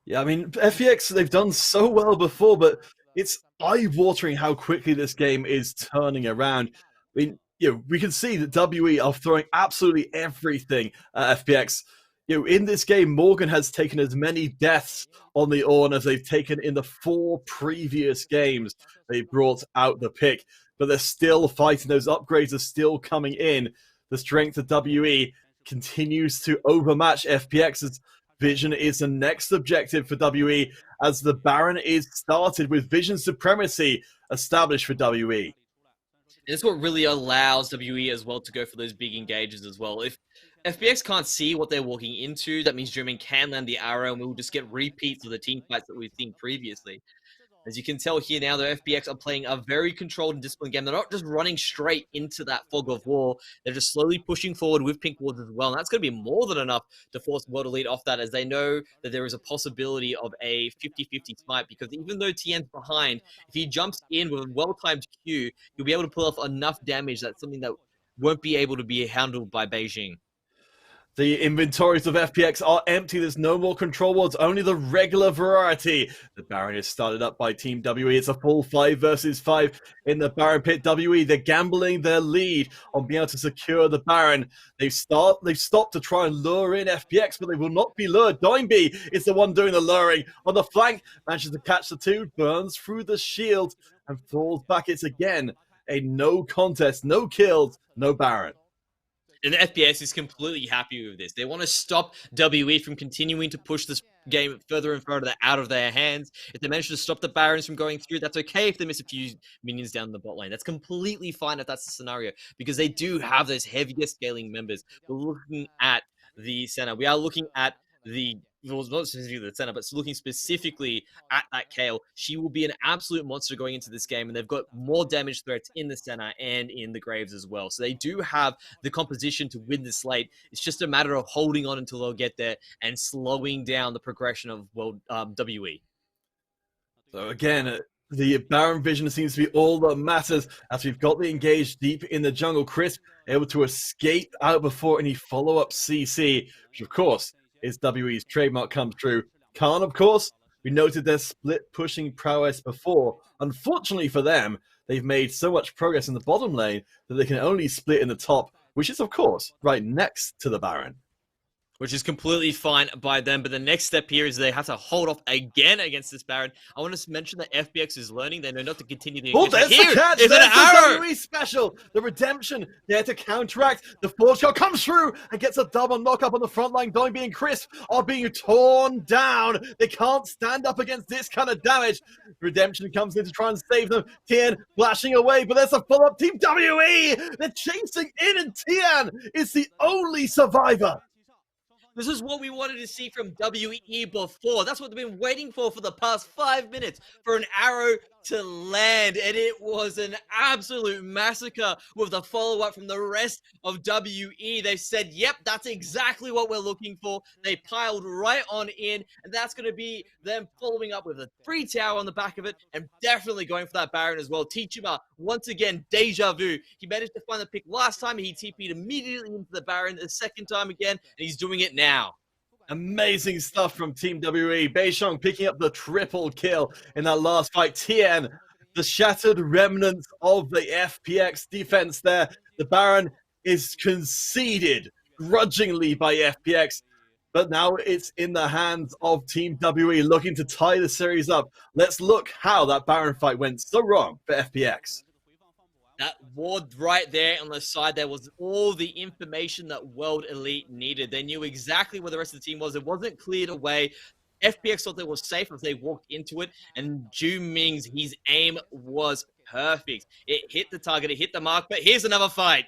Speaker 5: Yeah, I mean, FPX, they've done so well before, but it's eye-watering how quickly this game is turning around. I mean, you know, we can see that WE are throwing absolutely everything at FPX. You know, in this game, Morgan has taken as many deaths on the Ornn as they've taken in the 4 previous games they brought out the pick. But they're still fighting. Those upgrades are still coming in. The strength of WE continues to overmatch FPX's. Vision is the next objective for WE, as the Baron is started with Vision supremacy established for WE.
Speaker 6: It's what really allows WE as well to go for those big engages as well. If FPX can't see what they're walking into, that means Dreaming can land the arrow, and we'll just get repeats of the team fights that we've seen previously. As you can tell here now, the FPX are playing a very controlled and disciplined game. They're not just running straight into that fog of war. They're just slowly pushing forward with pink wards as well. And that's going to be more than enough to force World Elite off that, as they know that there is a possibility of a 50-50 smite. Because even though TN's behind, if he jumps in with a well-timed Q, he'll be able to pull off enough damage. That's something that won't be able to be handled by Beijing.
Speaker 5: The inventories of FPX are empty. There's no more control wards, only the regular variety. The Baron is started up by Team WE. It's a full 5 versus 5 in the Baron pit. WE, they're gambling their lead on being able to secure the Baron. They've stopped to try and lure in FPX, but they will not be lured. Doinby is the one doing the luring. On the flank, manages to catch the two, burns through the shield, and falls back. It's again a no contest, no kills, no Baron.
Speaker 6: And the FPS is completely happy with this. They want to stop WE from continuing to push this game further and further out of their hands. If they manage to stop the Barons from going through, that's okay if they miss a few minions down the bot lane. That's completely fine if that's the scenario, because they do have those heavier scaling members. We're looking at the center. We are looking at the... Well, not specifically the center, but looking specifically at that Kayle. She will be an absolute monster going into this game, and they've got more damage threats in the center and in the Graves as well. So they do have the composition to win this slate. It's just a matter of holding on until they'll get there and slowing down the progression of WE.
Speaker 5: So again, the Baron vision seems to be all that matters, as we've got the engage deep in the jungle. Crisp able to escape out before any follow-up CC, which of course is WE's trademark come true. Khan, of course, we noted their split pushing prowess before. Unfortunately for them, they've made so much progress in the bottom lane that they can only split in the top, which is of course right next to the Baron.
Speaker 6: Which is completely fine by them. But the next step here is they have to hold off again against this Baron. I want to mention that FPX is learning. They know not to continue the
Speaker 5: Oh, there's the catch! There's the WE special! The redemption there to counteract. The force shot comes through and gets a double knock-up on the front line. Doinby and Crisp are being torn down. They can't stand up against this kind of damage. Redemption comes in to try and save them. Tian flashing away, but there's a follow-up. Team WE! They're chasing in, and Tian is the only survivor.
Speaker 6: This is what we wanted to see from WE before. That's what they've been waiting for the past 5 minutes, for an arrow to land. And it was an absolute massacre with the follow-up from the rest of WE. They said, yep, that's exactly what we're looking for. They piled right on in, and that's going to be them following up with a free tower on the back of it, and definitely going for that Baron as well. Teachima, once again, deja vu. He managed to find the pick last time. He TP'd immediately into the Baron the second time again, and he's doing it now.
Speaker 5: Amazing stuff from Team WE. Beishong picking up the triple kill in that last fight. Tian, the shattered remnants of the FPX defense there. The Baron is conceded grudgingly by FPX, but now it's in the hands of Team WE looking to tie the series up. Let's look how that Baron fight went so wrong for FPX.
Speaker 6: That ward right there on the side, there was all the information that World Elite needed. They knew exactly where the rest of the team was. It wasn't cleared away. FPX thought they were safe as they walked into it, and Ju Ming's, his aim was perfect. It hit the target, it hit the mark, but here's another fight.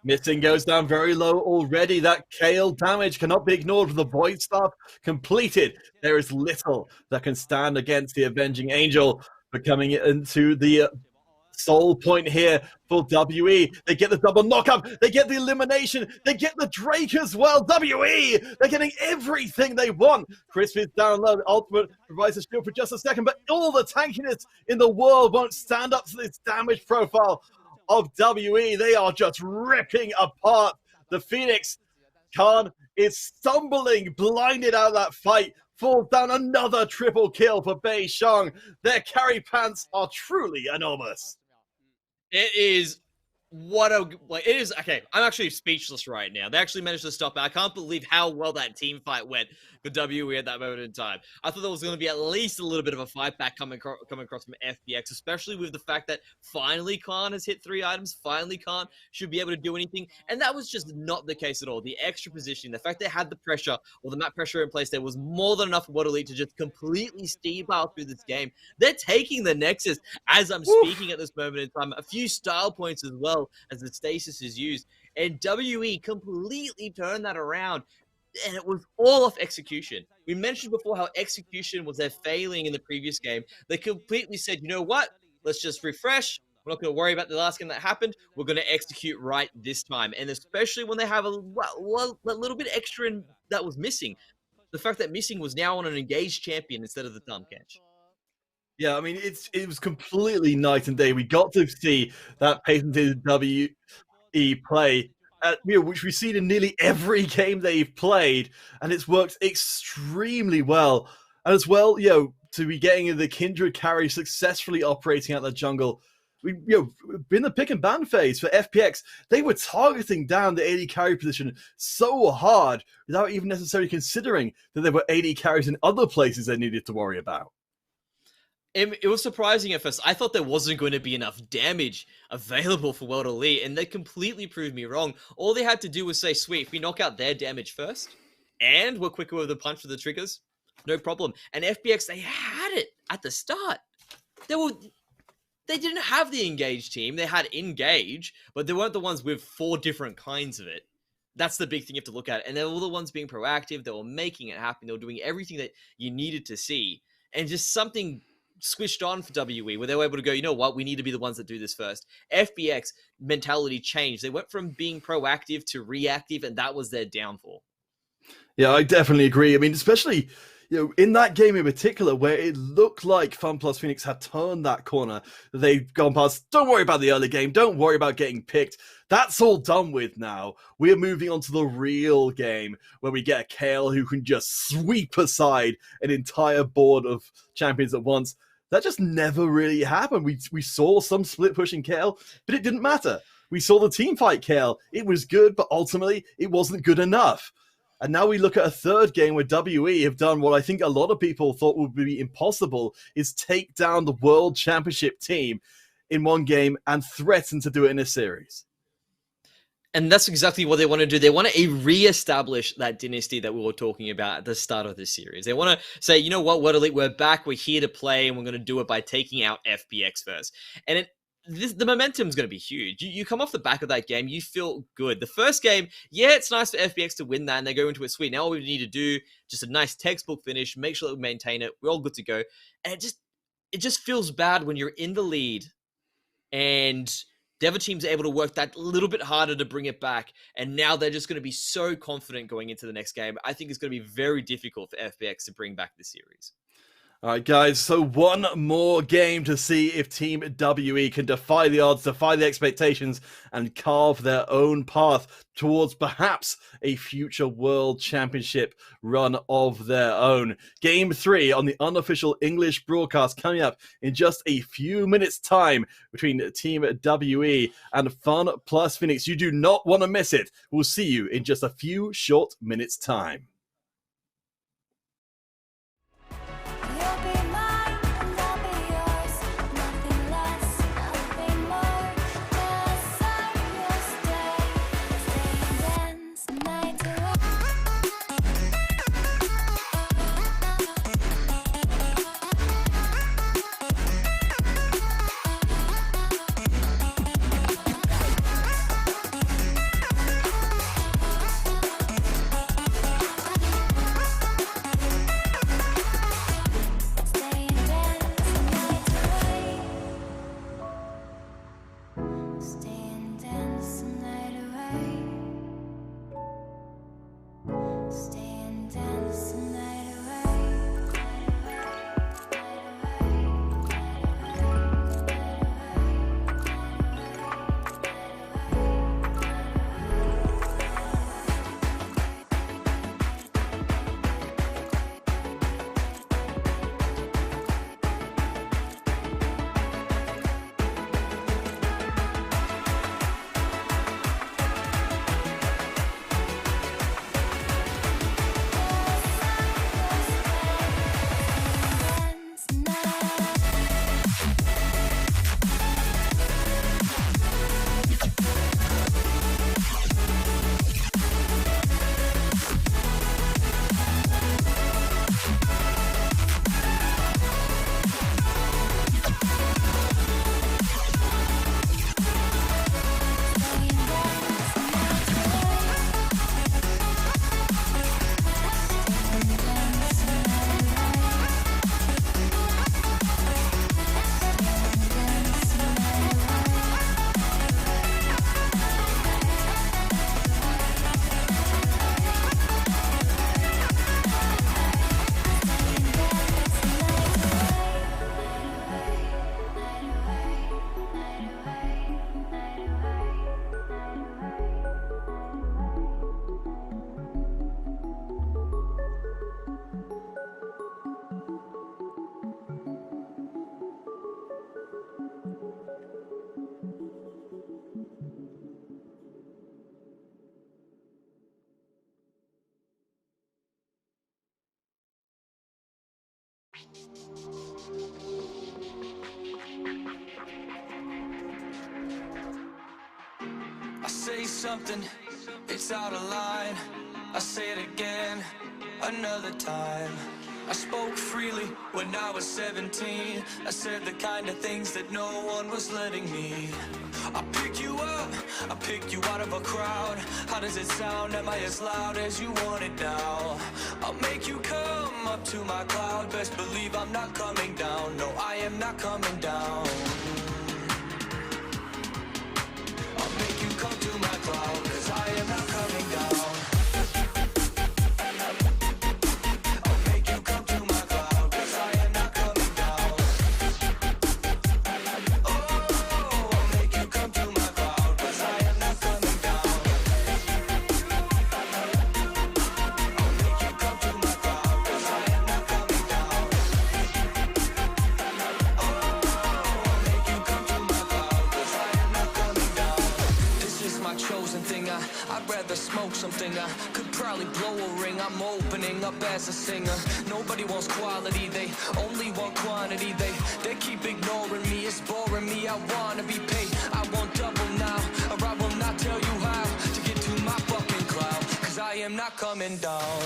Speaker 5: Missing goes down very low already. That Kayle damage cannot be ignored with the Void Staff completed. There is little that can stand against the Avenging Angel. But coming into the soul point here for WE. They get the double knockup. They get the elimination. They get the Drake as well. WE, they're getting everything they want. Crisp is down low. The ultimate provides a shield for just a second, but all the tankiness in the world won't stand up to this damage profile of WE. They are just ripping apart the Phoenix. Khan is stumbling, blinded out of that fight. Falls down, another triple kill for Beishong. Their carry pants are truly enormous.
Speaker 6: It is it is. Okay, I'm actually speechless right now. They actually managed to stop it. I can't believe how well that team fight went for WE at that moment in time. I thought there was going to be at least a little bit of a fight back coming across from FPX, especially with the fact that finally Khan has hit 3 items. Finally Khan should be able to do anything, and that was just not the case at all. The extra positioning, the fact they had the pressure or the map pressure in place, there was more than enough for World Elite to just completely steamroll through this game. They're taking the Nexus as I'm speaking at this moment in time. A few style points as well as the stasis is used, and WE completely turned that around, and it was all off execution. We mentioned before how execution was their failing in the previous game. They completely said, you know what, let's just refresh. We're not going to worry about the last game that happened. We're going to execute right this time, and especially when they have a little bit extra that was missing. The fact that missing was now on an engaged champion instead of the thumb catch.
Speaker 5: Yeah, I mean, it was completely night and day. We got to see that patented WE play, which we've seen in nearly every game they've played, and it's worked extremely well. And as well, to be getting the Kindred carry successfully operating out the jungle. In the pick and ban phase for FPX, they were targeting down the AD carry position so hard without even necessarily considering that there were AD carries in other places they needed to worry about.
Speaker 6: It was surprising at first. I thought there wasn't going to be enough damage available for World Elite, and they completely proved me wrong. All they had to do was say, sweet, if we knock out their damage first, and we're quicker with the punch for the triggers, no problem. And FPX, they had it at the start. They didn't have the Engage team. They had Engage, but they weren't the ones with 4 different kinds of it. That's the big thing you have to look at. And they were the ones being proactive. They were making it happen. They were doing everything that you needed to see. And just something switched on for WE where they were able to go, you know what, we need to be the ones that do this first. FPX mentality changed. They went from being proactive to reactive, and that was their downfall.
Speaker 5: Yeah, I definitely agree. I mean, especially in that game in particular, where it looked like FunPlus Phoenix had turned that corner, they've gone past, don't worry about the early game, don't worry about getting picked. That's all done with now. We're moving on to the real game, where we get a Kale who can just sweep aside an entire board of champions at once. That just never really happened. We saw some split pushing Kale, but it didn't matter. We saw the team fight Kale. It was good, but ultimately it wasn't good enough. And now we look at a third game where WE have done what I think a lot of people thought would be impossible, is take down the World Championship team in one game and threaten to do it in a series.
Speaker 6: And that's exactly what they want to do. They want to re-establish that dynasty that we were talking about at the start of this series. They want to say, you know what, World Elite, we're back, we're here to play, and we're going to do it by taking out FPX first. And the momentum's going to be huge. You come off the back of that game, you feel good. The first game, yeah, it's nice for FPX to win that, and they go into it sweet. Now all we need to do, just a nice textbook finish, make sure that we maintain it, we're all good to go. And it just feels bad when you're in the lead, and the other team's able to work that little bit harder to bring it back, and now they're just going to be so confident going into the next game. I think it's going to be very difficult for FPX to bring back the series.
Speaker 5: All right, guys, so one more game to see if Team WE can defy the odds, defy the expectations, and carve their own path towards perhaps a future World Championship run of their own. Game 3 on the unofficial English broadcast coming up in just a few minutes' time between Team WE and FunPlus Phoenix. You do not want to miss it. We'll see you in just a few short minutes' time.
Speaker 1: something, it's out of line. I say it again, another time. I spoke freely when I was 17. I said the kind of things that no one was letting me. I'll pick you up, I'll pick you out of a crowd. How does it sound? Am I as loud as you want it now? I'll make you come up to my cloud. Best believe I'm not coming down. No, I am not coming down. I'll make you come to my cloud, 'cause I am not coming down. I'd rather smoke something. I could probably blow a ring. I'm opening up as a singer. Nobody wants quality, they only want quantity. They keep ignoring me, it's boring me. I wanna be paid, I want double now, or I will not tell you how to get to my fucking cloud, 'cause I am not coming down.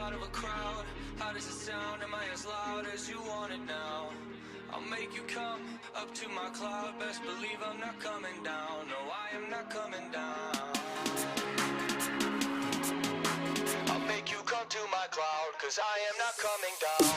Speaker 1: Out of a crowd, how does it sound? Am I as loud as you want it now? I'll make you come up to my cloud. Best believe I'm not coming down. No, I am not coming down. I'll make you come to my cloud, 'cause I am not coming down.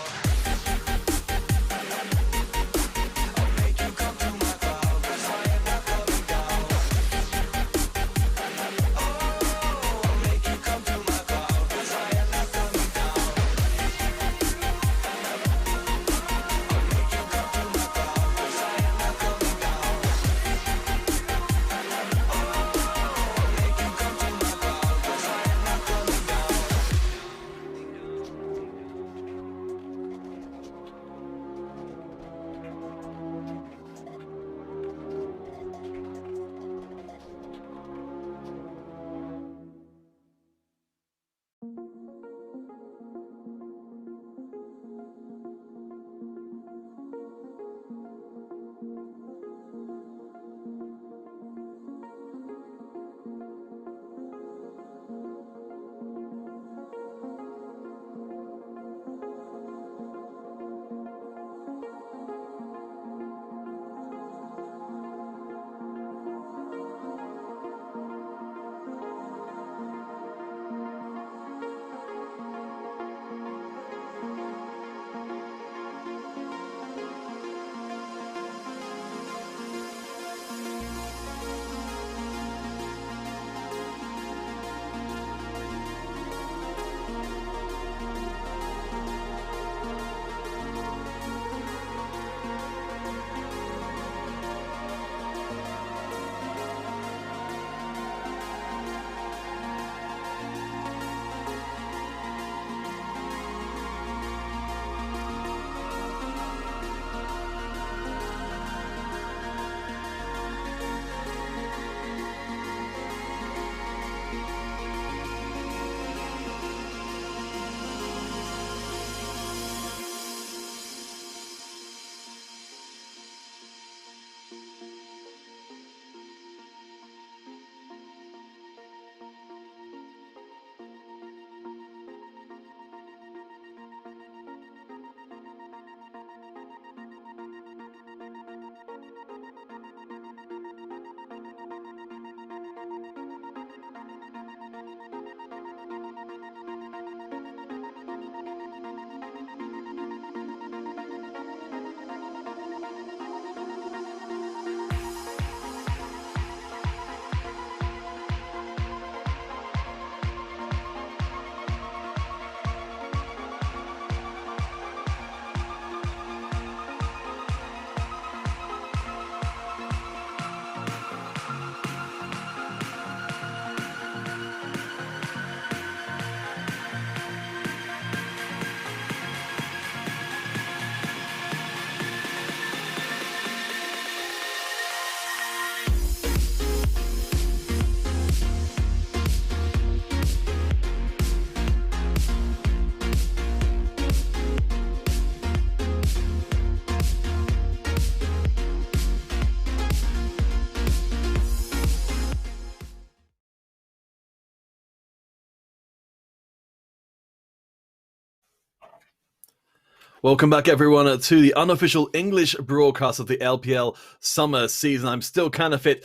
Speaker 5: Welcome back, everyone, to the unofficial English broadcast of the LPL summer season. I'm still kind of fit.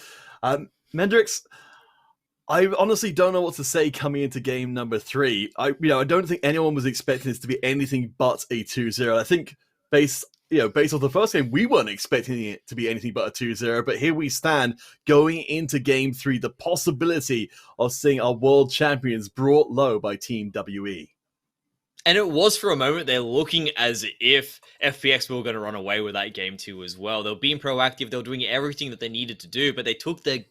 Speaker 5: Mendrix, I honestly don't know what to say coming into game number 3. I don't think anyone was expecting this to be anything but a 2-0. I think based off the first game, we weren't expecting it to be anything but a 2-0. But here we stand going into game 3, the possibility of seeing our world champions brought low by Team WE.
Speaker 6: And it was for a moment they're looking as if FPX were going to run away with that game too as well. They were being proactive. They were doing everything that they needed to do, but they took their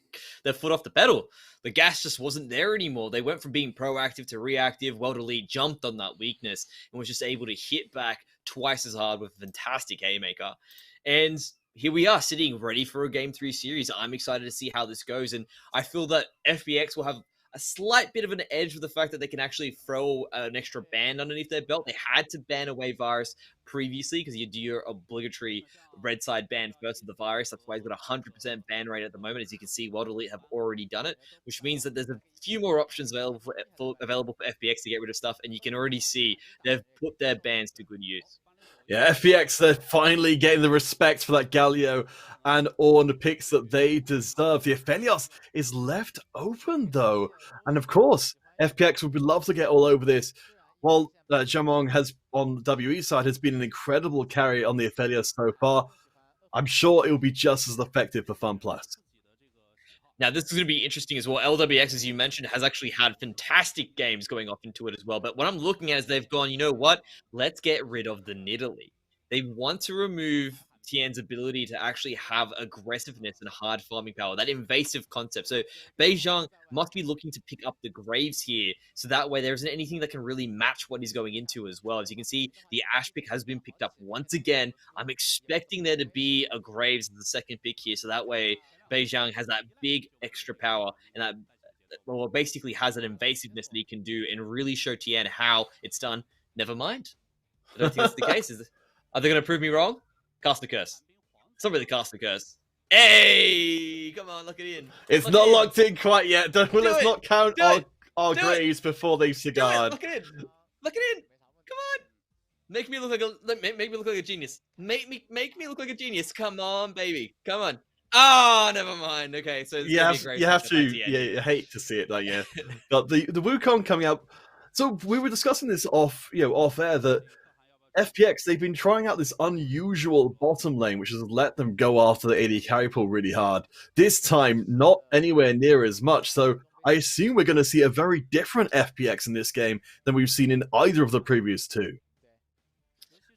Speaker 6: foot off the pedal. The gas just wasn't there anymore. They went from being proactive to reactive. World Elite jumped on that weakness and was just able to hit back twice as hard with a fantastic haymaker. And here we are sitting ready for a Game 3 series. I'm excited to see how this goes. And I feel that FPX will have a slight bit of an edge with the fact that they can actually throw an extra ban underneath their belt. They had to ban away Virus previously because you do your obligatory red side ban first of the Virus. That's why he's got a 100% ban rate at the moment. As you can see, World Elite have already done it, which means that there's a few more options available for FPX to get rid of stuff, and you can already see they've put their bans to good use.
Speaker 5: Yeah, FPX, they're finally getting the respect for that Galio and Ornn picks that they deserve. The Aphelios is left open, though. And of course, FPX would love to get all over this. While Jamong has, on the WE side, has been an incredible carry on the Aphelios so far, I'm sure it will be just as effective for FunPlus.
Speaker 6: Now, this is going to be interesting as well. LWX, as you mentioned, has actually had fantastic games going off into it as well. But what I'm looking at is they've gone, you know what? Let's get rid of the Nidalee. They want to remove Tien's ability to actually have aggressiveness and hard farming power, that invasive concept. So Beijing must be looking to pick up the Graves here. So that way there isn't anything that can really match what he's going into as well. As you can see, the Ash pick has been picked up once again. I'm expecting there to be a Graves as the second pick here. So that way Beijing has that big extra power and that, well, basically has an invasiveness that he can do and really show Tien how it's done. Never mind. I don't think that's the case. Are they going to prove me wrong? Cast the curse. It's not really cast the curse. Hey, come on, lock it in.
Speaker 5: It's not locked in quite yet. Let's not count our Graves before they've cigared.
Speaker 6: Lock it in. Lock it in. Come on. Make me look like a genius. Make me look like a genius. Come on, baby. Come on. Oh, never mind. Okay, so
Speaker 5: you have to. Yeah, you hate to see it, like But the Wukong coming up. So we were discussing this off air that FPX, they've been trying out this unusual bottom lane, which has let them go after the AD carry pool really hard. This time, not anywhere near as much. So I assume we're going to see a very different FPX in this game than we've seen in either of the previous two.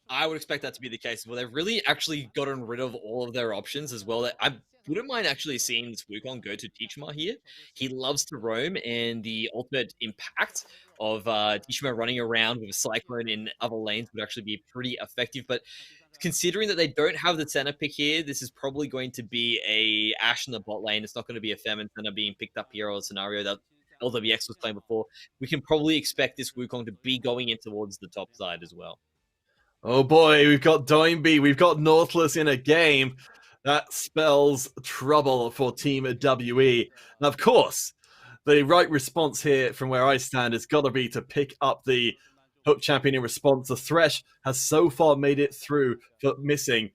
Speaker 6: I would expect that to be the case. Well, they've really actually gotten rid of all of their options as well. I wouldn't mind actually seeing this Wukong go to Tishma here. He loves to roam, and the ultimate impact of Tishma running around with a Cyclone in other lanes would actually be pretty effective. But considering that they don't have the center pick here, this is probably going to be a Ashe in the bot lane. It's not going to be a Femin center being picked up here or a scenario that LWX was playing before. We can probably expect this Wukong to be going in towards the top side as well.
Speaker 5: Oh boy, we've got Doinby, we've got Nautilus in a game. That spells trouble for Team WE. And of course, the right response here from where I stand has got to be to pick up the Hook Champion in response. The Thresh has so far made it through for missing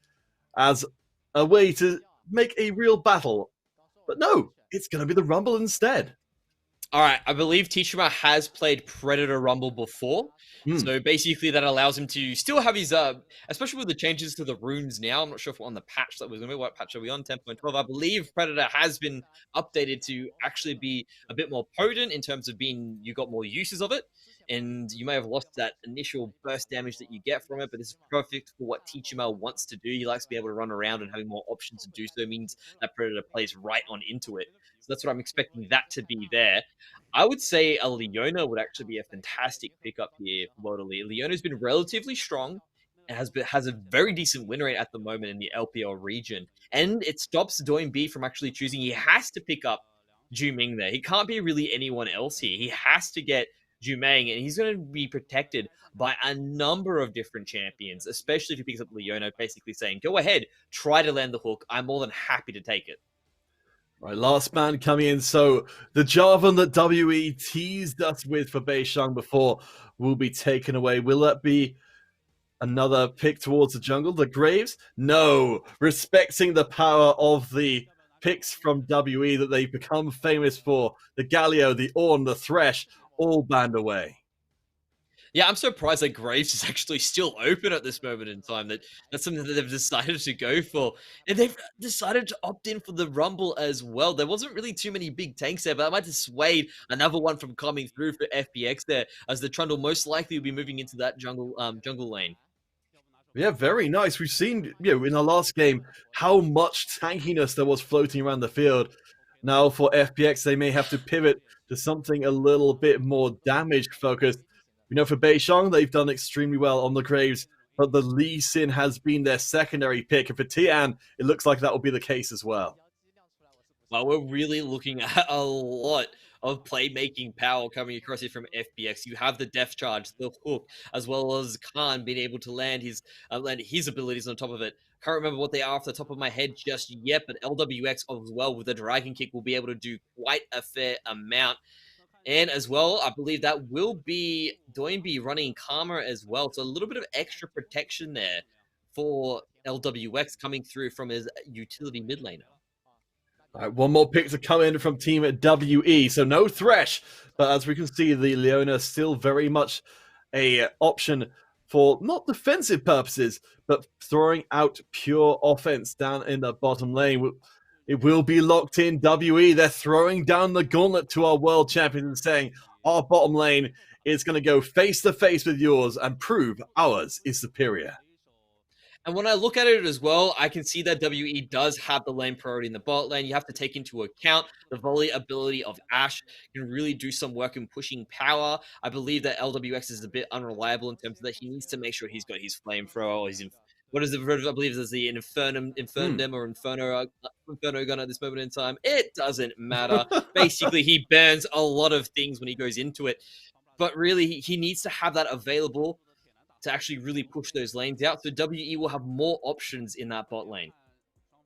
Speaker 5: as a way to make a real battle. But no, it's going to be the Rumble instead.
Speaker 6: All right, I believe Tishima has played Predator Rumble before. So basically that allows him to still have his, especially with the changes to the runes now. I'm not sure if we're on the patch that was going to be. What patch are we on? 10.12. I believe Predator has been updated to actually be a bit more potent in terms of being, you got more uses of it. And you may have lost that initial burst damage that you get from it, but this is perfect for what Tishima wants to do. He likes to be able to run around and having more options to do so means that Predator plays right on into it. So that's what I'm expecting that to be there. I would say a Leona would actually be a fantastic pickup here for World Elite. Leona's been relatively strong and has a very decent win rate at the moment in the LPL region. And it stops Doinby from actually choosing. He has to pick up Juming there. He can't be really anyone else here. He has to get Jumang, and he's going to be protected by a number of different champions, especially if he picks up Leona, basically saying, go ahead, try to land the hook. I'm more than happy to take it.
Speaker 5: Right, last man coming in. So the Jarvan that WE teased us with for Beishang before will be taken away. Will that be Another pick towards the jungle. The Graves? No. Respecting the power of the picks from WE that they've become famous for. The Galio, the Ornn, the Thresh, all banned away.
Speaker 6: Yeah, I'm surprised that Graves is actually still open at this moment in time. That's something that they've decided to go for, and they've decided to opt in for the Rumble as well. There wasn't really too many big tanks there, but I might dissuade another one from coming through for FPX there, as the Trundle most likely will be moving into that jungle lane.
Speaker 5: Yeah, very nice. We've seen, in the last game, how much tankiness there was floating around the field. Now for FPX, they may have to pivot to something a little bit more damage focused. For Beishang, they've done extremely well on the Graves, but the Lee Sin has been their secondary pick. And for Tian, it looks like that will be the case as well.
Speaker 6: Well, we're really looking at a lot of playmaking power coming across here from FPX. You have the depth charge, the hook, as well as Khan being able to land his abilities on top of it. Can't remember what they are off the top of my head just yet, but LWX as well with the Dragon Kick will be able to do quite a fair amount. And as well, I believe that will be Doinby running Karma as well. So a little bit of extra protection there for LWX coming through from his utility mid laner.
Speaker 5: All right, one more pick to come in from Team WE. So no Thresh, but as we can see, the Leona still very much a option for not defensive purposes, but throwing out pure offense down in the bottom lane. It will be locked in. WE, they're throwing down the gauntlet to our world champions and saying, our bottom lane is going to go face to face with yours and prove ours is superior.
Speaker 6: And when I look at it as well, I can see that WE does have the lane priority in the bot lane. You have to take into account the volley ability of Ashe can really do some work in pushing power. I believe that LWX is a bit unreliable in terms of that he needs to make sure he's got his flamethrower or his what is it? I believe there's the Infernum or Inferno gun at this moment in time. It doesn't matter. Basically, he burns a lot of things when he goes into it. But really, he needs to have that available to actually really push those lanes out. So WE will have more options in that bot lane.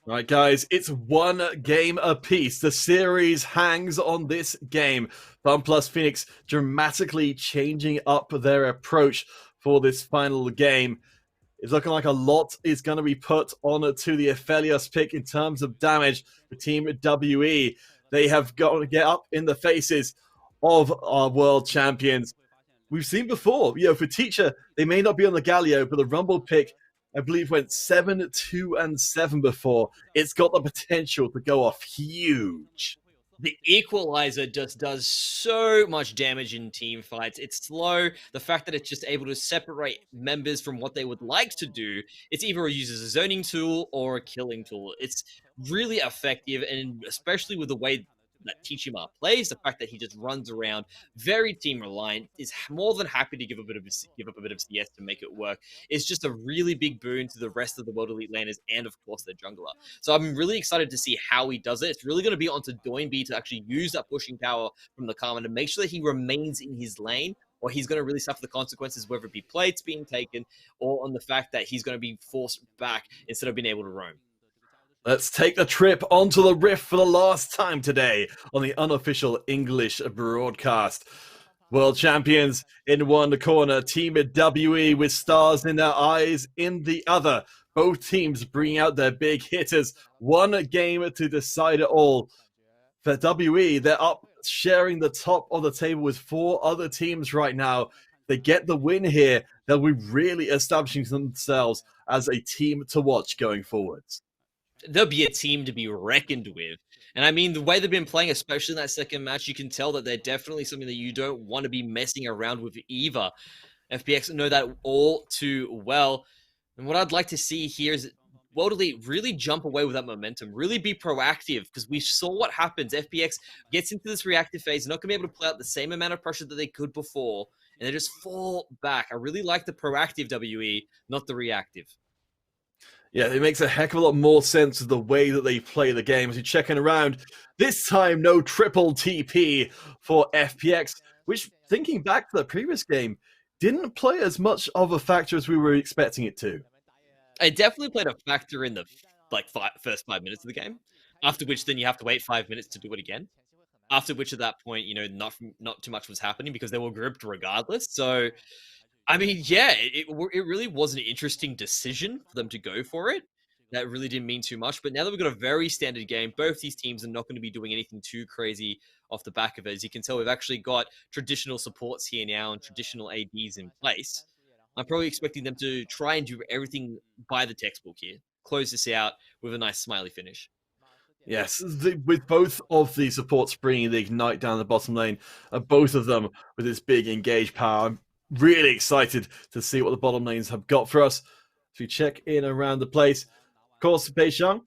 Speaker 5: All right, guys, it's one game apiece. The series hangs on this game. FunPlus Phoenix dramatically changing up their approach for this final game. It's looking like a lot is going to be put on to the Aphelios pick in terms of damage for Team WE. They have got to get up in the faces of our world champions. We've seen before, for Teacher, they may not be on the Galio, but the Rumble pick, I believe, went 7, 2, and 7 before. It's got the potential to go off huge.
Speaker 6: The Equalizer just does so much damage in team fights. It's slow. The fact that it's just able to separate members from what they would like to do, it's either uses a zoning tool or a killing tool. It's really effective, and especially with the way that Tichima plays, the fact that he just runs around, very team reliant, is more than happy to give up a bit of CS to make it work. It's just a really big boon to the rest of the World Elite laners and of course the jungler. So I'm really excited to see how he does it. It's really going to be onto Doinby to actually use that pushing power from the Karma to make sure that he remains in his lane, or he's going to really suffer the consequences, whether it be plates being taken or on the fact that he's going to be forced back instead of being able to roam.
Speaker 5: Let's take the trip onto the Rift for the last time today on the unofficial English broadcast. World champions in one corner, Team WE with stars in their eyes in the other. Both teams bringing out their big hitters. One game to decide it all. For WE, they're up sharing the top of the table with 4 other teams right now. If they get the win here, they'll be really establishing themselves as a team to watch going forwards.
Speaker 6: There'll be a team to be reckoned with. And I mean, the way they've been playing, especially in that second match, you can tell that they're definitely something that you don't want to be messing around with either. FPX know that all too well. And what I'd like to see here is World Elite really jump away with that momentum, really be proactive, because we saw what happens. FPX gets into this reactive phase, not going to be able to play out the same amount of pressure that they could before, and they just fall back. I really like the proactive WE, not the reactive.
Speaker 5: Yeah, it makes a heck of a lot more sense of the way that they play the game. As you're checking around, this time no triple TP for FPX, which, thinking back to the previous game, didn't play as much of a factor as we were expecting it to.
Speaker 6: It definitely played a factor in the first 5 minutes of the game, after which then you have to wait 5 minutes to do it again. After which, at that point, not too much was happening because they were grouped regardless. So I mean, yeah, it really was an interesting decision for them to go for it. That really didn't mean too much. But now that we've got a very standard game, both these teams are not going to be doing anything too crazy off the back of it. As you can tell, we've actually got traditional supports here now and traditional ADs in place. I'm probably expecting them to try and do everything by the textbook here. Close this out with a nice smiley finish.
Speaker 5: Yes, with both of the supports bringing the Ignite down the bottom lane, both of them with this big engage power. I'm really excited to see what the bottom lanes have got for us. If we check in around the place, of course, Beishang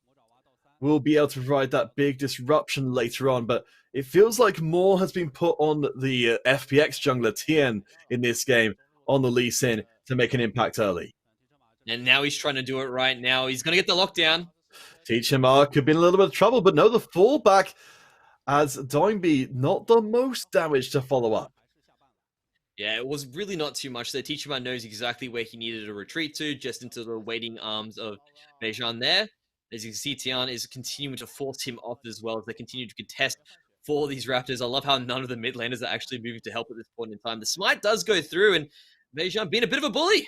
Speaker 5: will be able to provide that big disruption later on, but it feels like more has been put on the FPX jungler Tien in this game on the Lee Sin to make an impact early.
Speaker 6: And now he's trying to do it right now. He's going to get the lockdown.
Speaker 5: Teach him could be in a little bit of trouble, but no, the fallback as Doinby not the most damage to follow up.
Speaker 6: Yeah, it was really not too much there. Teacherman knows exactly where he needed to retreat to, just into the waiting arms of Bejan there. As you can see, Tian is continuing to force him off as well as they continue to contest for these Raptors. I love how none of the mid laners are actually moving to help at this point in time. The smite does go through, and Bejan being a bit of a bully.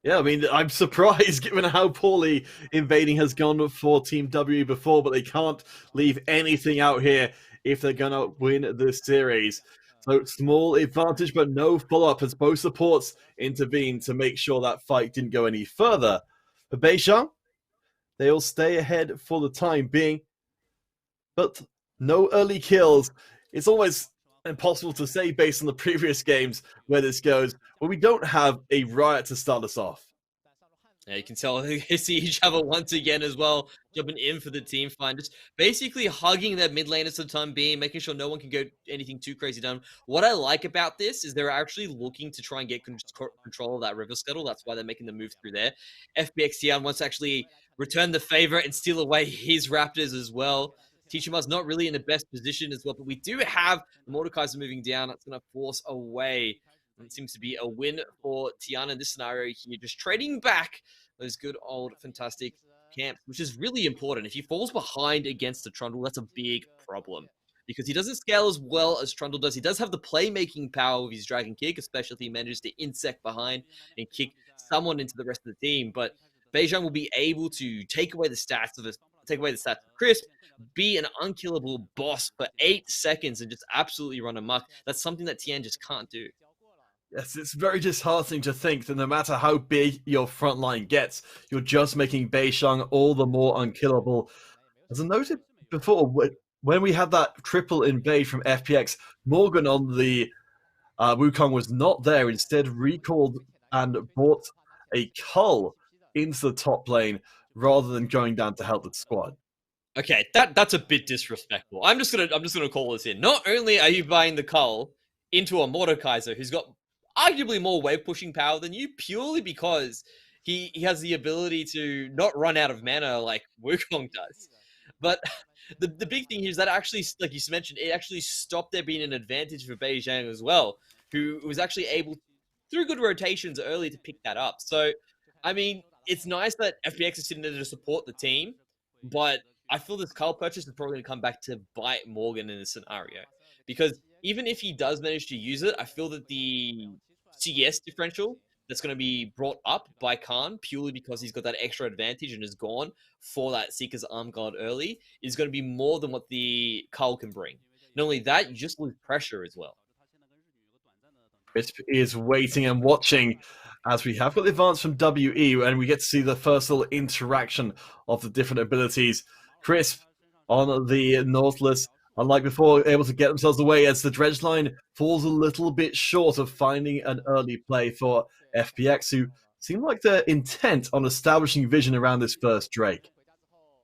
Speaker 5: Yeah, I mean, I'm surprised given how poorly invading has gone for Team W before, but they can't leave anything out here if they're going to win the series. So small advantage, but no follow-up as both supports intervene to make sure that fight didn't go any further. For Beishang, they'll stay ahead for the time being, but no early kills. It's always impossible to say based on the previous games where this goes, but we don't have a riot to start us off.
Speaker 6: Yeah, you can tell they see each other once again as well, jumping in for the team fight, just basically hugging their mid laners for the time being, making sure no one can go anything too crazy down. What I like about this is they're actually looking to try and get control of that river scuttle. That's why they're making the move through there. FPX Tian wants to actually return the favor and steal away his Raptors as well. Tichuma's not really in the best position as well, but we do have the Mordekaiser moving down. That's going to force away. And it seems to be a win for Tiana in this scenario here, just trading back those good old fantastic camps, which is really important. If he falls behind against the Trundle, that's a big problem because he doesn't scale as well as Trundle does. He does have the playmaking power with his Dragon Kick, especially if he manages to insect behind and kick someone into the rest of the team. But Beijing will be able to take away the stats of Crisp, be an unkillable boss for 8 seconds and just absolutely run amok. That's something that Tian just can't do.
Speaker 5: Yes, it's very disheartening to think that no matter how big your front line gets, you're just making Beishang all the more unkillable. As I noted before, when we had that triple invade from FPX, Morgan on the Wukong was not there, instead recalled and brought a cull into the top lane rather than going down to help the squad.
Speaker 6: Okay, that's a bit disrespectful. I'm just gonna call this in. Not only are you buying the cull into a Mordekaiser who's got arguably more wave pushing power than you, purely because he has the ability to not run out of mana like Wukong does. But the big thing here is that actually, like you mentioned, it actually stopped there being an advantage for Beijing as well, who was actually able, through good rotations early, to pick that up. So, I mean, it's nice that FPX is sitting there to support the team, but I feel this Carl purchase is probably going to come back to bite Morgan in this scenario. Because even if he does manage to use it, I feel that the CS differential that's going to be brought up by Khan purely because he's got that extra advantage and is gone for that Seeker's Arm Guard early is going to be more than what the Carl can bring. Not only that, you just lose pressure as well.
Speaker 5: Crisp is waiting and watching as we have got the advance from WE and we get to see the first little interaction of the different abilities. Crisp on the Nautilus, unlike before, able to get themselves away as the dredge line falls a little bit short of finding an early play for FPX, who seem like they're intent on establishing vision around this first Drake.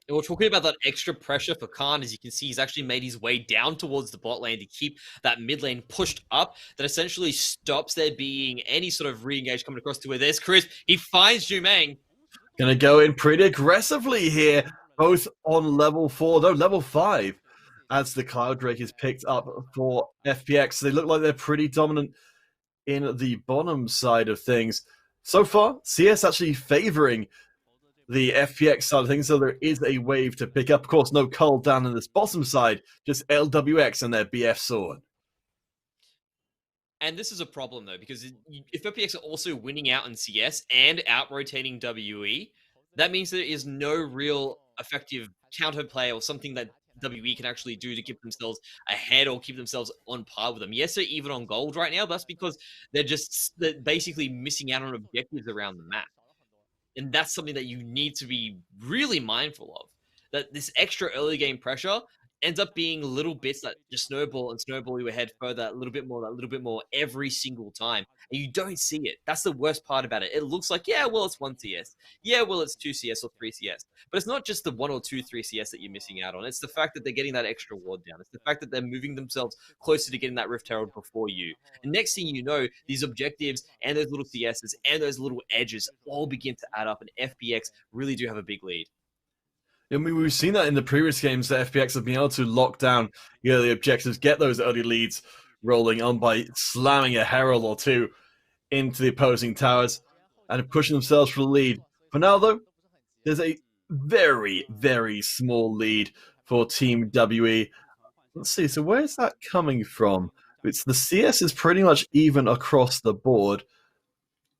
Speaker 6: And we're talking about that extra pressure for Khan. As you can see, he's actually made his way down towards the bot lane to keep that mid lane pushed up. That essentially stops there being any sort of re-engage coming across to where there's Chris. He finds Jumeng.
Speaker 5: Gonna go in pretty aggressively here, both on level 5, as the Cloud Drake is picked up for FPX. They look like they're pretty dominant in the bottom side of things. So far, CS actually favoring the FPX side of things, so there is a wave to pick up. Of course, no cull down in this bottom side, just LWX and their BF sword.
Speaker 6: And this is a problem though, because if FPX are also winning out in CS and out rotating WE, that means there is no real effective counterplay or something that WE can actually do to keep themselves ahead or keep themselves on par with them. Yes, they're even on gold right now, but that's because they're basically missing out on objectives around the map. And that's something that you need to be really mindful of. That this extra early game pressure ends up being little bits that just snowball and snowball you ahead further, a little bit more every single time. And you don't see it. That's the worst part about it. It looks like, yeah, well, it's 1 CS. Yeah, well, it's 2 CS or 3 CS. But it's not just the 1 or 2, 3 CS that you're missing out on. It's the fact that they're getting that extra ward down. It's the fact that they're moving themselves closer to getting that Rift Herald before you. And next thing you know, these objectives and those little CSs and those little edges all begin to add up, and FPX really do have a big lead.
Speaker 5: I mean, we've seen that in the previous games that FPX have been able to lock down the early objectives, get those early leads rolling on by slamming a Herald or two into the opposing towers and pushing themselves for the lead. For now, though, there's a very, very small lead for Team WE. Let's see, so where's that coming from? It's the CS is pretty much even across the board.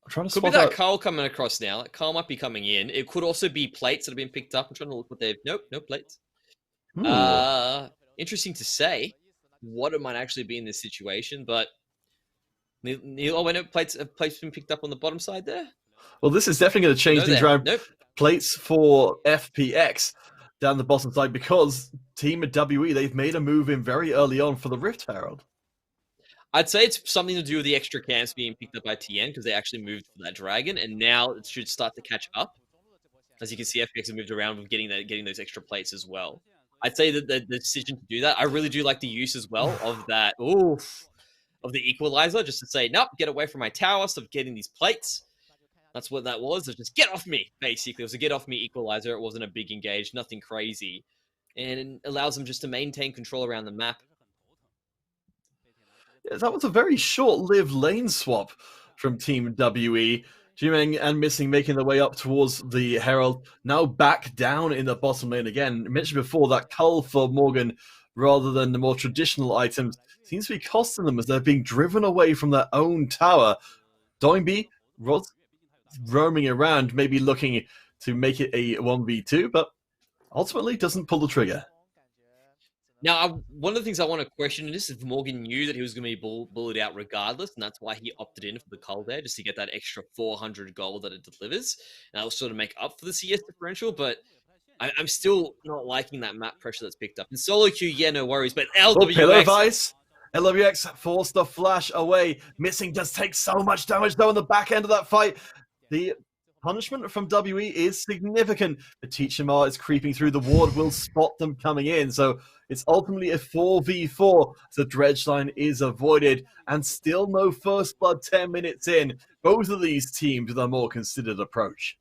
Speaker 5: I'm trying to
Speaker 6: Could be
Speaker 5: spot
Speaker 6: that
Speaker 5: out.
Speaker 6: Carl coming across now. Like Carl might be coming in. It could also be plates that have been picked up. I'm trying to look what they've. Nope, no plates. Interesting to say what it might actually be in this situation, but Neil, when plates have been picked up on the bottom side there.
Speaker 5: Well, this is definitely going to change things around.
Speaker 6: Nope.
Speaker 5: Plates for FPX down the bottom side because Team WE, they've made a move in very early on for the Rift Herald.
Speaker 6: I'd say it's something to do with the extra camps being picked up by TN because they actually moved for that dragon, and now it should start to catch up. As you can see, FPX have moved around with getting those extra plates as well. I'd say that the decision to do that, I really do like the use as well of that, of the equalizer, just to say, nope, get away from my tower, stop getting these plates. That's what that was. It was just get off me, basically. It was a get off me equalizer. It wasn't a big engage, nothing crazy. And it allows them just to maintain control around the map.
Speaker 5: Yeah, that was a very short-lived lane swap from Team WE. Jimeng and Missing making their way up towards the Herald. Now back down in the bottom lane again. I mentioned before that cull for Morgan, rather than the more traditional items, seems to be costing them as they're being driven away from their own tower. Doingby roaming around, maybe looking to make it a 1v2, but ultimately doesn't pull the trigger.
Speaker 6: Now, one of the things I want to question is if Morgan knew that he was going to be bullied out regardless, and that's why he opted in for the cull there, just to get that extra 400 gold that it delivers. And that will sort of make up for the CS differential, but I'm still not liking that map pressure that's picked up. In solo queue, yeah, no worries, but LWX...
Speaker 5: Pillar of Ice. LWX forced the flash away. Missing does take so much damage, though, in the back end of that fight. The punishment from WE is significant. The Teachimar is creeping through. The ward will spot them coming in. So it's ultimately a 4v4. The dredge line is avoided. And still no first blood 10 minutes in. Both of these teams with a more considered approach.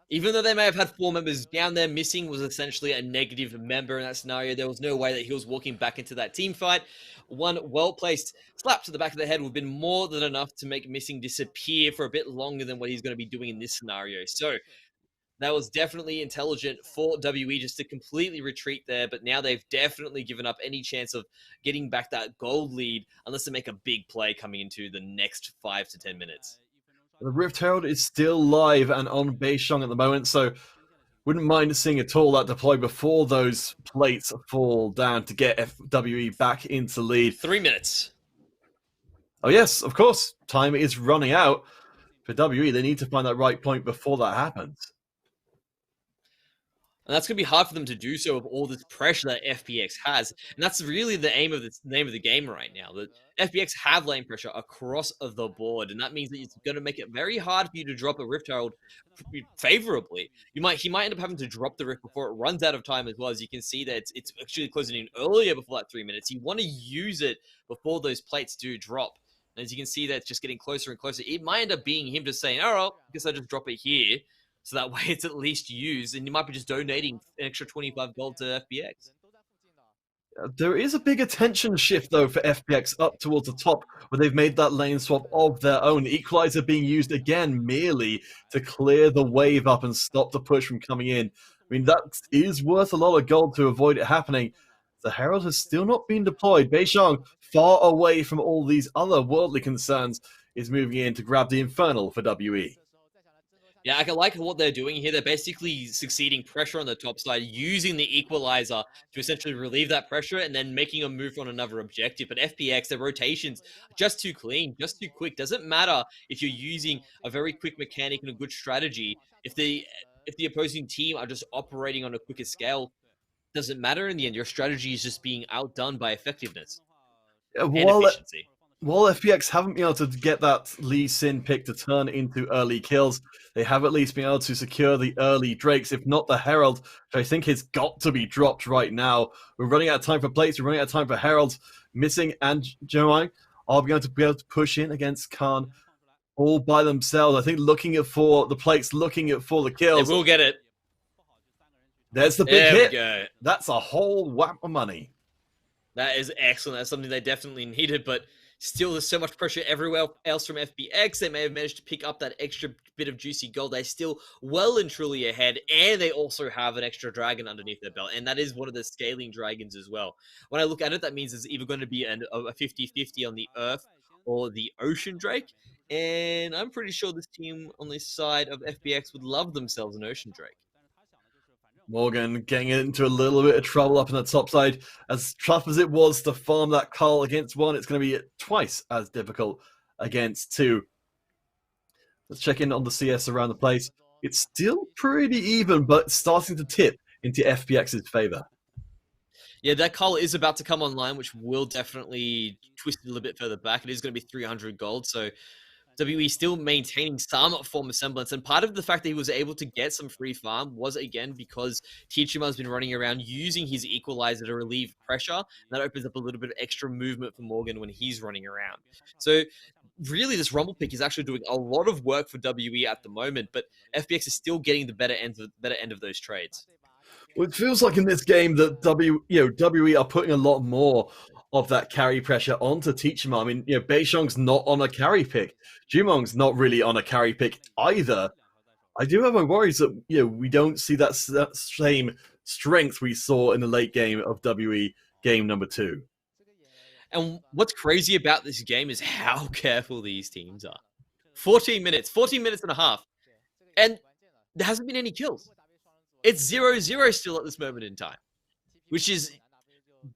Speaker 6: Even though they may have had 4 members down there, Missing was essentially a negative member in that scenario. There was no way that he was walking back into that team fight. One well-placed slap to the back of the head would have been more than enough to make Missing disappear for a bit longer than what he's going to be doing in this scenario. So that was definitely intelligent for WE just to completely retreat there, but now they've definitely given up any chance of getting back that gold lead unless they make a big play coming into the next 5 to 10 minutes.
Speaker 5: The Rift Herald is still live and on Beishong at the moment, so wouldn't mind seeing at all that deploy before those plates fall down to get FWE back into lead.
Speaker 6: 3 minutes.
Speaker 5: Oh yes, of course. Time is running out for WE. They need to find that right point before that happens.
Speaker 6: And that's going to be hard for them to do so with all this pressure that FPX has. And that's really the name of the game right now. That FPX have lane pressure across the board. And that means that it's going to make it very hard for you to drop a Rift Herald favorably. He might end up having to drop the Rift before it runs out of time as well. As you can see that it's actually closing in earlier before that 3 minutes. You want to use it before those plates do drop. And as you can see, that's just getting closer and closer. It might end up being him just saying, all right, I guess I'll just drop it here. So that way it's at least used, and you might be just donating an extra 25 gold to FPX.
Speaker 5: There is a big attention shift, though, for FPX up towards the top, where they've made that lane swap of their own. Equalizer being used again merely to clear the wave up and stop the push from coming in. I mean, that is worth a lot of gold to avoid it happening. The Herald has still not been deployed. Beishang, far away from all these other worldly concerns, is moving in to grab the Infernal for WE.
Speaker 6: Yeah, I like what they're doing here. They're basically succeeding pressure on the top side, using the equalizer to essentially relieve that pressure and then making a move on another objective. But FPX, their rotations just too clean, just too quick. Doesn't matter if you're using a very quick mechanic and a good strategy. If the opposing team are just operating on a quicker scale, doesn't matter in the end. Your strategy is just being outdone by effectiveness and efficiency.
Speaker 5: While FPX haven't been able to get that Lee Sin pick to turn into early kills, they have at least been able to secure the early Drakes, if not the Herald, which I think has got to be dropped right now. We're running out of time for plates, we're running out of time for Heralds. Missing and Joai are going to be able to push in against Khan all by themselves. I think looking at for the plates, looking at for the kills.
Speaker 6: They will get it.
Speaker 5: There's the big
Speaker 6: There
Speaker 5: hit.
Speaker 6: we go.
Speaker 5: That's a whole whap of money.
Speaker 6: That is excellent. That's something they definitely needed, but still there's so much pressure everywhere else from FPX. They may have managed to pick up that extra bit of juicy gold. They're still well and truly ahead, and they also have an extra dragon underneath their belt, and that is one of the scaling dragons as well. When I look at it, that means there's either going to be a 50-50 on the Earth or the Ocean Drake, and I'm pretty sure this team on this side of FPX would love themselves an Ocean Drake.
Speaker 5: Morgan getting into a little bit of trouble up on the top side. As tough as it was to farm that Carl against one, it's going to be twice as difficult against two. Let's check in on the CS around the place. It's still pretty even, but starting to tip into FPX's favor.
Speaker 6: Yeah, that call is about to come online, which will definitely twist it a little bit further back. It is going to be 300 gold, so WE still maintaining some form of semblance. And part of the fact that he was able to get some free farm was, again, because Tichima has been running around using his equalizer to relieve pressure. And that opens up a little bit of extra movement for Morgan when he's running around. So really, this Rumble pick is actually doing a lot of work for WE at the moment, but FPX is still getting the better end of those trades.
Speaker 5: Well, it feels like in this game that WE are putting a lot more of that carry pressure onto Tichima. I mean, Beishang's not on a carry pick. Jumong's not really on a carry pick either. I do have my worries that we don't see that same strength we saw in the late game of WE game number 2.
Speaker 6: And what's crazy about this game is how careful these teams are. 14 minutes and a half. And there hasn't been any kills. It's 0-0 still at this moment in time, which is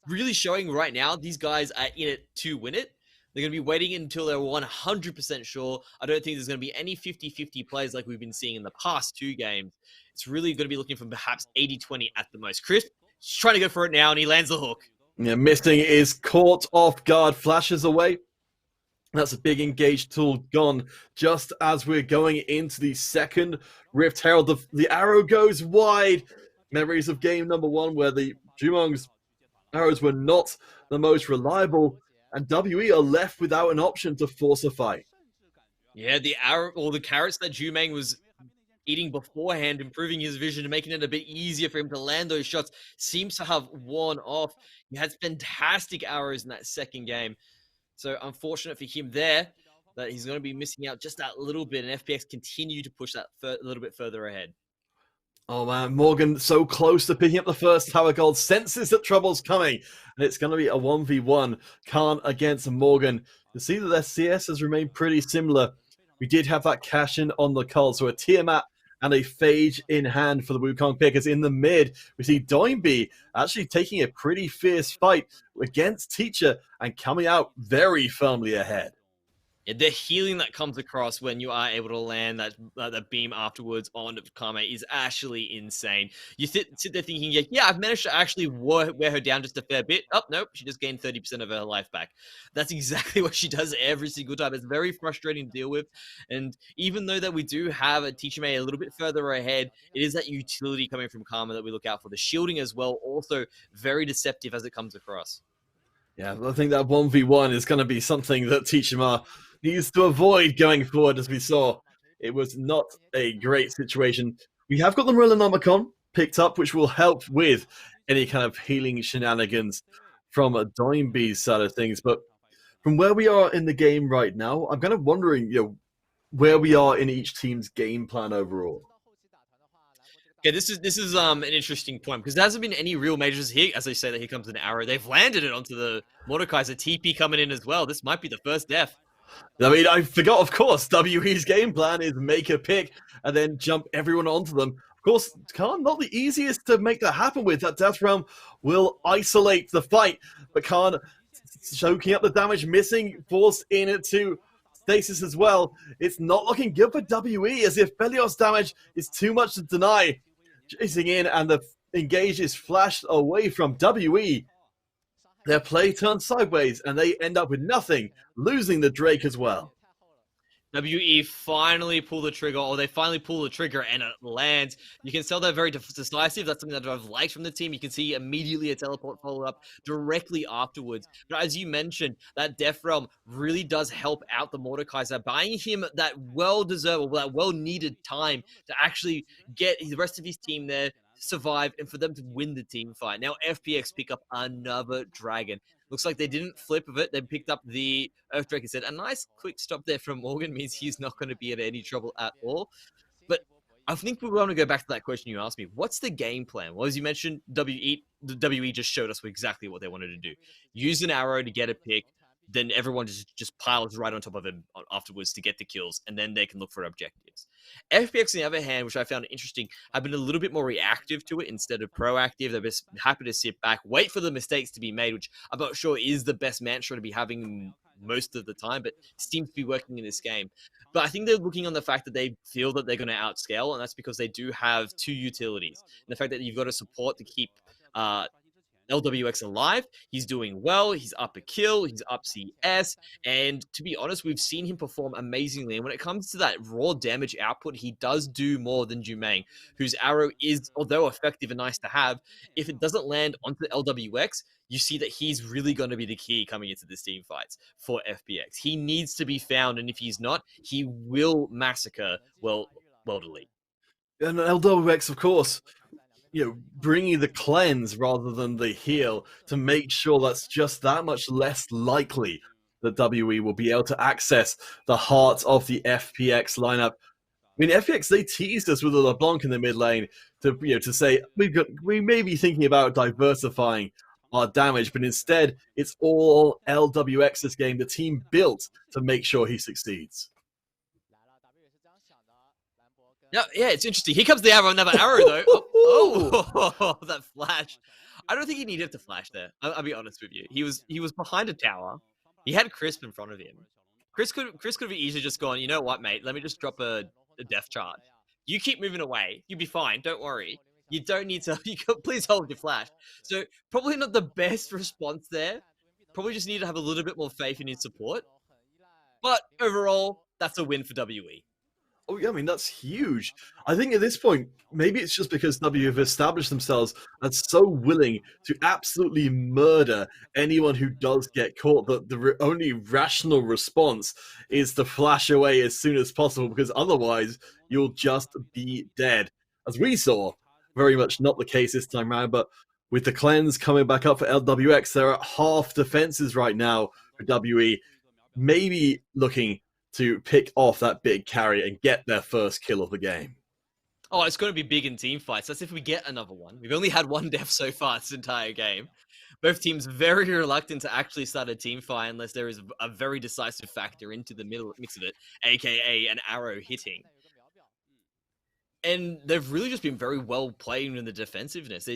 Speaker 6: really showing right now these guys are in it to win it. They're going to be waiting until they're 100% sure. I don't think there's going to be any 50-50 plays like we've been seeing in the past 2 games. It's really going to be looking for perhaps 80-20 at the most. Chris, he's trying to go for it now, and he lands the hook.
Speaker 5: Yeah, Missing is caught off guard, flashes away. That's a big engaged tool gone just as we're going into the second Rift Herald. The arrow goes wide. Memories of game number 1 where the Jumong's arrows were not the most reliable, and WE are left without an option to force a fight.
Speaker 6: Yeah, the arrow or the carrots that Jumang was eating beforehand, improving his vision and making it a bit easier for him to land those shots, seems to have worn off. He had fantastic arrows in that second game. So unfortunate for him there that he's going to be missing out just that little bit, and FPX continue to push that a little bit further ahead.
Speaker 5: Oh man, Morgan so close to picking up the first tower gold, senses that trouble's coming, and it's going to be a 1v1, Khan against Morgan. You see that their CS has remained pretty similar. We did have that cash in on the Cull, so a Tiamat and a Phage in hand for the Wukong pickers. In the mid, we see Doinby actually taking a pretty fierce fight against Teacher and coming out very firmly ahead.
Speaker 6: Yeah, the healing that comes across when you are able to land that beam afterwards on Kame is actually insane. You sit there thinking, yeah, I've managed to actually wear her down just a fair bit. Oh, nope, she just gained 30% of her life back. That's exactly what she does every single time. It's very frustrating to deal with. And even though that we do have a Teacher May a little bit further ahead, it is that utility coming from Karma that we look out for. The shielding as well, also very deceptive as it comes across.
Speaker 5: Yeah, I think that 1v1 is going to be something that Tichima needs to avoid going forward, as we saw. It was not a great situation. We have got the Morellonomicon picked up, which will help with any kind of healing shenanigans from a Doinby's side of things. But from where we are in the game right now, I'm kind of wondering, where we are in each team's game plan overall.
Speaker 6: Okay, this is an interesting point because there hasn't been any real majors here. As they say that here comes an arrow. They've landed it onto the Mordekaiser. TP coming in as well. This might be the first death.
Speaker 5: I mean, I forgot, of course, WE's game plan is make a pick and then jump everyone onto them. Of course, Khan, not the easiest to make that happen with. That Death Realm will isolate the fight, but Khan choking up the damage, missing, forced into stasis as well. It's not looking good for WE, as if Belios damage is too much to deny. Chasing in, and the engage is flashed away from WE. Their play turns sideways, and they end up with nothing, losing the Drake as well.
Speaker 6: WE finally pull the trigger, or they finally pull the trigger and it lands. You can tell they're very decisive. That's something that I've liked from the team. You can see immediately a teleport follow up directly afterwards. But as you mentioned, that Death Realm really does help out the Mordekaiser, buying him that well-deserved, or that well-needed time to actually get the rest of his team there, survive, and for them to win the team fight. Now FPX pick up another dragon. Looks like they didn't flip of it. They picked up the Earth Drake instead. A nice quick stop there from Morgan means he's not going to be in any trouble at all. But I think we want to go back to that question you asked me. What's the game plan? Well, as you mentioned, WE just showed us exactly what they wanted to do. Use an arrow to get a pick. Then everyone just piles right on top of him afterwards to get the kills, and then they can look for objectives. FPX, on the other hand, which I found interesting, have been a little bit more reactive to it instead of proactive. They're just happy to sit back, wait for the mistakes to be made, which I'm not sure is the best mantra to be having most of the time, but seems to be working in this game. But I think they're looking on the fact that they feel that they're going to outscale, and that's because they do have two utilities. And the fact that you've got a support to keep LWX alive. He's doing well. He's up a kill. He's up CS. And to be honest, we've seen him perform amazingly. And when it comes to that raw damage output, he does do more than Jumeng, whose arrow is, although effective and nice to have, if it doesn't land onto LWX, you see that he's really going to be the key coming into this team fights for FPX. He needs to be found, and if he's not, he will massacre World Elite.
Speaker 5: And LWX, of course, bringing the cleanse rather than the heal to make sure that's just that much less likely that WE will be able to access the heart of the FPX lineup. I mean, FPX, they teased us with a LeBlanc in the mid lane to say we may be thinking about diversifying our damage, but instead it's all LWX's game, the team built to make sure he succeeds.
Speaker 6: Yeah, it's interesting. Here comes the arrow, another arrow though. Oh, that flash. I don't think he needed to flash there. I'll be honest with you. He was behind a tower. He had Crisp in front of him. Chris could have easily just gone, you know what, mate? Let me just drop a death charge. You keep moving away. You'll be fine. Don't worry. You don't need to. Please hold your flash. So probably not the best response there. Probably just need to have a little bit more faith in his support. But overall, that's a win for WE.
Speaker 5: Oh, yeah, I mean, that's huge. I think at this point, maybe it's just because W have established themselves as so willing to absolutely murder anyone who does get caught that the only rational response is to flash away as soon as possible, because otherwise you'll just be dead. As we saw, very much not the case this time around, but with the cleanse coming back up for LWX, they're at half defenses right now for WE, maybe looking to pick off that big carry and get their first kill of the game.
Speaker 6: Oh, it's going to be big in team fights. That's if we get another one. We've only had one death so far this entire game. Both teams very reluctant to actually start a team fight unless there is a very decisive factor into the middle mix of it, aka an arrow hitting. And they've really just been very well playing in the defensiveness.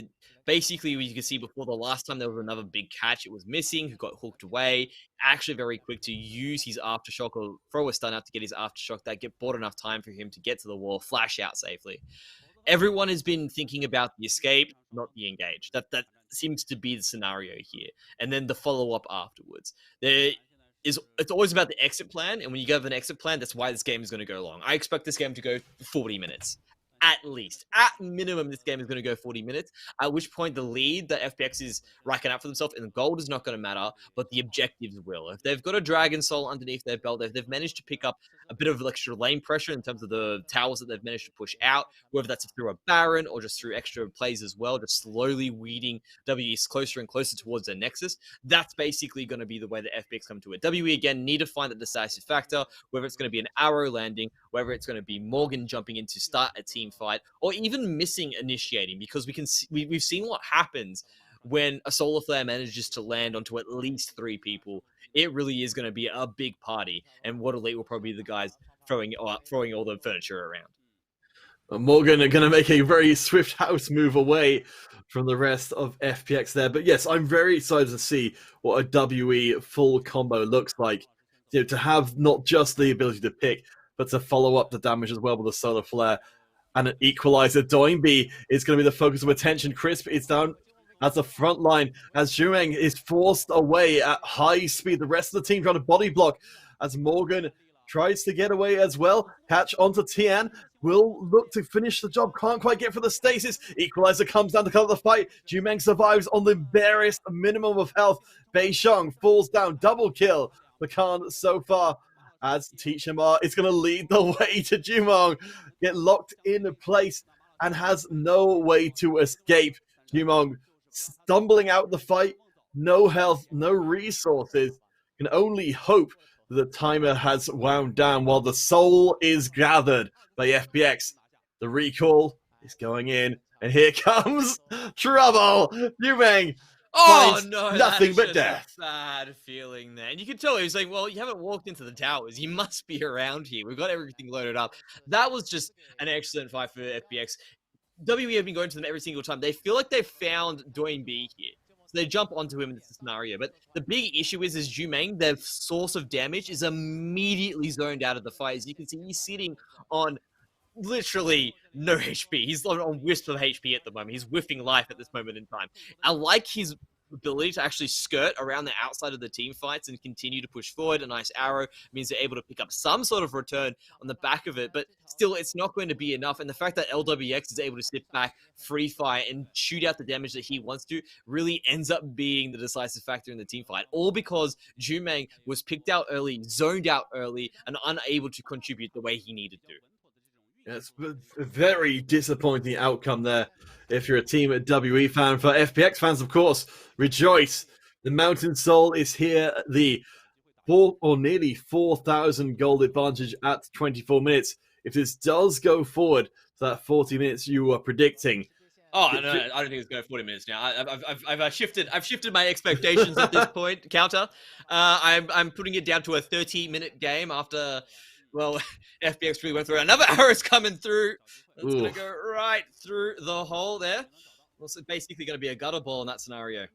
Speaker 6: Basically, you can see before the last time there was another big catch, it was missing, who got hooked away. Actually very quick to use his aftershock or throw a stun out to get his aftershock. That bought enough time for him to get to the wall, flash out safely. Everyone has been thinking about the escape, not the engage. That seems to be the scenario here. And then the follow-up afterwards. It's always about the exit plan, and when you have an exit plan, that's why this game is going to go long. I expect this game to go 40 minutes. At least. At minimum, this game is going to go 40 minutes, at which point the lead that FPX is racking up for themselves in the gold is not going to matter, but the objectives will. If they've got a Dragon Soul underneath their belt, if they've managed to pick up a bit of extra lane pressure in terms of the towers that they've managed to push out, whether that's through a Baron or just through extra plays as well, just slowly weeding WE's closer and closer towards their Nexus, that's basically going to be the way that FPX come to it. WE, again, need to find that decisive factor, whether it's going to be an arrow landing, whether it's going to be Morgan jumping in to start a team team fight, or even missing initiating, because we've seen what happens when a solar flare manages to land onto at least 3 people. It really is going to be a big party, and What Elite will probably be the guys throwing all the furniture around.
Speaker 5: Morgan are going to make a very swift house move away from the rest of FPX there. But yes, I'm very excited to see what a WE full combo looks like. You know, to have not just the ability to pick, but to follow up the damage as well with a solar flare and an equalizer. Doinby is going to be the focus of attention. Crisp is down as the front line as Zhuang is forced away at high speed. The rest of the team trying to body block as Morgan tries to get away as well. Catch onto Tian. Will look to finish the job. Can't quite get for the stasis. Equalizer comes down to cover the fight. Jumeng survives on the barest minimum of health. Beisheng falls down. Double kill for Khan so far. As Tichemar is going to lead the way to Jumong. Get locked in place and has no way to escape. Jumong stumbling out the fight. No health, no resources. Can only hope the timer has wound down while the soul is gathered by FPX. The recall is going in, and here comes trouble. Yumeng finds nothing but death.
Speaker 6: A bad feeling there. And you can tell he was like, well, you haven't walked into the towers. You must be around here. We've got everything loaded up. That was just an excellent fight for FPX. WE have been going to them every single time. They feel like they've found Doinby here. So they jump onto him in this scenario. But the big issue is Jumeng, their source of damage, is immediately zoned out of the fight. As you can see, he's sitting on literally no HP. He's on wisp of HP at the moment. He's whiffing life at this moment in time. I like his ability to actually skirt around the outside of the team fights and continue to push forward. A nice arrow means they're able to pick up some sort of return on the back of it, but still it's not going to be enough. And the fact that LWX is able to sit back, free fire, and shoot out the damage that he wants to really ends up being the decisive factor in the team fight, all because Jumeng was picked out early, zoned out early, and unable to contribute the way he needed to.
Speaker 5: It's a very disappointing outcome there if you're a Team WE fan. For FPX fans, of course, rejoice. The Mountain Soul is here. The nearly 4,000 gold advantage at 24 minutes. If this does go forward to that 40 minutes you were predicting.
Speaker 6: Oh, no, I don't think it's going 40 minutes now. I've shifted my expectations at this point. Counter. I'm putting it down to a 30-minute game after... Well, FPX really went through. Another arrow's coming through. That's going to go right through the hole there. Also, basically going to be a gutter ball in that scenario.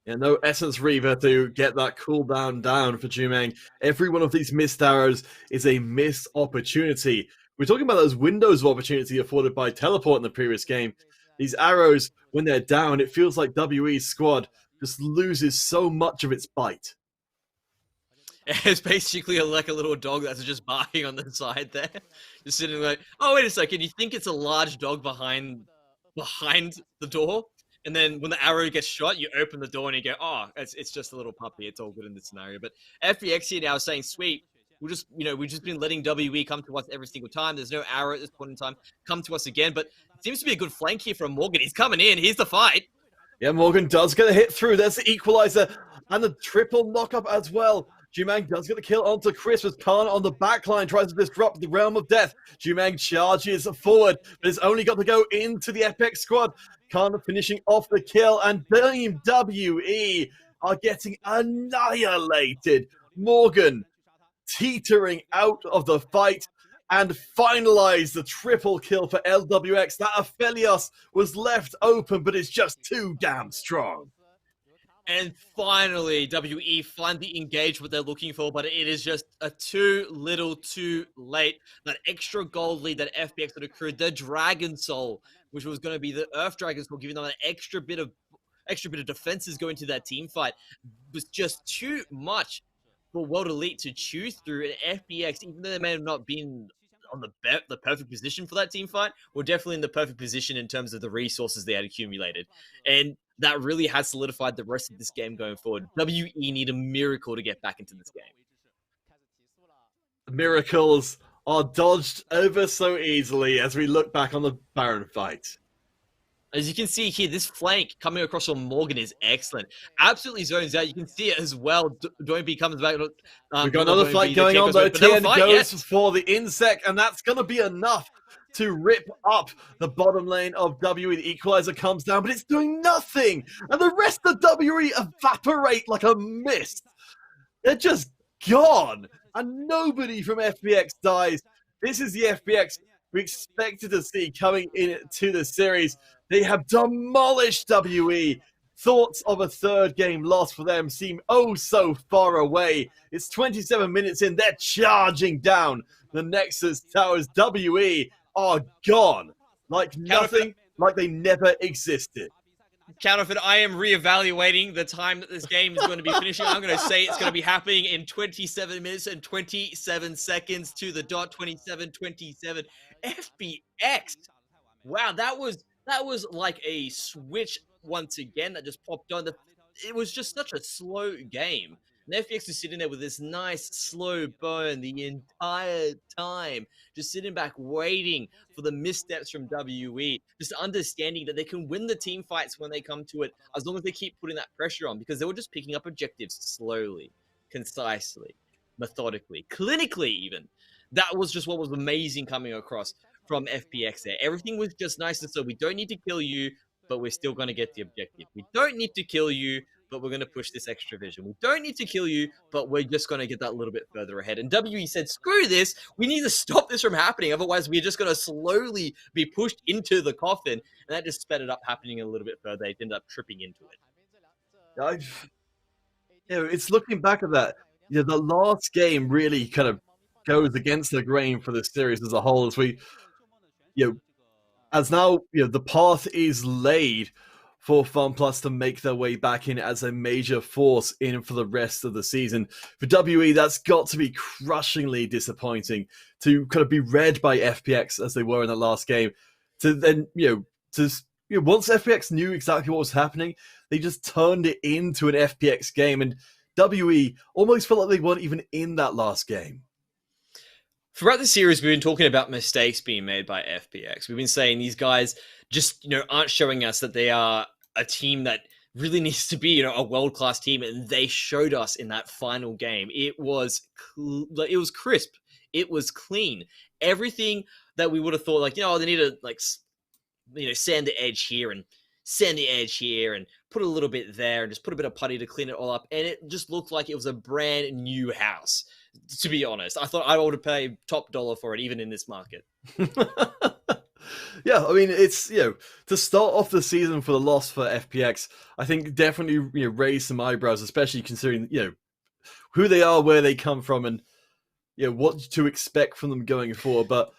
Speaker 5: Yeah, no Essence Reaver to get that cooldown down for Jumeng. Every one of these missed arrows is a missed opportunity. We're talking about those windows of opportunity afforded by Teleport in the previous game. These arrows, when they're down, it feels like WE's squad just loses so much of its bite.
Speaker 6: It's basically like a little dog that's just barking on the side there. Just sitting like, oh, wait a second. You think it's a large dog behind the door? And then when the arrow gets shot, you open the door and you go, oh, it's just a little puppy. It's all good in this scenario. But FPX here now is saying, sweet. We've just been letting WE come to us every single time. There's no arrow at this point in time. Come to us again. But it seems to be a good flank here from Morgan. He's coming in. Here's the fight.
Speaker 5: Yeah, Morgan does get a hit through. There's the equalizer and the triple knockup as well. Jumeng does get a kill onto Chris as Khan on the backline tries to disrupt the realm of death. Jumeng charges forward, but it's only got to go into the FPX squad. Khan finishing off the kill, and Team WE are getting annihilated. Morgan teetering out of the fight and finalize the triple kill for LWX. That Aphelios was left open, but it's just too damn strong.
Speaker 6: And finally, WE finally engaged what they're looking for, but it is just a too little too late. That extra gold lead that FPX had accrued, the Dragon Soul, which was going to be the Earth Dragon Soul, giving them an extra bit of defenses going to that team fight, was just too much for World Elite to choose through. And FPX, even though they may have not been on the perfect position for that team fight, were definitely in the perfect position in terms of the resources they had accumulated. And that really has solidified the rest of this game going forward. WE need a miracle to get back into this game.
Speaker 5: Miracles are dodged ever so easily as we look back on the Baron fight.
Speaker 6: As you can see here, this flank coming across from Morgan is excellent. Absolutely zones out. You can see it as well. Doinby comes back.
Speaker 5: We've got another fight going on though. Tien goes for the insect, and that's going to be enough to rip up the bottom lane of WE. The equalizer comes down, but it's doing nothing. And the rest of WE evaporate like a mist. They're just gone. And nobody from FPX dies. This is the FPX we expected to see coming into the series. They have demolished WE. Thoughts of a third game loss for them seem oh so far away. It's 27 minutes in. They're charging down the Nexus towers. WE are gone. Like nothing, like they never existed.
Speaker 6: Counterfeit, I am reevaluating the time that this game is going to be finishing. I'm going to say it's going to be happening in 27 minutes and 27 seconds to the dot. 27:27. FPX. Wow, that was like a switch once again that just popped on. It was just such a slow game. And FPX is sitting there with this nice slow burn the entire time, just sitting back waiting for the missteps from WE, just understanding that they can win the team fights when they come to it, as long as they keep putting that pressure on, because they were just picking up objectives slowly, concisely, methodically, clinically even. That was just what was amazing coming across from FPX there. Everything was just nice, and so we don't need to kill you, but we're still going to get the objective. We don't need to kill you, but we're going to push this extra vision. We don't need to kill you, but we're just going to get that little bit further ahead. And WE said, screw this. We need to stop this from happening. Otherwise, we're just going to slowly be pushed into the coffin. And that just sped it up happening a little bit further. They ended up tripping into it.
Speaker 5: It's looking back at that. The last game really kind of goes against the grain for this series as a whole, as we, as now, the path is laid for FunPlus to make their way back in as a major force in for the rest of the season. For WE, that's got to be crushingly disappointing to kind of be read by FPX as they were in the last game. To then, once FPX knew exactly what was happening, they just turned it into an FPX game, and WE almost felt like they weren't even in that last game.
Speaker 6: Throughout the series, we've been talking about mistakes being made by FPX. We've been saying these guys just, aren't showing us that they are a team that really needs to be, a world-class team, and they showed us in that final game. It was crisp. It was clean. Everything that we would have thought, they need to, sand the edge here and sand the edge here and put a little bit there and just put a bit of putty to clean it all up. And it just looked like it was a brand new house, to be honest. I thought I would have paid top dollar for it, even in this market.
Speaker 5: Yeah, I mean, it's, to start off the season for the loss for FPX, I think definitely, raised some eyebrows, especially considering, who they are, where they come from, and, what to expect from them going forward. But,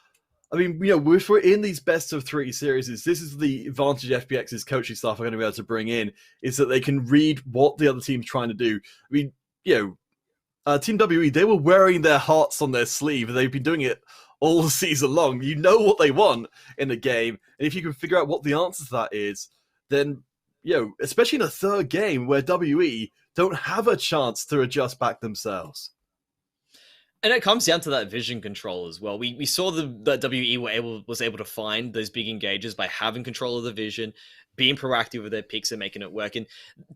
Speaker 5: I mean, if we're in these best of three series, this is the advantage FPX's coaching staff are going to be able to bring in, is that they can read what the other team's trying to do. I mean, Team WE, they were wearing their hearts on their sleeve. They've been doing it all season long. You know what they want in the game, and if you can figure out what the answer to that is, then, especially in a third game where WE don't have a chance to adjust back themselves.
Speaker 6: And it comes down to that vision control as well. We saw that WE was able to find those big engages by having control of the vision, being proactive with their picks and making it work. And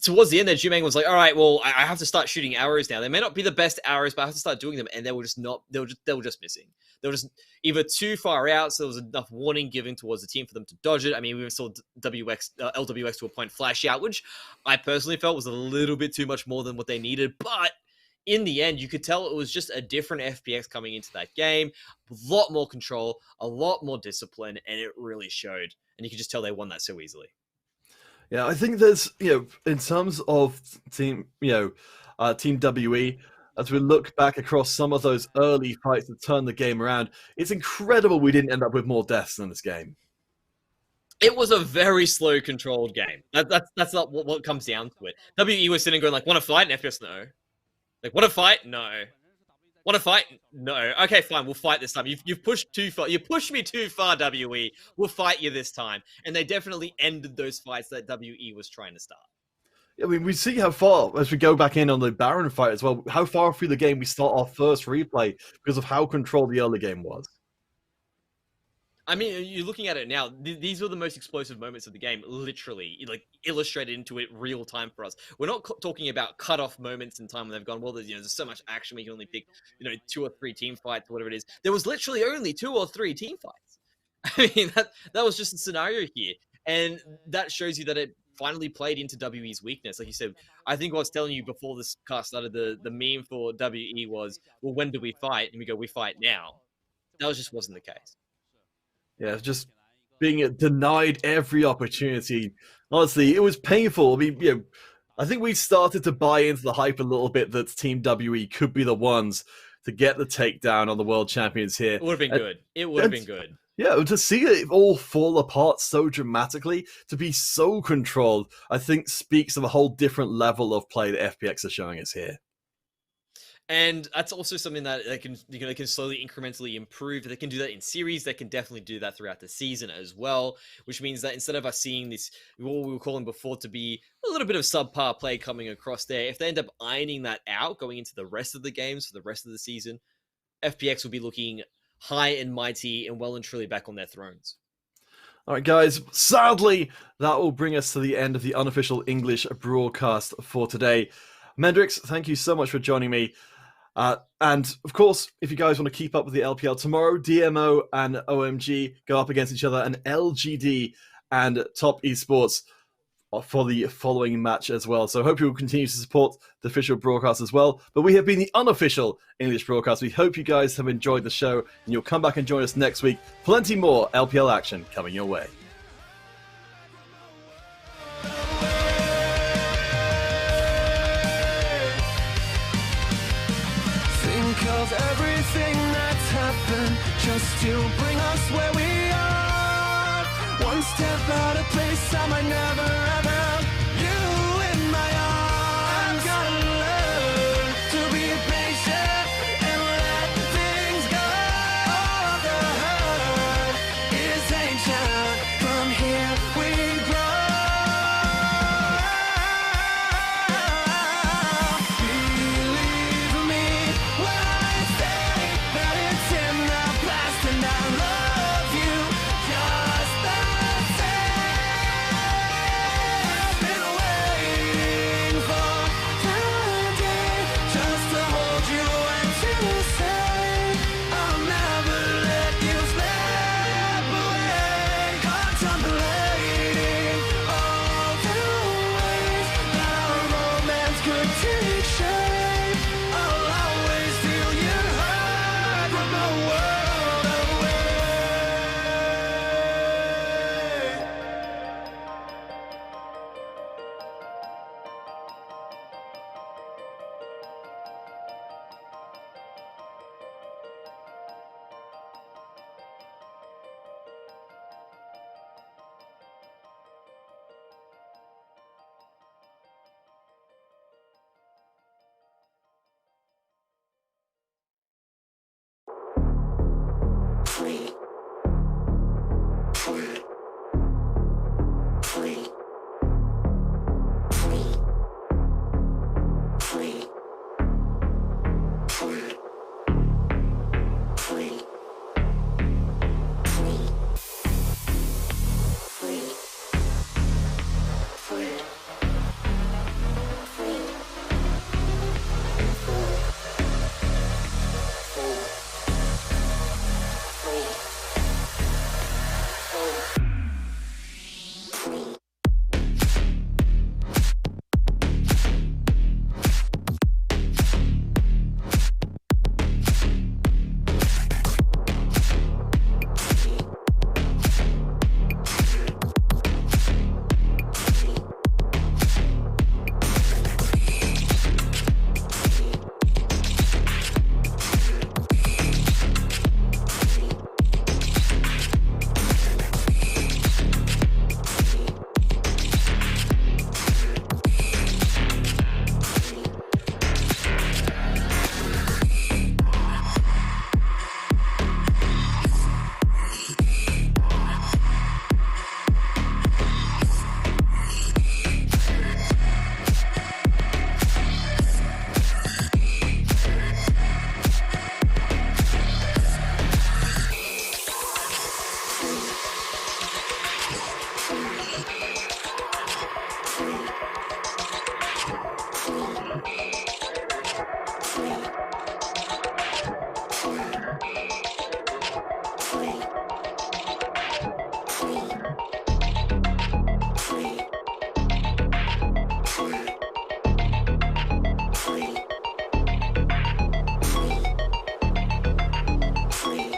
Speaker 6: towards the end there, Jumeng was like, all right, well, I have to start shooting arrows now. They may not be the best arrows, but I have to start doing them. And they were just missing. They were just either too far out, so there was enough warning given towards the team for them to dodge it. I mean, we even saw LWX to a point flash out, which I personally felt was a little bit too much more than what they needed. But in the end, you could tell it was just a different FPX coming into that game. A lot more control, a lot more discipline, and it really showed. And you could just tell they won that so easily.
Speaker 5: Yeah, I think there's, in terms of Team WE, as we look back across some of those early fights that turned the game around, it's incredible we didn't end up with more deaths in this game.
Speaker 6: It was a very slow, controlled game. That's not what comes down to it. WE was sitting going, want to fight? And FPS, no. Want to fight? No. Want to fight? No. Okay, fine. We'll fight this time. You've pushed too far. You pushed me too far, WE. We'll fight you this time. And they definitely ended those fights that WE was trying to start.
Speaker 5: I mean, we see how far, as we go back in on the Baron fight as well, how far through the game we start our first replay because of how controlled the early game was.
Speaker 6: I mean, you're looking at it now. These were the most explosive moments of the game, literally, illustrated into it real time for us. We're not talking about cut-off moments in time when they've gone, well, there's so much action, we can only pick, 2 or 3 team fights, whatever it is. There was literally only 2 or 3 team fights. I mean, that was just the scenario here. And that shows you that it finally played into WE's weakness. Like you said, I think what's telling you before this cast started, the meme for WE was, well, when do we fight? And we go, we fight now. That just wasn't the case.
Speaker 5: Yeah, just being denied every opportunity. Honestly, it was painful. I mean, I think we started to buy into the hype a little bit that Team WE could be the ones to get the takedown on the world champions here.
Speaker 6: It would have been good. It would have been good.
Speaker 5: Yeah, to see it all fall apart so dramatically, to be so controlled, I think speaks of a whole different level of play that FPX are showing us here.
Speaker 6: And that's also something that they can slowly, incrementally improve. They can do that in series. They can definitely do that throughout the season as well, which means that instead of us seeing this, what we were calling before to be a little bit of subpar play coming across there, if they end up ironing that out going into the rest of the games for the rest of the season, FPX will be looking high and mighty and well and truly back on their thrones.
Speaker 5: All right, guys, sadly, that will bring us to the end of the unofficial English broadcast for today. Mendrix, thank you so much for joining me. And of course, if you guys want to keep up with the LPL tomorrow, DMO and OMG go up against each other, and LGD and Top Esports for the following match as well. So I hope you will continue to support the official broadcast as well. But we have been the unofficial English broadcast. We hope you guys have enjoyed the show, and you'll come back and join us next week. Plenty more LPL action coming your way.
Speaker 1: Think of everything that's happened just to bring us where we are. One step out of place I might never have